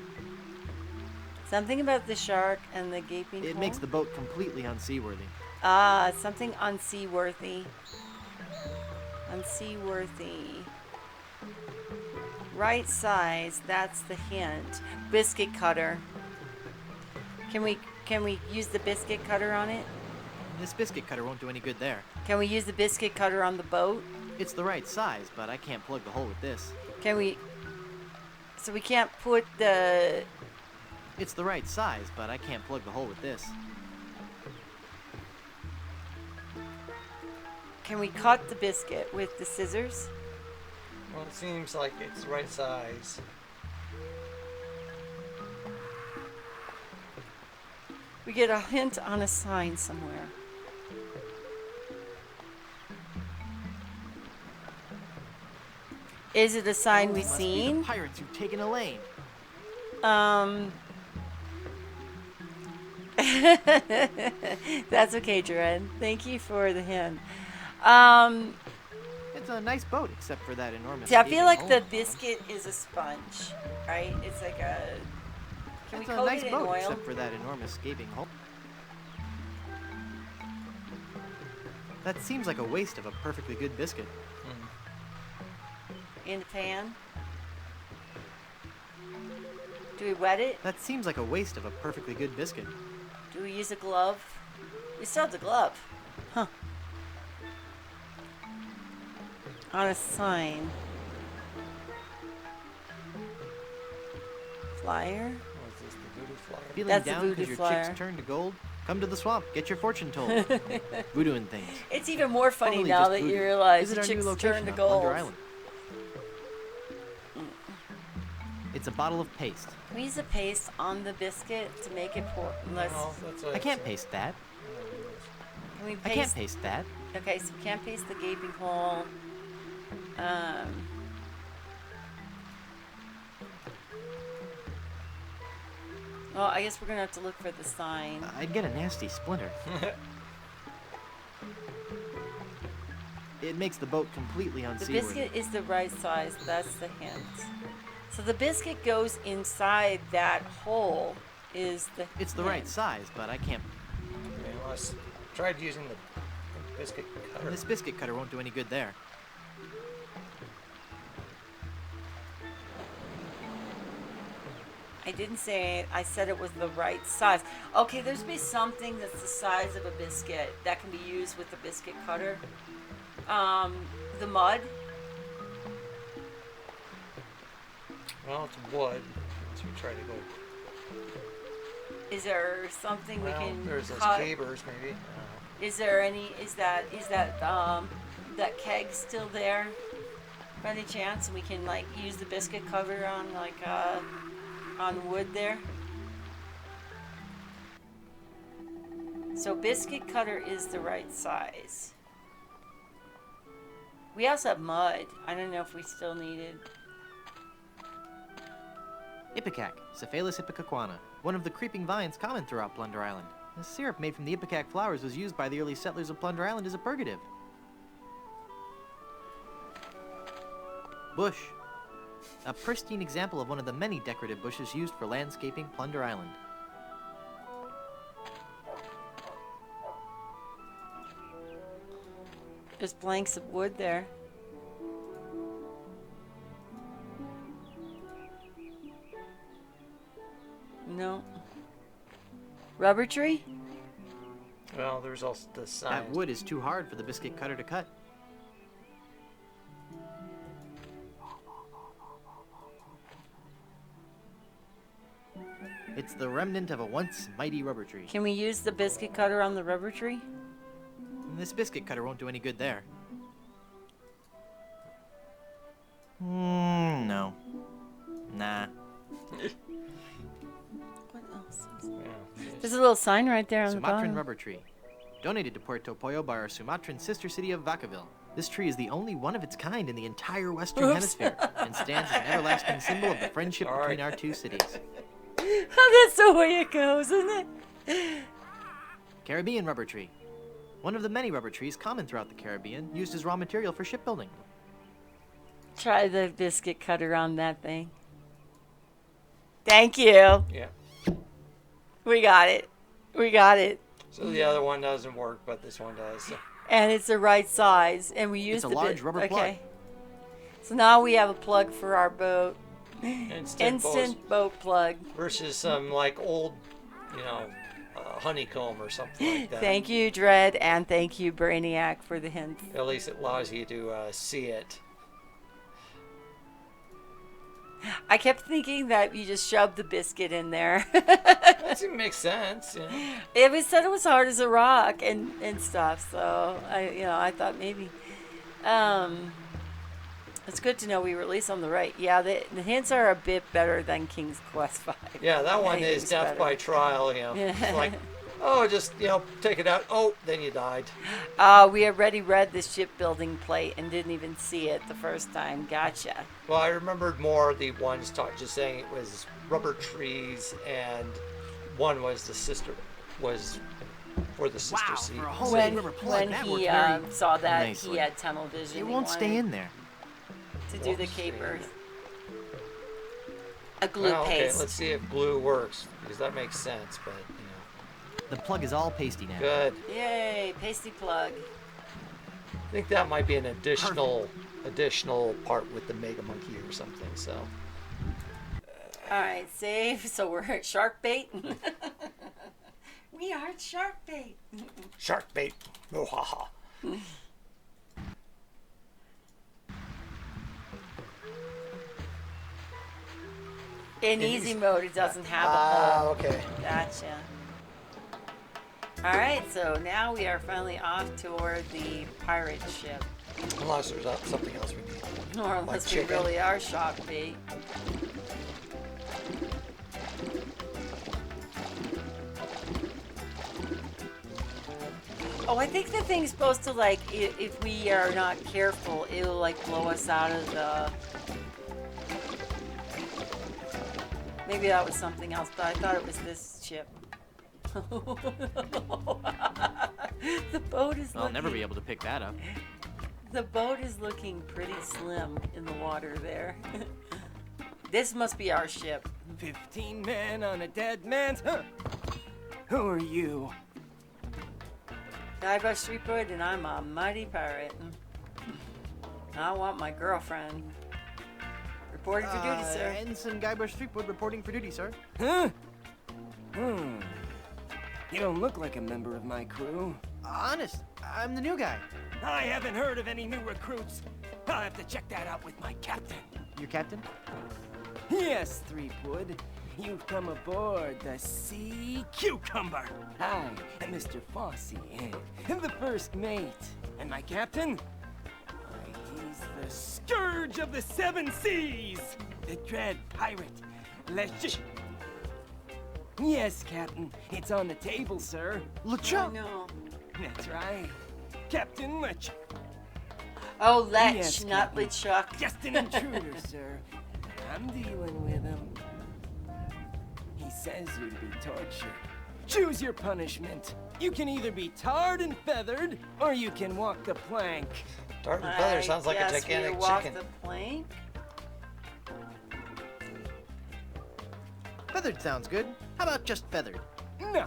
Something about the shark and the gaping hole. It makes the boat completely unseaworthy. Ah, something unseaworthy. Unseaworthy. Right size, that's the hint. Biscuit cutter. Can we use the biscuit cutter on it? This biscuit cutter won't do any good there. Can we use the biscuit cutter on the boat? It's the right size, but I can't plug the hole with this. Can we... So we can't put the... It's the right size, but I can't plug the hole with this. Can we cut the biscuit with the scissors? Well, it seems like it's the right size. We get a hint on a sign somewhere. Is it a sign we've Must be seen? the pirates who've taken a lane. That's okay, Jared. Thank you for the hint. It's a nice boat, except for that enormous. See, I feel gaping like hole. the biscuit is a sponge, right? It's like a... Can we It's a coat nice it in boat, oil? except for that enormous gaping hole. That seems like a waste of a perfectly good biscuit. In the pan? Do we wet it? That seems like a waste of a perfectly good biscuit. Do we use a glove? We still have the glove. Huh. On a sign. Flyer? What's this, the voodoo flyer? Feeling That's the down voodoo because your flyer. chicks turned to gold? Come to the swamp, get your fortune told. Voodooing things. It's even more funny Totally now just that voodoo. you realize Visit the our new chicks location turn to on gold. Plunder Island. It's a bottle of paste. Can we use the paste on the biscuit to make it pour less? No, that's what I it can't said. paste that. Can we I paste? can't paste that. Okay, so we can't paste the gaping hole. Well, I guess we're gonna have to look for the sign. I'd get a nasty splinter. It makes the boat completely The unseaworthy. biscuit is the right size. That's the hint. So the biscuit goes inside that hole. Is the It's the right size, but I can't. Okay, unless tried using the biscuit cutter. This biscuit cutter won't do any good there. I didn't say it. I said it was the right size. Okay, there's be something that's the size of a biscuit that can be used with the biscuit cutter. The mud. Well, it's wood. So we try to go. Is there something Well, we can there's those cut? cabers, maybe. I don't know. Is there any? Is that that keg still there? By any chance, we can like use the biscuit cover on like on wood there. So biscuit cutter is the right size. We also have mud. I don't know if we still needed. Ipecac, Cephalus ipecacuana, one of the creeping vines common throughout Plunder Island. The syrup made from the ipecac flowers was used by the early settlers of Plunder Island as a purgative. Bush, a pristine example of one of the many decorative bushes used for landscaping Plunder Island. There's blanks of wood there. No. Rubber tree? Well, there's also the sign. That wood is too hard for the biscuit cutter to cut. It's the remnant of a once mighty rubber tree. Can we use the biscuit cutter on the rubber tree? This biscuit cutter won't do any good there. No. Nah. What else? Yeah. There's a little sign right there on the Sumatran bottom. rubber tree. Donated to Puerto Pollo by our Sumatran sister city of Vacaville. This tree is the only one of its kind in the entire Western Hemisphere and stands as an everlasting symbol of the friendship between our two cities. That's the way it goes, isn't it? Caribbean rubber tree. One of the many rubber trees common throughout the Caribbean, used as raw material for shipbuilding. Try the biscuit cutter on that thing. Thank you. Yeah. We got it. We got it. So the other one doesn't work, but this one does. And it's the right size, and we used It's a large rubber plug. Okay. So now we have a plug for our boat. Instant boat plug. Versus some like old, honeycomb or something like that. Thank you, Dredd, and thank you, Brainiac, for the hint. At least it allows you to see it. I kept thinking that you just shoved the biscuit in there. That makes sense. Yeah. It said it was hard as a rock and stuff. So I thought maybe. It's good to know we were at least on the right. Yeah, the hints are a bit better than King's Quest V. Yeah, that one is death by trial. It's like, oh, just take it out. Oh, then you died. We already read the shipbuilding plate and didn't even see it the first time. Gotcha. Well, I remembered more the ones just saying it was rubber trees, and one was for the sister sea. When he saw that, nicely. He had tunnel vision. It won't stay in there. To do the capers. A glue Okay, paste. let's see if glue works, because that makes sense, but, The plug is all pasty now. Good. Yay, pasty plug. I think that might be an additional part with the Mega Monkey or something, so. Alright, save. So we're at shark bait. We are at shark bait. Shark bait. Mohaha. In easy mode, it doesn't have a hole. Okay. Gotcha. Alright, so now we are finally off toward the pirate ship. Unless there's something else we need. Or unless we really are shark bait. Oh, I think the thing's supposed to, like, if we are not careful, it'll, like, blow us out of the... Maybe that was something else, but I thought it was this ship. The boat is I'll never be able to pick that up. The boat is looking pretty slim in the water there. This must be our ship. 15 men on a dead man's... Huh. Who are you? Guybrush Threepwood, and I'm a mighty pirate. I want my girlfriend. Reporting for duty, sir. Ensign Guybrush Threepwood reporting for duty, sir. Huh? You don't look like a member of my crew. Honest, I'm the new guy. I haven't heard of any new recruits. I'll have to check that out with my captain. Your captain? Yes, Threepwood. You've come aboard the Sea Cucumber. I am Mr. Fossey, and the first mate. And my captain? He's the scourge of the seven seas. The dread pirate. LeChuck. Yes, Captain. It's on the table, sir. LeChuck? No. That's right. Captain LeChuck. Oh, Lech, yes, not LeChuck. Just an intruder, sir. I'm dealing with him. He says you're to be tortured. Choose your punishment. You can either be tarred and feathered, or you can walk the plank. Tarred and feathered sounds like a gigantic chicken. The plank? Feathered sounds good. How about just feathered? No.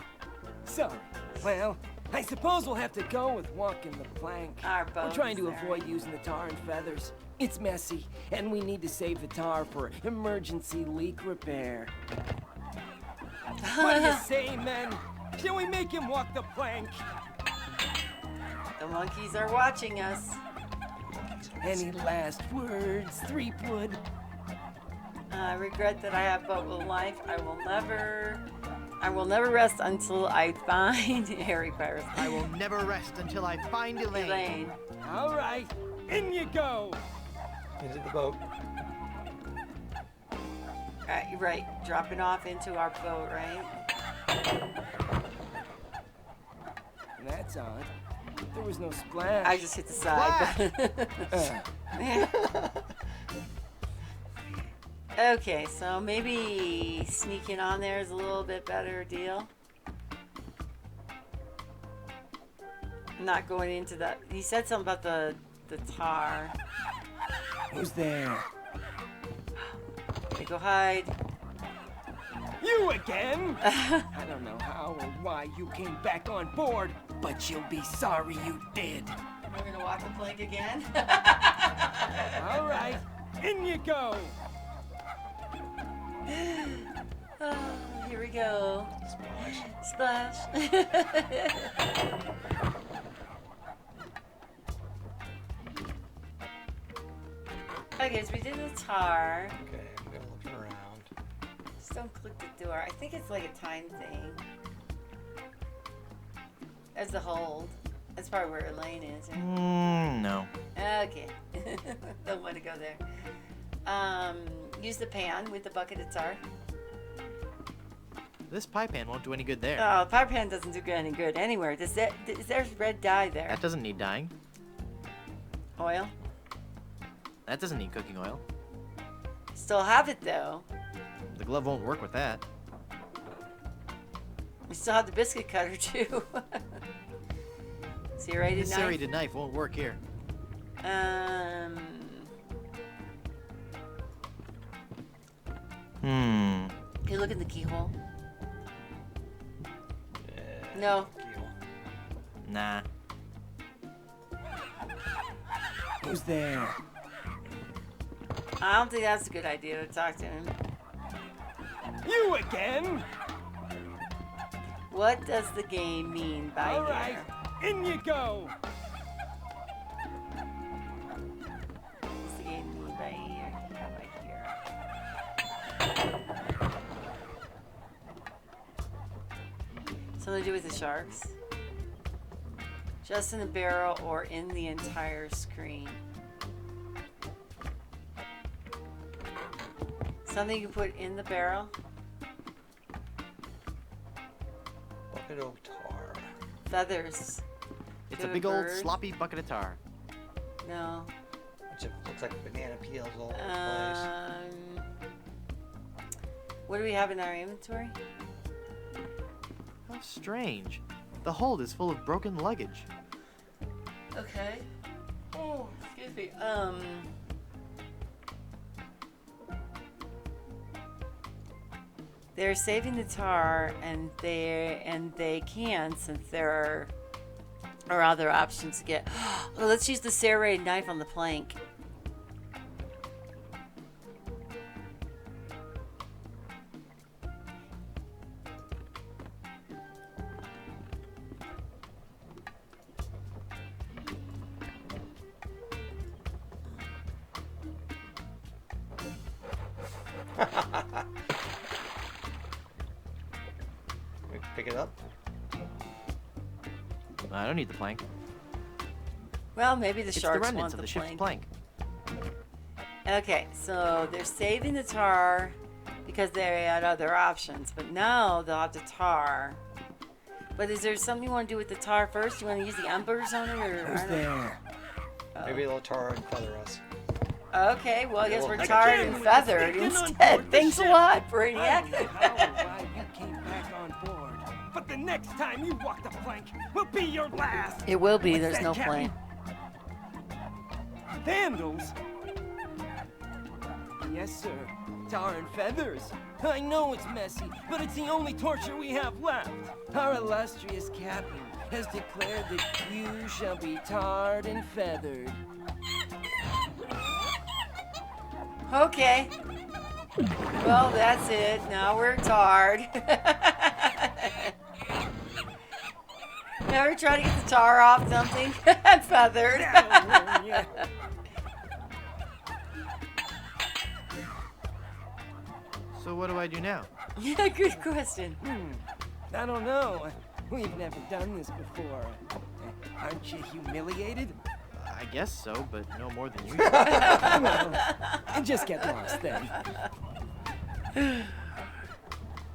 Sorry. Well, I suppose we'll have to go with walking the plank. We're trying to avoid using the tar and feathers. It's messy, and we need to save the tar for emergency leak repair. What do you say, men? Shall we make him walk the plank? The monkeys are watching us. Any last words, Threepwood? I regret that I have but one life. I will never rest until I find Harry Pirates. I will never rest until I find Elaine. All right, in you go. Into the boat. You're right. Dropping off into our boat, right? That's odd. There was no splash. I just hit the side. Okay, so maybe sneaking on there is a little bit better deal. Not going into that. He said something about the tar. Who's there? Okay, go hide. You again? I don't know how or why you came back on board, but you'll be sorry you did. We're gonna walk the plank again. All right, in you go. Oh, here we go. Splash. Okay, so we did the tar. Okay, I'm gonna look around. Just don't click the door. I think it's like a time thing. There's the hold. That's probably where Elaine is, right? No. Okay. Don't want to go there. Use the pan with the bucket of tar. This pie pan won't do any good there. Oh, pie pan doesn't do any good anywhere. There's red dye there. That doesn't need dyeing. Oil? That doesn't need cooking oil. Still have it though. The glove won't work with that. We still have the biscuit cutter too. Serrated This knife? serrated knife won't work here. You look in the keyhole. No. Nah. Who's there? I don't think that's a good idea to talk to him. You again? What does the game mean by All right, in you go. What's the game mean by here? Right here. Something to do with the sharks? Just in the barrel or in the entire screen? Something you put in the barrel? Bucket of tar. Feathers. It's Do a you big have old bird? sloppy bucket of tar. No. It looks like banana peels all over the place. What do we have in our inventory? How strange. The hold is full of broken luggage. Okay. Oh, excuse me. They're saving the tar, and they can, since there are other options to get. Well, let's use the serrated knife on the plank. We pick it up. I don't need the plank. Well, maybe the It's sharks the remnants want of the the ship's plank. plank. Okay, so they're saving the tar because they had other options, but now they'll have the tar. But is there something you want to do with the tar first? You want to use the embers on it, or Who's I don't know. there? Maybe they'll tar and feather us. Okay, well, I guess we're Again, tarred and we're feathered sneaking on instead. board the Thanks a ship. lot, I don't Brainiac. know how or why you came back on board, but the next time you walk the plank will be your last. It will be. What's There's that, no Captain? plan. Vandals? Yes, sir. Tar and feathers. I know it's messy, but it's the only torture we have left. Our illustrious captain has declared that you shall be tarred and feathered. Okay. Well, that's it. Now we're tarred. Ever try to get the tar off something? Feathered. Yeah. So what do I do now? Yeah, good question. I don't know. We've never done this before. Aren't you humiliated? I guess so, but no more than you. Well, just get lost then.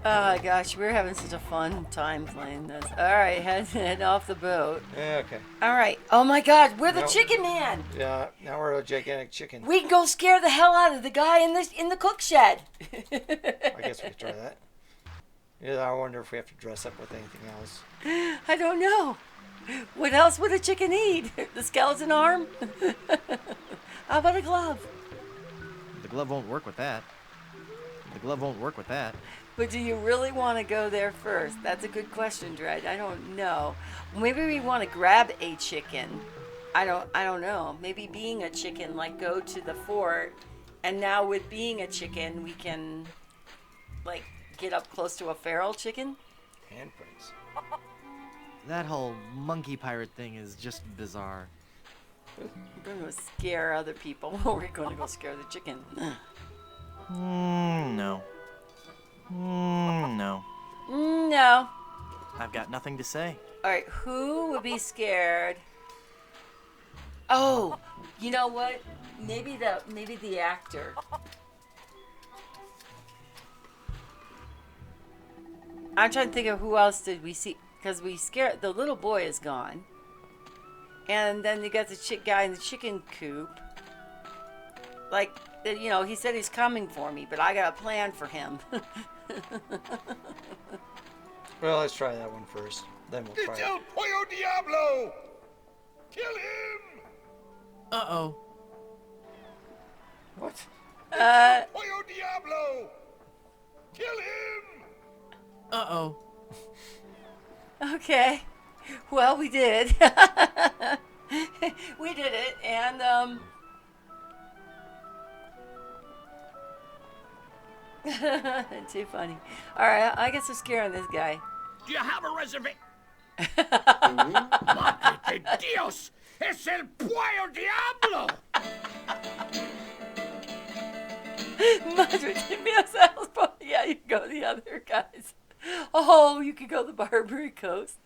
Oh gosh, we're having such a fun time playing this. All right, head off the boat. Yeah, okay. All right. Oh my God, we're the Nope. chicken man. Yeah, now we're a gigantic chicken. We can go scare the hell out of the guy in the cook shed. I guess we could try that. Yeah, I wonder if we have to dress up with anything else. I don't know. What else would a chicken need? The skeleton arm? How about a glove? The glove won't work with that. The glove won't work with that. But do you really want to go there first? That's a good question, Dredge. I don't know. Maybe we want to grab a chicken. I don't know. Maybe being a chicken, like go to the fort, and now with being a chicken, we can like get up close to a feral chicken. Handprints. That whole monkey pirate thing is just bizarre. We're going to scare other people. We're going to go scare the chicken. No. No. No. I've got nothing to say. All right, who would be scared? Oh, you know what? Maybe the actor. I'm trying to think of who else did we see, because we scared the little boy is gone, and then you got the guy in the chicken coop. Like, you know, he said he's coming for me, but I got a plan for him. Well, let's try that one first. Then we'll try It's El Pollo Diablo! Kill him! Uh-oh. What? El Pollo Diablo! Kill him! Uh-oh. Okay. Well, we did. We did it, and too funny. All right, I guess we're scaring this guy. Do you have a reservation? Madre de Dios! Es el Pollo Diablo! Madre de Dios, yeah, you can go the other guys. Oh, you could go the Barbary Coast.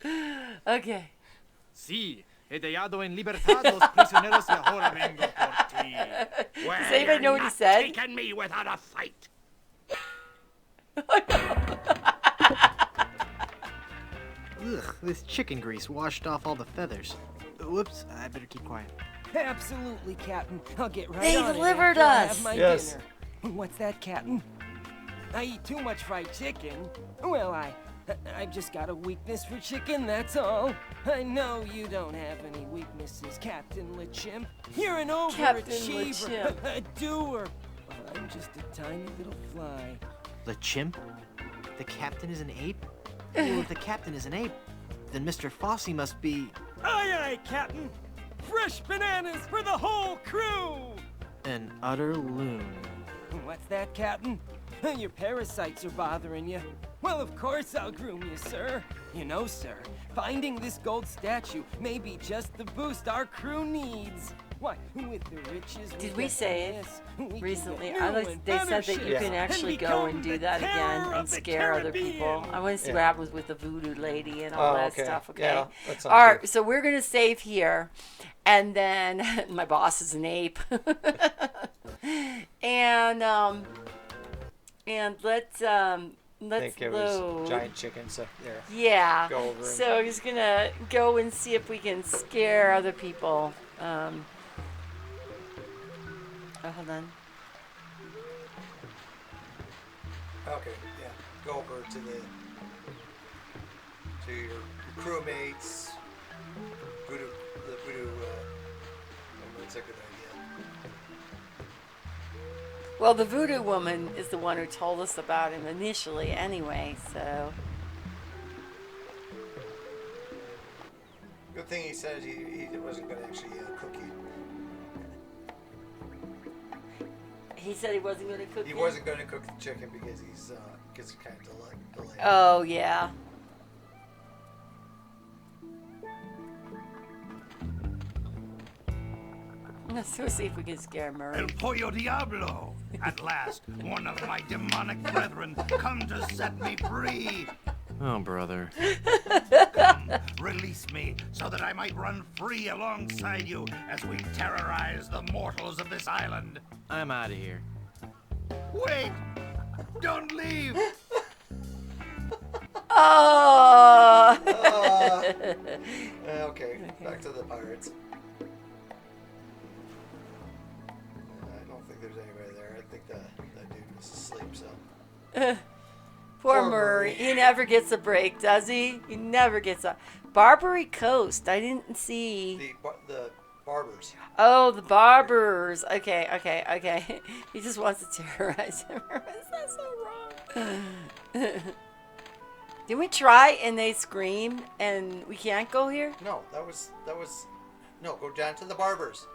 Okay. Sí, he dejado en libertad los prisioneros y ahora vengo por ti. Well, Does anybody know what he not said? taking me without a fight. Ugh, this chicken grease washed off all the feathers. Whoops, I better keep quiet. Absolutely, Captain. I'll get right They on delivered it after I us. have my Yes. dinner. What's that, Captain? I eat too much fried chicken. Well, I've just got a weakness for chicken, that's all. I know you don't have any weaknesses, Captain LeChimp. You're an Captain overachiever, LeChimp. a doer. I'm just a tiny little fly. The chimp? The captain is an ape? Well, if the captain is an ape, then Mr. Fossey must be... Aye, aye, Captain. Fresh bananas for the whole crew. an utter loon. What's that, Captain? Your parasites are bothering you. Well, of course I'll groom you, sir. You know, sir, finding this gold statue may be just the boost our crew needs. Why, with the riches Did we say it recently? I They said that you can actually go and do that again and scare other people. I want to see what happens with the voodoo lady and all that stuff, okay? Yeah, that sounds all right, good. so we're going to save here. And then my boss is an ape. and let's I think it load. was giant chicken, so there. Yeah. Go over So he's gonna go and see if we can scare other people. Oh, hold on. Okay, yeah. Go over to your crewmates. The voodoo. That's a good idea. Well, the voodoo woman is the one who told us about him initially, anyway. So. Good thing he said he wasn't going to actually cook you. He said he wasn't going to cook. He it? wasn't going to cook the chicken because he's kind of delayed. Oh yeah. Let's go see if we can scare Murray. El Pollo Diablo! At last, one of my demonic brethren come to set me free. Oh, brother. Come, release me so that I might run free alongside you as we terrorize the mortals of this island. I'm out of here. Wait! Don't leave! Oh! Okay, back to the pirates. I don't think there's anybody there. I think that dude was asleep, so. Poor Murray. He never gets a break, does he? He never gets a... Barbary Coast. I didn't see... Barbers. Oh, the barbers. Okay. He just wants to terrorize everyone. Is that so wrong? Did we try and they scream and we can't go here? No, that was. No, go down to the barbers.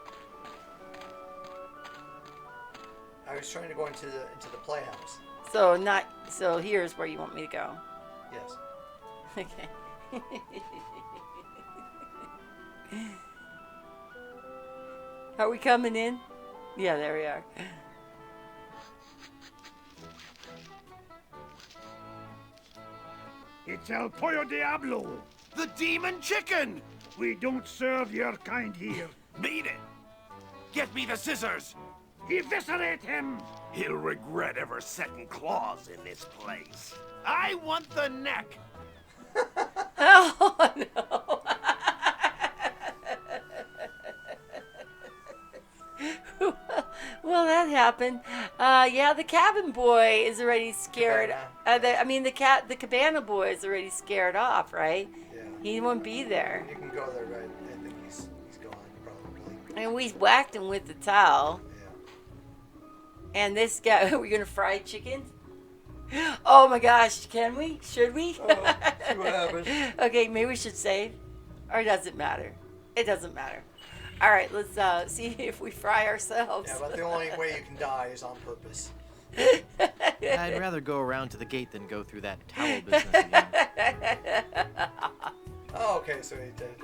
I was trying to go into the playhouse. So here's where you want me to go. Yes. Okay. Are we coming in? Yeah, there we are. It's El Pollo Diablo. The demon chicken! We don't serve your kind here. Beat it! Get me the scissors! Eviscerate him! He'll regret ever setting claws in this place. I want the neck! Oh, no. Well, that happened. Yeah, the cabin boy is already scared. The cabana boy is already scared off, right? Yeah. He won't be there. You can go there, right? I think he's gone, probably. And we whacked him with the towel. Yeah. And this guy, are we gonna fry chicken? Oh my gosh, can we? Should we? See what happens. Okay, maybe we should save. Or does it matter? It doesn't matter. All right, let's see if we fry ourselves. Yeah, but the only way you can die is on purpose. I'd rather go around to the gate than go through that towel business again. Oh, okay, so he did.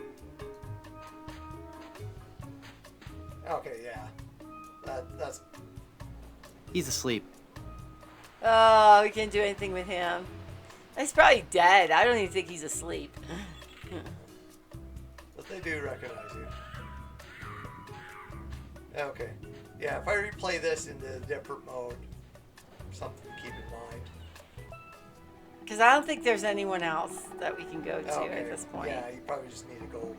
Okay, yeah. That's. He's asleep. Oh, we can't do anything with him. He's probably dead. I don't even think he's asleep. But they do recognize you. Okay. Yeah, if I replay this in the different mode, something to keep in mind. Because I don't think there's anyone else that we can go to Okay. at this point. Yeah, you probably just need to go.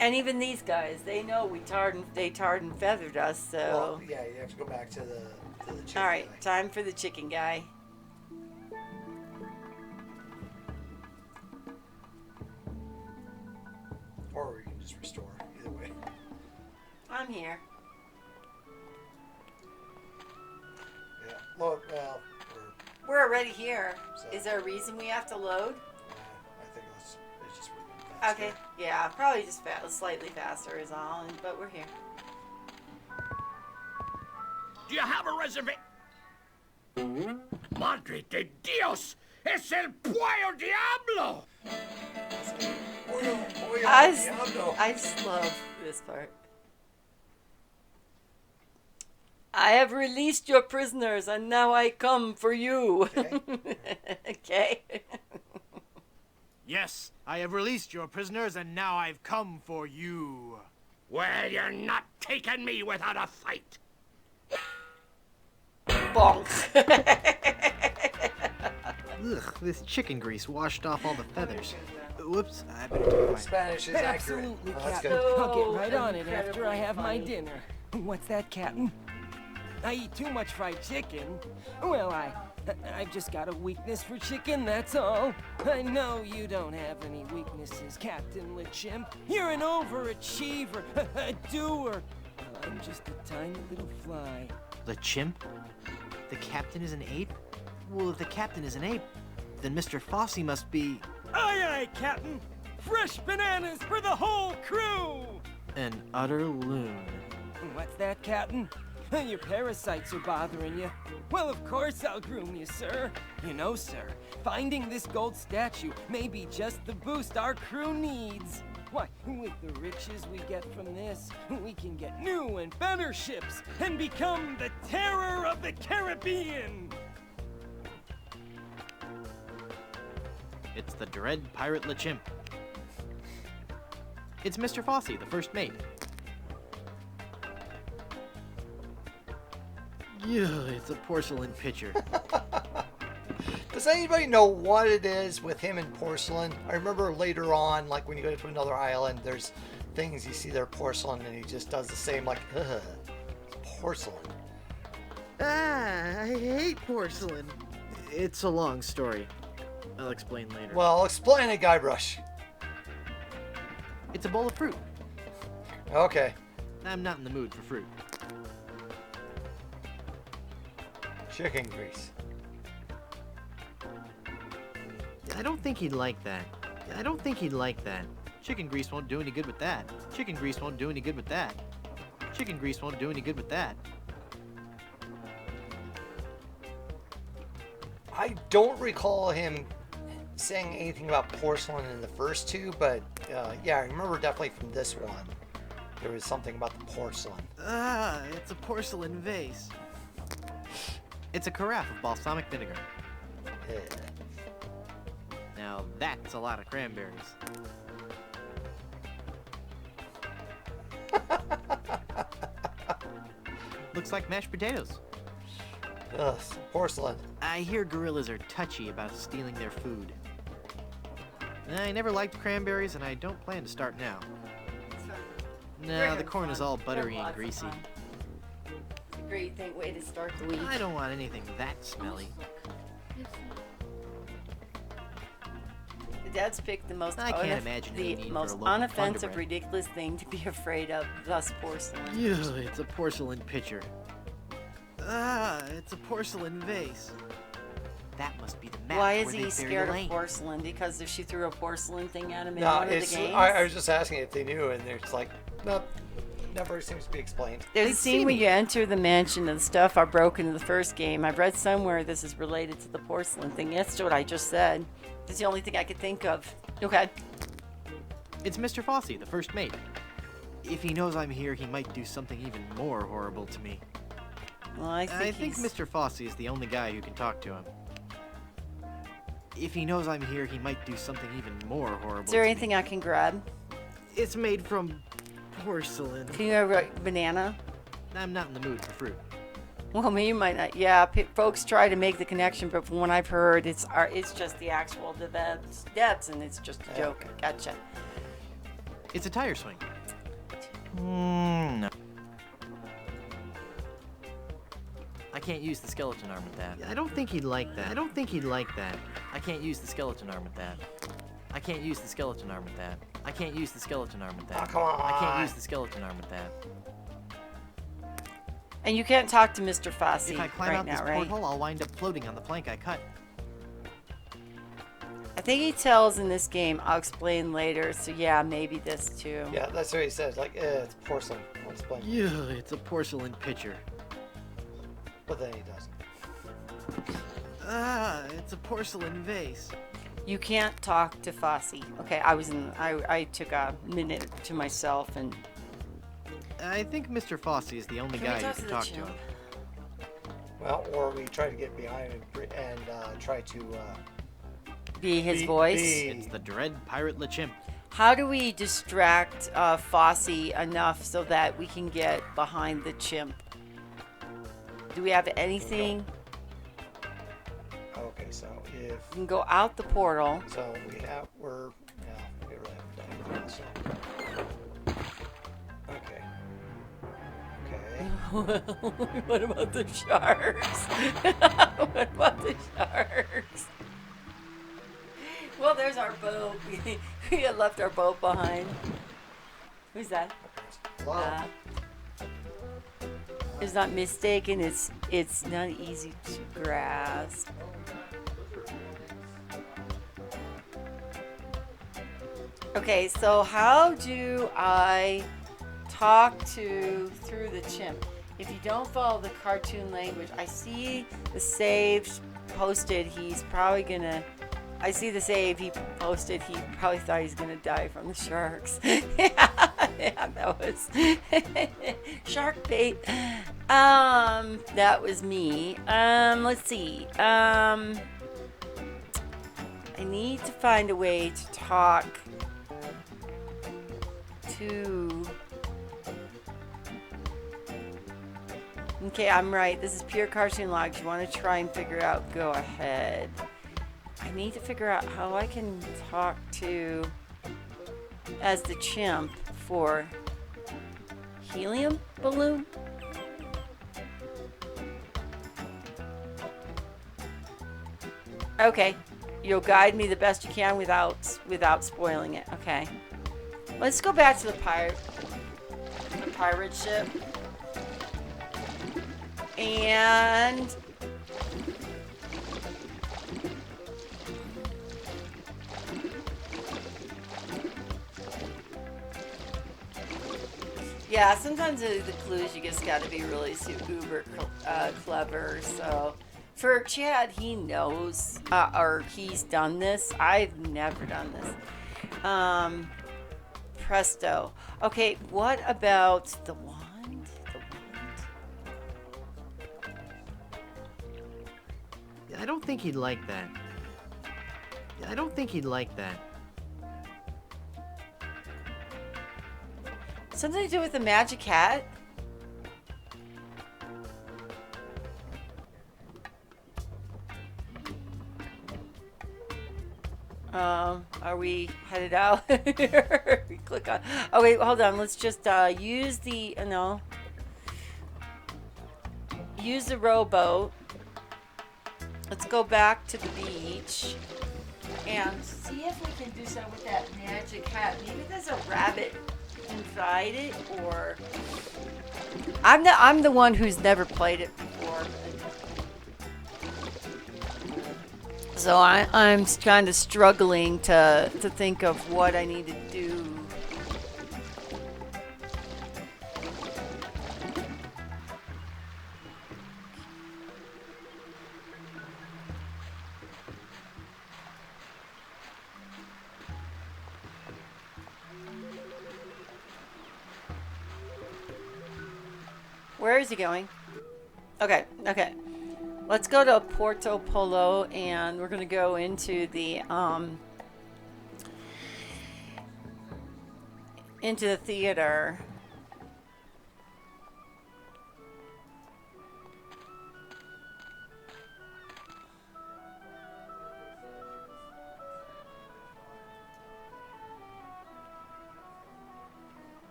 And even these guys, they know they tarred and feathered us, so. Well, yeah, you have to go back to the chicken. All right, time for the chicken guy. Or we can just restore. Either way. I'm here. Yeah. Well, We're already here. So- Is there a reason we have to load? I think it's just. Okay. Yeah, probably just slightly faster is all, but we're here. Do you have a reservation? Madre de Dios! Es el Pollo Diablo! I just love this part. I have released your prisoners, and now I come for you. Okay. Yes, I have released your prisoners, and now I've come for you. Well, you're not taking me without a fight. Bonk. Ugh, this chicken grease washed off all the feathers. Whoops, I better take my... Spanish is accurate. Absolutely, Oh, that's Captain. good. I'll get right on it incredibly after I have my funny. dinner. What's that, Captain? I eat too much fried chicken. Well, I've just got a weakness for chicken, that's all. I know you don't have any weaknesses, Captain LeChimp. You're an overachiever, a doer. I'm just a tiny little fly. The chimp? The captain is an ape? Well, if the captain is an ape, then Mr. Fossey must be... Aye, aye, Captain. Fresh bananas for the whole crew. an utter loon. What's that, Captain? Your parasites are bothering you. Well, of course I'll groom you, sir. You know, sir, finding this gold statue may be just the boost our crew needs. Why, with the riches we get from this, we can get new and better ships and become the terror of the Caribbean. It's the dread pirate LeChimp. It's Mr. Fossey, the first mate. Yeah, it's a porcelain pitcher. Does anybody know what it is with him and porcelain? I remember later on, like when you go to another island, there's things you see there porcelain, and he just does the same, like, ugh, porcelain. Ah, I hate porcelain. It's a long story. I'll explain later. Well, explain it, Guybrush. It's a bowl of fruit. Okay. I'm not in the mood for fruit. Chicken grease. I don't think he'd like that. I don't think he'd like that. Chicken grease won't do any good with that. Chicken grease won't do any good with that. Chicken grease won't do any good with that. I don't recall him saying anything about porcelain in the first two, but yeah, I remember definitely from this one. There was something about the porcelain. Ah, it's a porcelain vase. It's a carafe of balsamic vinegar. Yeah. Now that's a lot of cranberries. Looks like mashed potatoes. Ugh, porcelain. I hear gorillas are touchy about stealing their food. I never liked cranberries, and I don't plan to start now. No, the corn is all buttery and greasy. Great way to start the week. I don't want anything that smelly. The dad's picked the most I can't imagine any need for a loaf of unoffensive, Wonderbread. ridiculous thing to be afraid of, thus porcelain. Ugh, it's a porcelain pitcher. Ah, it's a porcelain vase. That must be the map. Why where is they he bury scared Elaine. of porcelain? Because if she threw a porcelain thing at him in No, one of the it's. games? I was just asking if they knew, and it's like, no, never seems to be explained. There's a scene where you enter the mansion and the stuff are broken in the first game. I've read somewhere this is related to the porcelain thing. That's what I just said. That's the only thing I could think of. Okay. It's Mr. Fossey, the first mate. If he knows I'm here, he might do something even more horrible to me. Well, I think Mr. Fossey is the only guy who can talk to him. If he knows I'm here, he might do something even more horrible. Is there to anything I can grab? It's made from porcelain. Can you have a banana? I'm not in the mood for fruit. Well, me, you might not. Yeah, folks try to make the connection, but from what I've heard, it's just the actual debts, and it's just a joke. Gotcha. It's a tire swing. No. I can't use the skeleton arm with that. I don't think he'd like that. I don't think he'd like that. I can't use the skeleton arm with that. I can't use the skeleton arm with that. I can't use the skeleton arm with that. Oh, come on. I can't use the skeleton arm with that. And you can't talk to Mr. Fossey If I climb right out now, this right? porthole, I'll wind up floating on the plank I cut. I think he tells in this game, I'll explain later, so yeah, maybe this too. Yeah, that's what he says. Like, it's porcelain. I'll explain. Yeah, it's a porcelain pitcher. But then he doesn't. Ah, it's a porcelain vase. You can't talk to Fossey. Okay, I took a minute to myself and... I think Mr. Fossey is the only Can we guy talk who to can the talk to chimp? him. Well, or we try to get behind and try to... Be his voice? It's the dread pirate LeChimp. How do we distract Fossey enough so that we can get behind the chimp? Do we have anything? Okay, so if... We can go out the portal. So we really haven't done anything, so... Okay. Okay. What about the sharks? What about the sharks? Well, there's our boat. We had left our boat behind. Who's that? It's not mistaken. It's not easy to grasp. Okay, so how do I talk through the chimp? If you don't follow the cartoon language, I see the save posted. He's probably gonna. I see the save he posted. He probably thought he's gonna die from the sharks. Yeah, that was shark bait. That was me. Let's see. I need to find a way to talk to. Okay, I'm right. This is pure cartoon logs. You want to try and figure out? Go ahead. I need to figure out how I can talk to as the chimp for helium balloon. Okay, you'll guide me the best you can without spoiling it. Okay, let's go back to the pirate. pirate ship. And yeah, sometimes the clues you just got to be really uber clever. So for Chad, he knows or he's done this. I've never done this. Presto. Okay, what about the wand? I don't think he'd like that. I don't think he'd like that. Something to do with the magic hat? Are we headed out? We click on. Oh wait, hold on. Let's just use the no. Use the rowboat. Let's go back to the beach and see if we can do something with that magic hat. Maybe there's a rabbit inside it, or I'm the one who's never played it before. So I'm kind of struggling to think of what I need to do. Where is he going? Okay. Let's go to Porto Polo, and we're gonna go into the theater.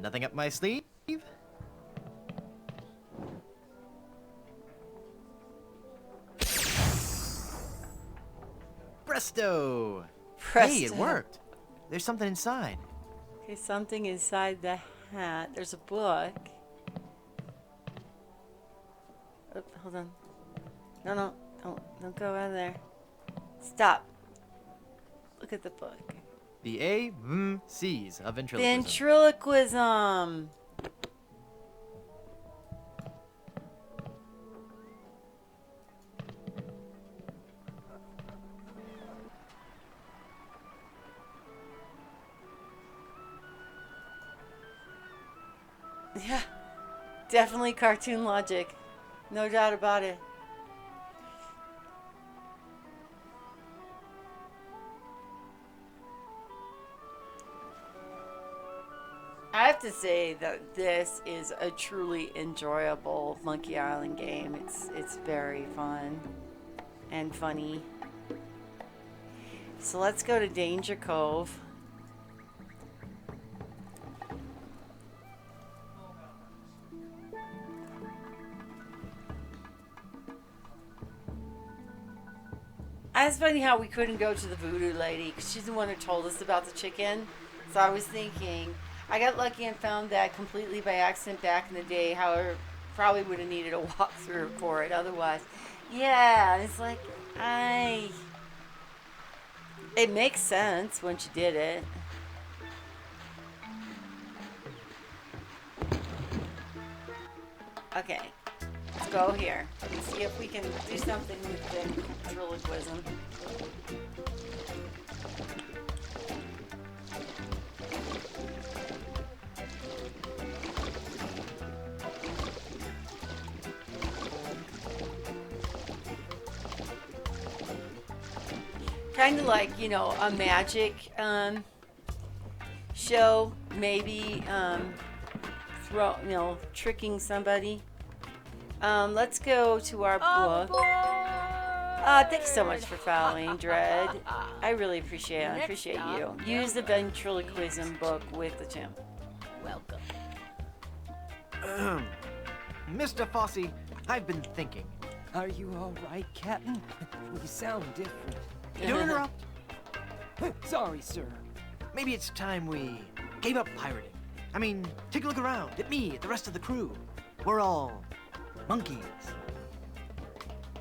Nothing up my sleeve? Presto! Hey, it worked. There's something inside. Okay, something inside the hat. There's a book. Oh, hold on. No, don't go out of there. Stop. Look at the book. The C's of ventriloquism. Ventriloquism. Yeah, definitely cartoon logic. No doubt about it. I have to say that this is a truly enjoyable Monkey Island game. It's very fun and funny. So let's go to Danger Cove. It's funny how we couldn't go to the voodoo lady because she's the one who told us about the chicken. So I was thinking, I got lucky and found that completely by accident back in the day. However, probably would have needed a walkthrough for it otherwise. Yeah, it's like, it makes sense once you did it. Okay, let's go here and see if we can do something with the ventriloquism. Kind of like, you know, a magic show, maybe tricking somebody. Let's go to our book. Thank you so much for following, Dread. I really appreciate it. I appreciate you. Use the ventriloquism book with the chimp. Welcome. Mr. Fosse, I've been thinking. Are you all right, Captain? You sound different. Don't interrupt. Sorry, sir. Maybe it's time we gave up pirating. I mean, take a look around at me, at the rest of the crew. We're all monkeys.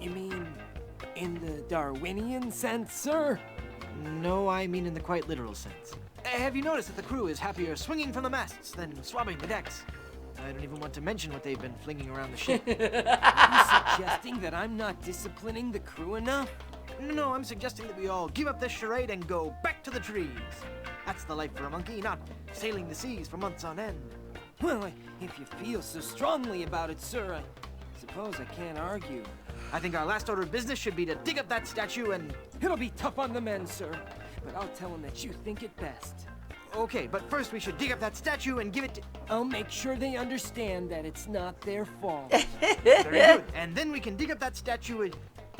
You mean in the Darwinian sense, sir? No, I mean in the quite literal sense. Have you noticed that the crew is happier swinging from the masts than swabbing the decks? I don't even want to mention what they've been flinging around the ship. Are you suggesting that I'm not disciplining the crew enough? No, I'm suggesting that we all give up this charade and go back to the trees. That's the life for a monkey, not sailing the seas for months on end. Well, if you feel so strongly about it, sir, I suppose I can't argue. I think our last order of business should be to dig up that statue and... It'll be tough on the men, sir, but I'll tell them that you think it best. Okay, but first we should dig up that statue and give it to... I'll make sure they understand that it's not their fault. Very good. And then we can dig up that statue and...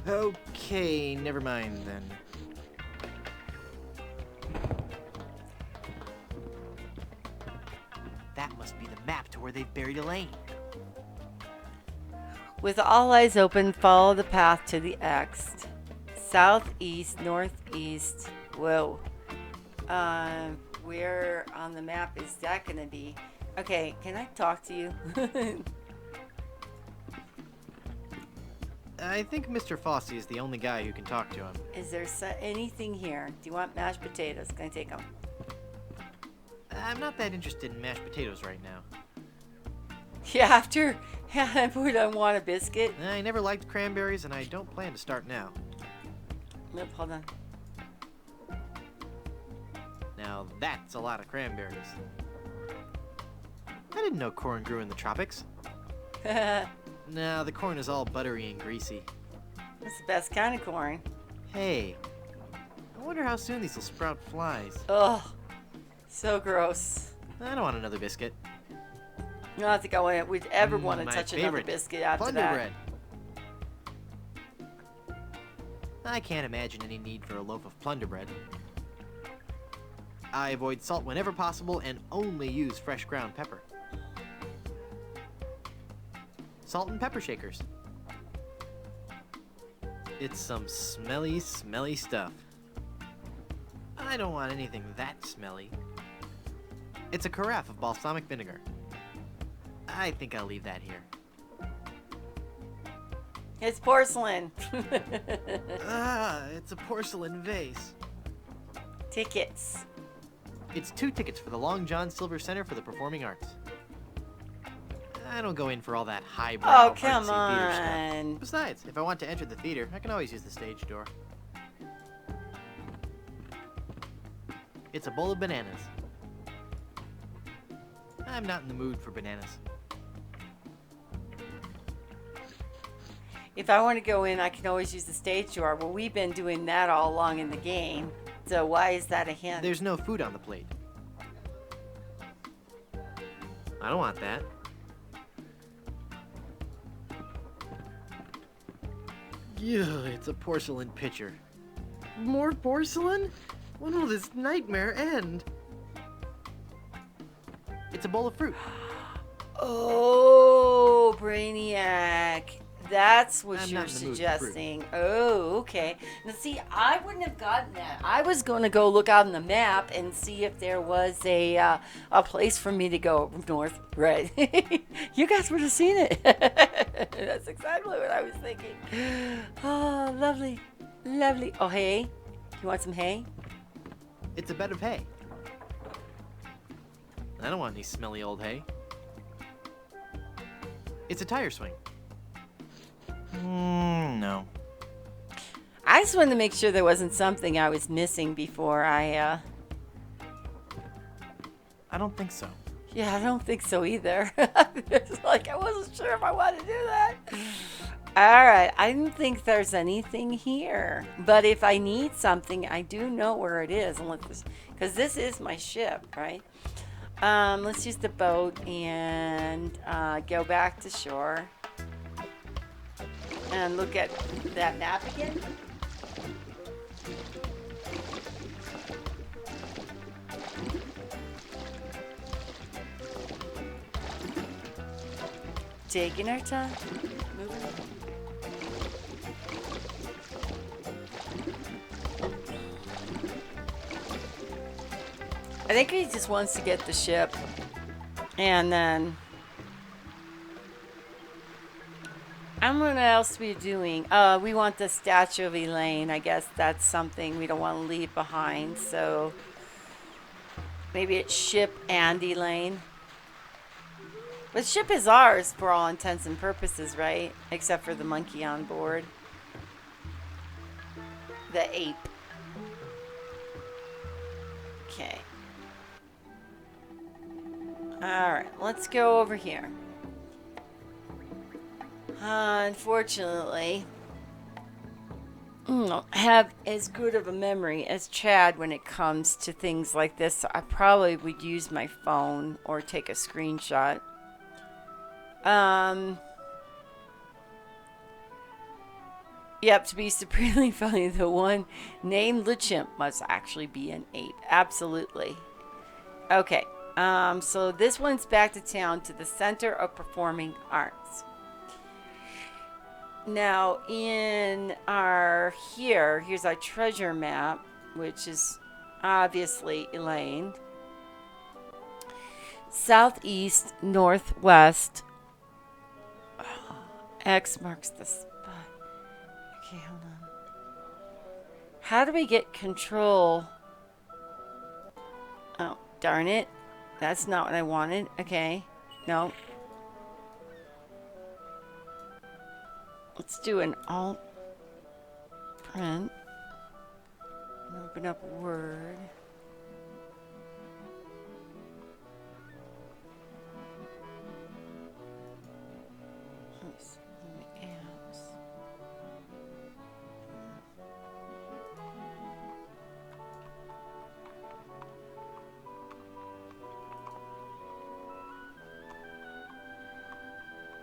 Okay, never mind then. That must be the map to where they've buried Elaine. With all eyes open, follow the path to the X. Southeast, northeast. Whoa. Where on the map is that going to be? Okay, can I talk to you? I think Mr. Fosse is the only guy who can talk to him. Is there anything here? Do you want mashed potatoes? Can I take them? I'm not that interested in mashed potatoes right now. Yeah, after I don't want a biscuit. I never liked cranberries, and I don't plan to start now. Nope, hold on. Now that's a lot of cranberries. I didn't know corn grew in the tropics. No, the corn is all buttery and greasy. That's the best kind of corn. Hey, I wonder how soon these will sprout flies. Ugh, so gross. I don't want another biscuit. I don't think would ever want to touch another biscuit after Plunder that. bread. I can't imagine any need for a loaf of plunder bread. I avoid salt whenever possible and only use fresh ground pepper. Salt and pepper shakers. It's some smelly, smelly stuff. I don't want anything that smelly. It's a carafe of balsamic vinegar. I think I'll leave that here. It's porcelain. It's a porcelain vase. Tickets. It's 2 tickets for the Long John Silver Center for the Performing Arts. I don't go in for all that highbrow, Oh, come artsy theater on. stuff. Besides, if I want to enter the theater, I can always use the stage door. It's a bowl of bananas. I'm not in the mood for bananas. If I want to go in, I can always use the stage door. Well, we've been doing that all along in the game. So why is that a hint? There's no food on the plate. I don't want that. Ugh, it's a porcelain pitcher. More porcelain? When will this nightmare end? It's a bowl of fruit. Oh, Brainiac. That's what I'm you're not in the mood for fruit. suggesting. Oh, okay. Now, see, I wouldn't have gotten that. I was going to go look out on the map and see if there was a place for me to go north. Right. You guys would have seen it. That's exactly what I was thinking. Oh, lovely. Lovely. Oh, hay? You want some hay? It's a bed of hay. I don't want any smelly old hay. It's a tire swing. No. I just wanted to make sure there wasn't something I was missing before I don't think so. Yeah, I don't think so either. It's like I wasn't sure if I wanted to do that. All right, I don't think there's anything here. But if I need something, I do know where it is. Because this is my ship, right? Let's use the boat and go back to shore. And look at that map again. taking our time. Moving on. I think he just wants to get the ship. And then... what else are we doing? We want the statue of Elaine. I guess that's something we don't want to leave behind. So... maybe it's ship and Elaine. But ship is ours for all intents and purposes, right? Except for the monkey on board. The ape. Okay. Alright, let's go over here. Unfortunately, I don't have as good of a memory as Chad when it comes to things like this. So I probably would use my phone or take a screenshot. Yep, to be supremely funny, the one named LeChimp must actually be an ape. Absolutely. Okay. So this one's back to town to the Center of Performing Arts. Now, in here's our treasure map, which is obviously Elaine. Southeast, northwest. X marks the spot. Okay, hold on. How do we get control? Oh, darn it. That's not what I wanted. Okay. No. Let's do an alt print. And open up Word. Oops. Apps.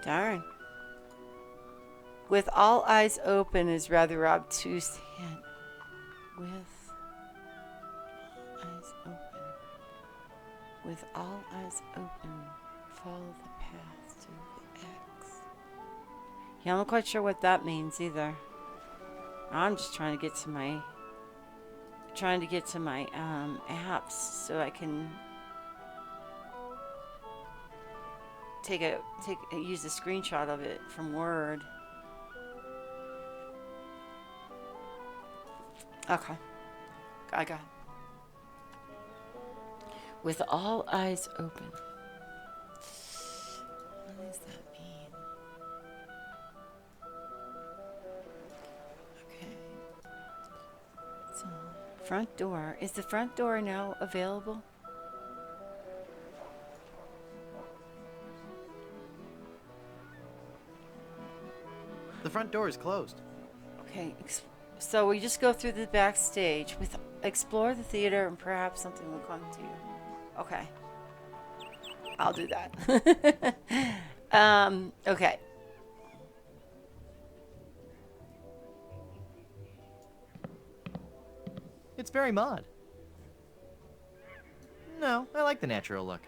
Darn. With all eyes open is rather obtuse hint. With eyes open. With all eyes open, follow the path to the X. Yeah, I'm not quite sure what that means either. I'm just trying to get to my apps so I can use a screenshot of it from Word. Okay. I got it. With all eyes open. What does that mean? Okay. So, front door. Is the front door now available? The front door is closed. Okay. So we just go through the backstage with explore the theater and perhaps something will come to you. Okay. I'll do that. Okay. It's very mod. No, I like the natural look.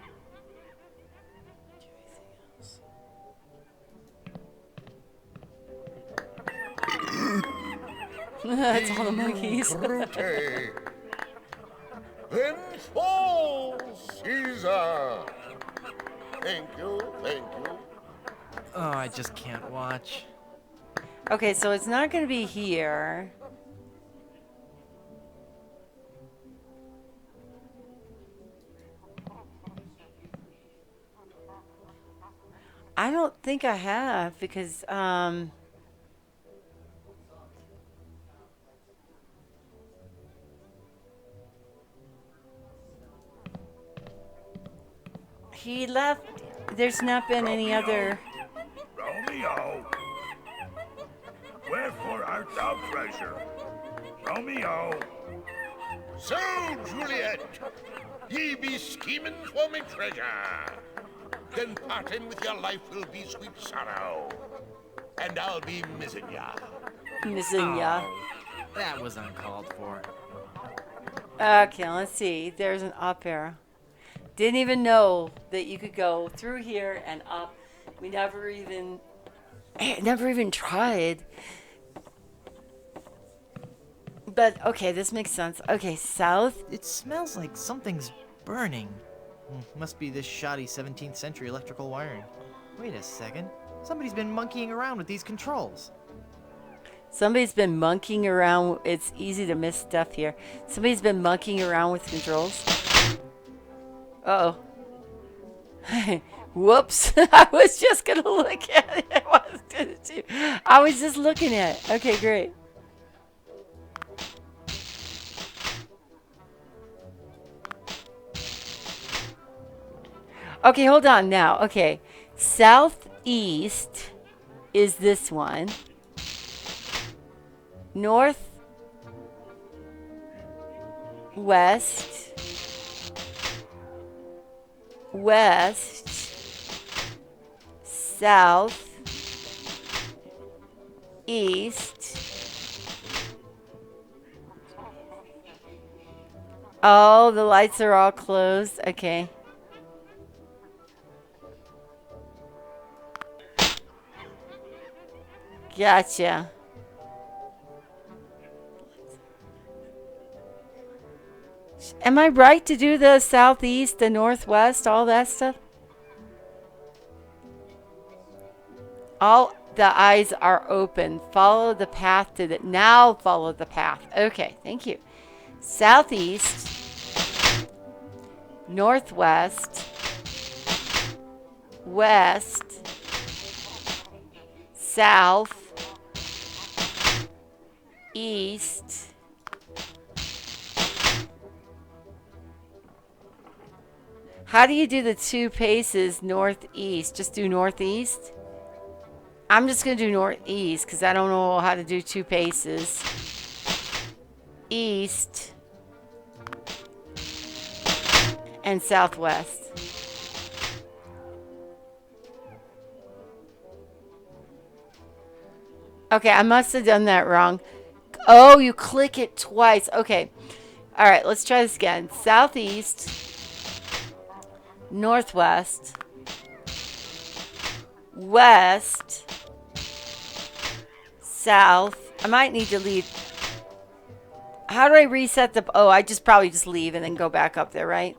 That's all the monkeys. Then fall, Caesar. Thank you, thank you. Oh, I just can't watch. Okay, so it's not going to be here. I don't think I have because he left. There's not been any other. Romeo, wherefore art thou treasure? Romeo. So, Juliet, ye be scheming for me treasure. Then parting with your life will be sweet sorrow. And I'll be missing ya. Missing ya. That was uncalled for. Okay, let's see. There's an up arrow. Didn't even know that you could go through here and up. We never even tried. But, okay, this makes sense. Okay, south. It smells like something's burning. Must be this shoddy 17th century electrical wiring. Wait a second. Somebody's been monkeying around with these controls. Somebody's been monkeying around. It's easy to miss stuff here. Somebody's been monkeying around with controls. Uh-oh. Whoops. I was just going to look at it. I was just looking at it. Okay, great. Okay, hold on now. Okay. Southeast is this one. North, west, south, east. Oh, the lights are all closed. Okay. Gotcha. Am I right to do the southeast, the northwest, all that stuff? All the eyes are open. Follow the path to the... Now follow the path. Okay, thank you. Southeast, northwest, west, south, east, how do you do the 2 paces northeast? Just do northeast? I'm just going to do northeast because I don't know how to do 2 paces. East and southwest. Okay, I must have done that wrong. Oh, you click it twice. Okay. All right, let's try this again. Southeast, northwest, west, south. I might need to leave. How do I reset the... Oh, I probably just leave and then go back up there, right?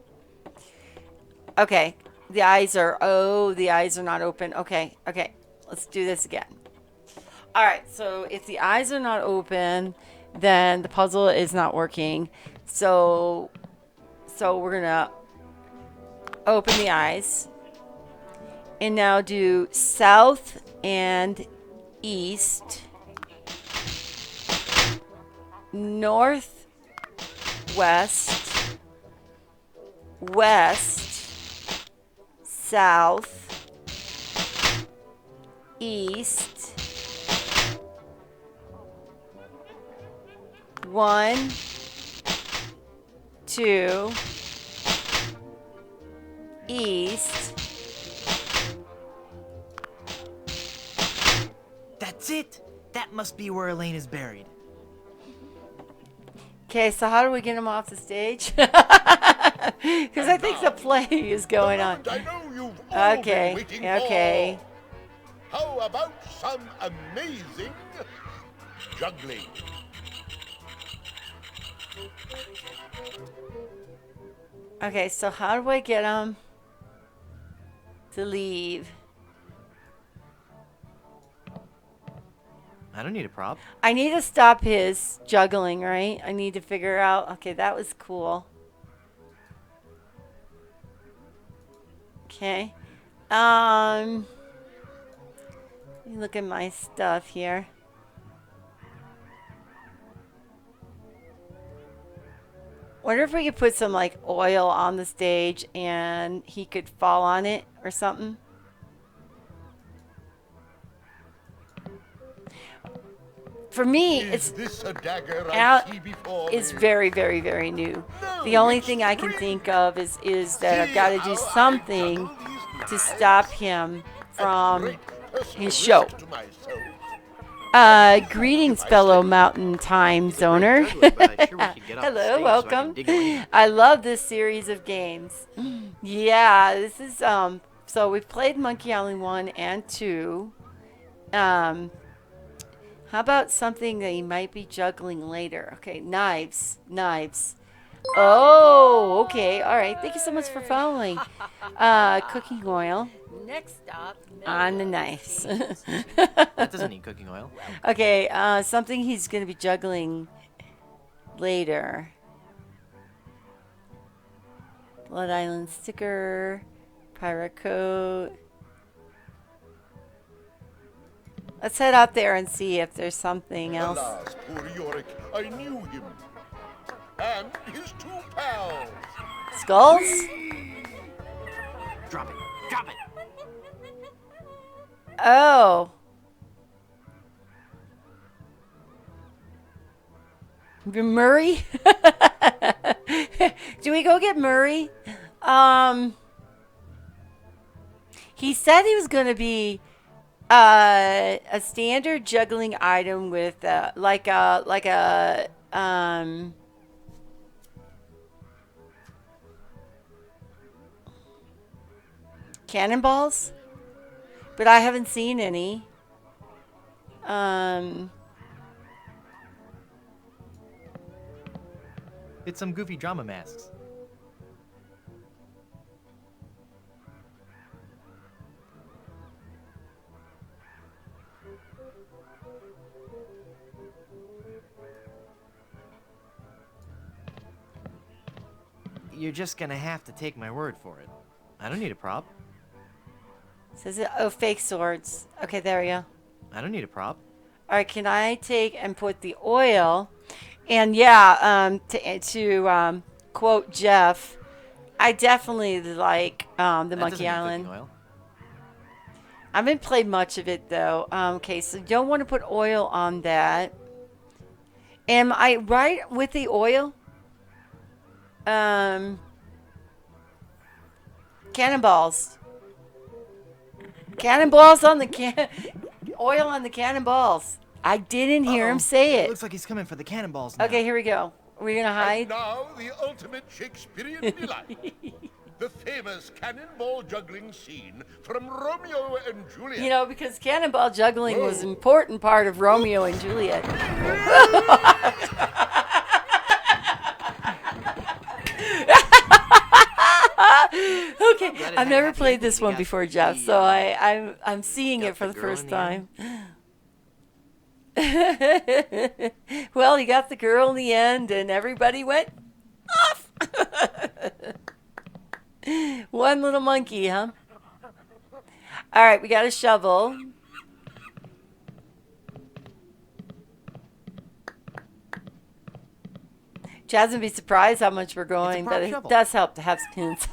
Okay. The eyes are... Oh, the eyes are not open. Okay. Okay. Let's do this again. All right. So if the eyes are not open, then the puzzle is not working. So we're going to open the eyes. And now do south and east. North, west, west, south, east, 1, 2, east. That's it! That must be where Elaine is buried. Okay, so how do we get him off the stage? Because I think the play is going on. I know you've all been waiting okay. For. How about some amazing juggling? Okay, so how do I get him to leave? I don't need a prop. I need to stop his juggling, right? I need to figure out... Okay, that was cool. Okay. Let me look at my stuff here. Wonder if we could put some, like, oil on the stage and he could fall on it or something. For me, it's very, very, very new. The only thing I can think of is that I've got to do something to stop him from his show. Greetings, fellow mountain time zoner. Hello, welcome. I love this series of games. Yeah, this is So we've played Monkey Island 1 and 2. How about something that he might be juggling later? Okay, knives. Knives. Oh, okay. All right. Thank you so much for following. Cooking oil. Next stop, On the knives. That doesn't need cooking oil. Okay, something he's going to be juggling later. Blood Island sticker. Pirate coat. Let's head out there and see if there's something else. Alas, poor Yorick. I knew him. And his two pals. Skulls? Drop it. Drop it. Oh. Murray? Do we go get Murray? He said he was going to be a standard juggling item with like a cannonballs, but I haven't seen any. It's some goofy drama masks. You're just gonna have to take my word for it. I don't need a prop. Says it, oh, fake swords. Okay, there we go. I don't need a prop. All right, can I take and put the oil? And yeah, to quote Jeff, I definitely like the Monkey Island. Oil. I haven't played much of it though. Okay, so you don't want to put oil on that. Am I right with the oil? Cannonballs. Cannonballs on the oil on the cannonballs. I didn't hear him say it. Looks like he's coming for the cannonballs now. Okay, here we go. Are we gonna hide? And now the ultimate Shakespearean delight. The famous cannonball juggling scene from Romeo and Juliet. You know, because cannonball juggling was an important part of Romeo and Juliet. Okay, I've never played this one before, Jeff, so I'm seeing it for the first time. Well, he got the girl in the end, and everybody went off. One little monkey, huh? All right, we got a shovel. Chad's gonna be surprised how much we're going, but it does help to have spoons.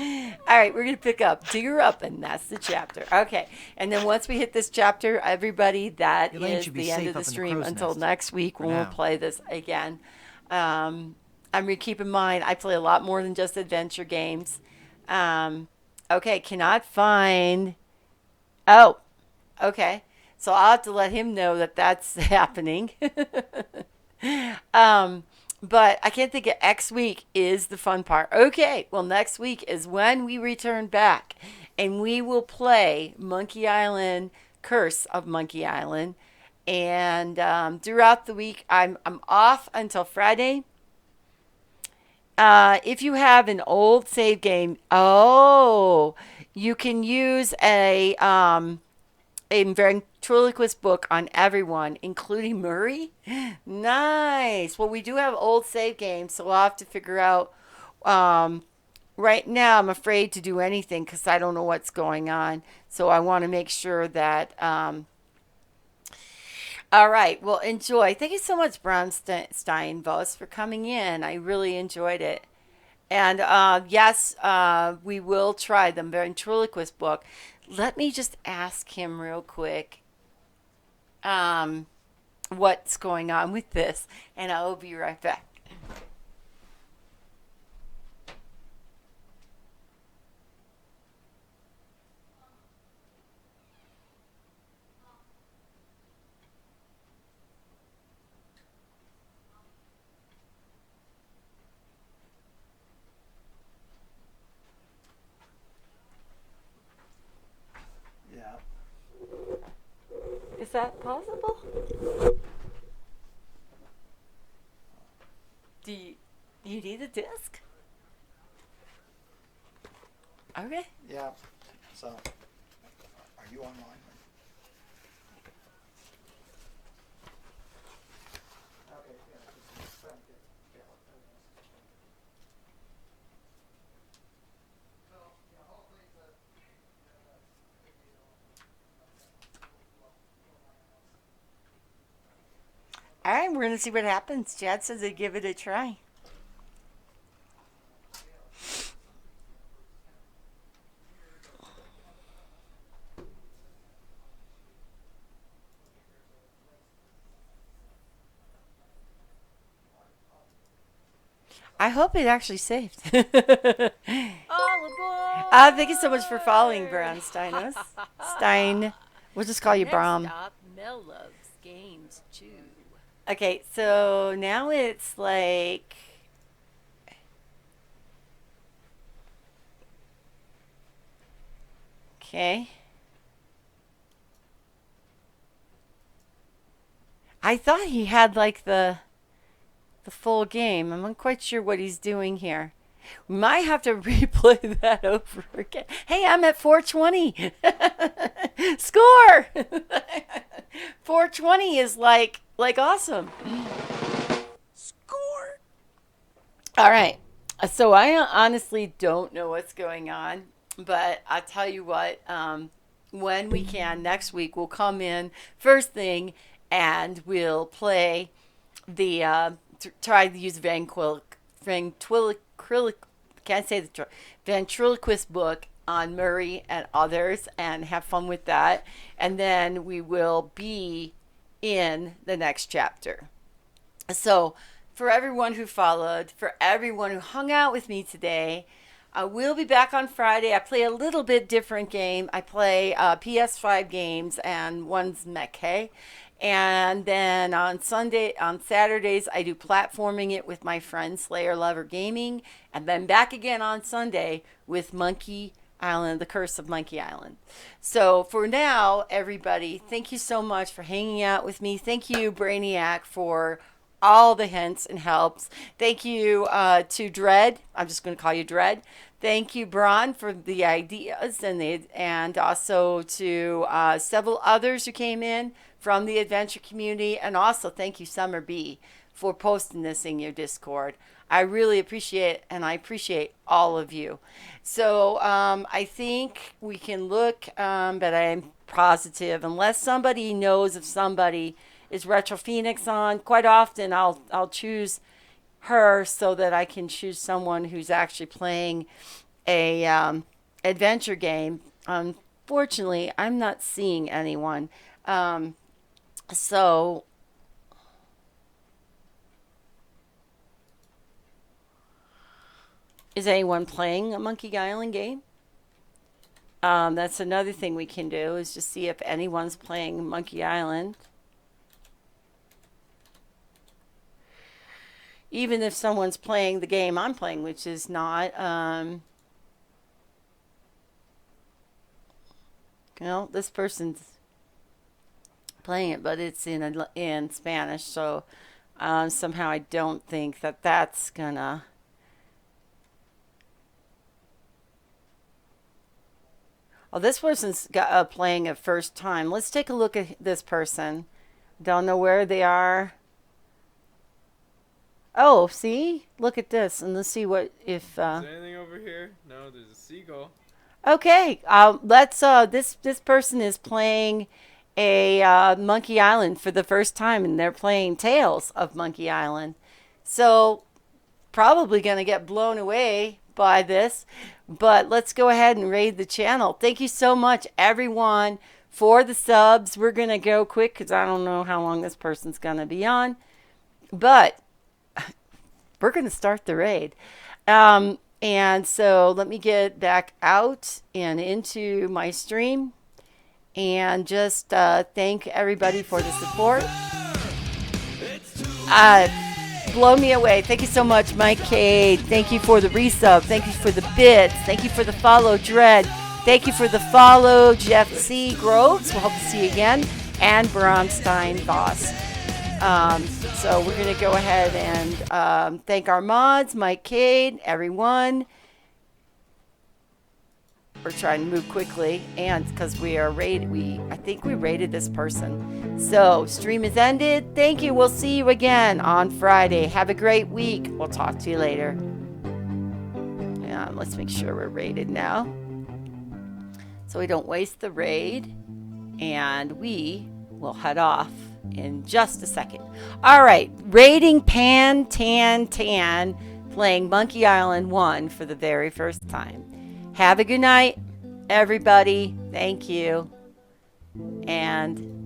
All right, we're gonna pick up, digger up, and that's the chapter. Okay, and then once we hit this chapter, everybody, that is the end of the stream until next week when we'll play this again. I'm gonna keep in mind I play a lot more than just adventure games. Okay, cannot find. Oh, okay. So I'll have to let him know that that's happening. But I can't think of X week is the fun part. Okay, well, next week is when we return back, and we will play Monkey Island, Curse of Monkey Island. And throughout the week, I'm off until Friday. If you have an old save game, you can use a ventriloquist book on everyone, including Murray. Nice. Well, we do have old save games, so we'll have to figure out. Right now, I'm afraid to do anything because I don't know what's going on. So I want to make sure that. All right. Well, enjoy. Thank you so much, Steinvos, for coming in. I really enjoyed it. And yes, we will try the ventriloquist book. Let me just ask him real quick what's going on with this, and I will be right back. that possible? Do you need a disc? Okay. Yeah. So, are you online? All right, we're going to see what happens. Chad says they give it a try. I hope it actually saved. All aboard! Thank you so much for following, Brown Steinos. Stein. We'll just call you Brom. Next stop, Mel loves games too. Okay, so now it's like... Okay. I thought he had like the full game. I'm not quite sure what he's doing here. We might have to replay that over again. Hey, I'm at 420. Score! 420 is like awesome. Score! All right. So I honestly don't know what's going on, but I'll tell you what, when we can, next week, we'll come in first thing and we'll play the, try to use ventriloquist book on Murray and others and have fun with that. And then we will be in the next chapter. So for everyone who followed, for everyone who hung out with me today, I will be back on Friday. I play a little bit different game. I play PS5 games and one's Mekhe. And then on Saturdays, I do platforming it with my friend Slayer Lover Gaming. And then back again on Sunday with Monkey Island, The Curse of Monkey Island. So for now, everybody, thank you so much for hanging out with me. Thank you, Brainiac, for all the hints and helps. Thank you to Dread. I'm just going to call you Dread. Thank you, Braun, for the ideas and also to several others who came in from the adventure community. And also thank you, Summer B, for posting this in your Discord. I really appreciate it, and I appreciate all of you. So I think we can look, but I'm positive, unless somebody knows if somebody is Retro Phoenix on, quite often I'll choose her so that I can choose someone who's actually playing a adventure game. Unfortunately, I'm not seeing anyone. So is anyone playing a Monkey Island game? That's another thing we can do, is just see if anyone's playing Monkey Island. Even if someone's playing the game I'm playing, which is not, this person's playing it, but it's in Spanish, so somehow I don't think that that's gonna... Oh, this person's playing it first time. Let's take a look at this person. Don't know where they are. Oh, see? Look at this, and let's see what if... Is there anything over here? No, there's a seagull. Okay, let's... This person is playing a Monkey Island for the first time, and they're playing Tales of Monkey Island. So, probably going to get blown away by this, but let's go ahead and raid the channel. Thank you so much, everyone, for the subs. We're going to go quick because I don't know how long this person's going to be on, but we're going to start the raid. And so let me get back out and into my stream and just thank everybody for the support. Blow me away. Thank you so much, Mike Cade. Thank you for the resub. Thank you for the bits. Thank you for the follow, Dread. Thank you for the follow, Jeff C. Groves. We'll hope to see you again. and Bronstein Voss. So we're going to go ahead and thank our mods, Mike Cade, everyone. We're trying to move quickly, and because we are rated, I think we rated this person. So stream is ended. Thank you. We'll see you again on Friday. Have a great week. We'll talk to you later. Let's make sure we're rated now, so we don't waste the raid. And we will head off in just a second. All right, raiding Pan Tan Tan, playing Monkey Island 1 for the very first time. Have a good night, everybody. Thank you. And